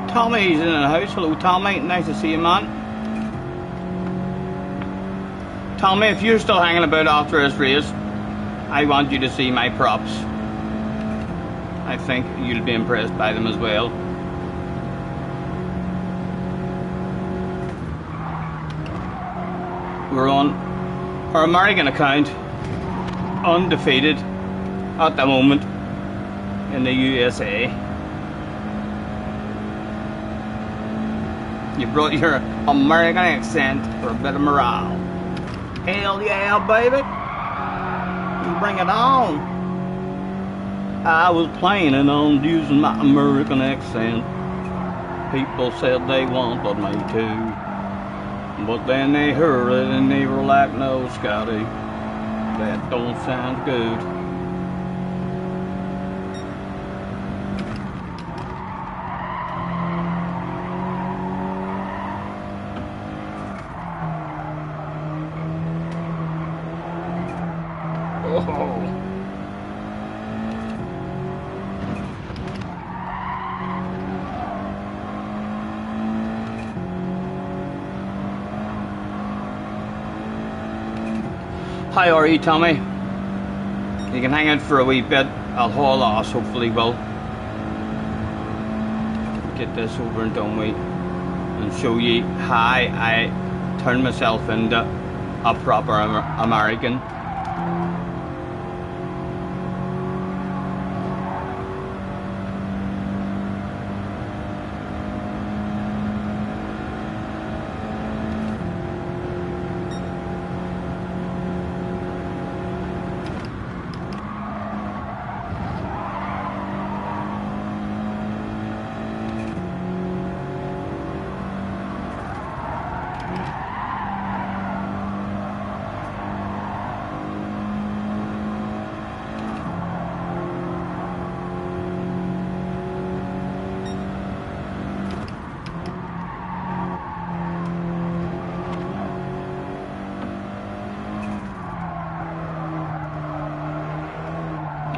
Tommy's in the house. Hello, Tommy. Nice to see you, man. Tommy, if you're still hanging about after this race, I want you to see my props. I think you'll be impressed by them as well. We're on our American account, undefeated at the moment in the USA. You brought your American accent for a bit of morale. Hell yeah, baby. You bring it on. I was planning on using my American accent. People said they wanted me to. But then they heard it and they were like, no, Scotty, that don't sound good. How are you, Tommy? You can hang out for a wee bit. I'll haul ass, hopefully we'll get this over and done with and show you how I turn myself into a proper American.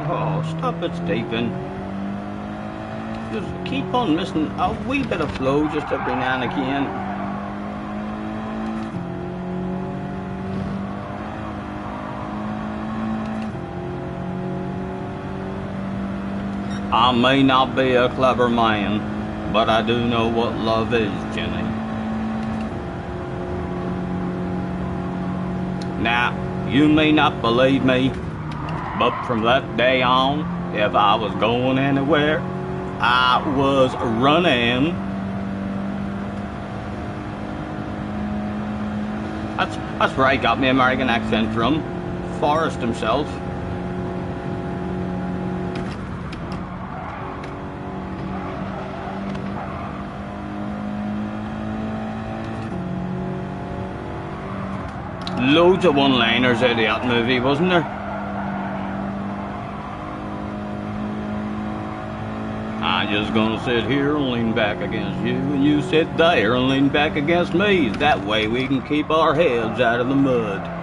Oh, stop it, Stephen. Just keep on missing a wee bit of flow just every now and again. I may not be a clever man, but I do know what love is, Jenny. Now, you may not believe me, but from that day on, if I was going anywhere, I was running. That's where I got my American accent from. Forrest himself. Loads of one-liners out of that movie, wasn't there? I'm just gonna sit here and lean back against you, and you sit there and lean back against me. That way we can keep our heads out of the mud.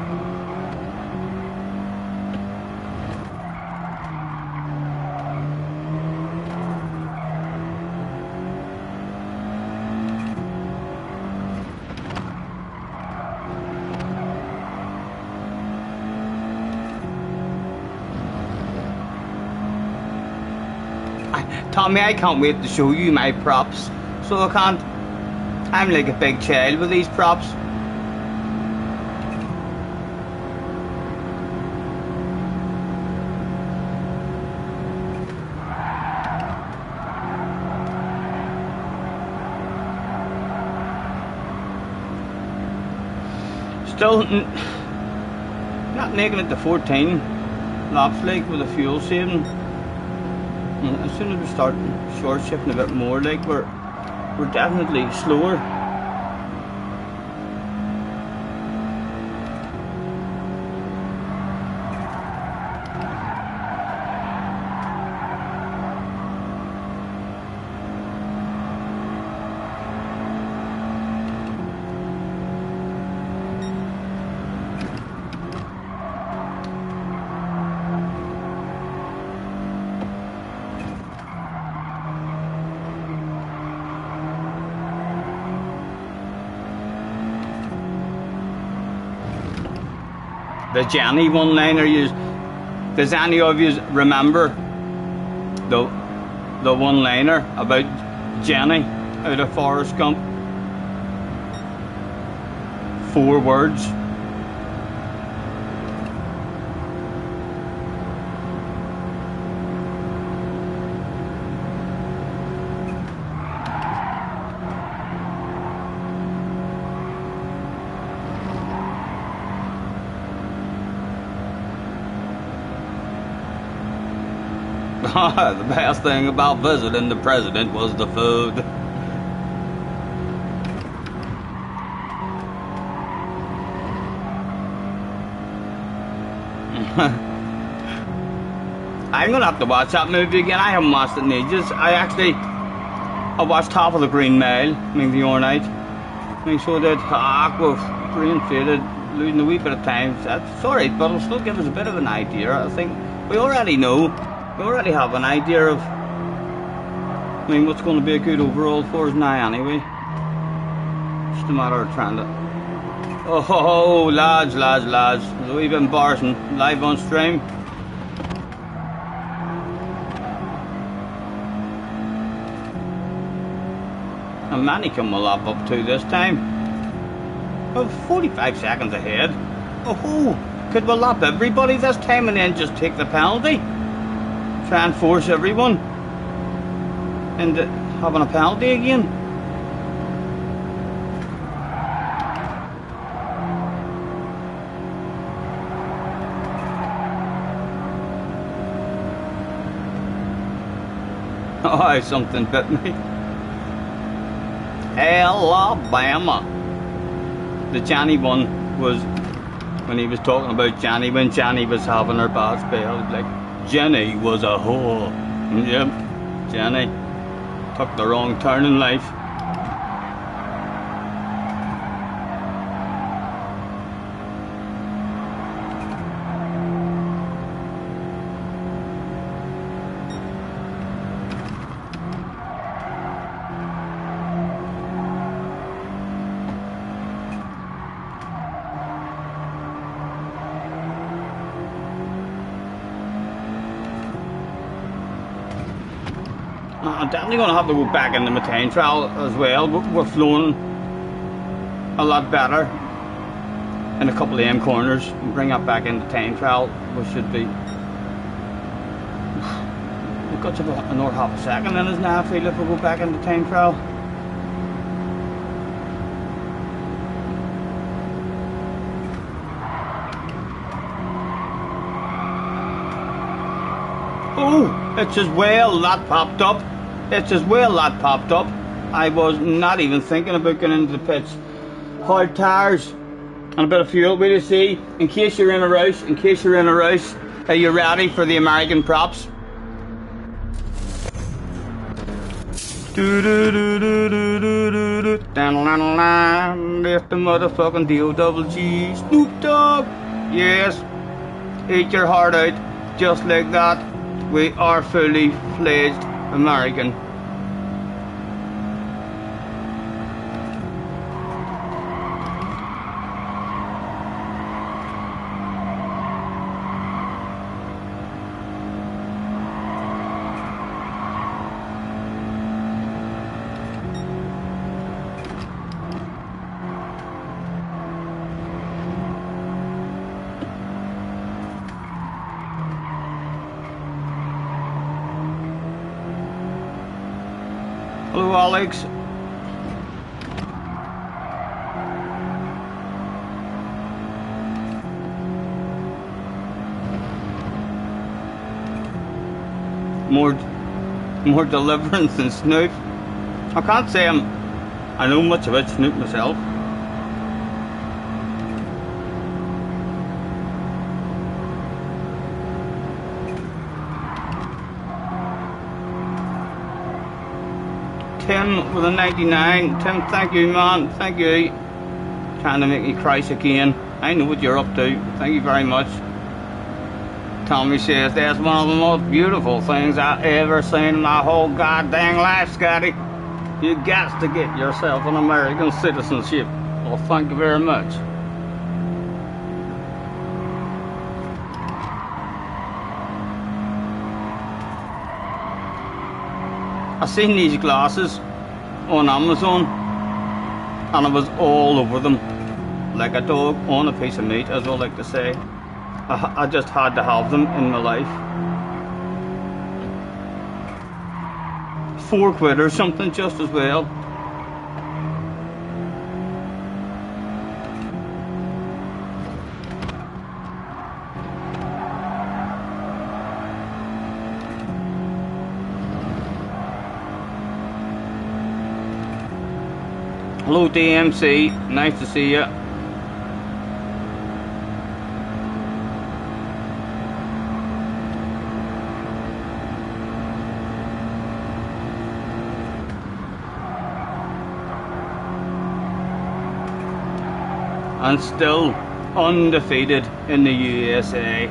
Tommy, I can't wait to show you my props. So I can't. I'm like a big child with these props. Still not making it to 14 laps like with the fuel saving. And as soon as we start short shifting a bit more, like we're definitely slower. The Jenny one-liner, does any of you remember the one-liner about Jenny out of Forrest Gump? 4 words. The best thing about visiting the president was the food. I'm gonna have to watch that movie again. I haven't watched it in ages. I watched half of the Green Mile, the other night. So did Aqua, Green Faded, losing a wee bit of time. That's alright, but it'll still give us a bit of an idea. I think we already know. We already have an idea of what's going to be a good overall for us now anyway. Just a matter of trying to... Oh, lads. There's a wee bit embarrassing live on stream. And many can will lap up to this time. Oh, 45 seconds ahead. Oh, could we lap everybody this time and then just take the penalty? Try and force everyone into having a penalty again. Oh, something bit me. Alabama. The Johnny one was when he was talking about Johnny, when Johnny was having her bad spell, like, Jenny was a whore. Yep, Jenny took the wrong turn in life. I'm definitely going to have to go back into my time trial as well. We're flowing a lot better in a couple of M corners and bring that back into time trial. We should be. We've got about another half a second in us now, I feel, if we go back into time trial. Oh, it's as well that popped up. I was not even thinking about getting into the pits. Hard tires and a bit of fuel. We'll see. In case you're in a rush, are you ready for the American props? There's the motherfucking D-O-double-G. Snoop Dogg. Yes. Eat your heart out. Just like that. We are fully fledged American. Alex. More deliverance than Snoop. I can't say I know much about Snoop myself. Tim with a 99. Tim, thank you, man. Thank you. Trying to make me cry again. I know what you're up to. Thank you very much. Tommy says that's one of the most beautiful things I've ever seen in my whole goddamn life, Scotty. You got to get yourself an American citizenship. Well, thank you very much. I seen these glasses on Amazon and I was all over them, like a dog on a piece of meat, as I like to say. I just had to have them in my life. £4 or something, just as well. Hello DMC, nice to see you. And still undefeated in the USA.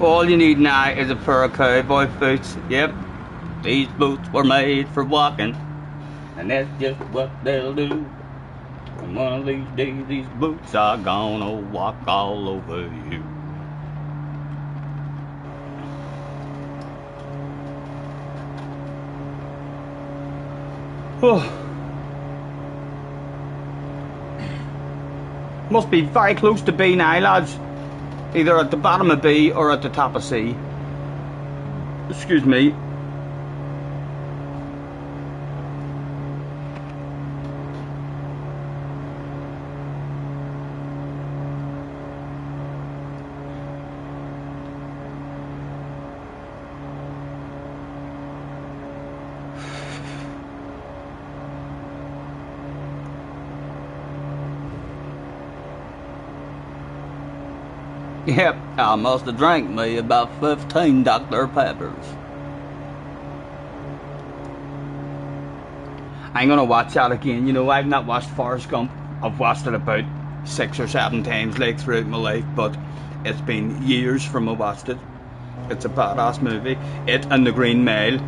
All you need now is a pair of cowboy boots. Yep, these boots were made for walking, and that's just what they'll do. And one of these days these boots are gonna walk all over you. Oh. Must be very close to B now, lads. Either at the bottom of B or at the top of C. Excuse me. Yep, I must have drank me about 15 Dr. Peppers. I'm gonna watch that again. You know, I've not watched Forrest Gump. I've watched it about 6 or 7 times like throughout my life, but it's been years from I watched it. It's a badass movie. It and The Green Mile.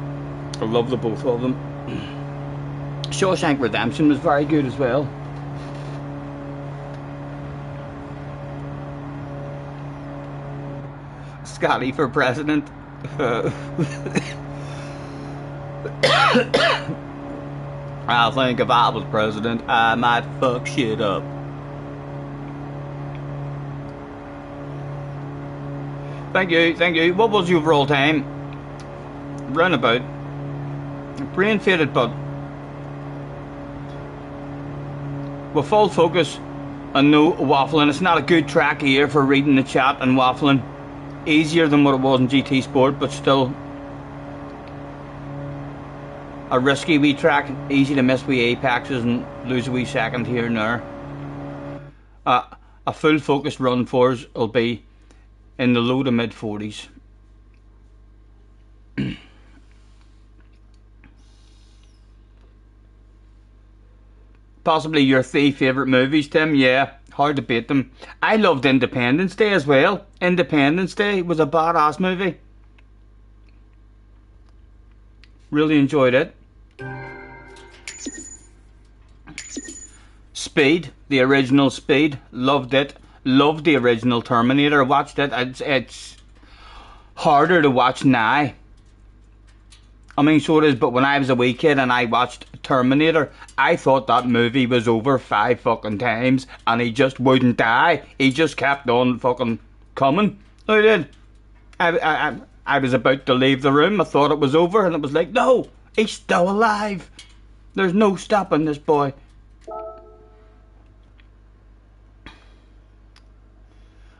I love the both of them. Shawshank Redemption was very good as well. Scotty for president. I think if I was president, I might fuck shit up. Thank you, thank you. What was the overall time? Roundabout. Brain faded, but with full focus and no waffling. It's not a good track here for reading the chat and waffling. Easier than what it was in GT Sport, but still a risky wee track. Easy to miss wee apexes and lose a wee second here and there. A full focused run for us will be in the low to mid 40s. Possibly your 3 favourite movies, Tim? Yeah, hard to beat them. I loved Independence Day as well. Independence Day was a badass movie. Really enjoyed it. Speed, the original Speed, loved it. Loved the original Terminator, watched it. It's harder to watch now. I mean, so it is, but when I was a wee kid and I watched Terminator, I thought that movie was over 5 fucking times and he just wouldn't die. He just kept on fucking coming. He did. I was about to leave the room. I thought it was over, and it was like, no, he's still alive. There's no stopping this boy.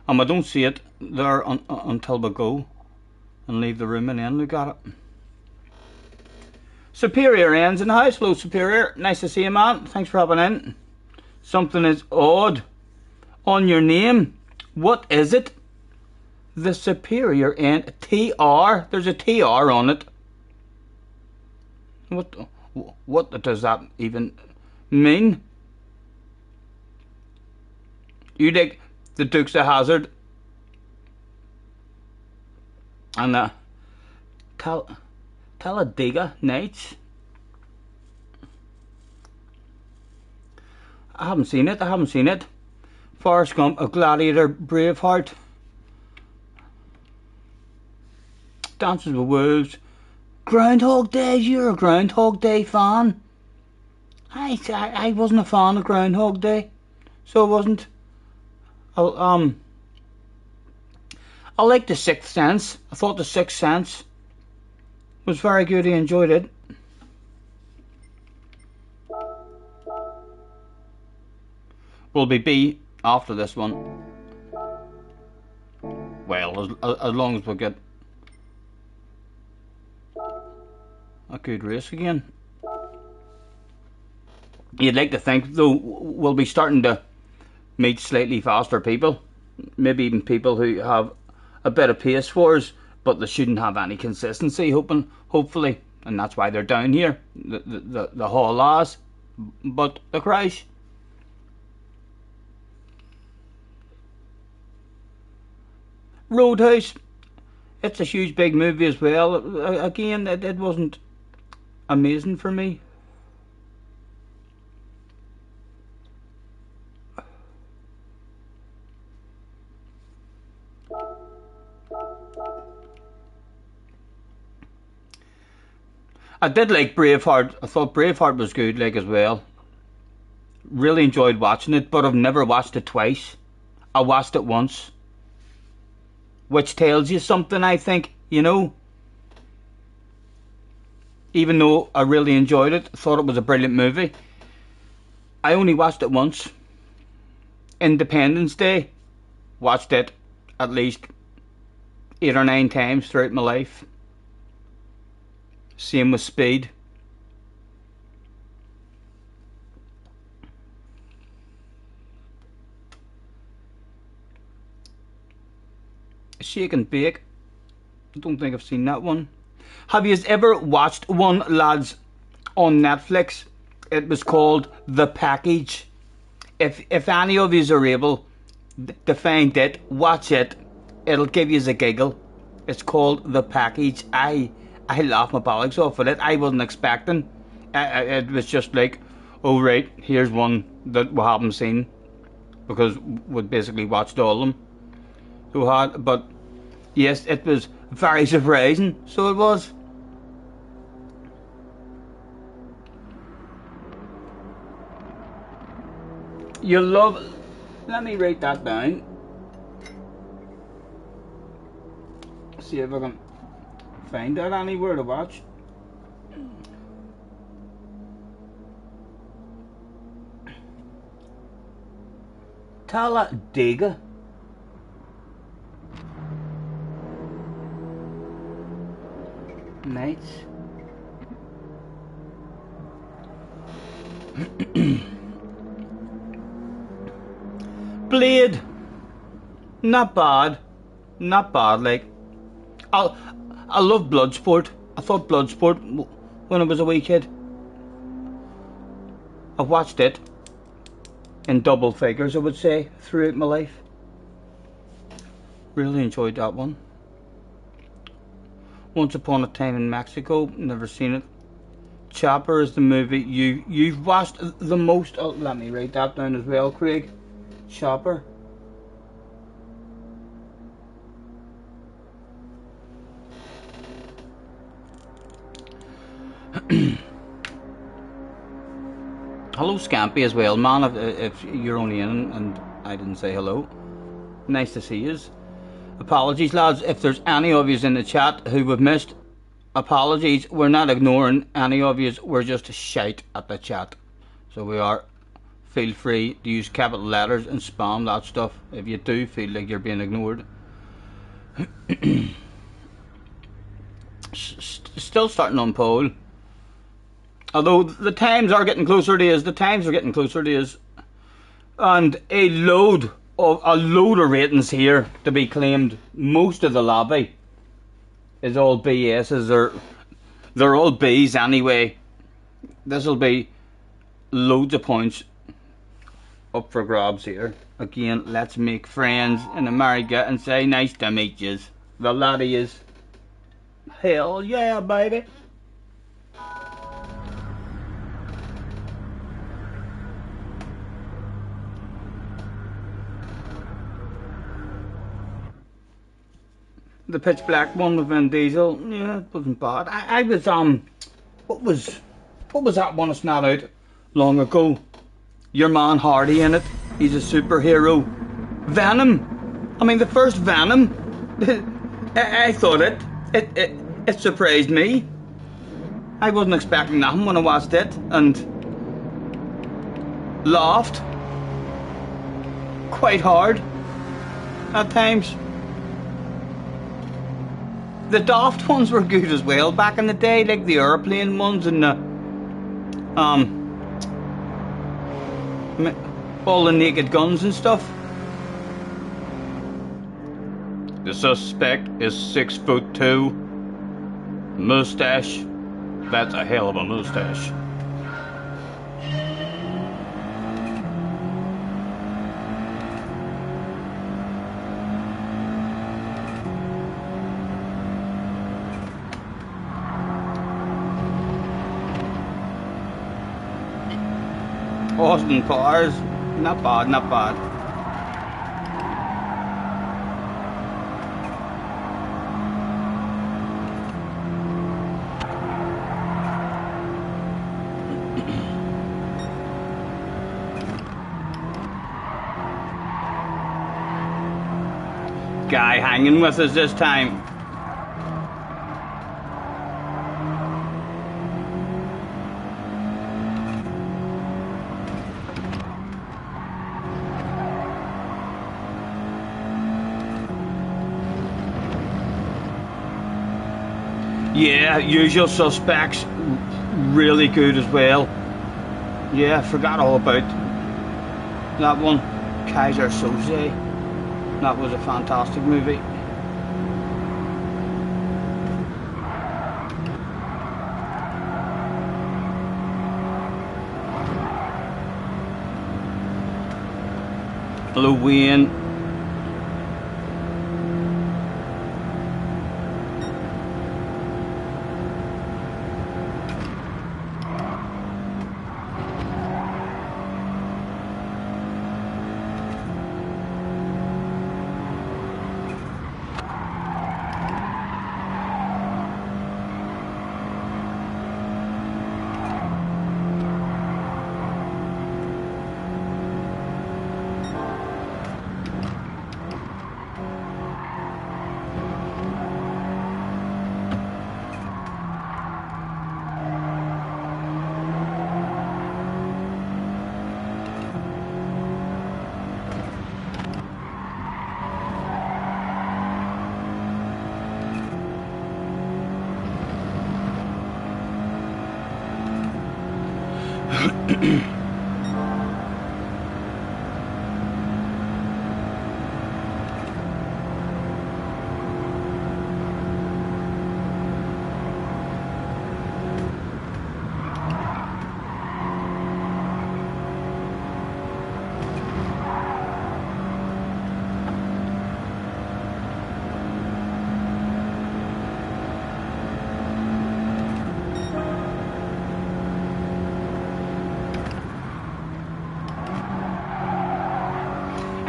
I don't see it there until we go and leave the room and then look at it. Superior ends in the house. Hello, Superior. Nice to see you, man. Thanks for hopping in. Something is odd on your name. What is it? The Superior end. TR. There's a TR on it. What does that even mean? You like the Dukes of Hazzard and the Talladega Nights. I haven't seen it. Forrest Gump, A Gladiator, Braveheart, Dances with Wolves, Groundhog Day. You're a Groundhog Day fan. I wasn't a fan of Groundhog Day, so I wasn't. I like The Sixth Sense. I thought The Sixth Sense was very good. I enjoyed it. Will be B after this one. Well, as long as we get a good race again. You'd like to think, though, we'll be starting to meet slightly faster people. Maybe even people who have a bit of pace for us, but they shouldn't have any consistency, hopefully. And that's why they're down here, the whole laws. But the crash. Roadhouse, it's a huge big movie as well. Again, it wasn't amazing for me. I did like Braveheart. I thought Braveheart was good, like, as well. Really enjoyed watching it, but I've never watched it twice. I watched it once, which tells you something, I think, you know. Even though I really enjoyed it, thought it was a brilliant movie, I only watched it once. Independence Day, watched it at least 8 or 9 times throughout my life. Same with Speed. Shake and Bake, I don't think I've seen that one. Have you ever watched one, lads, on Netflix? It was called The Package. If any of you are able to find it, watch it. It'll give you a giggle. It's called The Package. I laughed my bollocks off with it. I wasn't expecting. It was just like, oh right, here's one that we haven't seen, because we basically watched all of them. So hard, but yes, it was very surprising. So it was. You love. Let me write that down. See if I can find that anywhere to watch. Talladega. Nights. Blade. Not bad. Not bad, like. I love Bloodsport. I thought Bloodsport when I was a wee kid. I've watched it in double figures, I would say, throughout my life. Really enjoyed that one. Once Upon a Time in Mexico, never seen it. Chopper is the movie you've watched the most. Oh, let me write that down as well, Craig. Chopper. Hello, Scampy, as well, man. If you're only in and I didn't say hello, nice to see yous. Apologies, lads, if there's any of you in the chat who we've missed. Apologies, we're not ignoring any of you, we're just shite at the chat. So we are. Feel free to use capital letters and spam that stuff if you do feel like you're being ignored. Still starting on pole. Although the times are getting closer to us, and a load of ratings here to be claimed. Most of the lobby is all BS's, or they're all B's anyway. This'll be loads of points up for grabs here. Again, let's make friends in America and say nice to meet yous. The laddie is. Hell yeah, baby. The pitch black one with Vin Diesel, yeah, it wasn't bad. I was what was that one that's not out long ago? Your man Hardy in it. He's a superhero. Venom. I mean, the first Venom. I thought it surprised me. I wasn't expecting nothing when I watched it, and laughed quite hard at times. The Daft ones were good as well back in the day, like the airplane ones and the all the naked guns and stuff. The suspect is 6'2", mustache. That's a hell of a mustache. Austin Powers, not bad, not bad. Guy hanging with us this time. Yeah, Usual Suspects, really good as well. Yeah, forgot all about that one. Kaiser Soze, that was a fantastic movie. Hello, Wayne.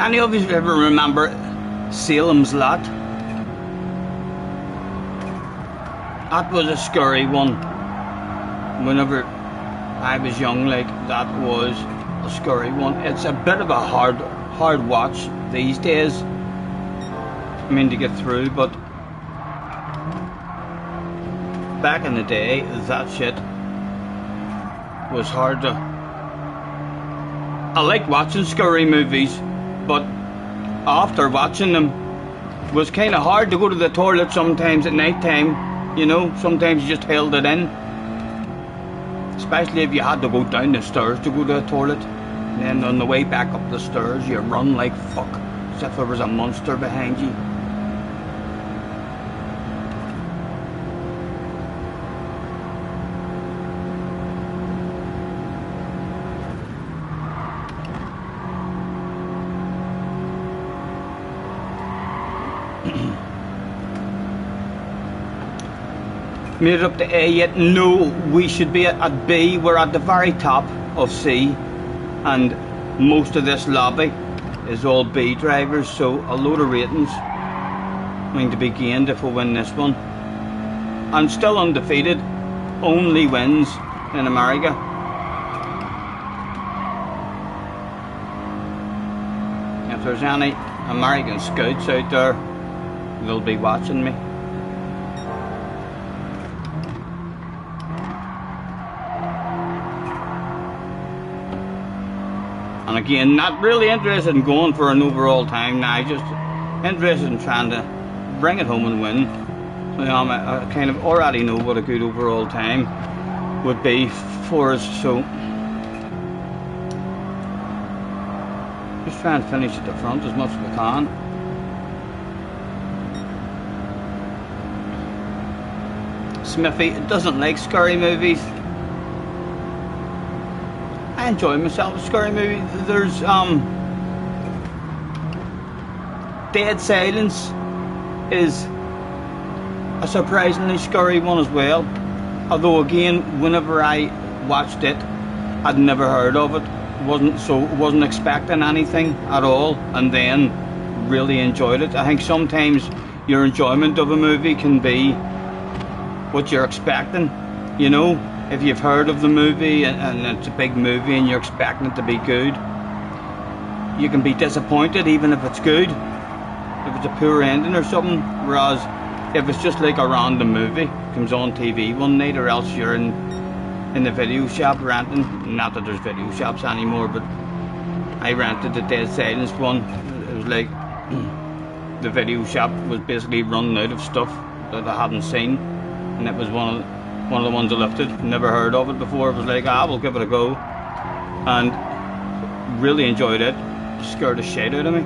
Any of you ever remember Salem's Lot? That was a scary one. Whenever I was young, like, that was a scary one. It's a bit of a hard watch these days. I mean, to get through, but back in the day, that shit was hard to... I like watching scary movies, but after watching them, it was kind of hard to go to the toilet sometimes at night time, you know, sometimes you just held it in. Especially if you had to go down the stairs to go to the toilet. And then on the way back up the stairs, you run like fuck, as if there was a monster behind you. Made it up to A yet? No, we should be at B. We're at the very top of C, and most of this lobby is all B drivers, so a load of ratings going to be gained if we win this one. I'm still undefeated, only wins in America. If there's any American scouts out there, they'll be watching me. And again, not really interested in going for an overall time now, just interested in trying to bring it home and win. So, I kind of already know what a good overall time would be for us, so just try and finish at the front as much as we can. Smithy doesn't like scary movies. I enjoy myself a scary movie. There's Dead Silence is a surprisingly scary one as well. Although again, whenever I watched it, I'd never heard of it. Wasn't expecting anything at all, and then really enjoyed it. I think sometimes your enjoyment of a movie can be what you're expecting, you know. If you've heard of the movie and it's a big movie and you're expecting it to be good, you can be disappointed even if it's good, if it's a poor ending or something. Whereas if it's just like a random movie, comes on TV one night, or else you're in the video shop renting, not that there's video shops anymore, but I rented the Dead Silence one. It was like the video shop was basically running out of stuff that I hadn't seen, and it was one of the ones I lifted. Never heard of it before. It was like, we'll give it a go, and really enjoyed it. Scared the shit out of me.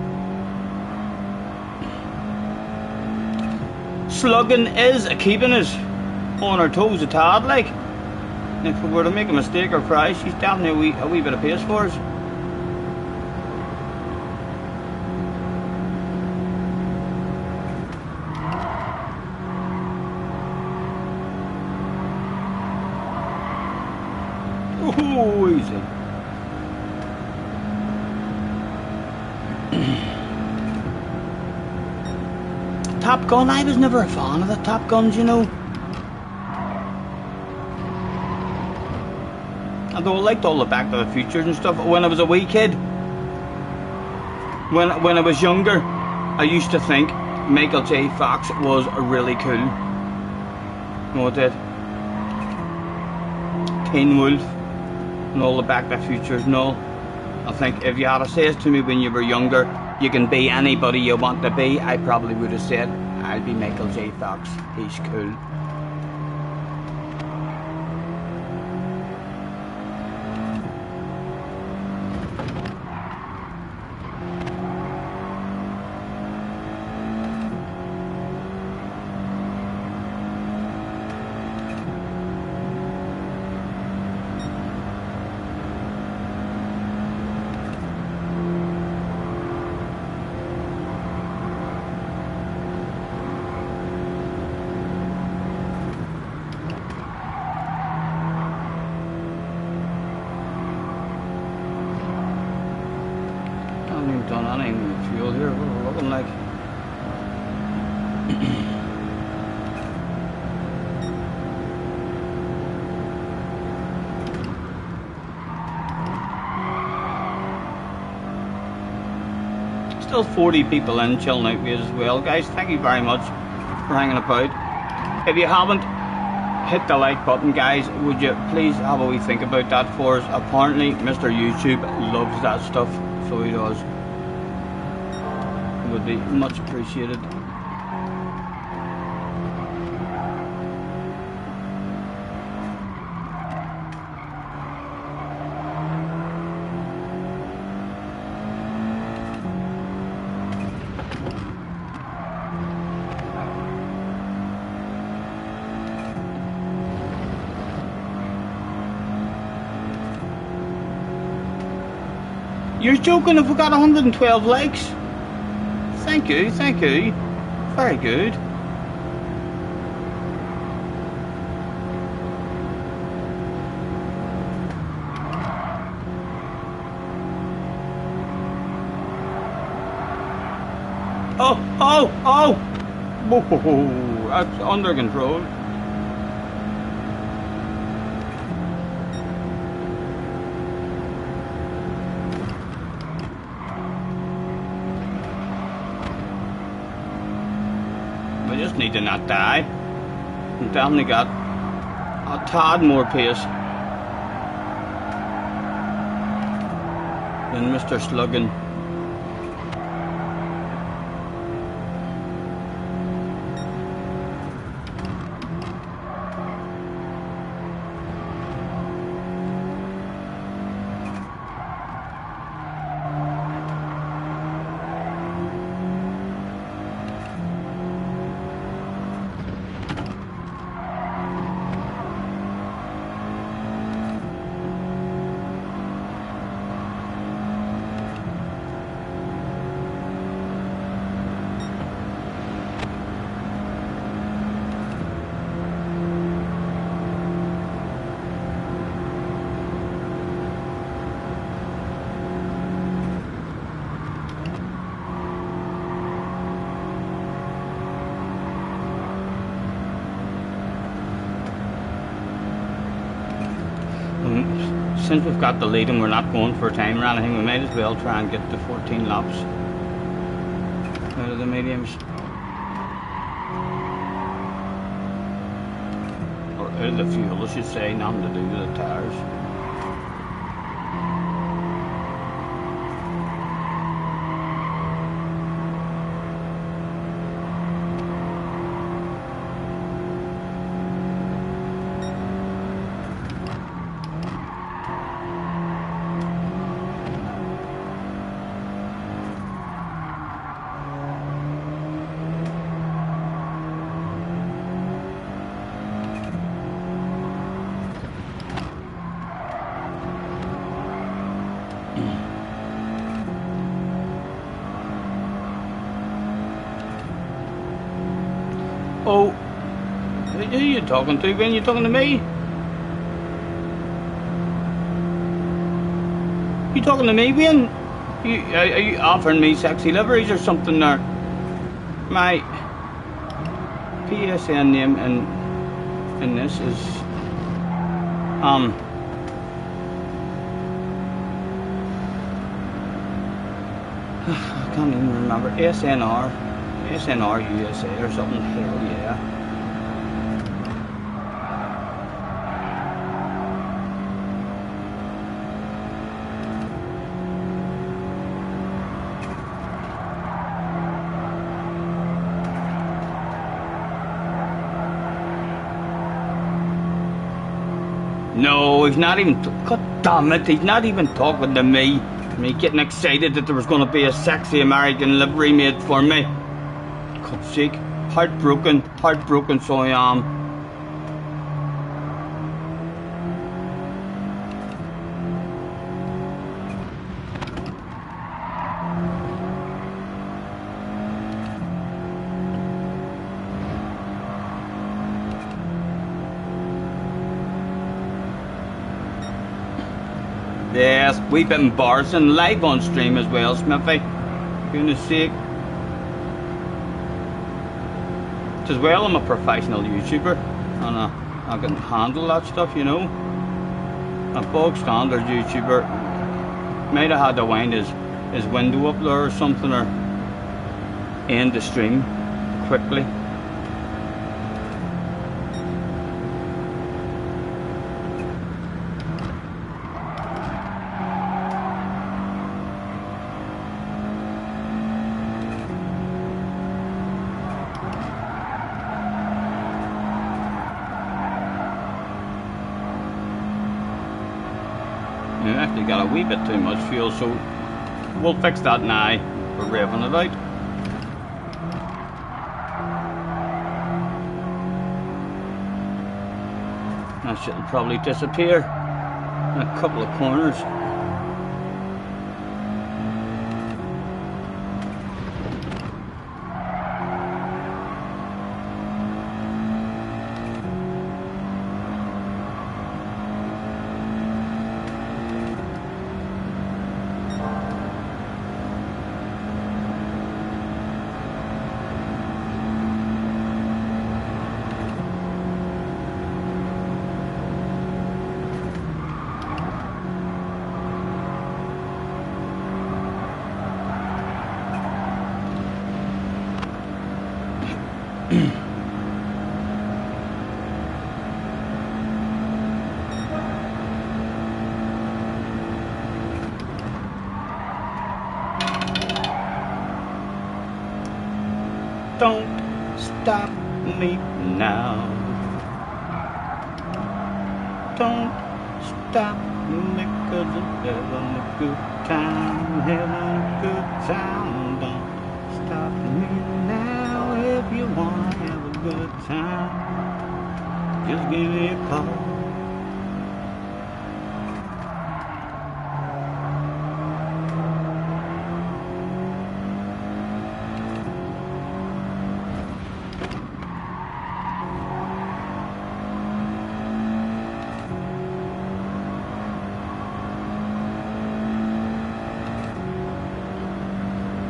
Slugging is keeping us on our toes a tad, like. If we were to make a mistake or crash, she's definitely a wee bit of pace for us. Oh, easy. Top Gun, I was never a fan of the Top Guns, you know. Although I liked all the Back to the Futures and stuff when I was a wee kid. When I was younger, I used to think Michael J. Fox was really cool. You know what I did? Teen Wolf and all the Back to the Futures and all. I think if you had said to me when you were younger, you can be anybody you want to be, I probably would have said, I'll be Michael J. Fox, he's cool. Done anything with fuel here, what are we looking like? Still 40 people in chilling out with us as well, guys. Thank you very much for hanging about. If you haven't hit the like button, guys, would you please have a wee think about that for us? Apparently Mr. YouTube loves that stuff, so he does. It would be much appreciated. You're joking if we got 112 likes? Thank you, thank you. Very good. Oh, oh, oh! Whoa, that's under control. I just need to not die. I've definitely got a tad more pace than Mr. Sluggin. Since we've got the lead and we're not going for time or anything, we might as well try and get the 14 laps out of the mediums. Or out of the fuel, I should say, nothing to do with the tyres. Oh, who are you talking to, Ben? You talking to me? You talking to me, Ben? Are you offering me sexy liveries or something there? My PSN name in this is I can't even remember. SNR USA or something. Hell yeah. No, he's not even. God damn it, he's not even talking to me. Me getting excited that there was going to be a sexy American livery made for me. God's sake, heartbroken, so I am. Yes, wee bit embarrassing, live on stream as well, Smithy. Goodness sake. As well, I'm a professional YouTuber and I can handle that stuff, you know. A bog standard YouTuber might have had to wind his window up there or something, or end the stream quickly. You actually got a wee bit too much fuel, so we'll fix that now. We're revving it out. That should probably disappear in a couple of corners. Don't stop me now. Don't stop me, 'cause I'm having a good time, having a good time. Don't stop me now if you wanna have a good time. Just give me a call.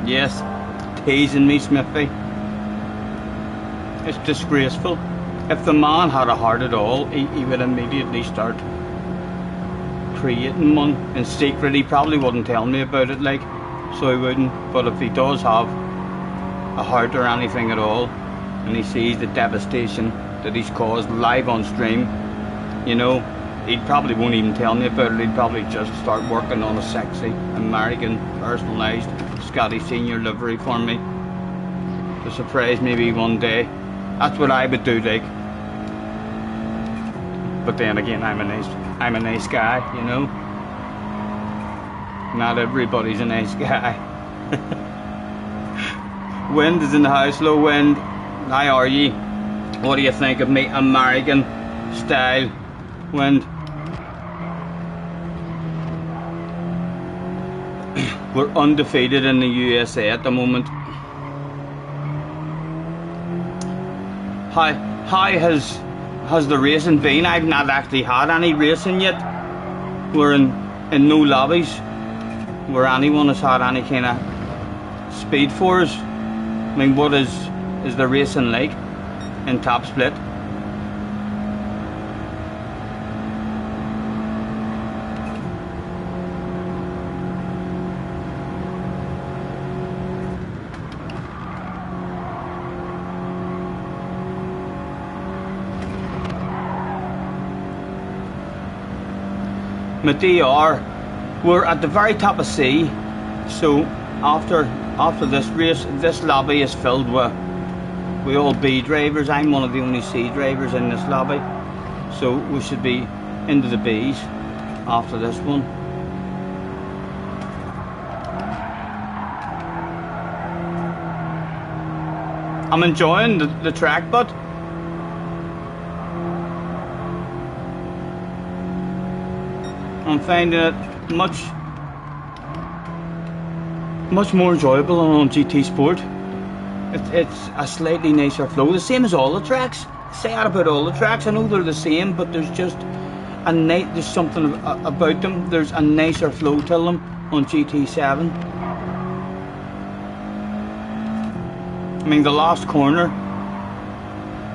Yes, teasing me, Smithy. It's disgraceful. If the man had a heart at all, he would immediately start creating one in secret. He probably wouldn't tell me about it, like, so he wouldn't. But if he does have a heart or anything at all, and he sees the devastation that he's caused live on stream, you know, he probably won't even tell me about it. He'd probably just start working on a sexy American personalised Scotty Senior livery for me to surprise maybe one day. That's what I would do, like. But then again, I'm a nice guy, you know. Not everybody's a nice guy. Wind is in the house. Low Wind, how are ye? What do you think of me American style Wind? We're undefeated in the USA at the moment. How has the racing been? I've not actually had any racing yet. We're in no lobbies where anyone has had any kind of speed for us. I mean, what is the racing like in top split? DR, we're at the very top of C, so after this race, this lobby is filled with all B drivers. I'm one of the only C drivers in this lobby, so we should be into the Bs after this one. I'm enjoying the track, but I'm finding it much more enjoyable on GT Sport. It's a slightly nicer flow, the same as all the tracks. Say that about all the tracks. I know they're the same, but there's just there's something about them. There's a nicer flow to them on GT7. I mean, the last corner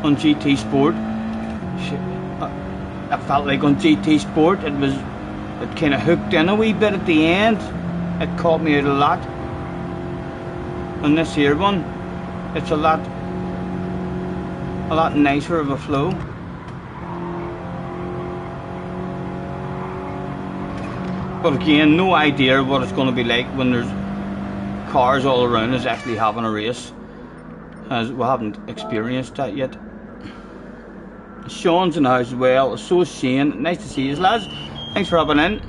on GT Sport, I felt like on GT Sport it kind of hooked in a wee bit at the end. It caught me out a lot. On this here one, it's a lot nicer of a flow. But again, no idea what it's going to be like when there's cars all around us actually having a race, as we haven't experienced that yet. Sean's in the house as well, so is Shane. Nice to see you lads, thanks for hopping in.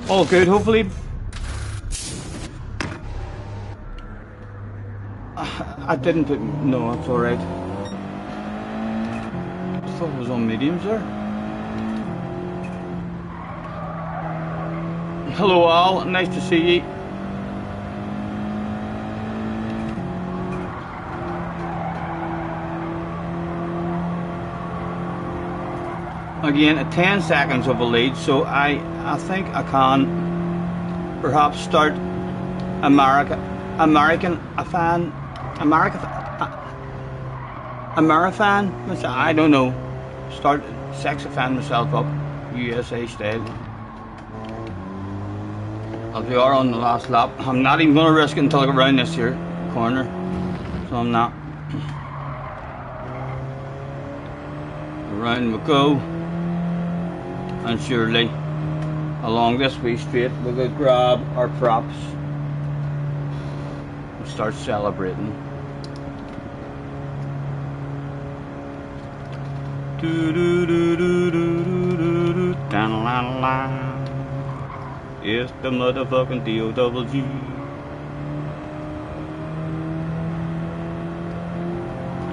All good, hopefully. I didn't put, no, it's alright. I thought it was on mediums there. Hello Al, nice to see you. Again, at 10 seconds of a lead, so I think I can perhaps start a marathon, I don't know, start sexifying myself up, USA style. I'll be all on the last lap. I'm not even going to risk it until I get around this here corner, so I'm not. Around we go, and surely along this wee straight we will grab our props and start celebrating. It's the motherfucking D-O-double-G.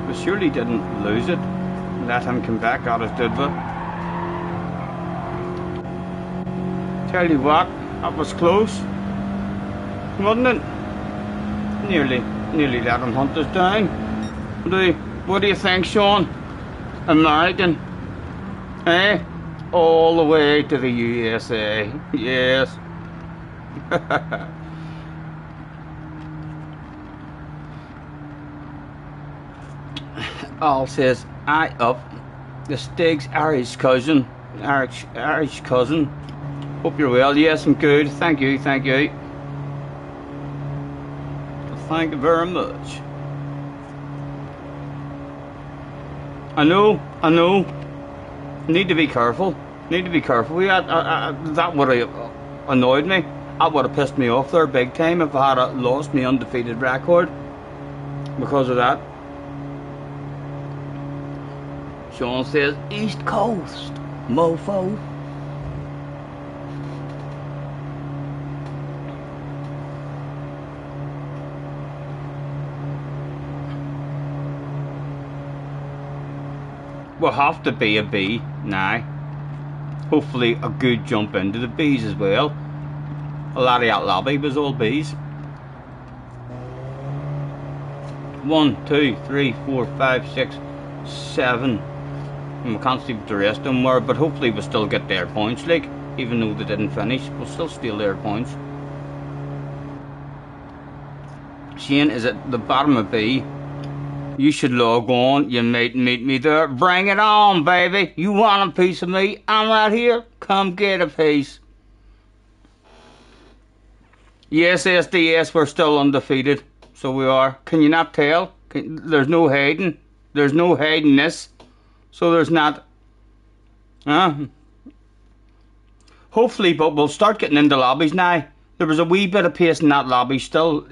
We surely didn't lose it. Let him come back at us, did we? Tell you what, that was close, wasn't it? Nearly let him hunt us down. What do you think, Sean? American, eh? All the way to the USA, yes. Al says, I up. The Stig's Irish cousin. Irish cousin. Hope you're well. Yes, I'm good. Thank you. Thank you very much. I know. Need to be careful. That would have annoyed me. That would have pissed me off there big time if I had lost my undefeated record because of that. Sean says, East Coast, mofo. We'll have to be a B now. Hopefully a good jump into the B's as well. A lot of that lobby was all B's. 1, 2, 3, 4, 5, 6, 7. And we can't see what the rest of them were, but hopefully we'll still get their points, like, even though they didn't finish, we'll still steal their points. Shane is at the bottom of B. You should log on, you might meet me there. Bring it on, baby. You want a piece of me? I'm right here. Come get a piece. Yes, SDS, we're still undefeated. So we are. Can you not tell? There's no hiding. There's no hiding this. So there's not. Hopefully, but we'll start getting into lobbies now. There was a wee bit of pace in that lobby. Still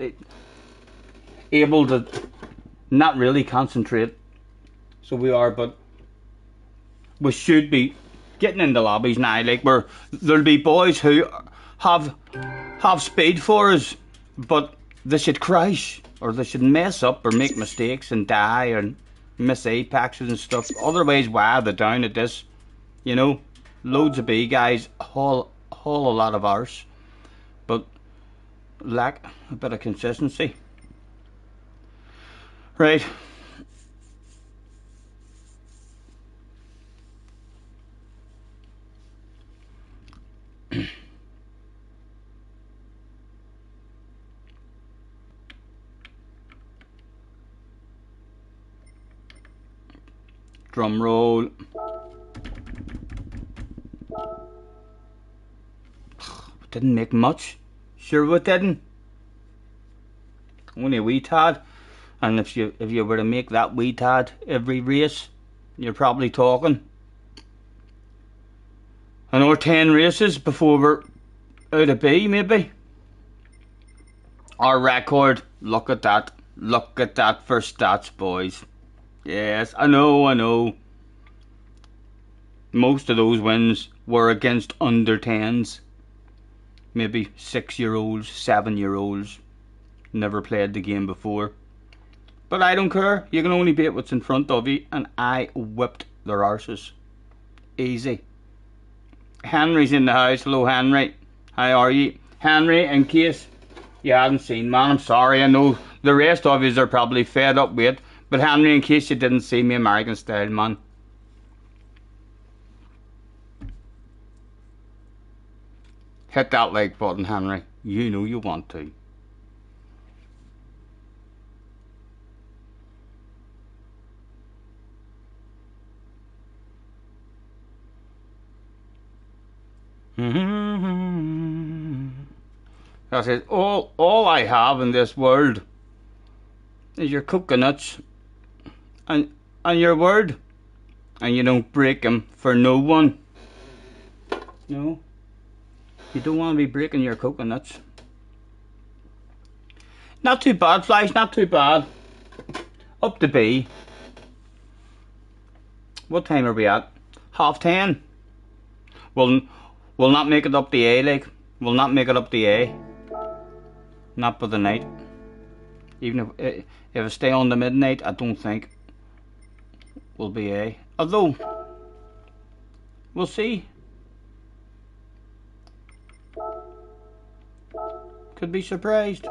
able to not really concentrate. So we are, but we should be getting into lobbies now. Like there'll be boys who have speed for us, but they should crash or they should mess up or make mistakes and die and miss apexes and stuff. Otherwise, why are they down at this? You know, loads of B guys, haul a lot of ours, but lack a bit of consistency. Right. Drum roll. Didn't make much. Sure we didn't. Only a wee tad. And if you were to make that wee tad every race, you're probably talking another 10 races before we're out of B, maybe. Our record, look at that. Look at that for stats, boys. Yes, I know. Most of those wins were against under 10s. Maybe 6-year-olds, 7-year-olds. Never played the game before. But I don't care. You can only beat what's in front of you. And I whipped their arses. Easy. Henry's in the house. Hello, Henry. How are you? Henry, in case you haven't seen, man, I'm sorry. I know the rest of you are probably fed up with it. But Henry, in case you didn't see me, American style, man. Hit that like button, Henry. You know you want to. That's it. All I have in this world is your coconuts and your word, and you don't break them for no one. No, you don't want to be breaking your coconuts. Not too bad, Flash. Not too bad. Up to B. What time are we at? 10:30. We'll not make it up the A, like. We'll not make it up the A. Not for the night. Even if I stay on the midnight, I don't think we'll be A. Although, we'll see. Could be surprised.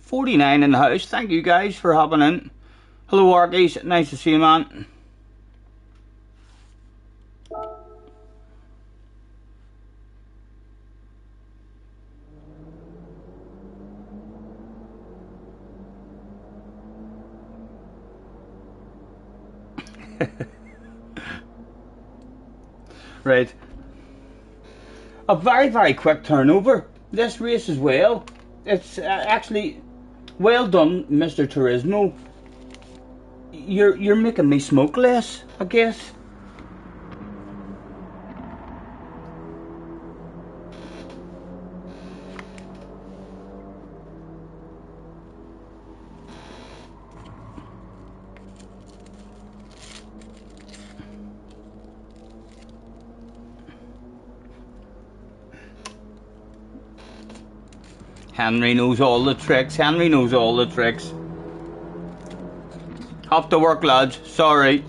$49 in the house. Thank you guys for hopping in. Hello, Arkies. Nice to see you, man. Right. A very, very quick turnover. This race as well. It's actually well done, Mr. Turismo. You're making me smoke less, I guess. Henry knows all the tricks. Henry knows all the tricks. Off to work, lads. Sorry.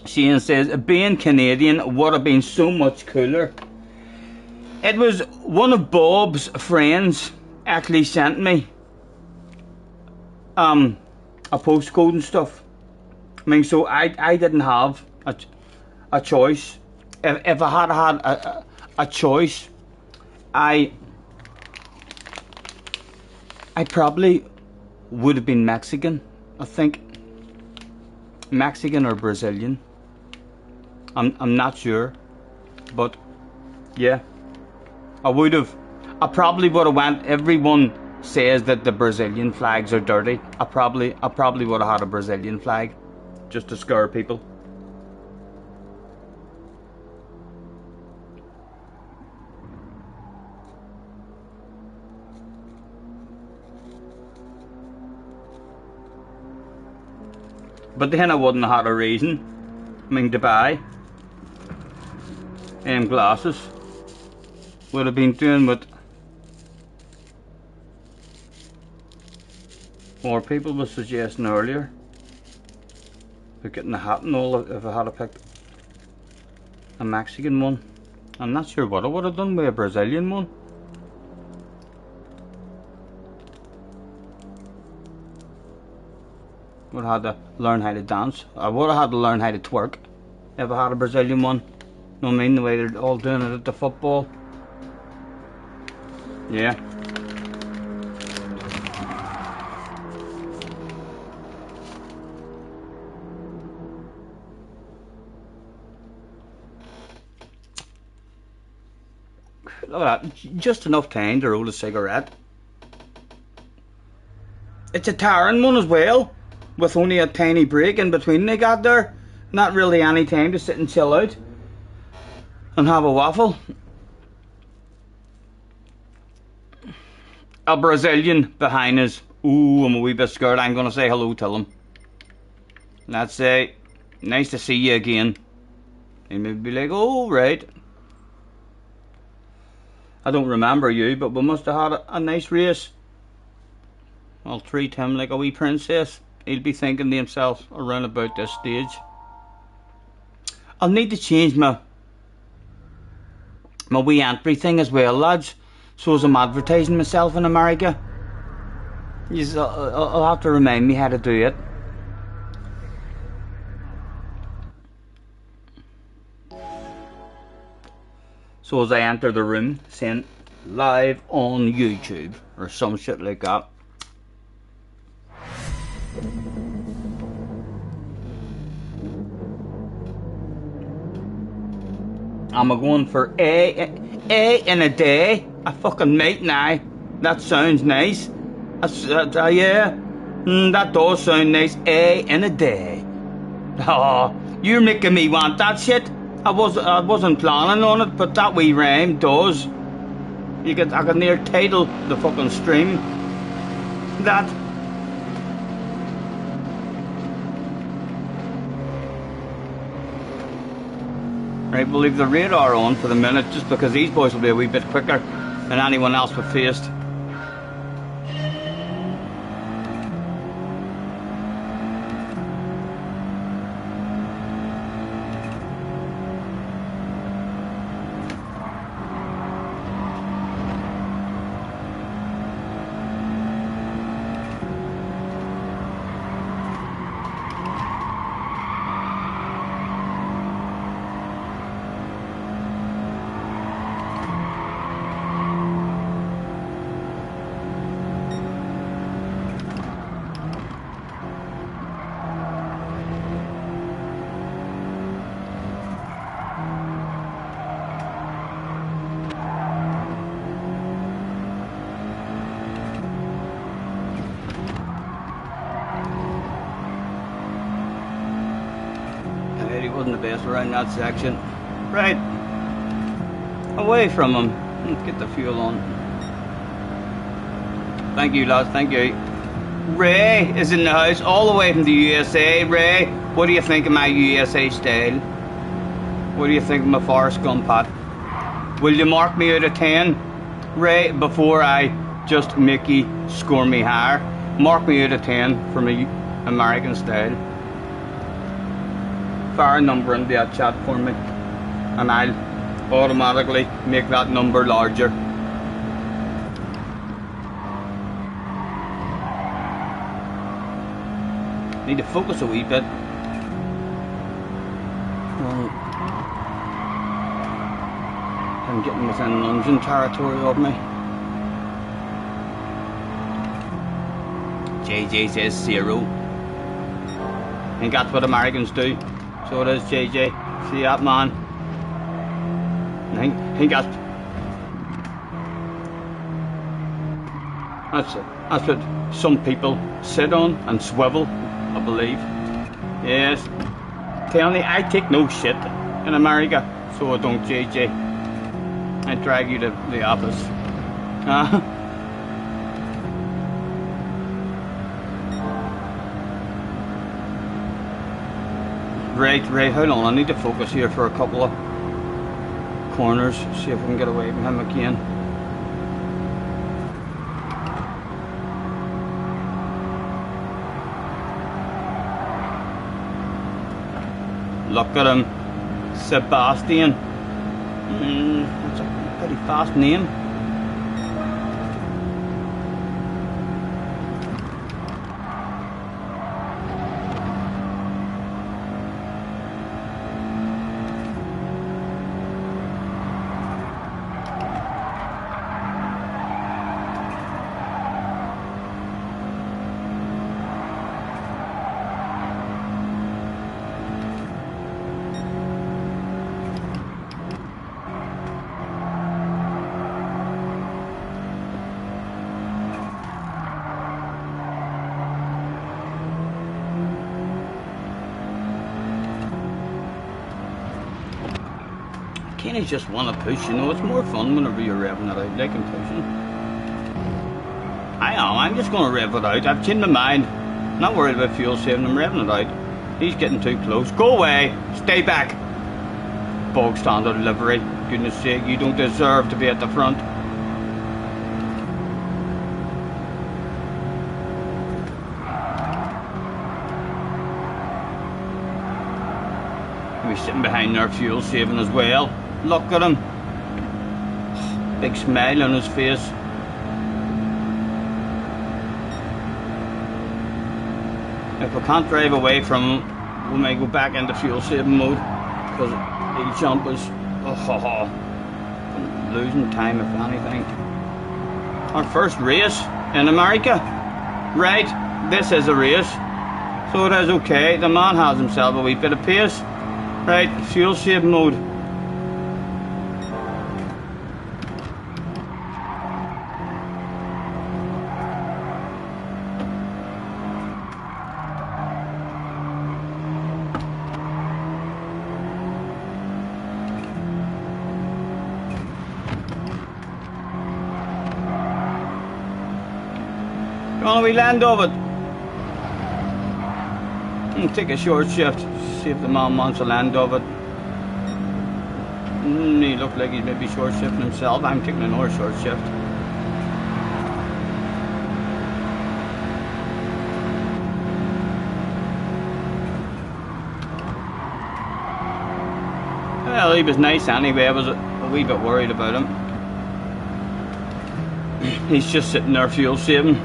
Shane says, being Canadian would have been so much cooler. It was one of Bob's friends actually sent me a postcode and stuff. I mean, so I didn't have a choice. If I had had a choice, I probably would have been Mexican. I think Mexican or Brazilian. I'm not sure, but yeah, I would have. I probably would have went. Everyone says that the Brazilian flags are dirty. I probably would have had a Brazilian flag, just to scare people. But then I wouldn't have had a reason. I mean, to buy glasses. Would have been doing what more people were suggesting earlier. About getting a hat and all, if I had picked a Mexican one. I'm not sure what I would have done with a Brazilian one. Would have had to learn how to dance. I would have had to learn how to twerk if I had a Brazilian one. You know what I mean? The way they're all doing it at the football. Yeah. Look at that, just enough time to roll a cigarette. It's a tiring one as well, with only a tiny break in between they got there. Not really any time to sit and chill out and have a waffle. A Brazilian behind us. Ooh, I'm a wee bit scared. I'm gonna say hello to him. Let's say, nice to see you again. He may be like, oh, right. I don't remember you, but we must have had a nice race. I'll treat him like a wee princess. He'll be thinking to himself around about this stage. I'll need to change my wee entry thing as well, lads. So as I'm advertising myself in America. I'll have to remind me how to do it. So as I enter the room, saying live on YouTube or some shit like that. I'm going for A in a day. A fucking mate now. That sounds nice. Yeah. That does sound nice. A in a day. Oh, you're making me want that shit. I wasn't planning on it, but that wee rhyme does. I could near title the fucking stream. That. Right, we'll leave the radar on for the minute, just because these boys will be a wee bit quicker than anyone else we've faced. He wasn't the best around that section. Right. Away from him. Let's get the fuel on. Thank you, lads. Thank you. Ray is in the house all the way from the USA. Ray, what do you think of my USA style? What do you think of my Forrest Gump hat? Will you mark me out of 10? Ray, before I just Mickey score me higher, mark me out of 10 for my American style. Fire a number in the chat for me, and I'll automatically make that number larger. Need to focus a wee bit. I'm getting within lunging territory of me. JJ says 0. I think that's what Americans do. So it is, JJ. See that, man? I think that's what some people sit on and swivel, I believe. Yes. Tell me, I take no shit in America, so I don't, JJ. I drag you to the office. Right, hold on, I need to focus here for a couple of corners, see if we can get away from him again. Look at him, Sebastian. That's a pretty fast name. kind of just want to push, you know. It's more fun whenever you're revving it out, like I'm pushing. I'm just going to rev it out. I've changed my mind. I'm not worried about fuel saving, I'm revving it out. He's getting too close. Go away! Stay back! Bog standard livery. Goodness sake, you don't deserve to be at the front. He's sitting behind their fuel saving as well. Look at him. Big smile on his face. If we can't drive away from him, we may go back into fuel saving mode, because he'll jump us. Losing time if anything. Our first race in America. Right, this is a race, so it is okay. The man has himself a wee bit of pace. Right, fuel saving mode. Gonna we land over it? Take a short shift. See if the man wants to land over it. He looked like he's maybe short shifting himself. I'm taking another short shift. Well, he was nice anyway. I was a wee bit worried about him. He's just sitting there fuel saving.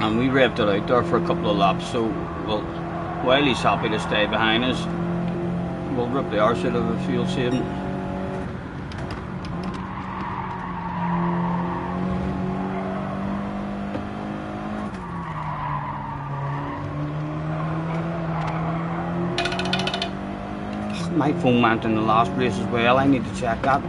And we revved it out there for a couple of laps, so while he's happy to stay behind us, we'll rip the arse out of the fuel saving. My phone went in the last race as well. I need to check that.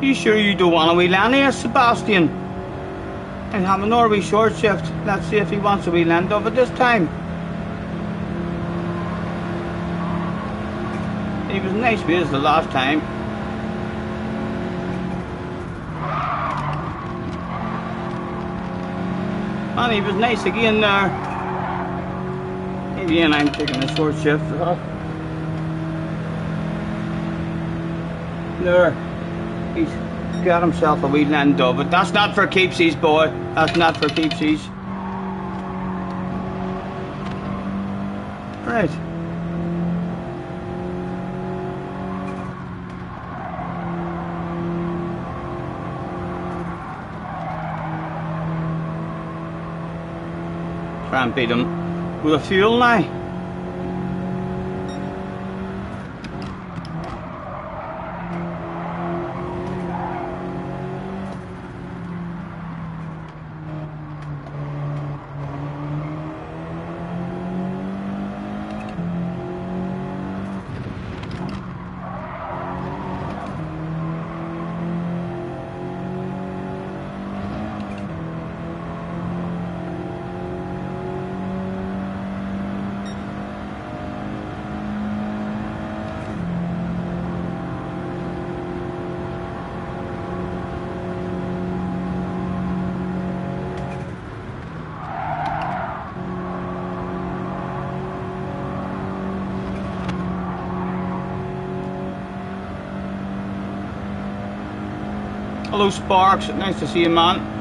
You sure you don't want a wee land here, Sebastian? And have another wee short shift. Let's see if he wants a wee land over this time. He was nice with us the last time. And he was nice again there. Again, I'm taking a short shift. There. He's got himself a wee land of it. That's not for keepsies, boy. That's not for keepsies. Right. Try and beat him with a fuel now. Hello Sparks, nice to see you, man.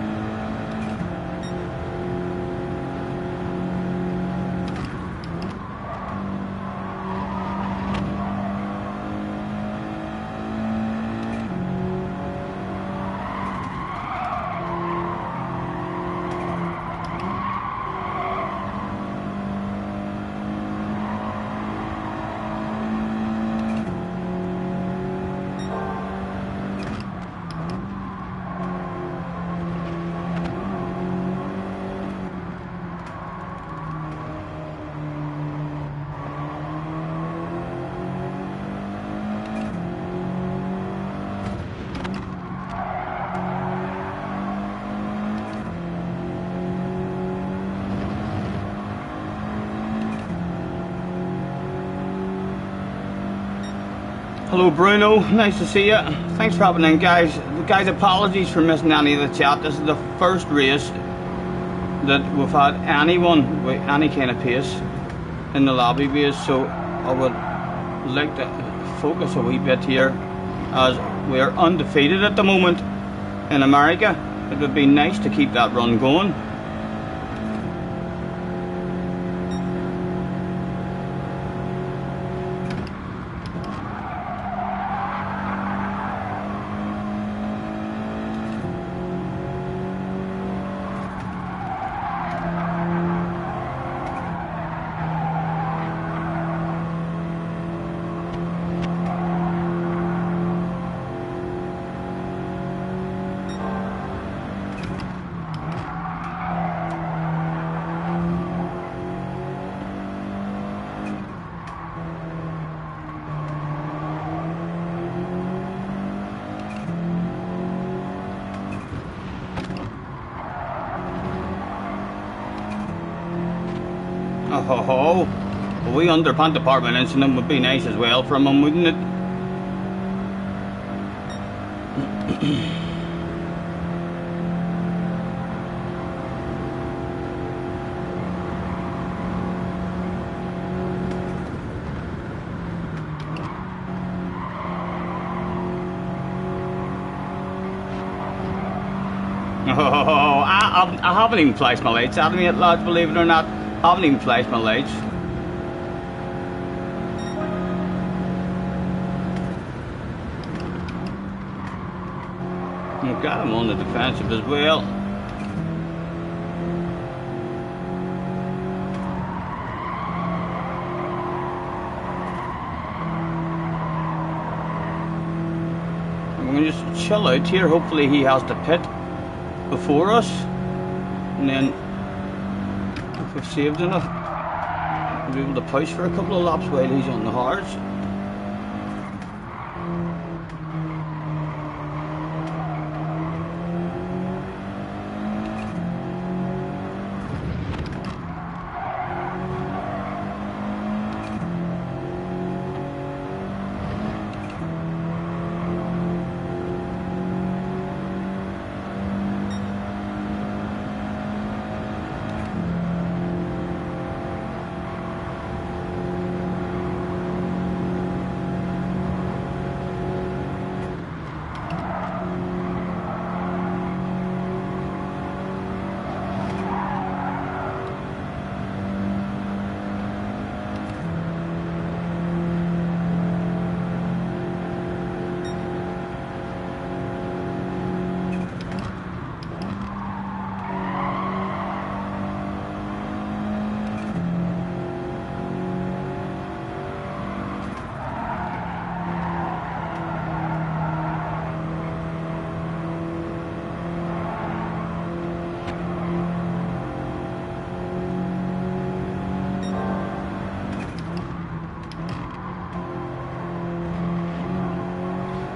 Hello Bruno, nice to see you. Thanks for hopping in, guys. Guys, apologies for missing any of the chat. This is the first race that we've had anyone with any kind of pace in the lobby base, so I would like to focus a wee bit here as we're undefeated at the moment in America. It would be nice to keep that run going. Oh, a wee underpant department incident would be nice as well from him, wouldn't it? Oh, I haven't even flashed my lights at him yet, lads, believe it or not. I haven't even flashed my lights. I've got him on the defensive as well. I'm going to just chill out here. Hopefully he has to pit before us. And then if we've saved enough, we'll be able to push for a couple of laps while he's on the hards.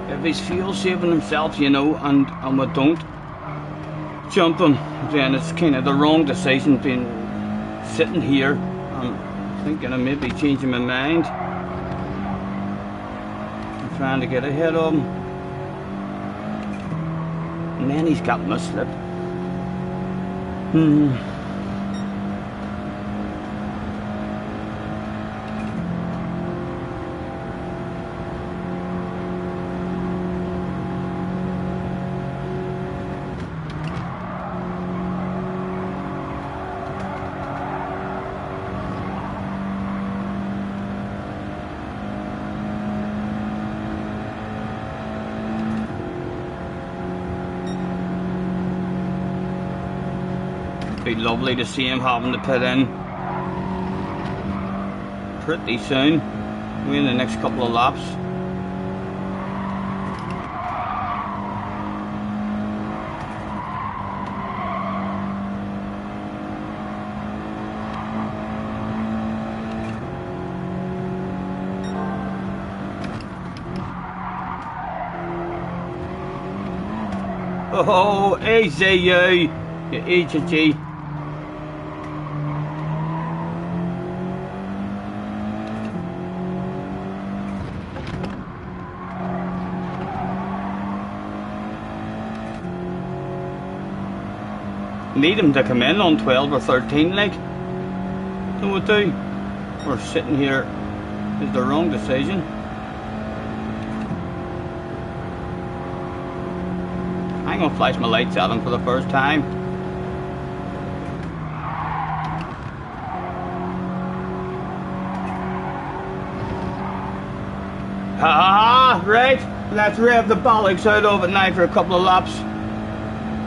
If he's fuel saving himself, you know, and we don't jump him, then it's kind of the wrong decision being sitting here. I'm thinking of maybe changing my mind. I'm trying to get ahead of him. And then he's got my slip. Be lovely to see him having to pit in pretty soon, in the next couple of laps. Oh, easy you HG. need him to come in on 12 or 13, like. So we do. We're sitting here is the wrong decision. I'm gonna flash my lights at him for the first time. Right, let's rev the bollocks out of it now for a couple of laps.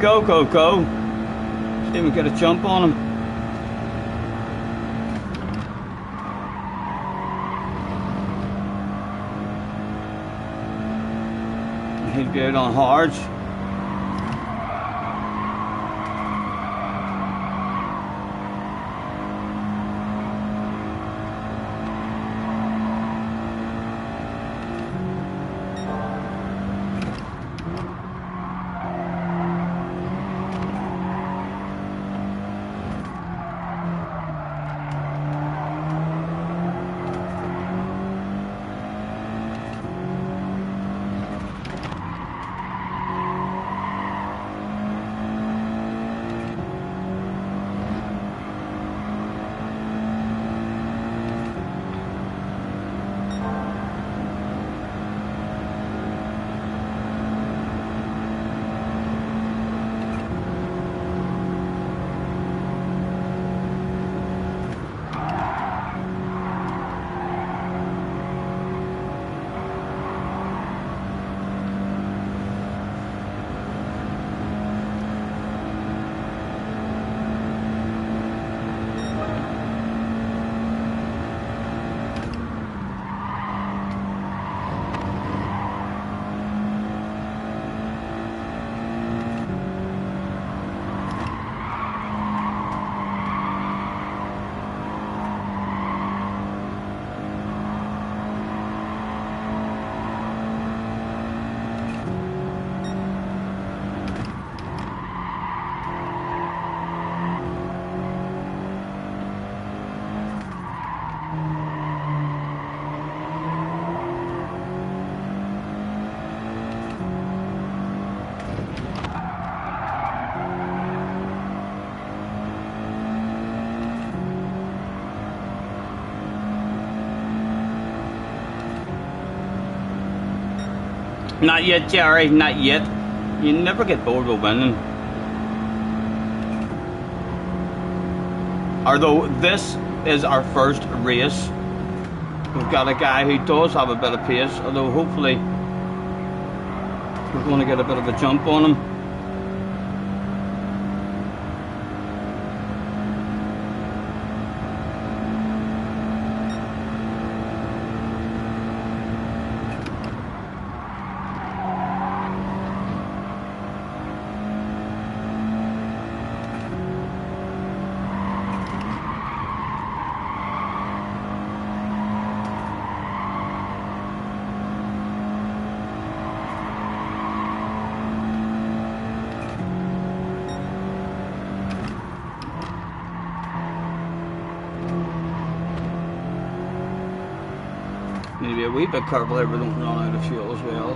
Go, go, go. See if we get a jump on him. He'll be out on hards. Not yet, Jerry, not yet. You never get bored with winning. Although this is our first race, we've got a guy who does have a bit of pace, although hopefully we're going to get a bit of a jump on him. Maybe a wee bit careful here we don't run out of fuel as well.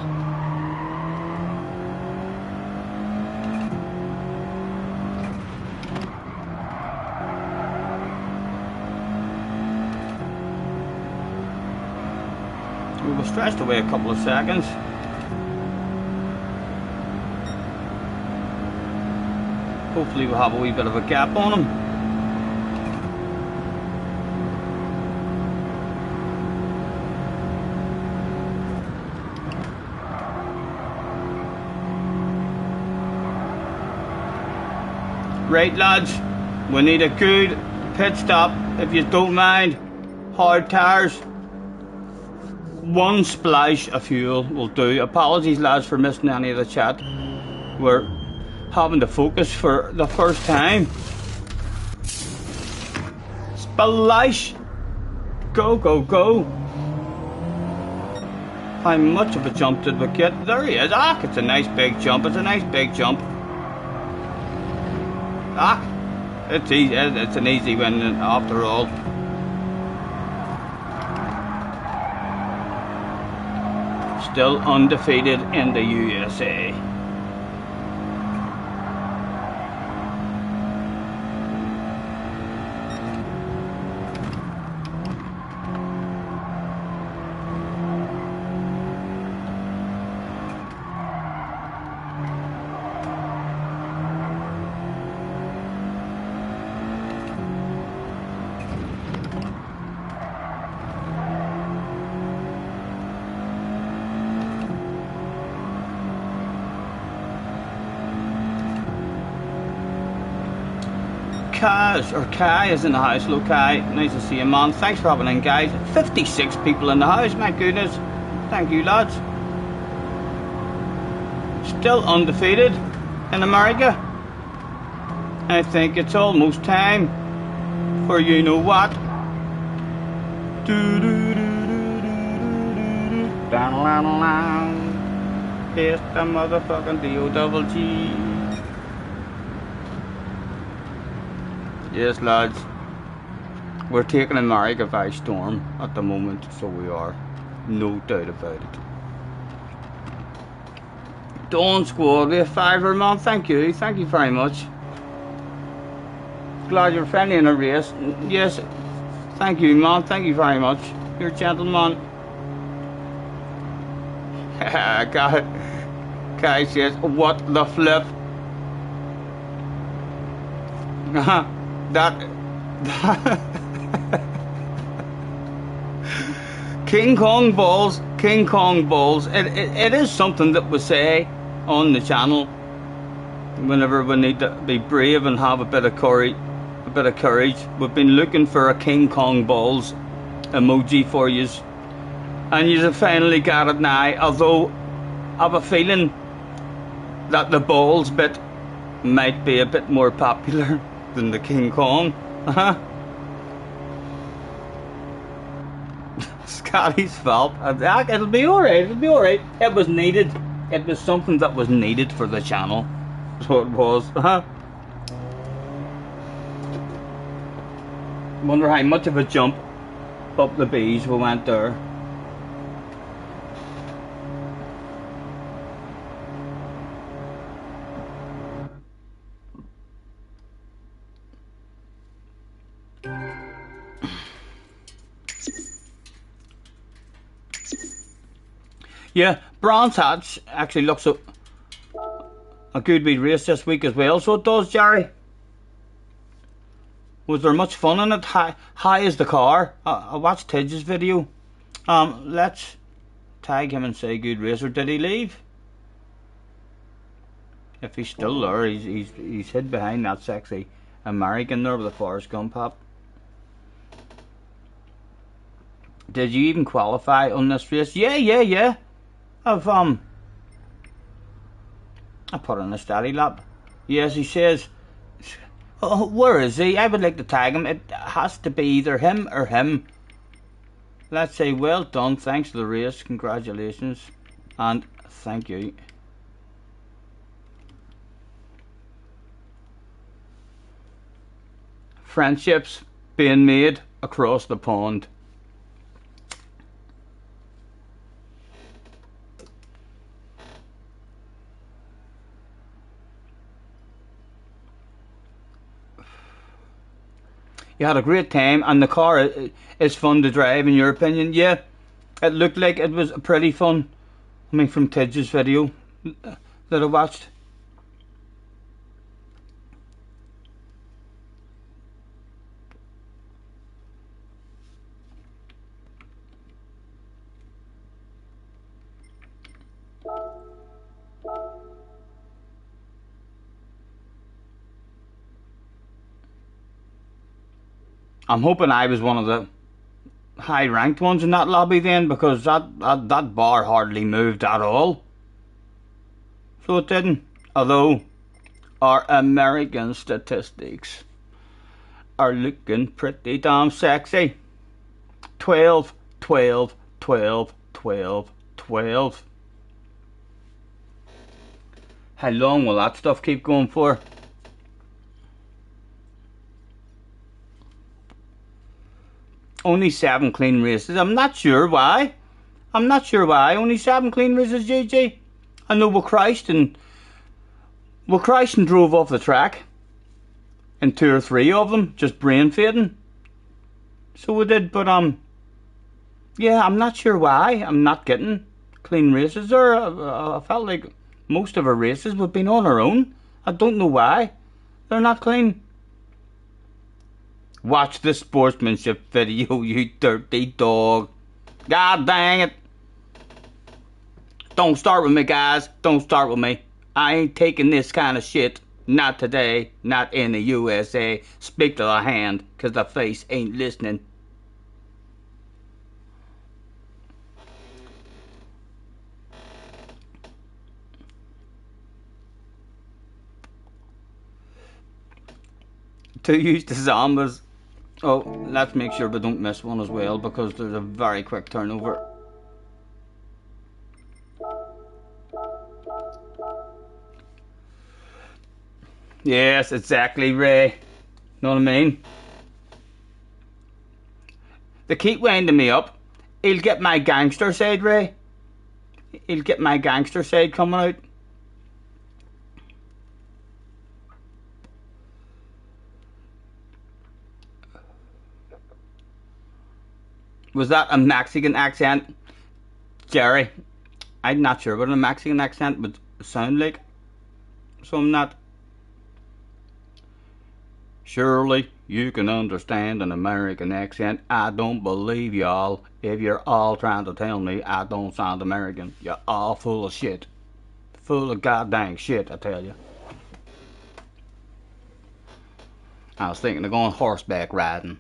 We were stretched away a couple of seconds. Hopefully we'll have a wee bit of a gap on him. Right lads, we need a good pit stop, if you don't mind. Hard tyres. One splash of fuel will do. Apologies lads for missing any of the chat. We're having to focus for the first time. Splash! Go, go, go. How much of a jump did we get? There he is. Ah, it's a nice big jump. It's a nice big jump. Ah, it's easy. It's an easy win after all. Still undefeated in the USA. Kai is in the house. Hello Kai, nice to see you man. Thanks for having in guys. 56 people in the house, my goodness. Thank you lads. Still undefeated in America. I think it's almost time for you know what. It's the motherfucking D-O-double-G. Yes lads, we're taking America by storm at the moment, so we are, no doubt about it. Dawn Squad, we have $5 man, thank you very much. Glad you're friendly in a race. Yes, thank you man, thank you very much. You're a gentleman. Guy says, what the flip? that King Kong balls. It is something that we say on the channel whenever we need to be brave and have a bit of courage. We've been looking for a King Kong balls emoji for yous, and you have finally got it now. Although I have a feeling that the balls bit might be a bit more popular than the King Kong. Scotty's fault. It'll be alright. It was needed. It was something that was needed for the channel. So it was. Wonder how much of a jump up the bees we went there. Yeah, Bronze Hatch actually looks a good wee race this week as well, so it does, Jerry. Was there much fun in it? How is the car? I watched Tidge's video. Let's tag him and say good race, or did he leave? If he's still there, he's hid behind that sexy American there with a Forrest Gump hat. Did you even qualify on this race? Yeah. I put in a steady lap. Yes, he says. Oh, where is he? I would like to tag him. It has to be either him or him. Let's say well done. Thanks for the race. Congratulations and thank you. Friendships being made across the pond. You had a great time, and the car is fun to drive, in your opinion. Yeah, it looked like it was pretty fun. I mean, from Tidge's video that I watched. I'm hoping I was one of the high ranked ones in that lobby then, because that bar hardly moved at all. So it didn't. Although our American statistics are looking pretty damn sexy. 12, 12, 12, 12, 12. How long will that stuff keep going for? Only 7 clean races. I'm not sure why. Only 7 clean races, JJ. I know we crashed and drove off the track. And 2 or 3 of them just brain fading. So we did, but yeah, I'm not sure why I'm not getting clean races there. I felt like most of our races we've been on our own. I don't know why they're not clean. Watch the sportsmanship video, you dirty dog. God dang it. Don't start with me, guys. Don't start with me. I ain't taking this kind of shit. Not today, not in the USA. Speak to the hand, 'cause the face ain't listening. To use the zombies. Oh, let's make sure we don't miss one as well, because there's a very quick turnover. Yes, exactly, Ray. Know what I mean? They keep winding me up. He'll get my gangster side, Ray. He'll get my gangster side coming out. Was that a Mexican accent? Jerry, I'm not sure what a Mexican accent would sound like. So I'm not. Surely you can understand an American accent. I don't believe y'all if you're all trying to tell me I don't sound American. You're all full of shit. Full of goddamn shit, I tell you. I was thinking of going horseback riding.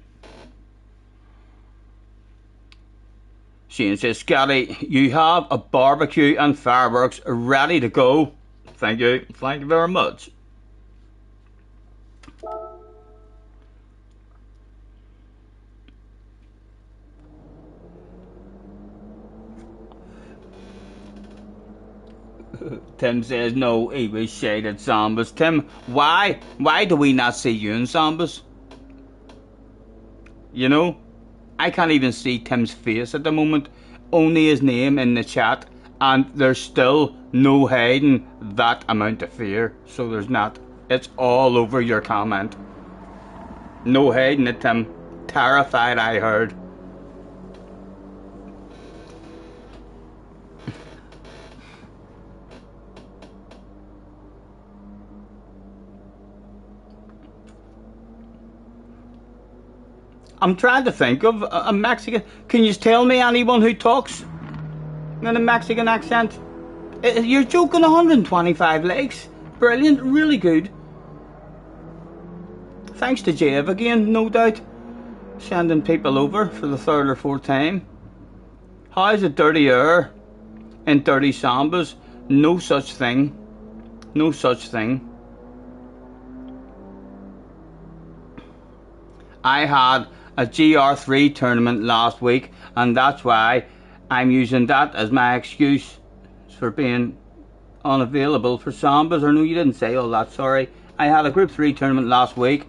Shane says, Scotty, you have a barbecue and fireworks ready to go. Thank you. Thank you very much. Tim says, no, he was shaded zombies. Tim, why do we not see you in zombies? You know, I can't even see Tim's face at the moment. Only his name in the chat. And there's still no hiding that amount of fear. So there's not. It's all over your comment. No hiding it, Tim. Terrified, I heard. I'm trying to think of a Mexican. Can you tell me anyone who talks in a Mexican accent? You're joking, 125 likes. Brilliant, really good. Thanks to Jave again, no doubt. Sending people over for the third or fourth time. How's a dirty air in dirty zombies? No such thing. No such thing. I had a GR3 tournament last week, and that's why I'm using that as my excuse for being unavailable for zombies. Or no, you didn't say all that, sorry. I had a group 3 tournament last week,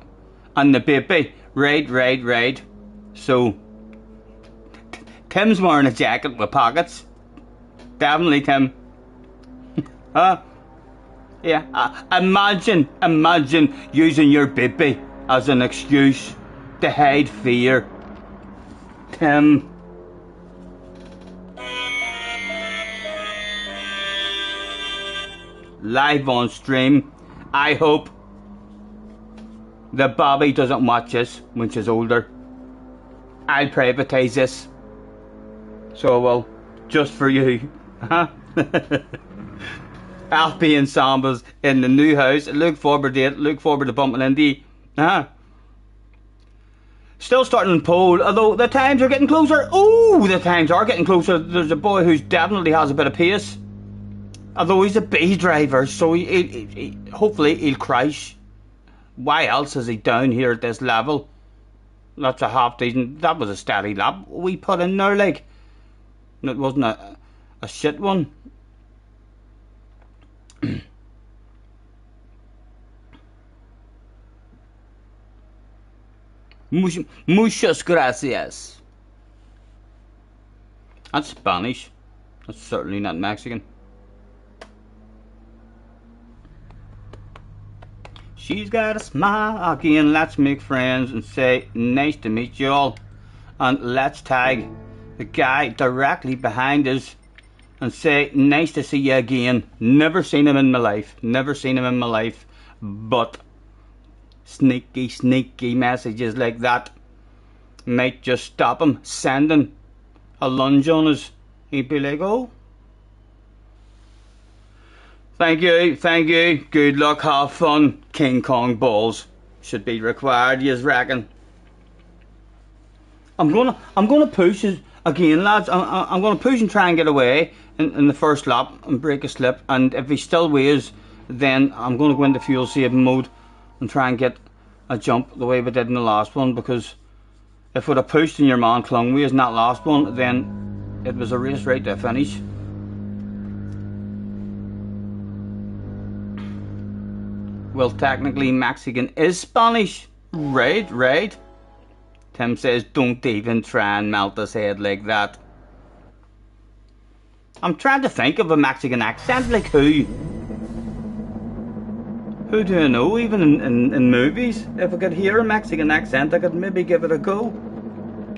and the baby, raid. So, Tim's wearing a jacket with pockets. Definitely, Tim. Huh? Yeah, imagine using your baby as an excuse to hide fear. Tim. Live on stream. I hope that Bobby doesn't watch this when she's older. I'll privatize this. So I will. Just for you. Huh? I'll be in zombies in the new house. Look forward to it. Look forward to bumping into you. Huh? Still starting in pole, although the times are getting closer. Oh, the times are getting closer. There's a boy who definitely has a bit of pace. Although he's a B driver, so he hopefully he'll crash. Why else is he down here at this level? That's a half decent. That was a steady lap we put in there, like. It wasn't a shit one. Muchas gracias. That's Spanish. That's certainly not Mexican. She's got a smile. Again, let's make friends and say nice to meet you all. And let's tag the guy directly behind us and say nice to see you again. Never seen him in my life. Never seen him in my life. But sneaky messages like that might just stop him sending a lunge on us. He'd be like, oh, Thank you, thank you. Good luck, have fun. King Kong balls should be required, yous reckon? I'm gonna push it again, lads. I'm gonna push and try and get away in the first lap and break a slip. And if he still weighs, then I'm gonna go into fuel saving mode and try and get a jump the way we did in the last one. Because if we'd have pushed and your man clung weighs in that last one, then it was a race right to finish. Well, technically Mexican is Spanish. Right. Tim says, don't even try and melt his head like that. I'm trying to think of a Mexican accent, like who? Who do I know, even in movies? If I could hear a Mexican accent, I could maybe give it a go.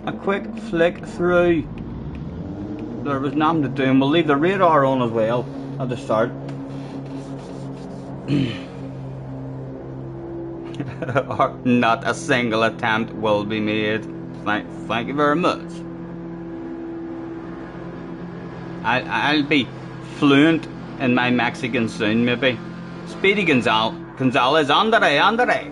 A quick flick through. There was nothing to do, and we'll leave the radar on as well at the start. Or not a single attempt will be made. Thank you very much. I'll be fluent in my Mexican soon, maybe. Speedy Gonzalez, andere.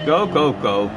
Go.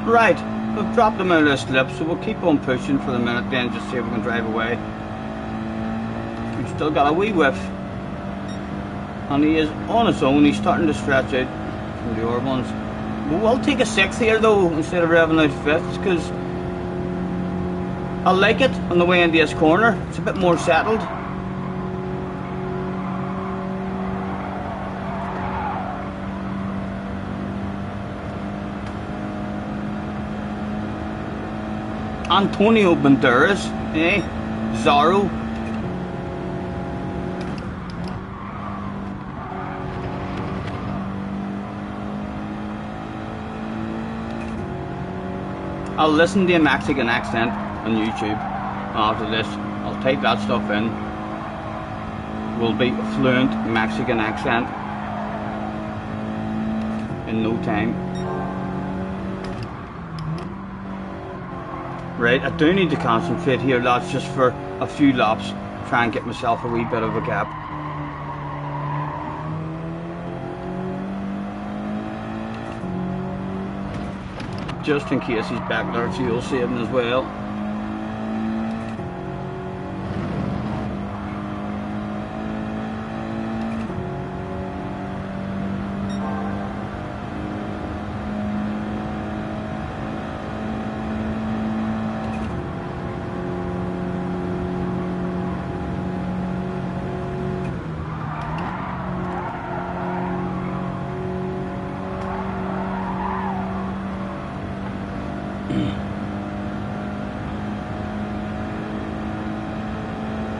Right, we've dropped him out of the slip, so we'll keep on pushing for the minute then, just see if we can drive away. We've still got a wee whiff. And he is on his own, he's starting to stretch out from the other ones. We'll take a 6th here though, instead of revving out 5th, because I like it on the way into this corner. It's a bit more settled. Antonio Banderas, Zorro. I'll listen to a Mexican accent on YouTube after this. I'll type that stuff in. Will be fluent Mexican accent in no time. Right, I do need to concentrate here, lads, just for a few laps. Try and get myself a wee bit of a gap. Just in case he's back there, fuel saving as well.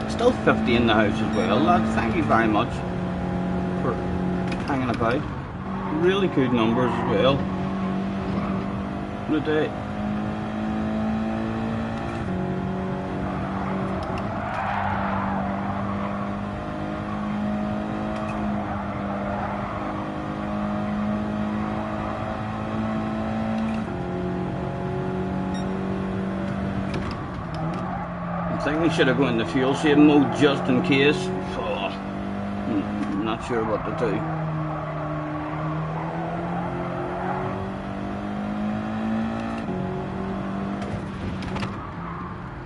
Still 50 in the house as well, lads. Thank you very much for hanging about. Really good numbers as well. What a day. I think we should have gone into fuel saving mode just in case. Oh, I'm not sure what to do.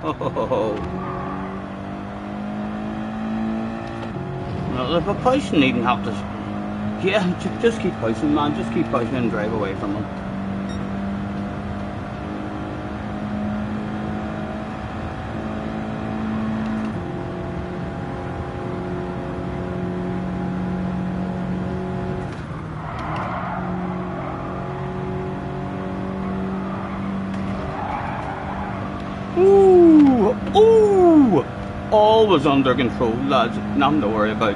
Oh. Well, if we're pushing, needn't have to. Yeah, just keep pushing, man. Just keep pushing and drive away from them. Ooh, ooh! All was under control, lads. Nothing to worry about.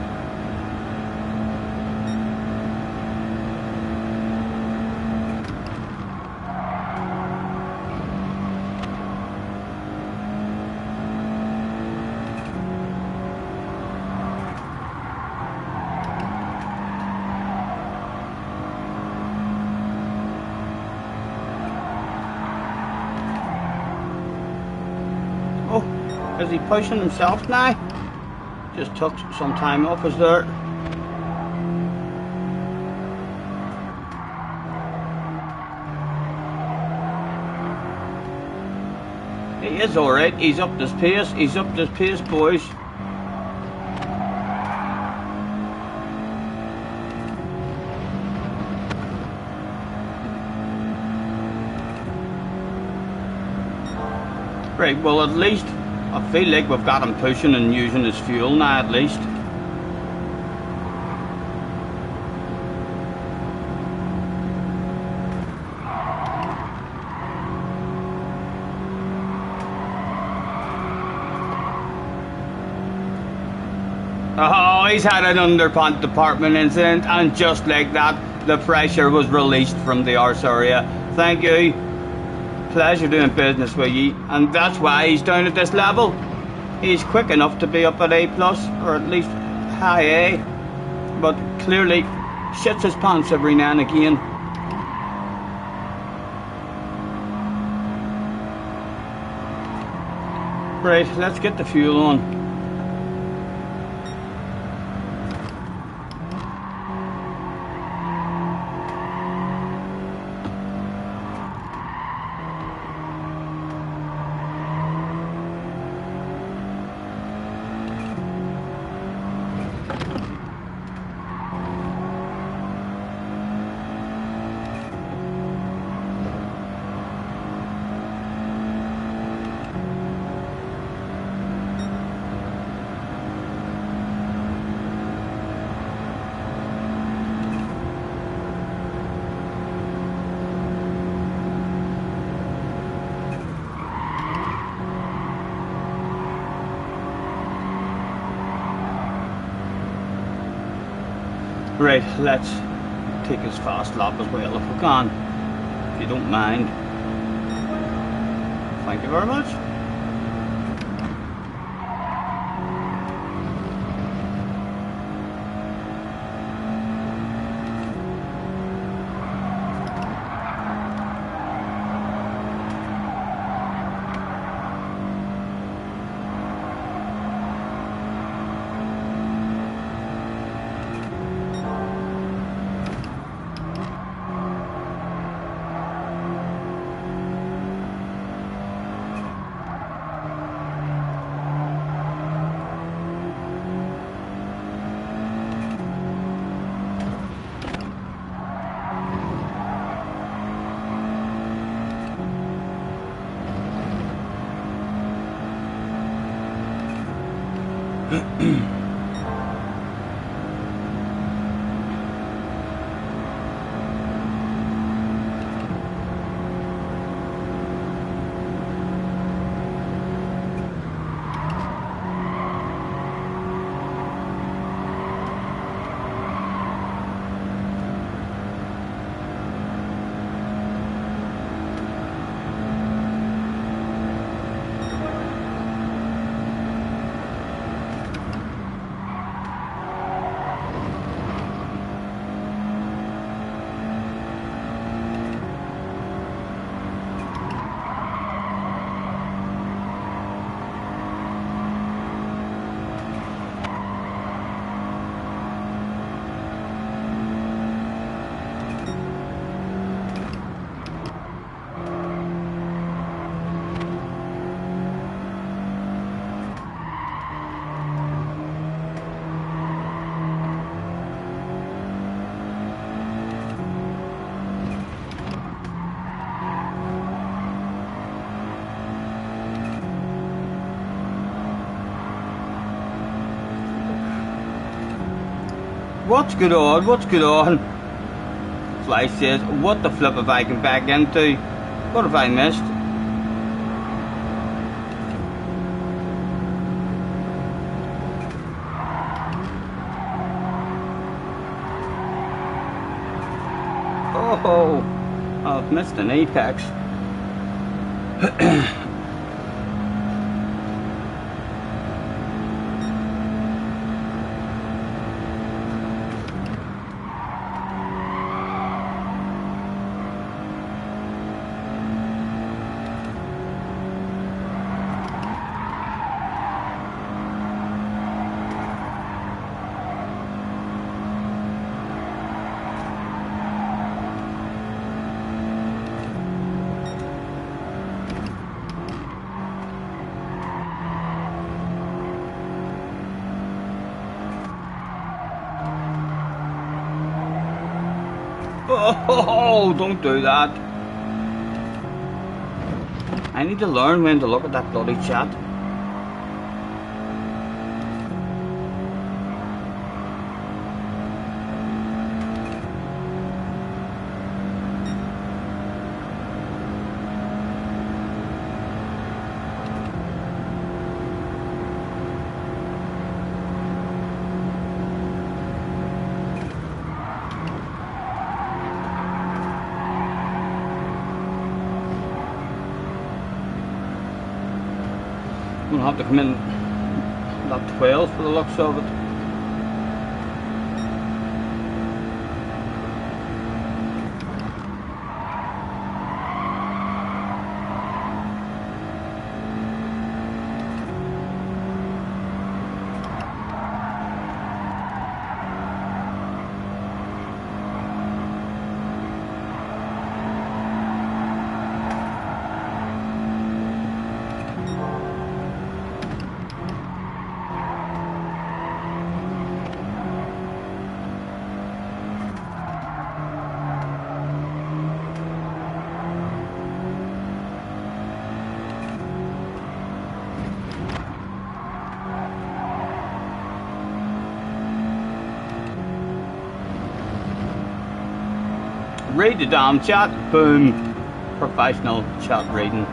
Oh, is he pushing himself now? Just took some time off us there. He is alright, he's up this pace, boys. Right, well at least I feel like we've got him pushing and using his fuel now at least. Oh, he's had an underpant department incident, and just like that, the pressure was released from the arse area. Thank you. Pleasure doing business with you, and that's why he's down at this level. He's quick enough to be up at A+, or at least high A, but clearly shits his pants every now and again. Right, let's get the fuel on. Right, let's take his fast lap as well if we can, if you don't mind. Thank you very much. What's good on? What's good on? Fly says, what the flip have I come back into? What have I missed? Missed an apex. Oh, don't do that. I need to learn when to look at that bloody chat. We'll have to come in lap 12 for the looks of it. Read the damn chat. Boom. Professional chat reading.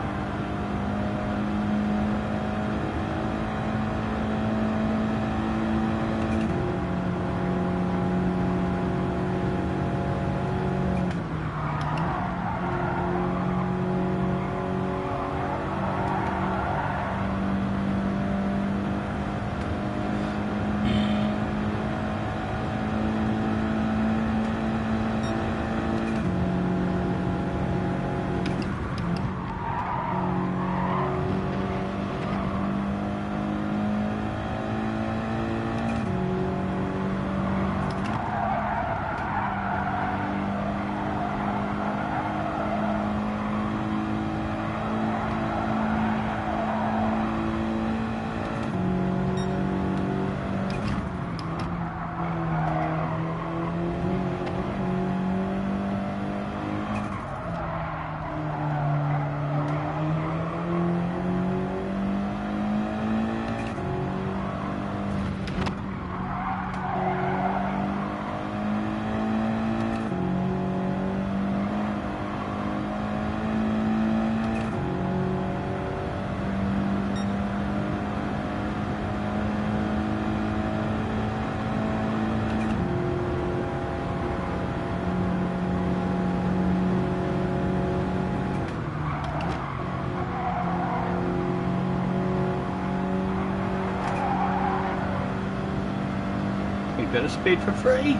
Bit of speed for free.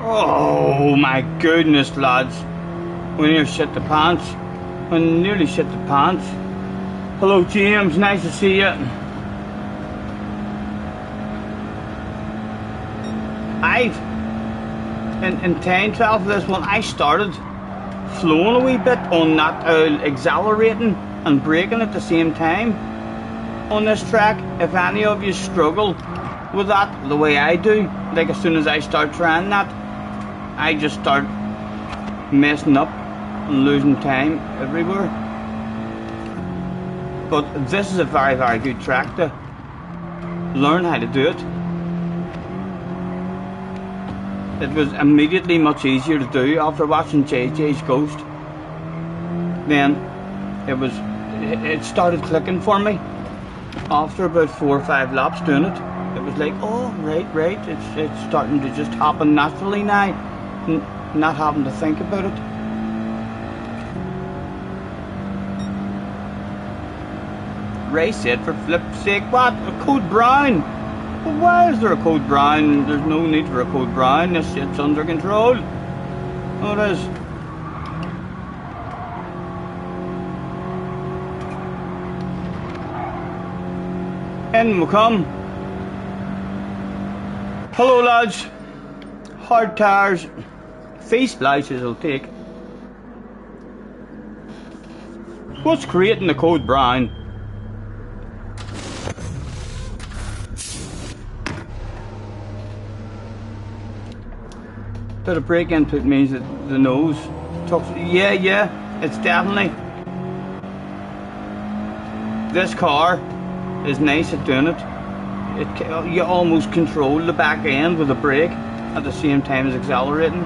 Oh my goodness, lads. We nearly shit the pants. We nearly shit the pants. Hello, James. Nice to see you. In 10, 12 of this one, I started flowing a wee bit on that accelerating and braking at the same time on this track. If any of you struggle with that the way I do, like as soon as I start trying that, I just start messing up and losing time everywhere. But this is a very, very good track to learn how to do it. It was immediately much easier to do after watching JJ's Ghost. Then it started clicking for me after about 4 or 5 laps doing it. It was like, oh right, it's starting to just happen naturally now, not having to think about it. Race it, for flip's sake. What? A code brown? Well, why is there a code brown? There's no need for a code brown. This shit's under control. Oh, it is. In we come. Hello, lads. Hard tires. Face splashes will take. What's creating the code brown? Bit of brake input means that the nose talks. Yeah, it's definitely. This car is nice at doing it. You almost control the back end with the brake at the same time as accelerating.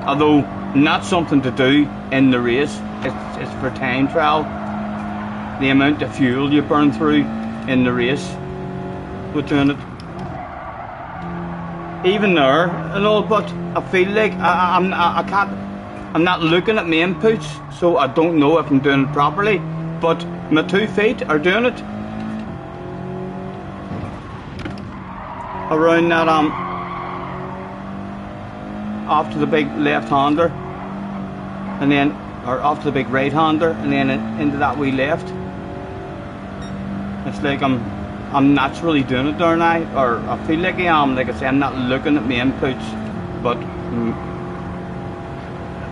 Although not something to do in the race, it's for time trial. The amount of fuel you burn through in the race with doing it. Even there and all, but I feel like I'm not looking at my inputs, so I don't know if I'm doing it properly, but my 2 feet are doing it. Around that off to the big left-hander, and then, or off to the big right-hander, and then into that wee left. It's like I'm naturally doing it there now, or I feel like I am. Like I say, I'm not looking at my inputs, but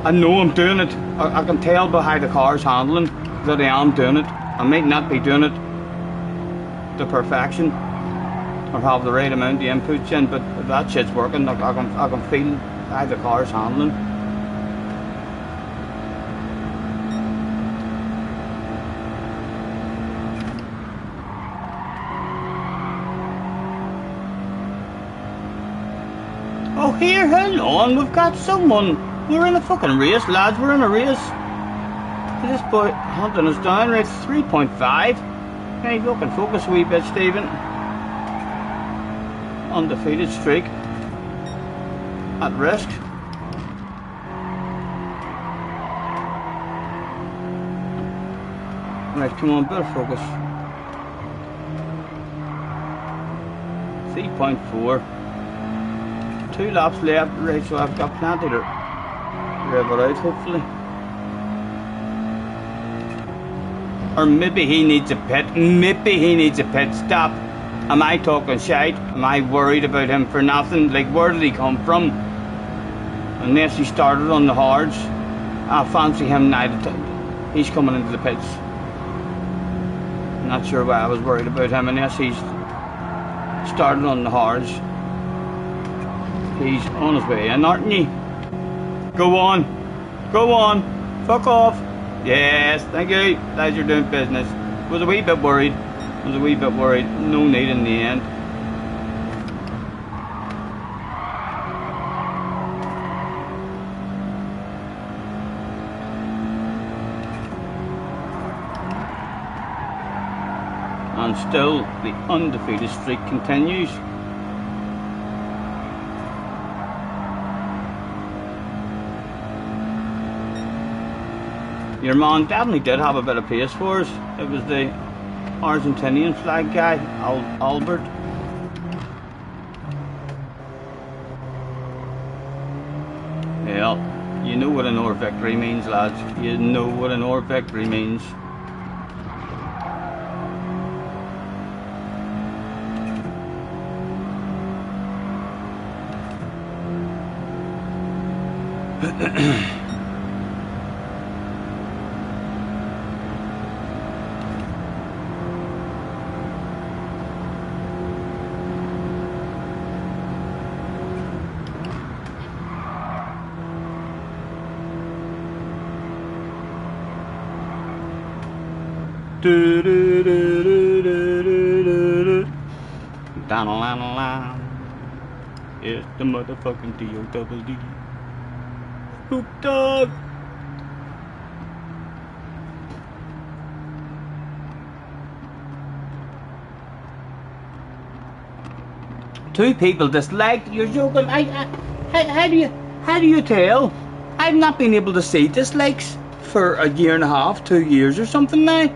I know I'm doing it. I can tell by how the car's handling that I am doing it. I might not be doing it to perfection or have the right amount of inputs in, but if that shit's working, I can feel how the car's handling. Oh, here, hold on, we've got someone. We're in a fucking race, lads, we're in a race. This boy hunting us down, right, 3.5. Can you fucking focus a wee bit, Stephen? Undefeated streak. At risk. Right, come on, better focus. 3.4. 2 laps left, right, so I've got plenty to rev it out, hopefully. Or maybe he needs a pit. Maybe he needs a pit stop. Am I talking shite? Am I worried about him for nothing? Like, where did he come from? Unless he started on the hards. I fancy him now. He's coming into the pits. Not sure why I was worried about him, unless he's started on the hards. He's on his way in, aren't you? Go on. Go on. Fuck off. Yes, thank you. Glad you're doing business. Was a wee bit worried. No need in the end. And still, the undefeated streak continues. Your man definitely did have a bit of pace for us. It was the Argentinian flag guy, Albert. or victory means, lads. You know what an or victory means. Do do do do do do do. Down. It's the motherfucking D-O-double-D. Snoop Dogg. Two people disliked. You're joking. How do you tell? I've not been able to see dislikes for a year and a half, 2 years or something now.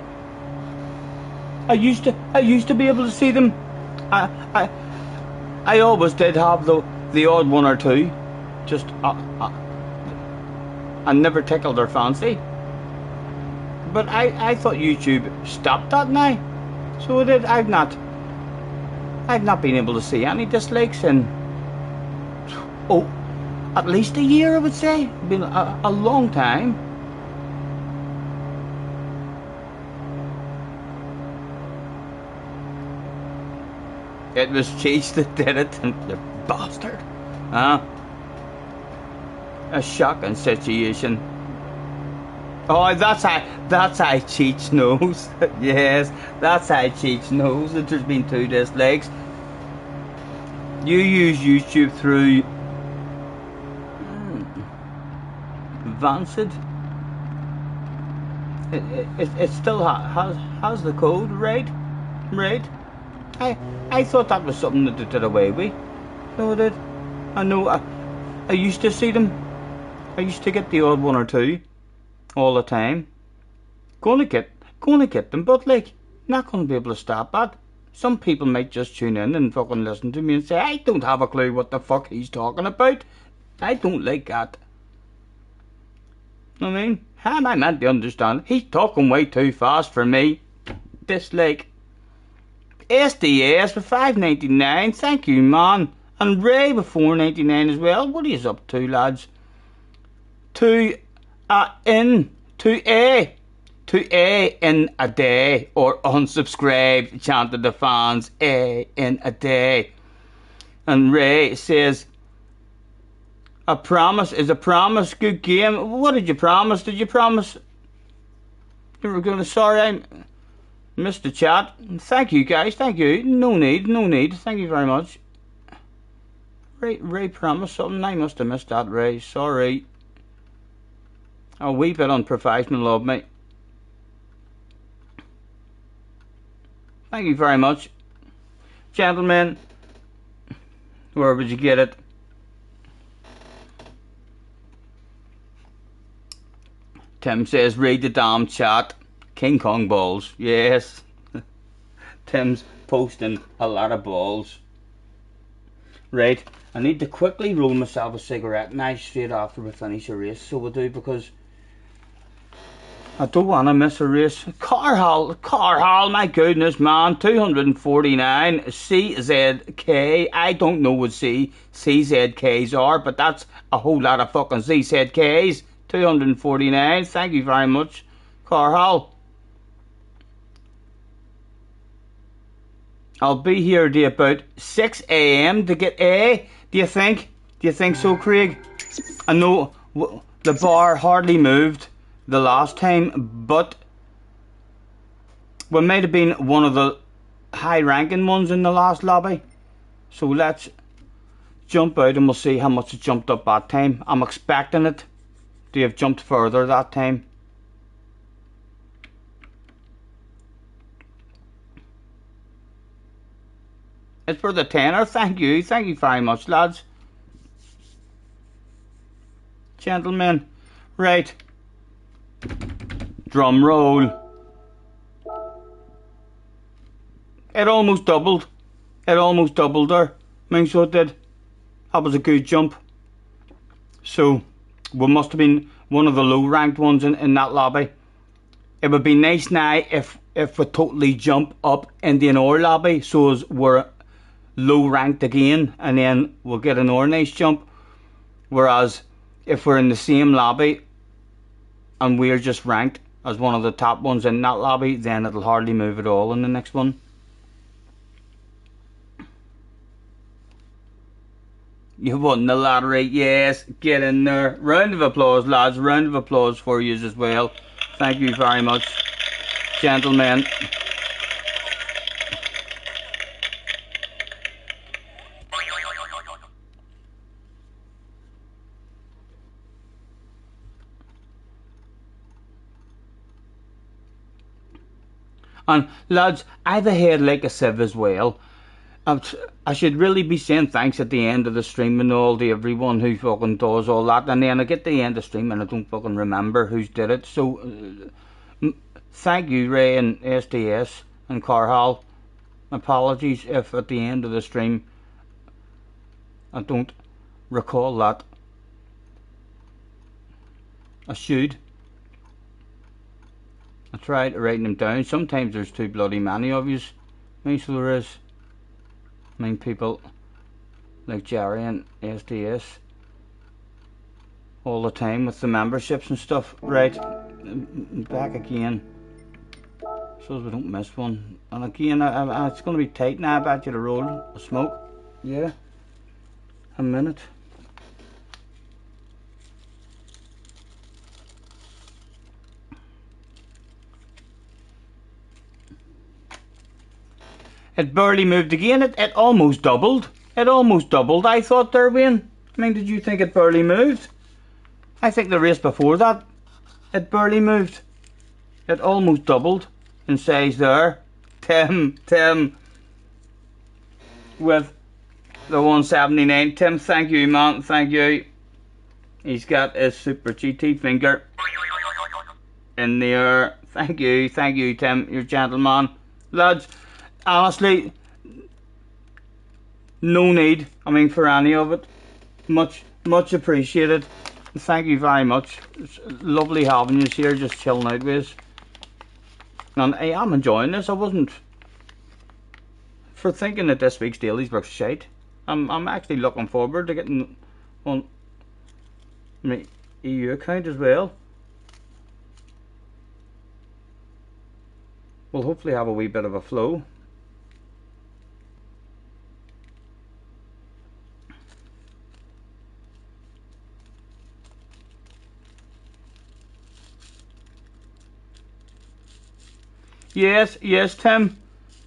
I used to be able to see them. I always did have the odd one or two. Just I never tickled their fancy. But I thought YouTube stopped that now. So it did. I've not been able to see any dislikes in at least a year, I would say. Been a long time. It was Cheech that did it, the bastard. A shocking situation. Oh, that's how Cheech knows. Yes, that's how Cheech knows that there's been 2 dislikes. You use YouTube through Vancid. It still has the code, right? Right. I thought that was something that they did away with. No, it did. I know. I used to see them. I used to get the odd one or two all the time. Gonna get them, but like, not gonna be able to stop that. Some people might just tune in and fucking listen to me and say, I don't have a clue what the fuck he's talking about. I don't like that. I mean, how am I meant to understand? He's talking way too fast for me. Dislike. SDS for $5.99, thank you, man. And Ray with $4.99 as well. What are you up to, lads? To A in a day, or unsubscribed, chanted the fans. A in a day. And Ray says, a promise is a promise. Good game. What did you promise? Did you promise you were going to? Sorry, I missed the chat. Thank you, guys. Thank you. No need. Thank you very much. Ray promised something. I must have missed that, Ray. Sorry. A wee bit unprofessional of me. Thank you very much. Gentlemen, where would you get it? Tim says, read the damn chat. King Kong balls. Yes. Tim's posting a lot of balls. Right. I need to quickly roll myself a cigarette now straight after we finish a race. So we'll do, because I don't want to miss a race. Carhall, my goodness, man. 249 CZK. I don't know what CZKs are, but that's a whole lot of fucking CZKs. 249. Thank you very much, Carhall. I'll be here to about 6 AM to get A. Do you think so, Craig? I know the bar hardly moved the last time, but we might have been one of the high-ranking ones in the last lobby. So let's jump out and we'll see how much it jumped up that time. I'm expecting it to have jumped further that time. It's for the tenner. Thank you very much, lads. Gentlemen, right. Drum roll. It almost doubled. There. I mean, so it did. That was a good jump. So we must have been one of the low ranked ones in that lobby. It would be nice now if we totally jump up in another lobby, so as we're low ranked again, and then we'll get another nice jump. Whereas if we're in the same lobby and we're just ranked as one of the top ones in that lobby, then it'll hardly move at all in the next one. You won the lottery, yes, get in there. Round of applause, lads, round of applause for you as well. Thank you very much, gentlemen. And lads, I've a head like a sieve as well. I should really be saying thanks at the end of the stream and all to everyone who fucking does all that, and then I get to the end of the stream and I don't fucking remember who's did it. So thank you, Ray and SDS and Carhall. Apologies if at the end of the stream I don't recall that. I should. I tried writing them down. Sometimes there's too bloody many of yous. I mean, so there is. I mean, people like Jerry and SDS all the time with the memberships and stuff. Right, back again, so we don't miss one. And again, it's going to be tight now. I bet you to roll a smoke. Yeah, a minute. It barely moved again. It almost doubled. It almost doubled, I thought there, Wayne. I mean, did you think it barely moved? I think the race before that, it barely moved. It almost doubled in size there. Tim, with the 179. Tim, thank you, man. Thank you. He's got his Super GT finger in the air. Thank you, Tim. You're a gentleman. Lads, honestly, no need, I mean, for any of it. Much appreciated. Thank you very much. It's lovely having you here, just chilling out with us. And I am enjoying this. I wasn't for thinking that this week's dailies were shite. I'm actually looking forward to getting on my EU account as well. We'll hopefully have a wee bit of a flow. Yes, Tim.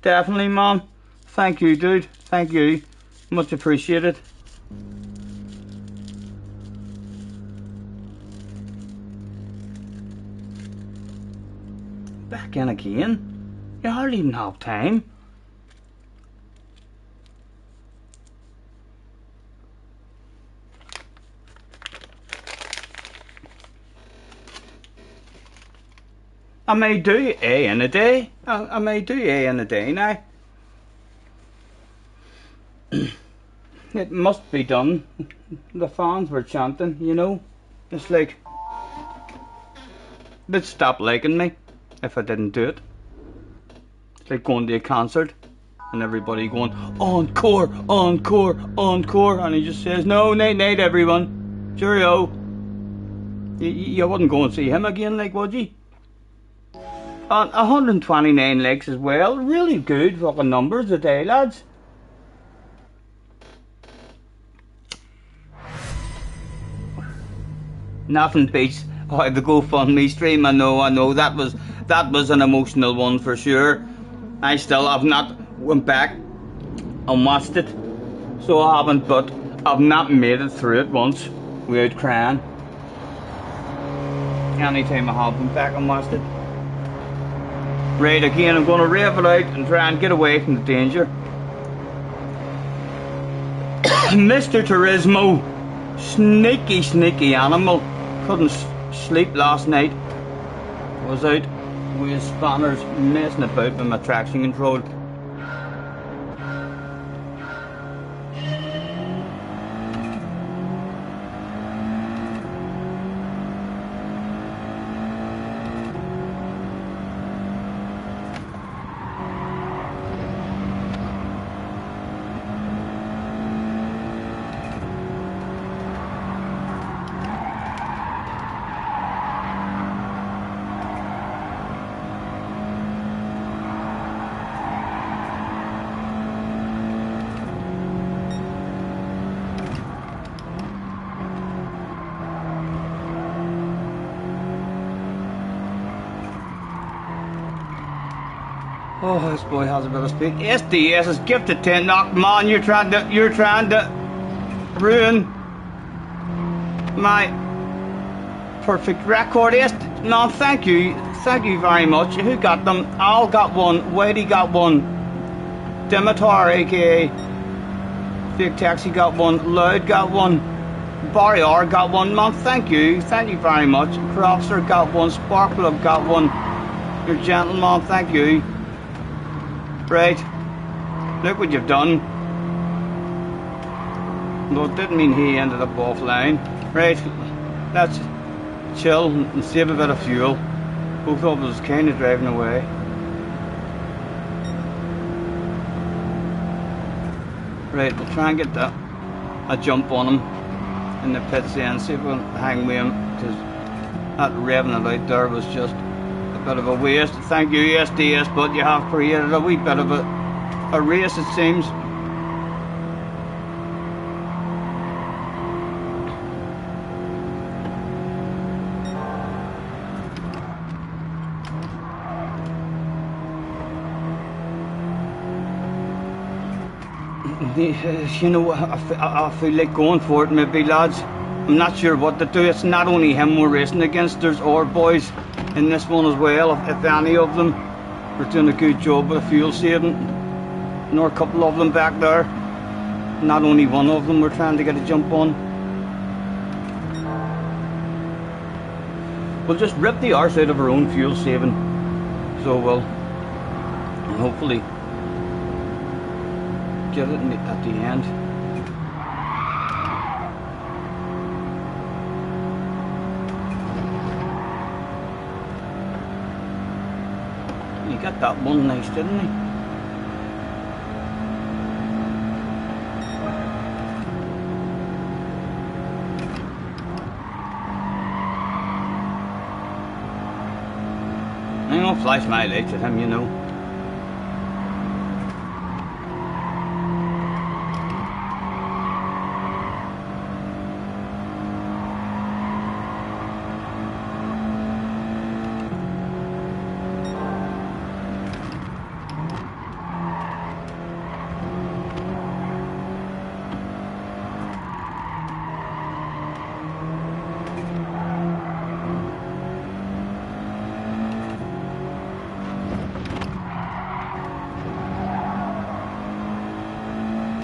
Definitely, man. Thank you, dude. Thank you. Much appreciated. Back in again? You hardly even have time. I may do A in a day. I may do A in a day now. It must be done. The fans were chanting, you know. It's like they'd stop liking me if I didn't do it. It's like going to a concert and everybody going, encore, encore, encore, and he just says, no, night everyone. Cheerio. You wouldn't go and see him again, like, would you? 129 likes as well. Really good fucking numbers today, lads. Nothing beats the GoFundMe stream. I know that was an emotional one for sure. I still have not went back and watched it, so I haven't. But I've not made it through it once without crying. Anytime I have went back and watched it. Right, again, I'm going to rev it out and try and get away from the danger. Mr. Turismo, sneaky animal. Couldn't sleep last night. Was out with spanners messing about with my traction control. Oh, this boy has a bit of speed. SDS is gifted 10 knock. Man, you're trying to ruin my perfect record. Man, thank you very much. Who got them? Al got one, Whitey got one, Dimitar aka Fake Taxi got one, Loud got one, Barry R got one. Man, thank you very much. Crofster got one, Sparkplug got one. You're a gentleman, thank you. Right, look what you've done. No, it didn't mean he ended up offline. Right, let's chill and save a bit of fuel. Both of us kind of driving away. Right, we'll try and get a jump on him in the pits then, see if we'll hang with him, because that revving it out there was just a bit of a waste. Thank you SDS, but you have created a wee bit of a race, it seems. You know, I feel like going for it maybe, lads. I'm not sure what to do. It's not only him we're racing against, there's our boys in this one as well, if any of them are doing a good job with fuel saving. And there are a couple of them back there. Not only one of them we're trying to get a jump on. We'll just rip the arse out of our own fuel saving. So we'll, and hopefully get it at the end. He got that one nice, didn't he? I'm gonna flash my lights at him, you know.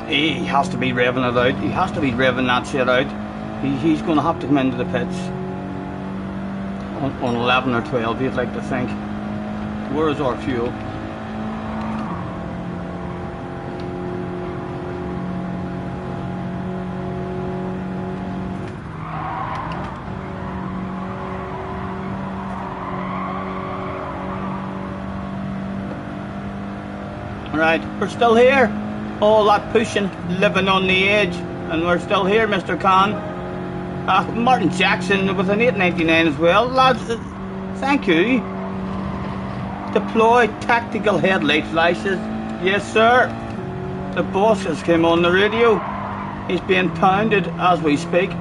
He has to be revving it out. He has to be revving that shit out. He's going to have to come into the pits on 11 or 12, you'd like to think. Where is our fuel? Right, we're still here. All that pushing, living on the edge, and we're still here, Mr. Khan. Martin Jackson with an 8.99 as well. Lads, thank you. Deploy tactical headlight flashes. Yes, sir. The boss has come on the radio. He's being pounded as we speak.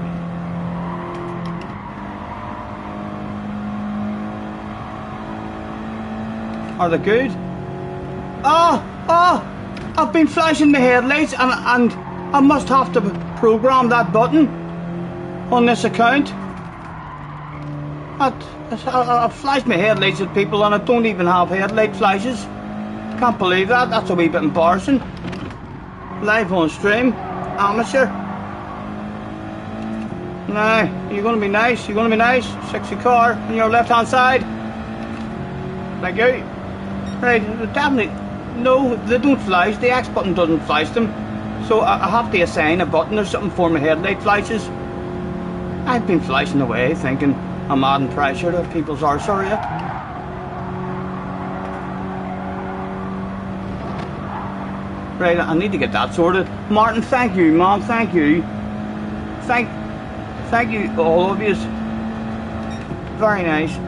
Are they good? I've been flashing the headlights and I must have to program that button on this account. I've flashed my headlights at people and I don't even have headlight flashes. Can't believe that. That's a wee bit embarrassing. Live on stream. Amateur. Now, you're going to be nice. You're going to be nice. Sexy car on your left hand side. Thank you. Right, definitely. No, they don't flash. The X button doesn't flash them. So I have to assign a button or something for my headlight flashes. I've been flashing away thinking I'm adding pressure to people's arse area. Right, I need to get that sorted. Martin, thank you, Mom, thank you. Thank you, all of you. Very nice.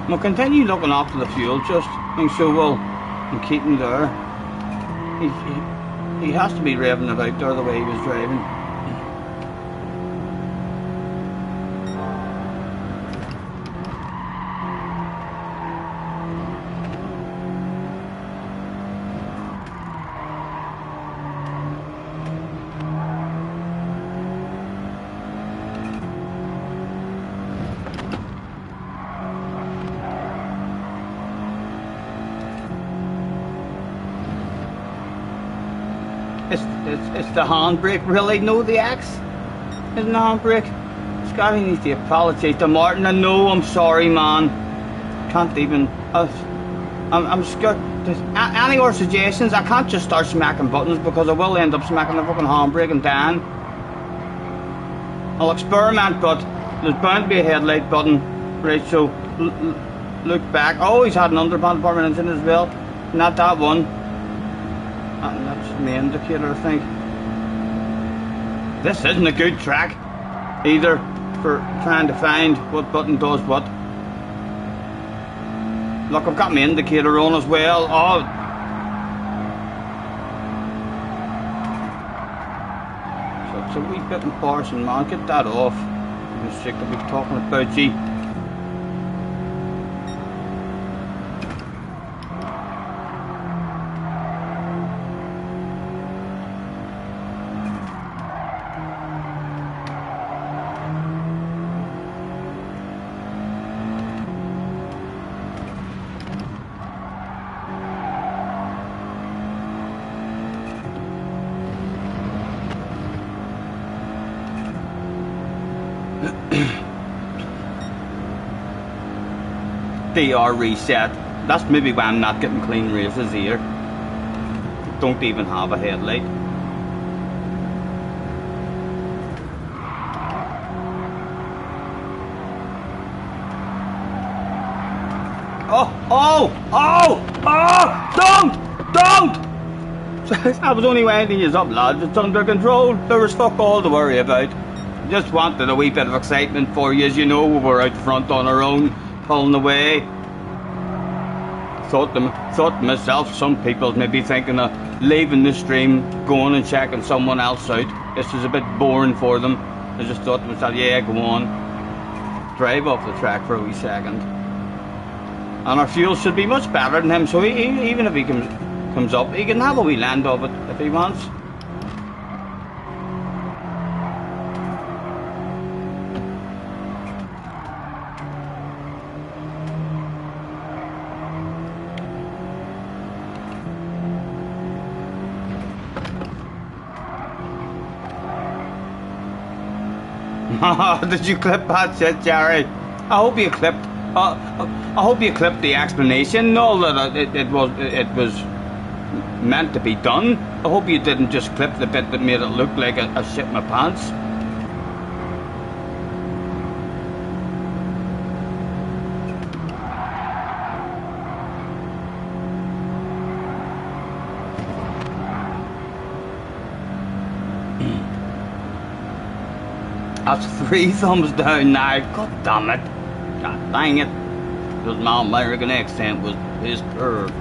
We'll continue looking after the fuel, just make sure we'll keep him there. He has to be revving it out there the way he was driving. It's the handbrake, really? No, the X isn't the handbrake. Scotty needs to apologise to Martin. I know, I'm sorry, man. Can't even. I'm scared. Any more suggestions? I can't just start smacking buttons because I will end up smacking the fucking handbrake and dying. I'll experiment, but there's bound to be a headlight button. Right, so look back. Oh, he's had an underband department incident as well. Not that one. And that's the indicator, I think. This isn't a good track either for trying to find what button does what. Look, I've got my indicator on as well. Oh. So it's a wee bit embarrassing, man. Get that off. I'm sick of me talking about you. DR reset. That's maybe why I'm not getting clean races here. Don't even have a headlight. Don't! I was only winding you up, lads. It's under control. There was fuck all to worry about. Just wanted a wee bit of excitement for you, as you know, we were out front on our own, pulling away. Thought to myself, some people may be thinking of leaving the stream, going and checking someone else out. This is a bit boring for them. I just thought to myself, yeah, go on. Drive off the track for a wee second. And our fuel should be much better than him, so even if he comes up, he can have a wee land of it if he wants. Did you clip that shit, Jerry? I hope you clipped. I hope you clipped the explanation. All that it was meant to be done. I hope you didn't just clip the bit that made it look like I shit my pants. That's 3 thumbs down now. God damn it. God dang it. Because my American accent was his curve.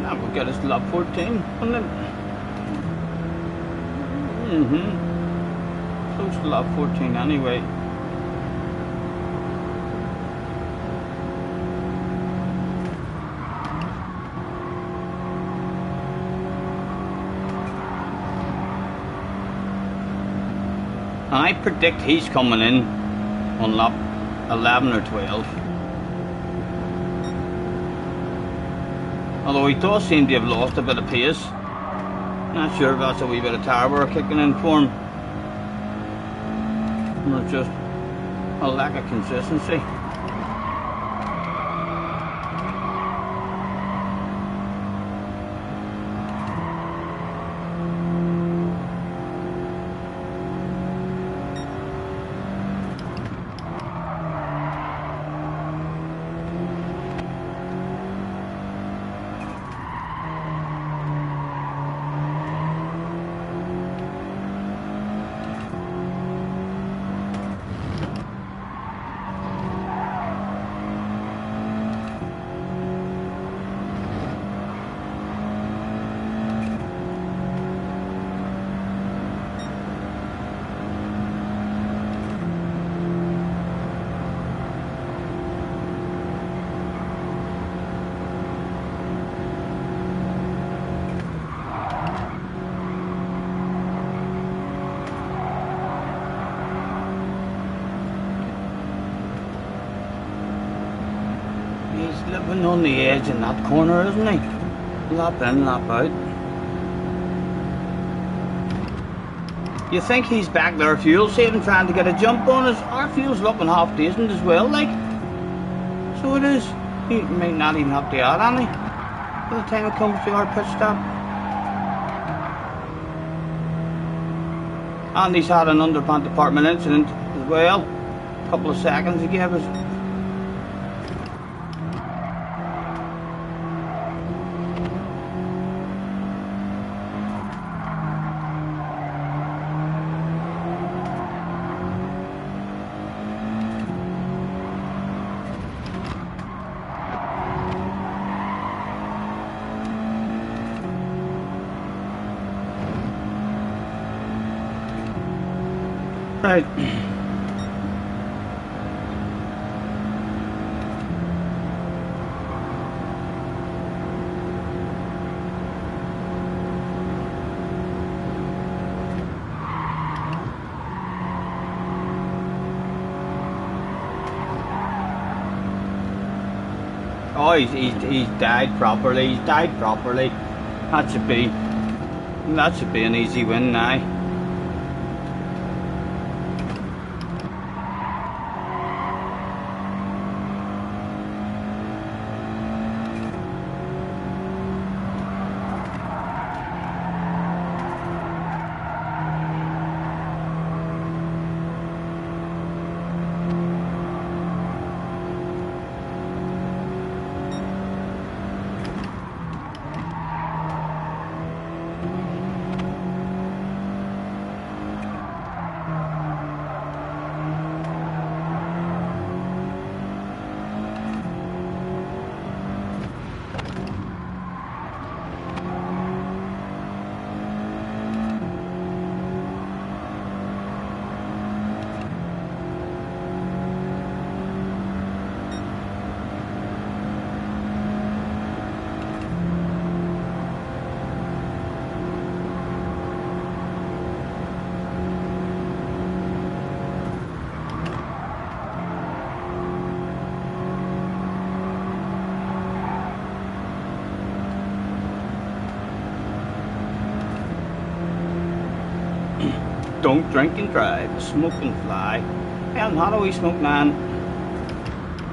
That will get us to lap 14, wouldn't it? Close to lap 14 anyway. And I predict he's coming in on lap 11 or 12. Although he does seem to have lost a bit of pace. Not sure if that's a wee bit of tire wear kicking in for him, or just a lack of consistency. He's living on the edge in that corner, isn't he? Lap in, lap out. You think he's back there fuel saving, trying to get a jump on us? Our fuel's looking half decent as well, like. So it is. He might not even have to add any by the time it comes to our pit stop. And he's had an underpant department incident as well. A couple of seconds he gave us. Right. Oh, he's died properly. He's died properly. That should be an easy win now. Don't drink and drive, smoke and fly. I haven't had a wee smoke now in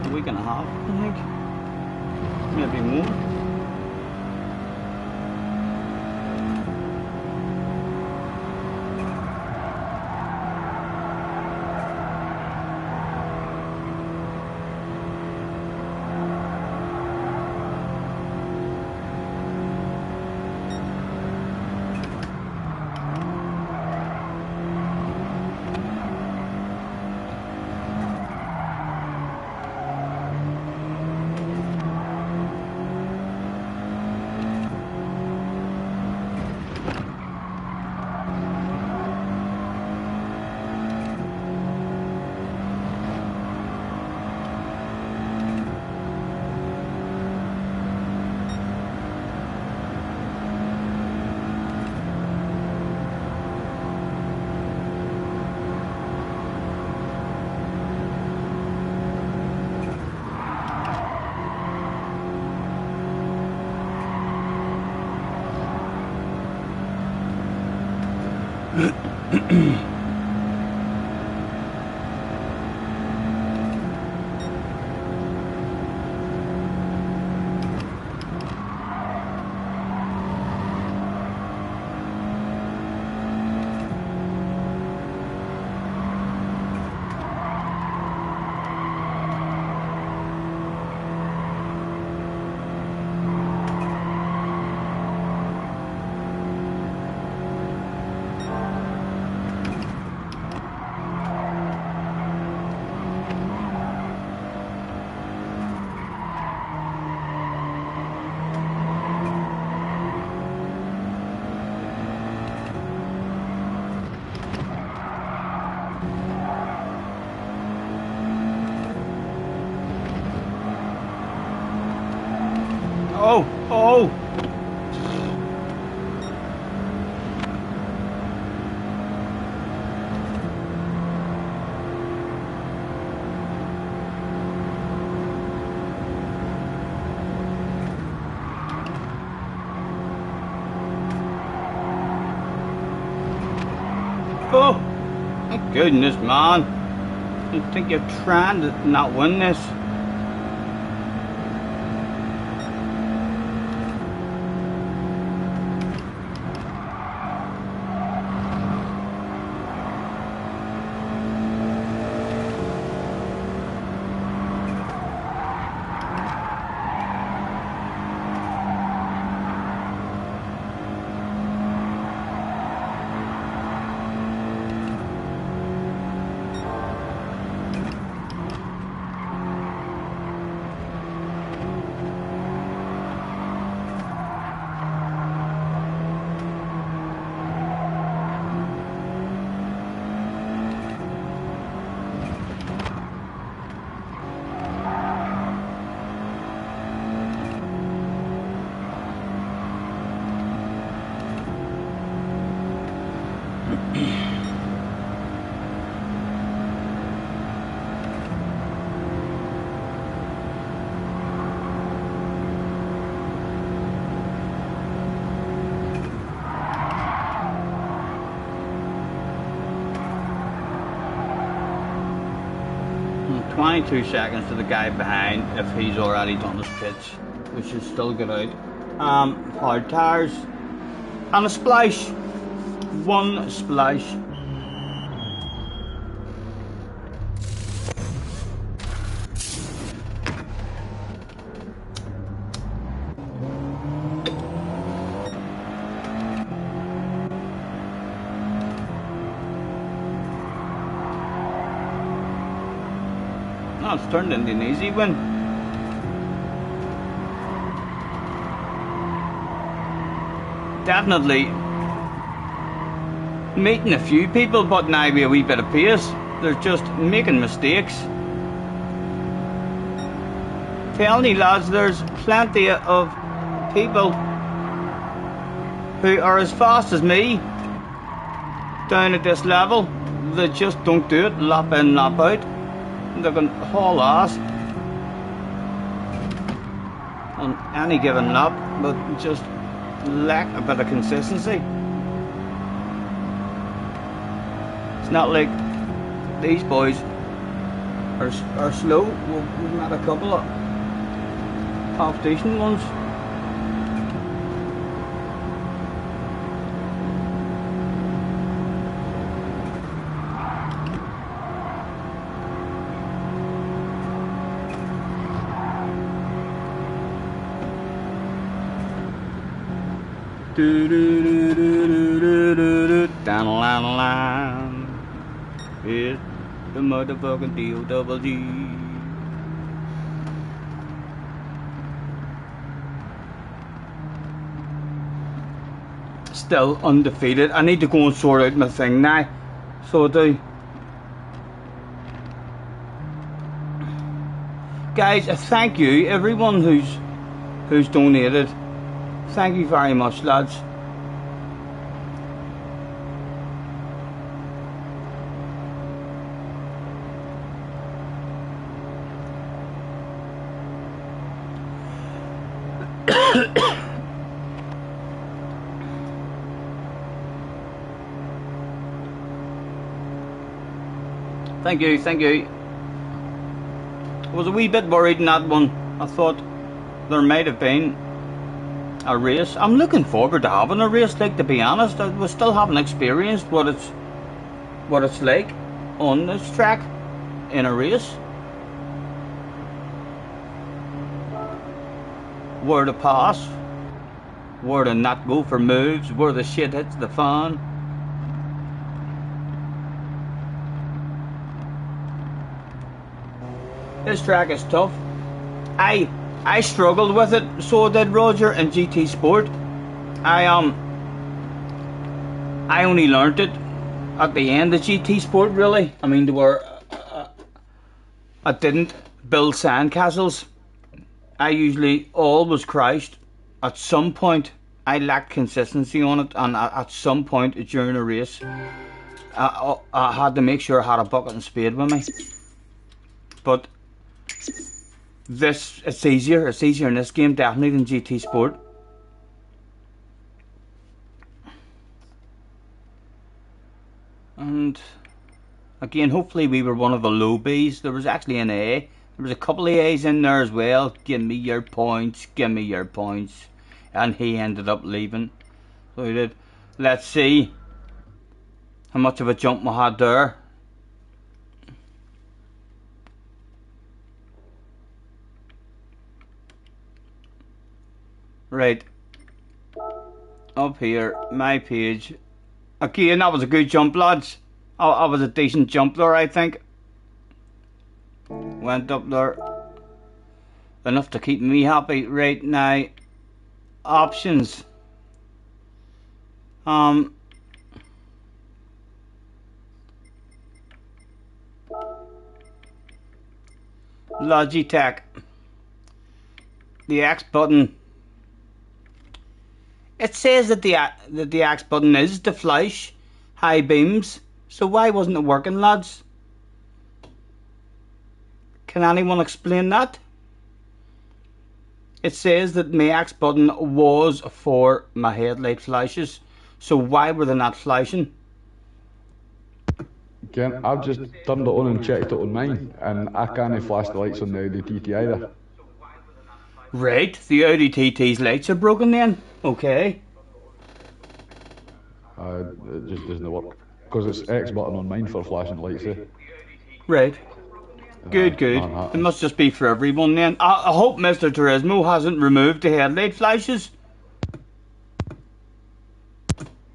a week and a half, I think. Maybe more. Oh, oh! Oh, my goodness, man. I think you're trying to not win this. And 22 seconds to the guy behind if he's already done his pitch, which is still good out. Hard tires and a splash. One splash. Oh, it's turned into an easy win. Definitely meeting a few people, but now with a wee bit of pace. They're just making mistakes. Telling you lads, there's plenty of people who are as fast as me down at this level. They just don't do it, lap in, lap out. They can haul ass on any given lap, but just lack a bit of consistency. It's not like these boys are slow. We've met a couple of half decent ones. Do do do do do do do do down the line. It's the motherfucking D-O-double-G. Still undefeated. I need to go and sort out my thing now, so I do. Guys, thank you everyone who's donated. Thank you very much, lads. Thank you, thank you. I was a wee bit worried in that one. I thought there might have been a race. I'm looking forward to having a race, like, to be honest. We still haven't experienced what it's like on this track in a race. Where to pass, where to not go for moves, where the shit hits the fan. This track is tough. I struggled with it, so did Roger in GT Sport. I only learnt it at the end of GT Sport, really. I mean, I didn't build sandcastles. I usually always crashed. At some point, I lacked consistency on it, and at some point during a race, I had to make sure I had a bucket and spade with me. But it's easier. It's easier in this game, definitely, than GT Sport. And again, hopefully we were one of the low Bs. There was actually an A. There was a couple of A's in there as well. Give me your points. Give me your points. And he ended up leaving. So he did. Let's see how much of a jump we had there. Right. Up here, my page. Again, that was a good jump, lads. I was a decent jump there, I think. Went up there. Enough to keep me happy. Right now, options. Logitech. The X button. It says that the X button is to flash high beams. So why wasn't it working, lads? Can anyone explain that? It says that my X button was for my headlight flashes. So why were they not flashing? Again, I've just turned it on and checked it on mine, and I can't flash the lights on the Audi TT either. Right, the Audi TT's lights are broken then? Okay. It just doesn't work. Because it's X button on mine for flashing lights, eh? Right. Good, good. It must just be for everyone then. I hope Mr. Turismo hasn't removed the headlight flashes.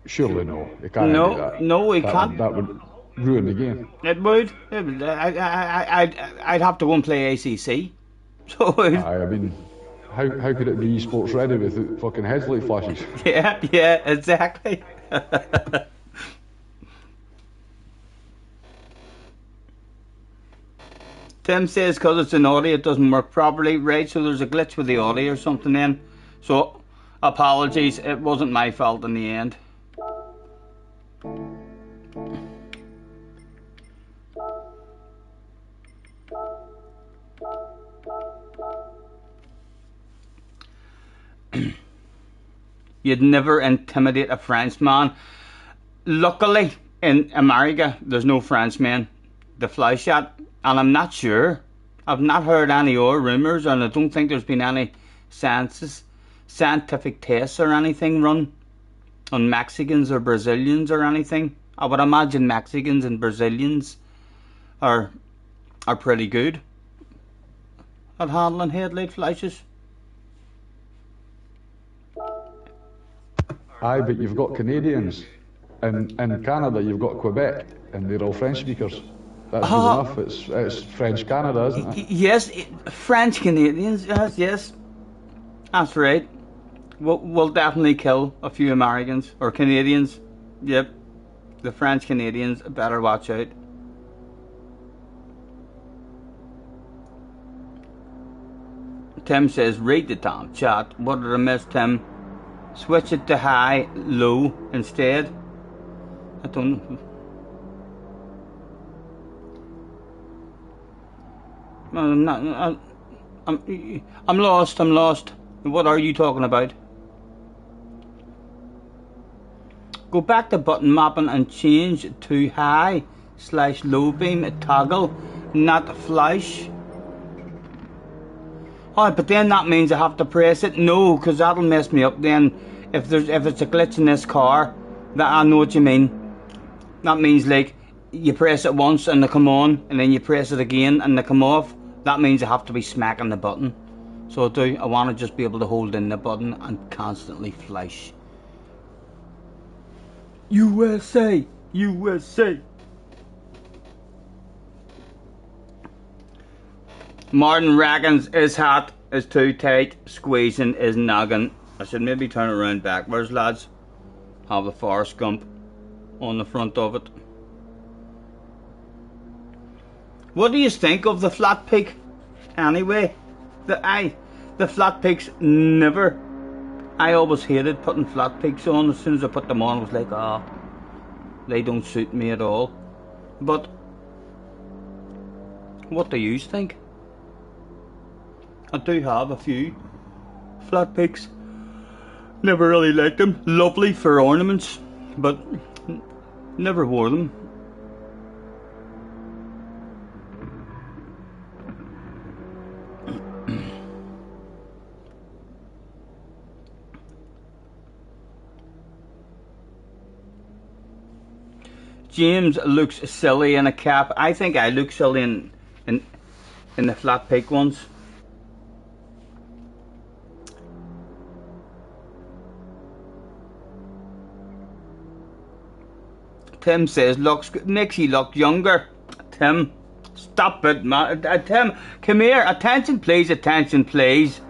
Surely no. He can't do that. No, he can't. That would ruin the game. It would. I'd have to go and play ACC. So I mean, how could it be sports ready without fucking headlight flashes? Yeah, exactly. Tim says because it's an Audi it doesn't work properly, right? So there's a glitch with the Audi or something then. So apologies, it wasn't my fault in the end. You'd never intimidate a Frenchman. Luckily, in America, there's no Frenchmen to flash at, and I'm not sure. I've not heard any other rumours, and I don't think there's been any scientific tests or anything run on Mexicans or Brazilians or anything. I would imagine Mexicans and Brazilians are pretty good at handling headlight flashes. Aye, but you've got Canadians. In Canada, you've got Quebec, and they're all French speakers. That's good enough. It's French Canada, isn't it? Yes, French Canadians. Yes, that's right. We'll definitely kill a few Americans or Canadians. Yep, the French Canadians better watch out. Tim says, read the damn chat. What did I miss, Tim? Switch it to high, low instead. I don't know. I'm lost. What are you talking about? Go back to button mapping and change to high. slash low beam toggle, not flash. Oh, but then that means I have to press it? No, because that'll mess me up then. If it's a glitch in this car, that I know what you mean. That means like you press it once and they come on, and then you press it again and they come off. That means I have to be smacking the button. So I want to just be able to hold in the button and constantly flash. USA! USA! Martin reckons his hat is too tight, squeezing his noggin. I should maybe turn it around backwards, lads. Have the Forrest Gump on the front of it. What do you think of the flat peak? Anyway, the flat peaks never. I always hated putting flat peaks on. As soon as I put them on, I was like, ah, they don't suit me at all. But what do you think? I do have a few flat peaks. Never really liked them. Lovely for ornaments, but never wore them. James looks silly in a cap. I think I look silly in the flat peak ones. Tim says looks makes you look younger. Tim, stop it, man. Tim, come here. Attention, please. Attention, please.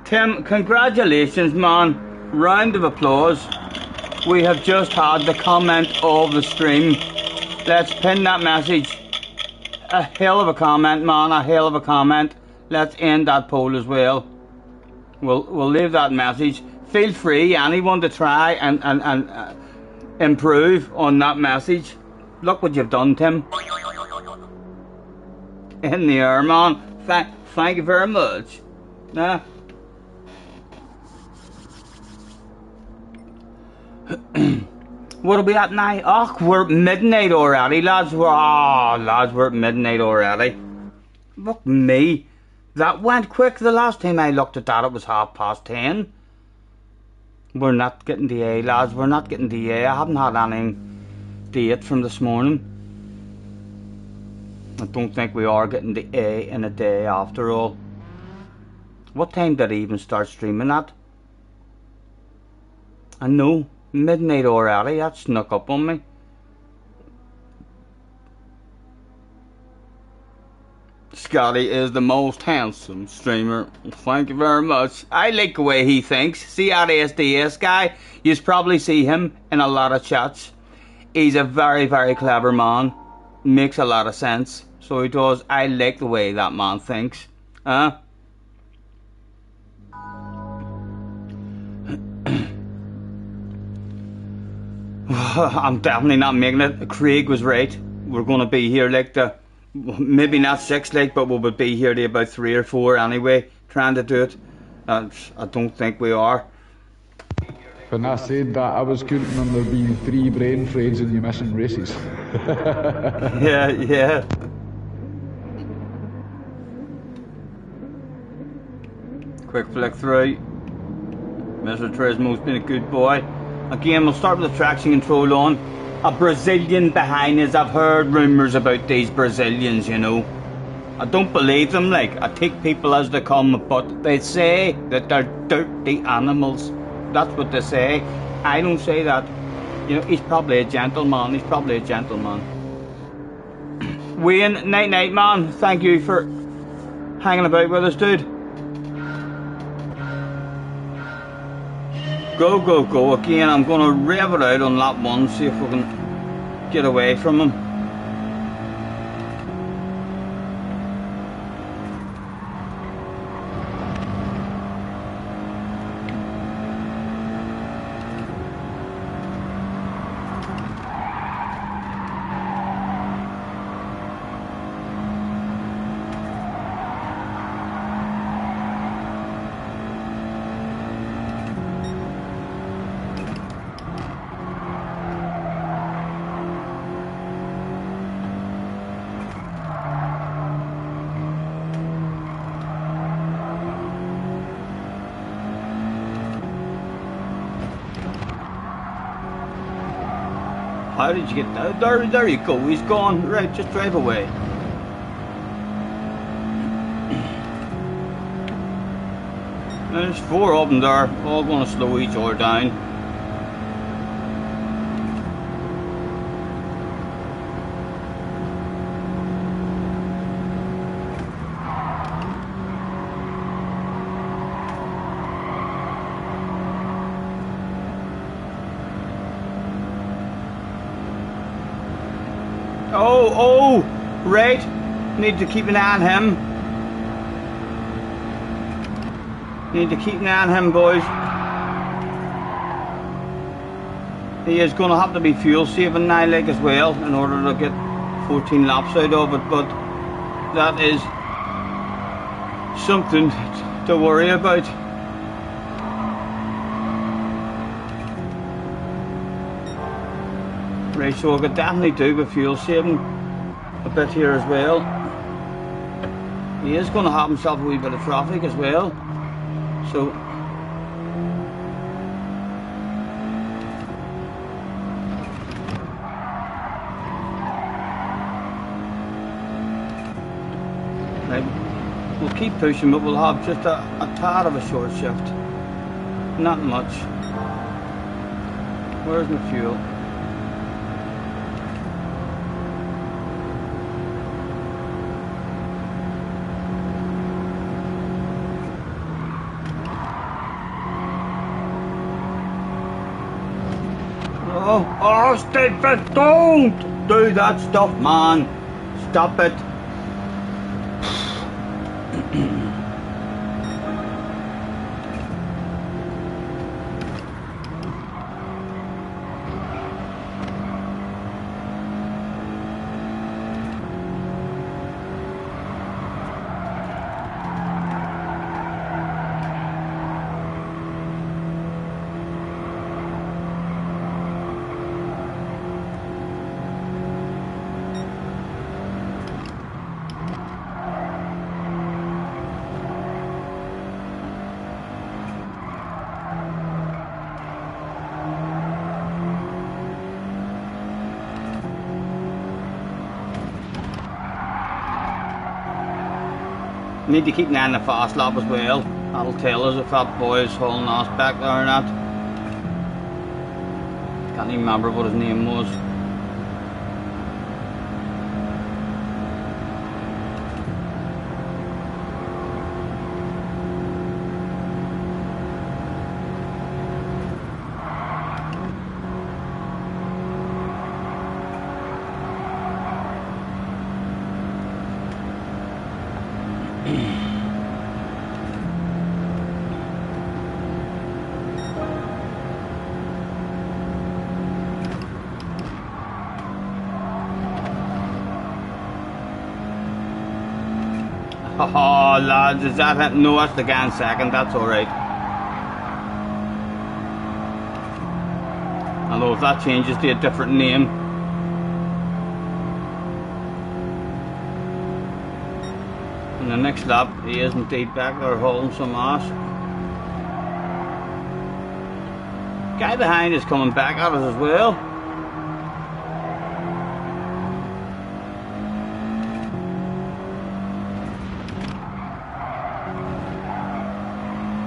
Tim, congratulations, man. Round of applause. We have just had the comment of the stream. Let's pin that message. A hell of a comment, man. A hell of a comment. Let's end that poll as well. We'll leave that message. Feel free, anyone, to try and improve on that message. Look what you've done, Tim. In the air, man. Thank you very much. What are we at now? Oh, we're at midnight already, lads. We're at midnight already. Look me. That went quick. The last time I looked at that, it was 10:30. We're not getting the A, lads. We're not getting the A. I haven't had any date from this morning. I don't think we are getting the A in a day after all. What time did I even start streaming at? I know. Midnight already. That snuck up on me. Scotty is the most handsome streamer. Thank you very much. I like the way he thinks. See that SDS guy? You probably see him in a lot of chats. He's a very, very clever man. Makes a lot of sense. So he does. I like the way that man thinks. I'm definitely not making it. Craig was right. We're going to be here like maybe not 6 like, but we would be here to about 3 or 4 anyway, trying to do it. I don't think we are. When I said that, I was counting on there being 3 brain fraids and you missing races. Yeah. Quick flick through. Mr. Turismo's been a good boy. Again, we'll start with the traction control on. A Brazilian behind us. I've heard rumours about these Brazilians, you know. I don't believe them, like. I take people as they come, but they say that they're dirty animals. That's what they say. I don't say that. You know, he's probably a gentleman. Wayne, night, man. Thank you for hanging about with us, dude. Go. Again, I'm going to rev it out on lap 1, see if we can get away from him. How did you get that? There you go, he's gone. Right, just drive away. There's 4 of them there, all going to slow each other down. Oh, right. Need to keep an eye on him. Need to keep an eye on him, boys. He is going to have to be fuel saving now, like, as well, in order to get 14 laps out of it, but that is something to worry about. Right, so I could definitely do with fuel saving a bit here as well. He is going to have himself a wee bit of traffic as well, so right, we'll keep pushing, but we'll have just a tad of a short shift, not much. Where's my fuel? Oh, Stephen, don't do that stuff, man. Stop it. Need to keep an eye on the fast lap as well. That'll tell us if that boy is hauling us back there or not. Can't even remember what his name was. Oh lads, is that happening? No, that's the GAN second, that's alright. Although if that changes to a different name. In the next lap, he is indeed back there hauling some ass. Guy behind is coming back at us as well.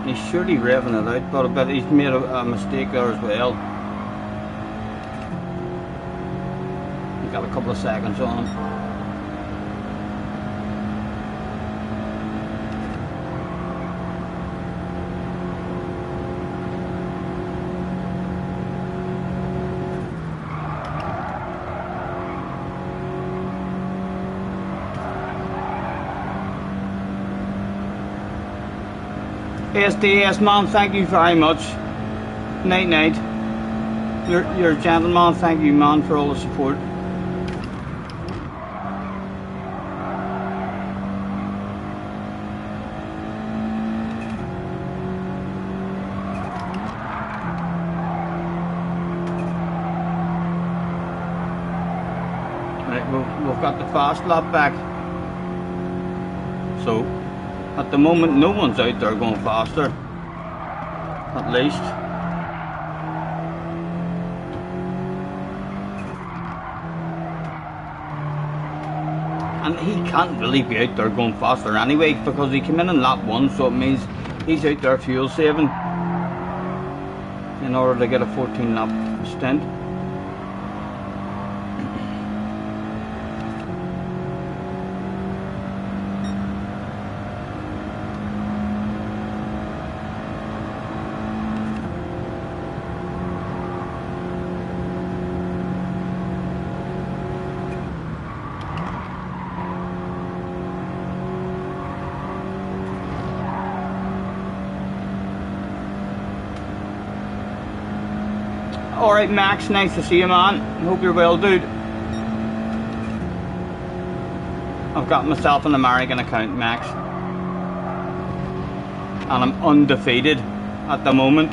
He's surely revving it out, but I bet he's made a mistake there as well. He's got a couple of seconds on him. SDS man, thank you very much. Night night. You're a gentleman, thank you man for all the support. Right, we've got the fast lap back. So at the moment, no one's out there going faster, at least. And he can't really be out there going faster anyway, because he came in lap 1, so it means he's out there fuel saving in order to get a 14 lap stint. Alright Max, nice to see you man. Hope you're well, dude. I've got myself an American account, Max. And I'm undefeated at the moment.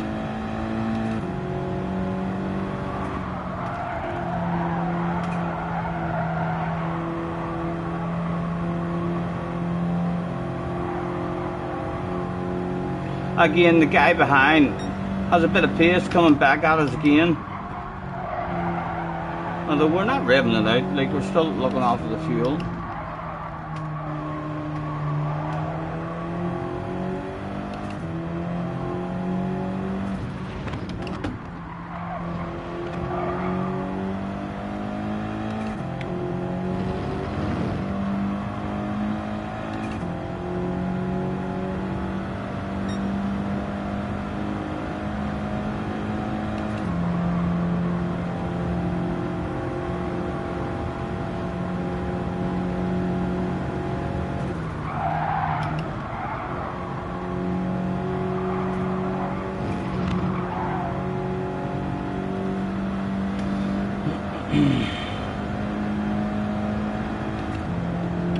Again, the guy behind has a bit of pace coming back at us again. Although we're not revving it out, like we're still looking after the fuel.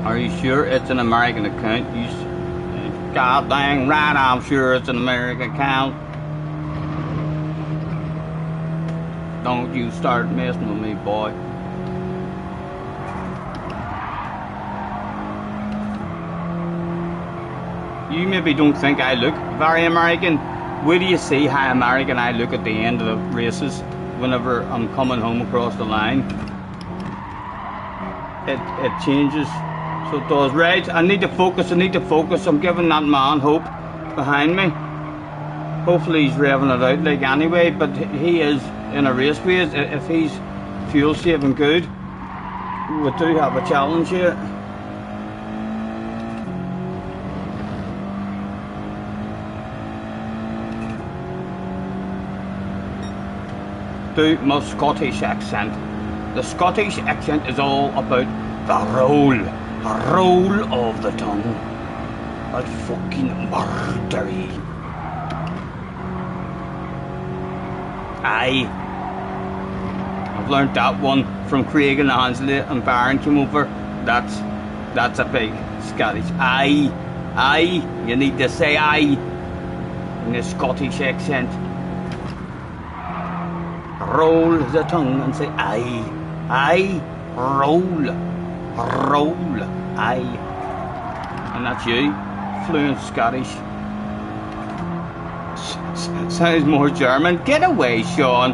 Are you sure it's an American account? God dang right, I'm sure it's an American account. Don't you start messing with me, boy. You maybe don't think I look very American. Where do you see how American I look at the end of the races whenever I'm coming home across the line? It changes. So it does. Right, I need to focus, I'm giving that man hope behind me. Hopefully he's revving it out like anyway, but he is in a race phase. If he's fuel saving good, we do have a challenge here. Do my Scottish accent. The Scottish accent is all about the roll of the tongue. I'll fucking murder you. Aye. I've learnt that one from Craig and Ansley and Baron came over. That's a big Scottish. Aye. Aye. You need to say aye in a Scottish accent. Roll the tongue and say aye. Aye. Roll. Aye. And that's you, fluent Scottish. Sounds more German. Get away, Sean.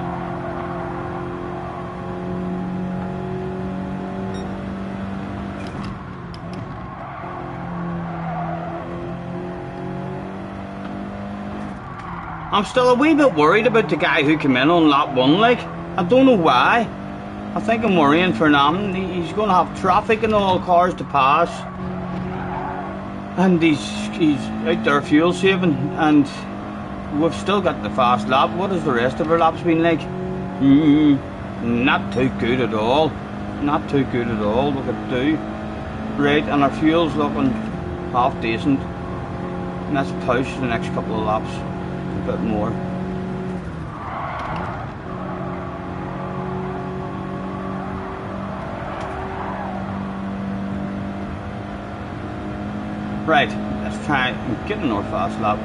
I'm still a wee bit worried about the guy who came in on lap 1, like. I don't know why. I think I'm worrying for him. He's going to have traffic and all cars to pass. And he's out there fuel saving. And we've still got the fast lap. What has the rest of our laps been like? Not too good at all. Not too good at all. Look at 2. Right, and our fuel's looking half decent. And let's push the next couple of laps a bit more. Right, let's try and get another fast lap.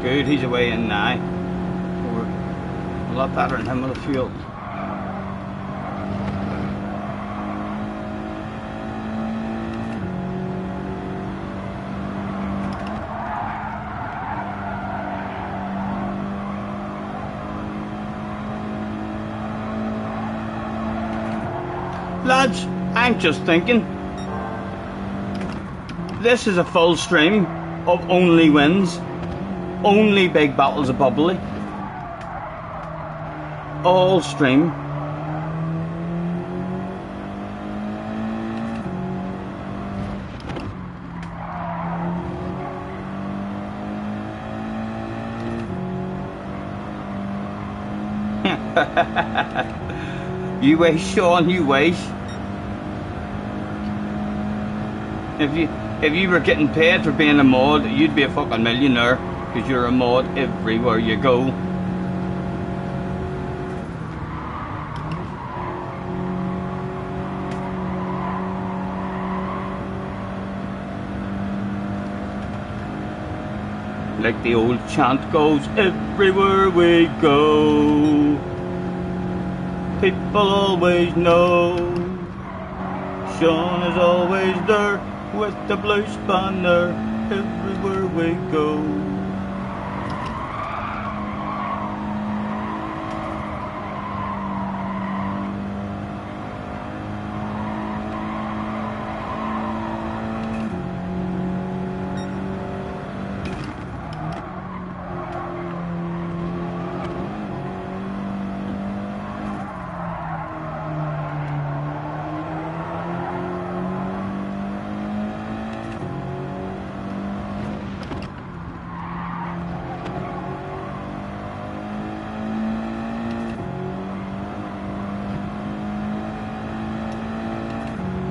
Good, he's away in now. We're a lot better than him with the fuel. Lads, I'm just thinking, this is a full stream of only wins, only big battles of bubbly, all stream. You wish, Sean, you wish. If you were getting paid for being a mod, you'd be a fucking millionaire, because you're a mod everywhere you go. Like the old chant goes, everywhere we go, people always know Sean is always there with the blue spanner everywhere we go.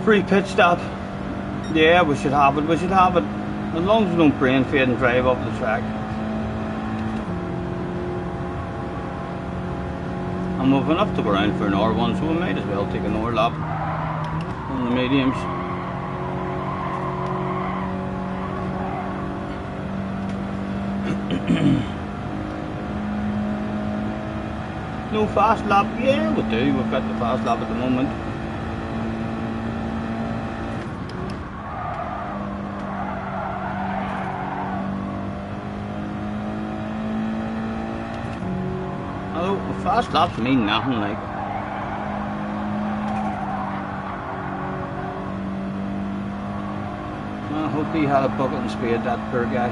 Free pit stop. Yeah, we should have it, we should have it. As long as we don't brain fade and drive up the track. And we've enough to go around for an hour one, so we might as well take an hour lap on the mediums. No fast lap? Yeah, we do. We've got the fast lap at the moment. Fast laps mean nothing, like. I hope he had a bucket and spade, that poor guy.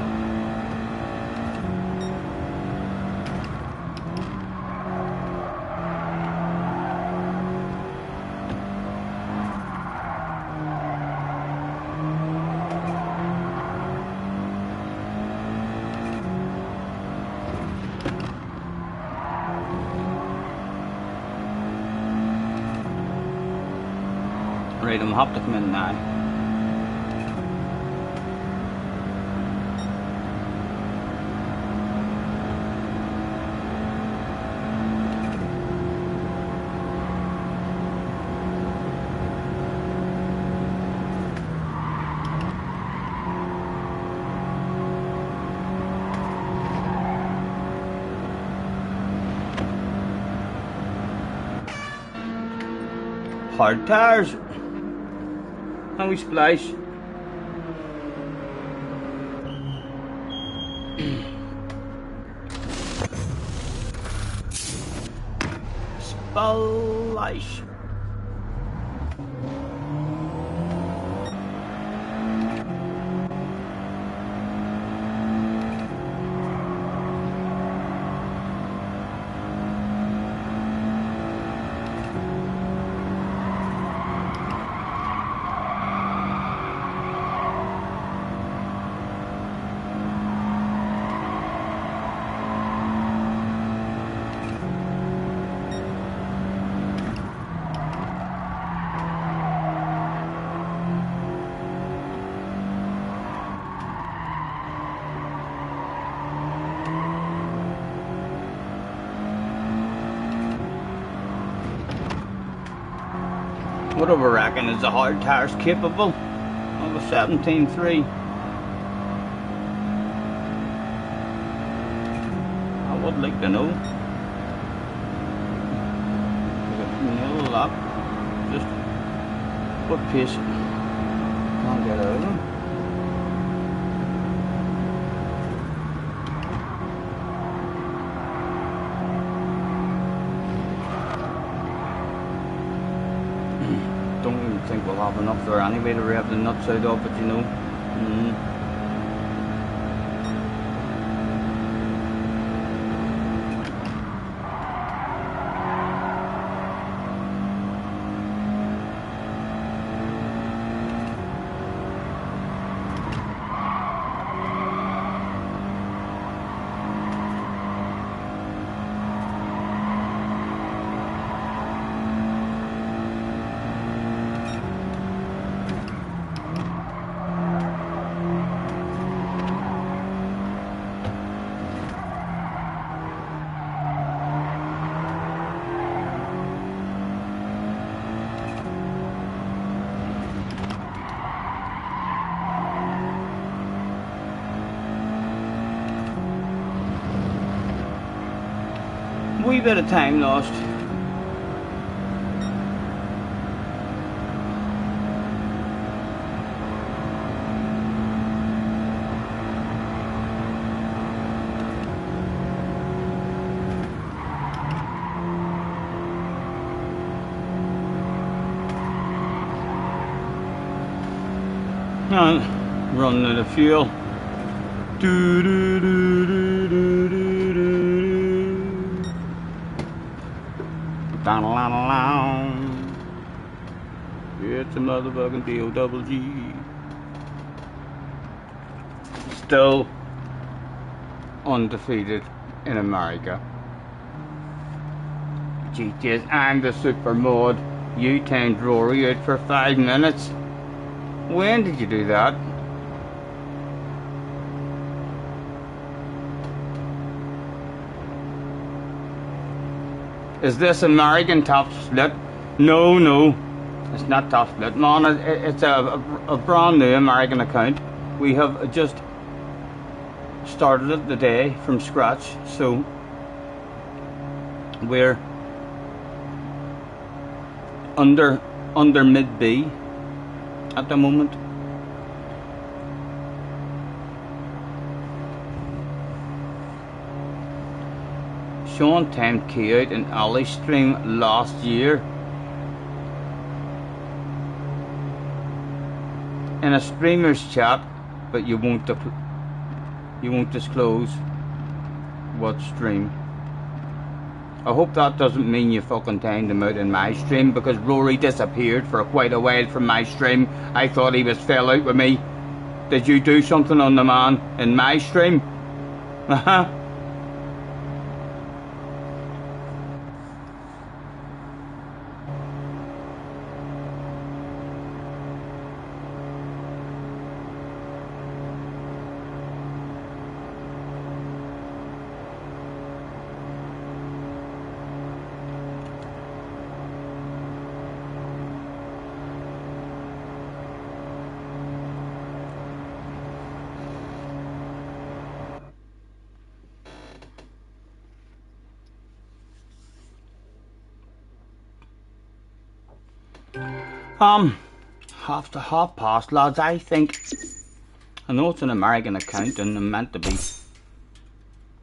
Right, I'm happy to come in now. Hard tires. And we splash. Splash. What do we reckon? Is the hard tires capable of a 17.3? would like to know. Nail a lap. Just what pace can't get out of them. Don't even think we'll have enough there anyway to rev the nuts out of it, you know. Wee bit of time lost. And running out of fuel. Do do do do do do do. It's a motherfucking D-O-double-G. Still undefeated in America. GTS and the super mod. You timed Rory out for 5 minutes. When did you do that? Is this American top split? No, no, it's not top split, man. It's a brand new American account. We have just started it today from scratch, so we're under mid B at the moment. Sean timed key out in Ali stream last year in a streamer's chat, but you won't disclose what stream. I hope that doesn't mean you fucking timed him out in my stream, because Rory disappeared for quite a while from my stream. I thought he was fell out with me. Did you do something on the man in my stream? half past, lads. I think, I know it's an American account and I'm meant to be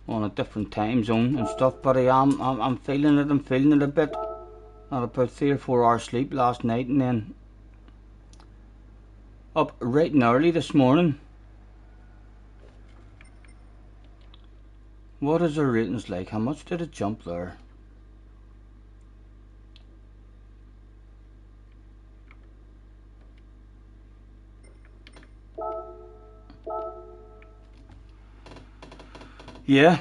on a different time zone and stuff, but I'm feeling it. I'm feeling it a bit. I had about 3 or 4 hours sleep last night, and then up right and early this morning. What is our ratings like? How much did it jump there? Yeah,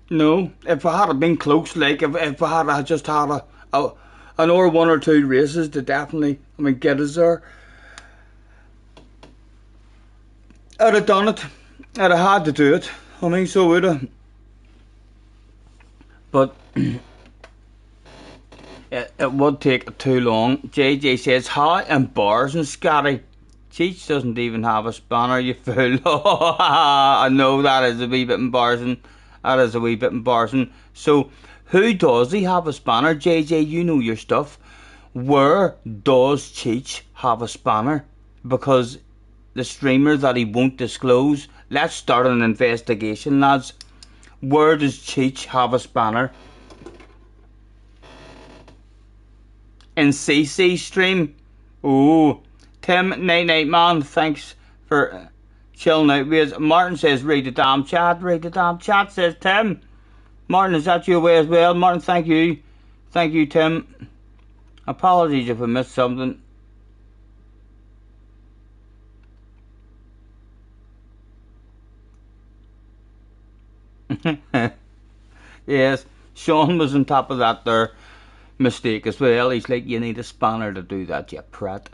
no. If I had been close, like if I had just had another 1 or 2 races to definitely, I mean, get us there, I'd have done it. I'd have had to do it. I mean, so would I. But it would take too long. JJ says, how embarrassing, Scotty. Cheech doesn't even have a spanner, you fool. I know that is a wee bit embarrassing. That is a wee bit embarrassing. So, who does he have a spanner? JJ, you know your stuff. Where does Cheech have a spanner? Because the streamer that he won't disclose. Let's start an investigation, lads. Where does Cheech have a spanner? In CC stream? Oh, Tim, night man, thanks for chilling out with us. Martin says, read the damn chat. Read the damn chat, says Tim. Martin, is that your way as well? Martin, thank you. Thank you, Tim. Apologies if I missed something. Yes, Sean was on top of that there mistake as well. He's like, you need a spanner to do that, you prat.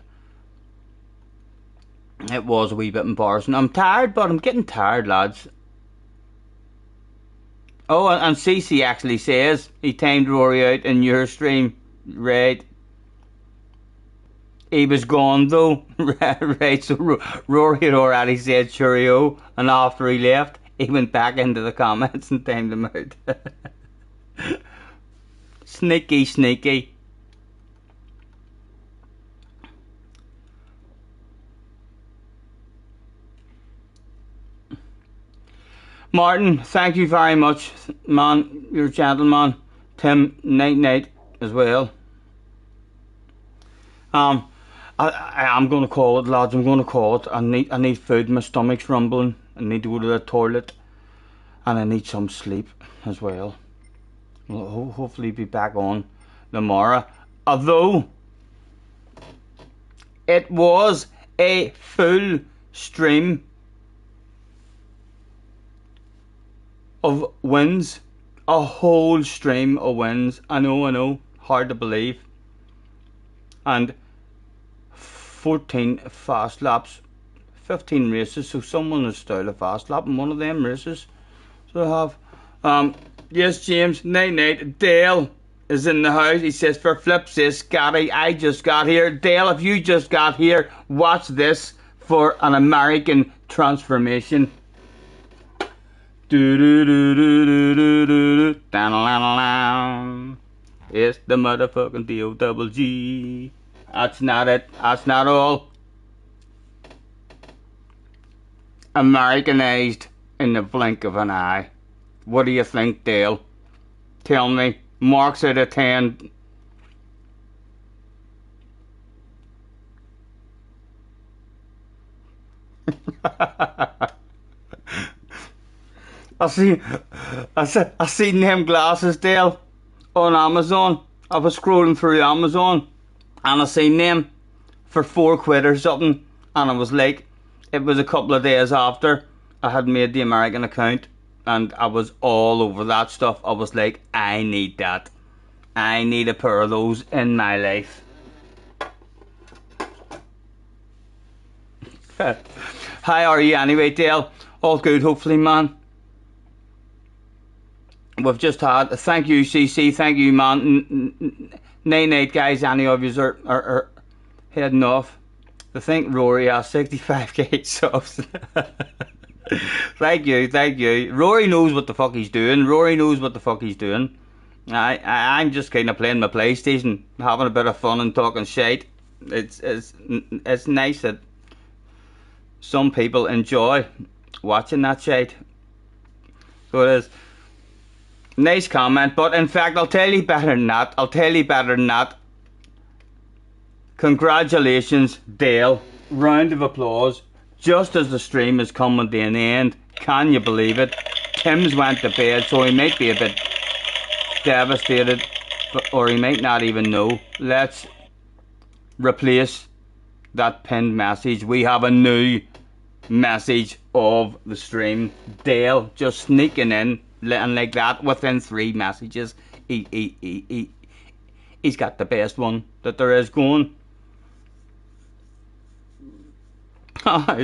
It was a wee bit embarrassing. I'm tired, but I'm getting tired, lads. Oh, and CC actually says he timed Rory out in your stream. Right. He was gone though. Right, so Rory had already said cheerio, and after he left, he went back into the comments and timed him out. Sneaky, sneaky. Martin, thank you very much, man. You're a gentleman. Tim, night as well. I'm going to call it, lads. I'm going to call it. I need food. My stomach's rumbling. I need to go to the toilet, and I need some sleep as well. We'll hopefully be back on tomorrow. Although it was a full stream of wins, a whole stream of wins. I know, hard to believe. And 14 fast laps, 15 races. So someone has styled a fast lap in one of them races. So I have. Yes, James. Night. Dale is in the house. He says, for flips this, Scotty, I just got here. Dale, if you just got here, watch this for an American transformation. It's the motherfucking D-O-double-G. That's not it. That's not all. Americanized in the blink of an eye. What do you think, Dale? Tell me. Marks out of 10. I seen them glasses, Dale, on Amazon. I was scrolling through Amazon and I seen them for £4 or something, and I was like, it was a couple of days after I had made the American account, and I was all over that stuff. I was like, I need that. I need a pair of those in my life. How are you anyway, Dale? All good, hopefully, man. We've just had, thank you, CC, thank you, man. Night, guys. Any of you are heading off. I think Rory has 65k subs. Thank you. Rory knows what the fuck he's doing. I'm just kind of playing my PlayStation, having a bit of fun and talking shit. It's nice that some people enjoy watching that shit. So it is. Nice comment, but in fact, I'll tell you better than that. Congratulations, Dale. Round of applause. Just as the stream is coming to an end. Can you believe it? Tim's went to bed, so he might be a bit devastated, or he might not even know. Let's replace that pinned message. We have a new message of the stream. Dale just sneaking in. And like that, within 3 messages, he's got the best one that there is going.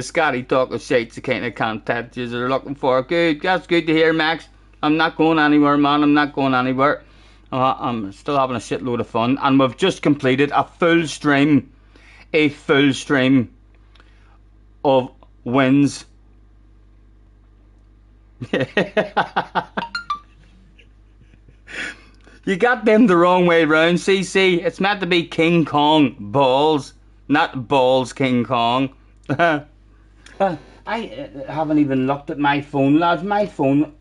Scotty talking shit, the kind of content you're looking for. Good, that's good to hear, Max. I'm not going anywhere, man. I'm not going anywhere. I'm still having a shitload of fun, and we've just completed a full stream of wins. You got them the wrong way round, CC. It's meant to be King Kong balls, not balls King Kong. I haven't even looked at my phone, lads. My phone,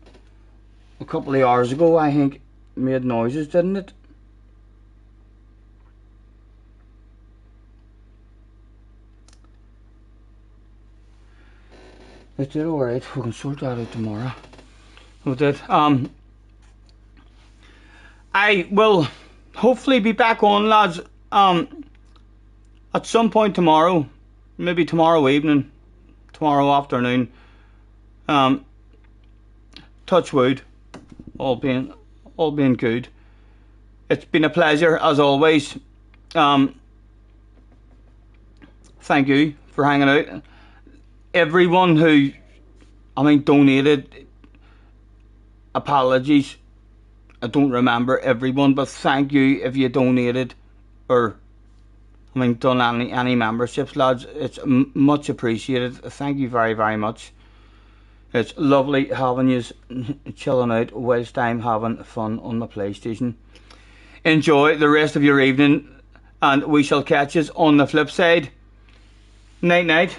a couple of hours ago, I think, made noises, didn't it? It did alright. We can sort that out tomorrow. We did. I will hopefully be back on, lads, at some point tomorrow, maybe tomorrow evening, tomorrow afternoon. Touch wood, all being good. It's been a pleasure as always. Thank you for hanging out. Everyone who, donated, apologies. I don't remember everyone, but thank you if you donated or done any memberships, lads. It's much appreciated. Thank you very, very much. It's lovely having you chilling out whilst I'm having fun on my PlayStation. Enjoy the rest of your evening, and we shall catch us on the flip side. Night night.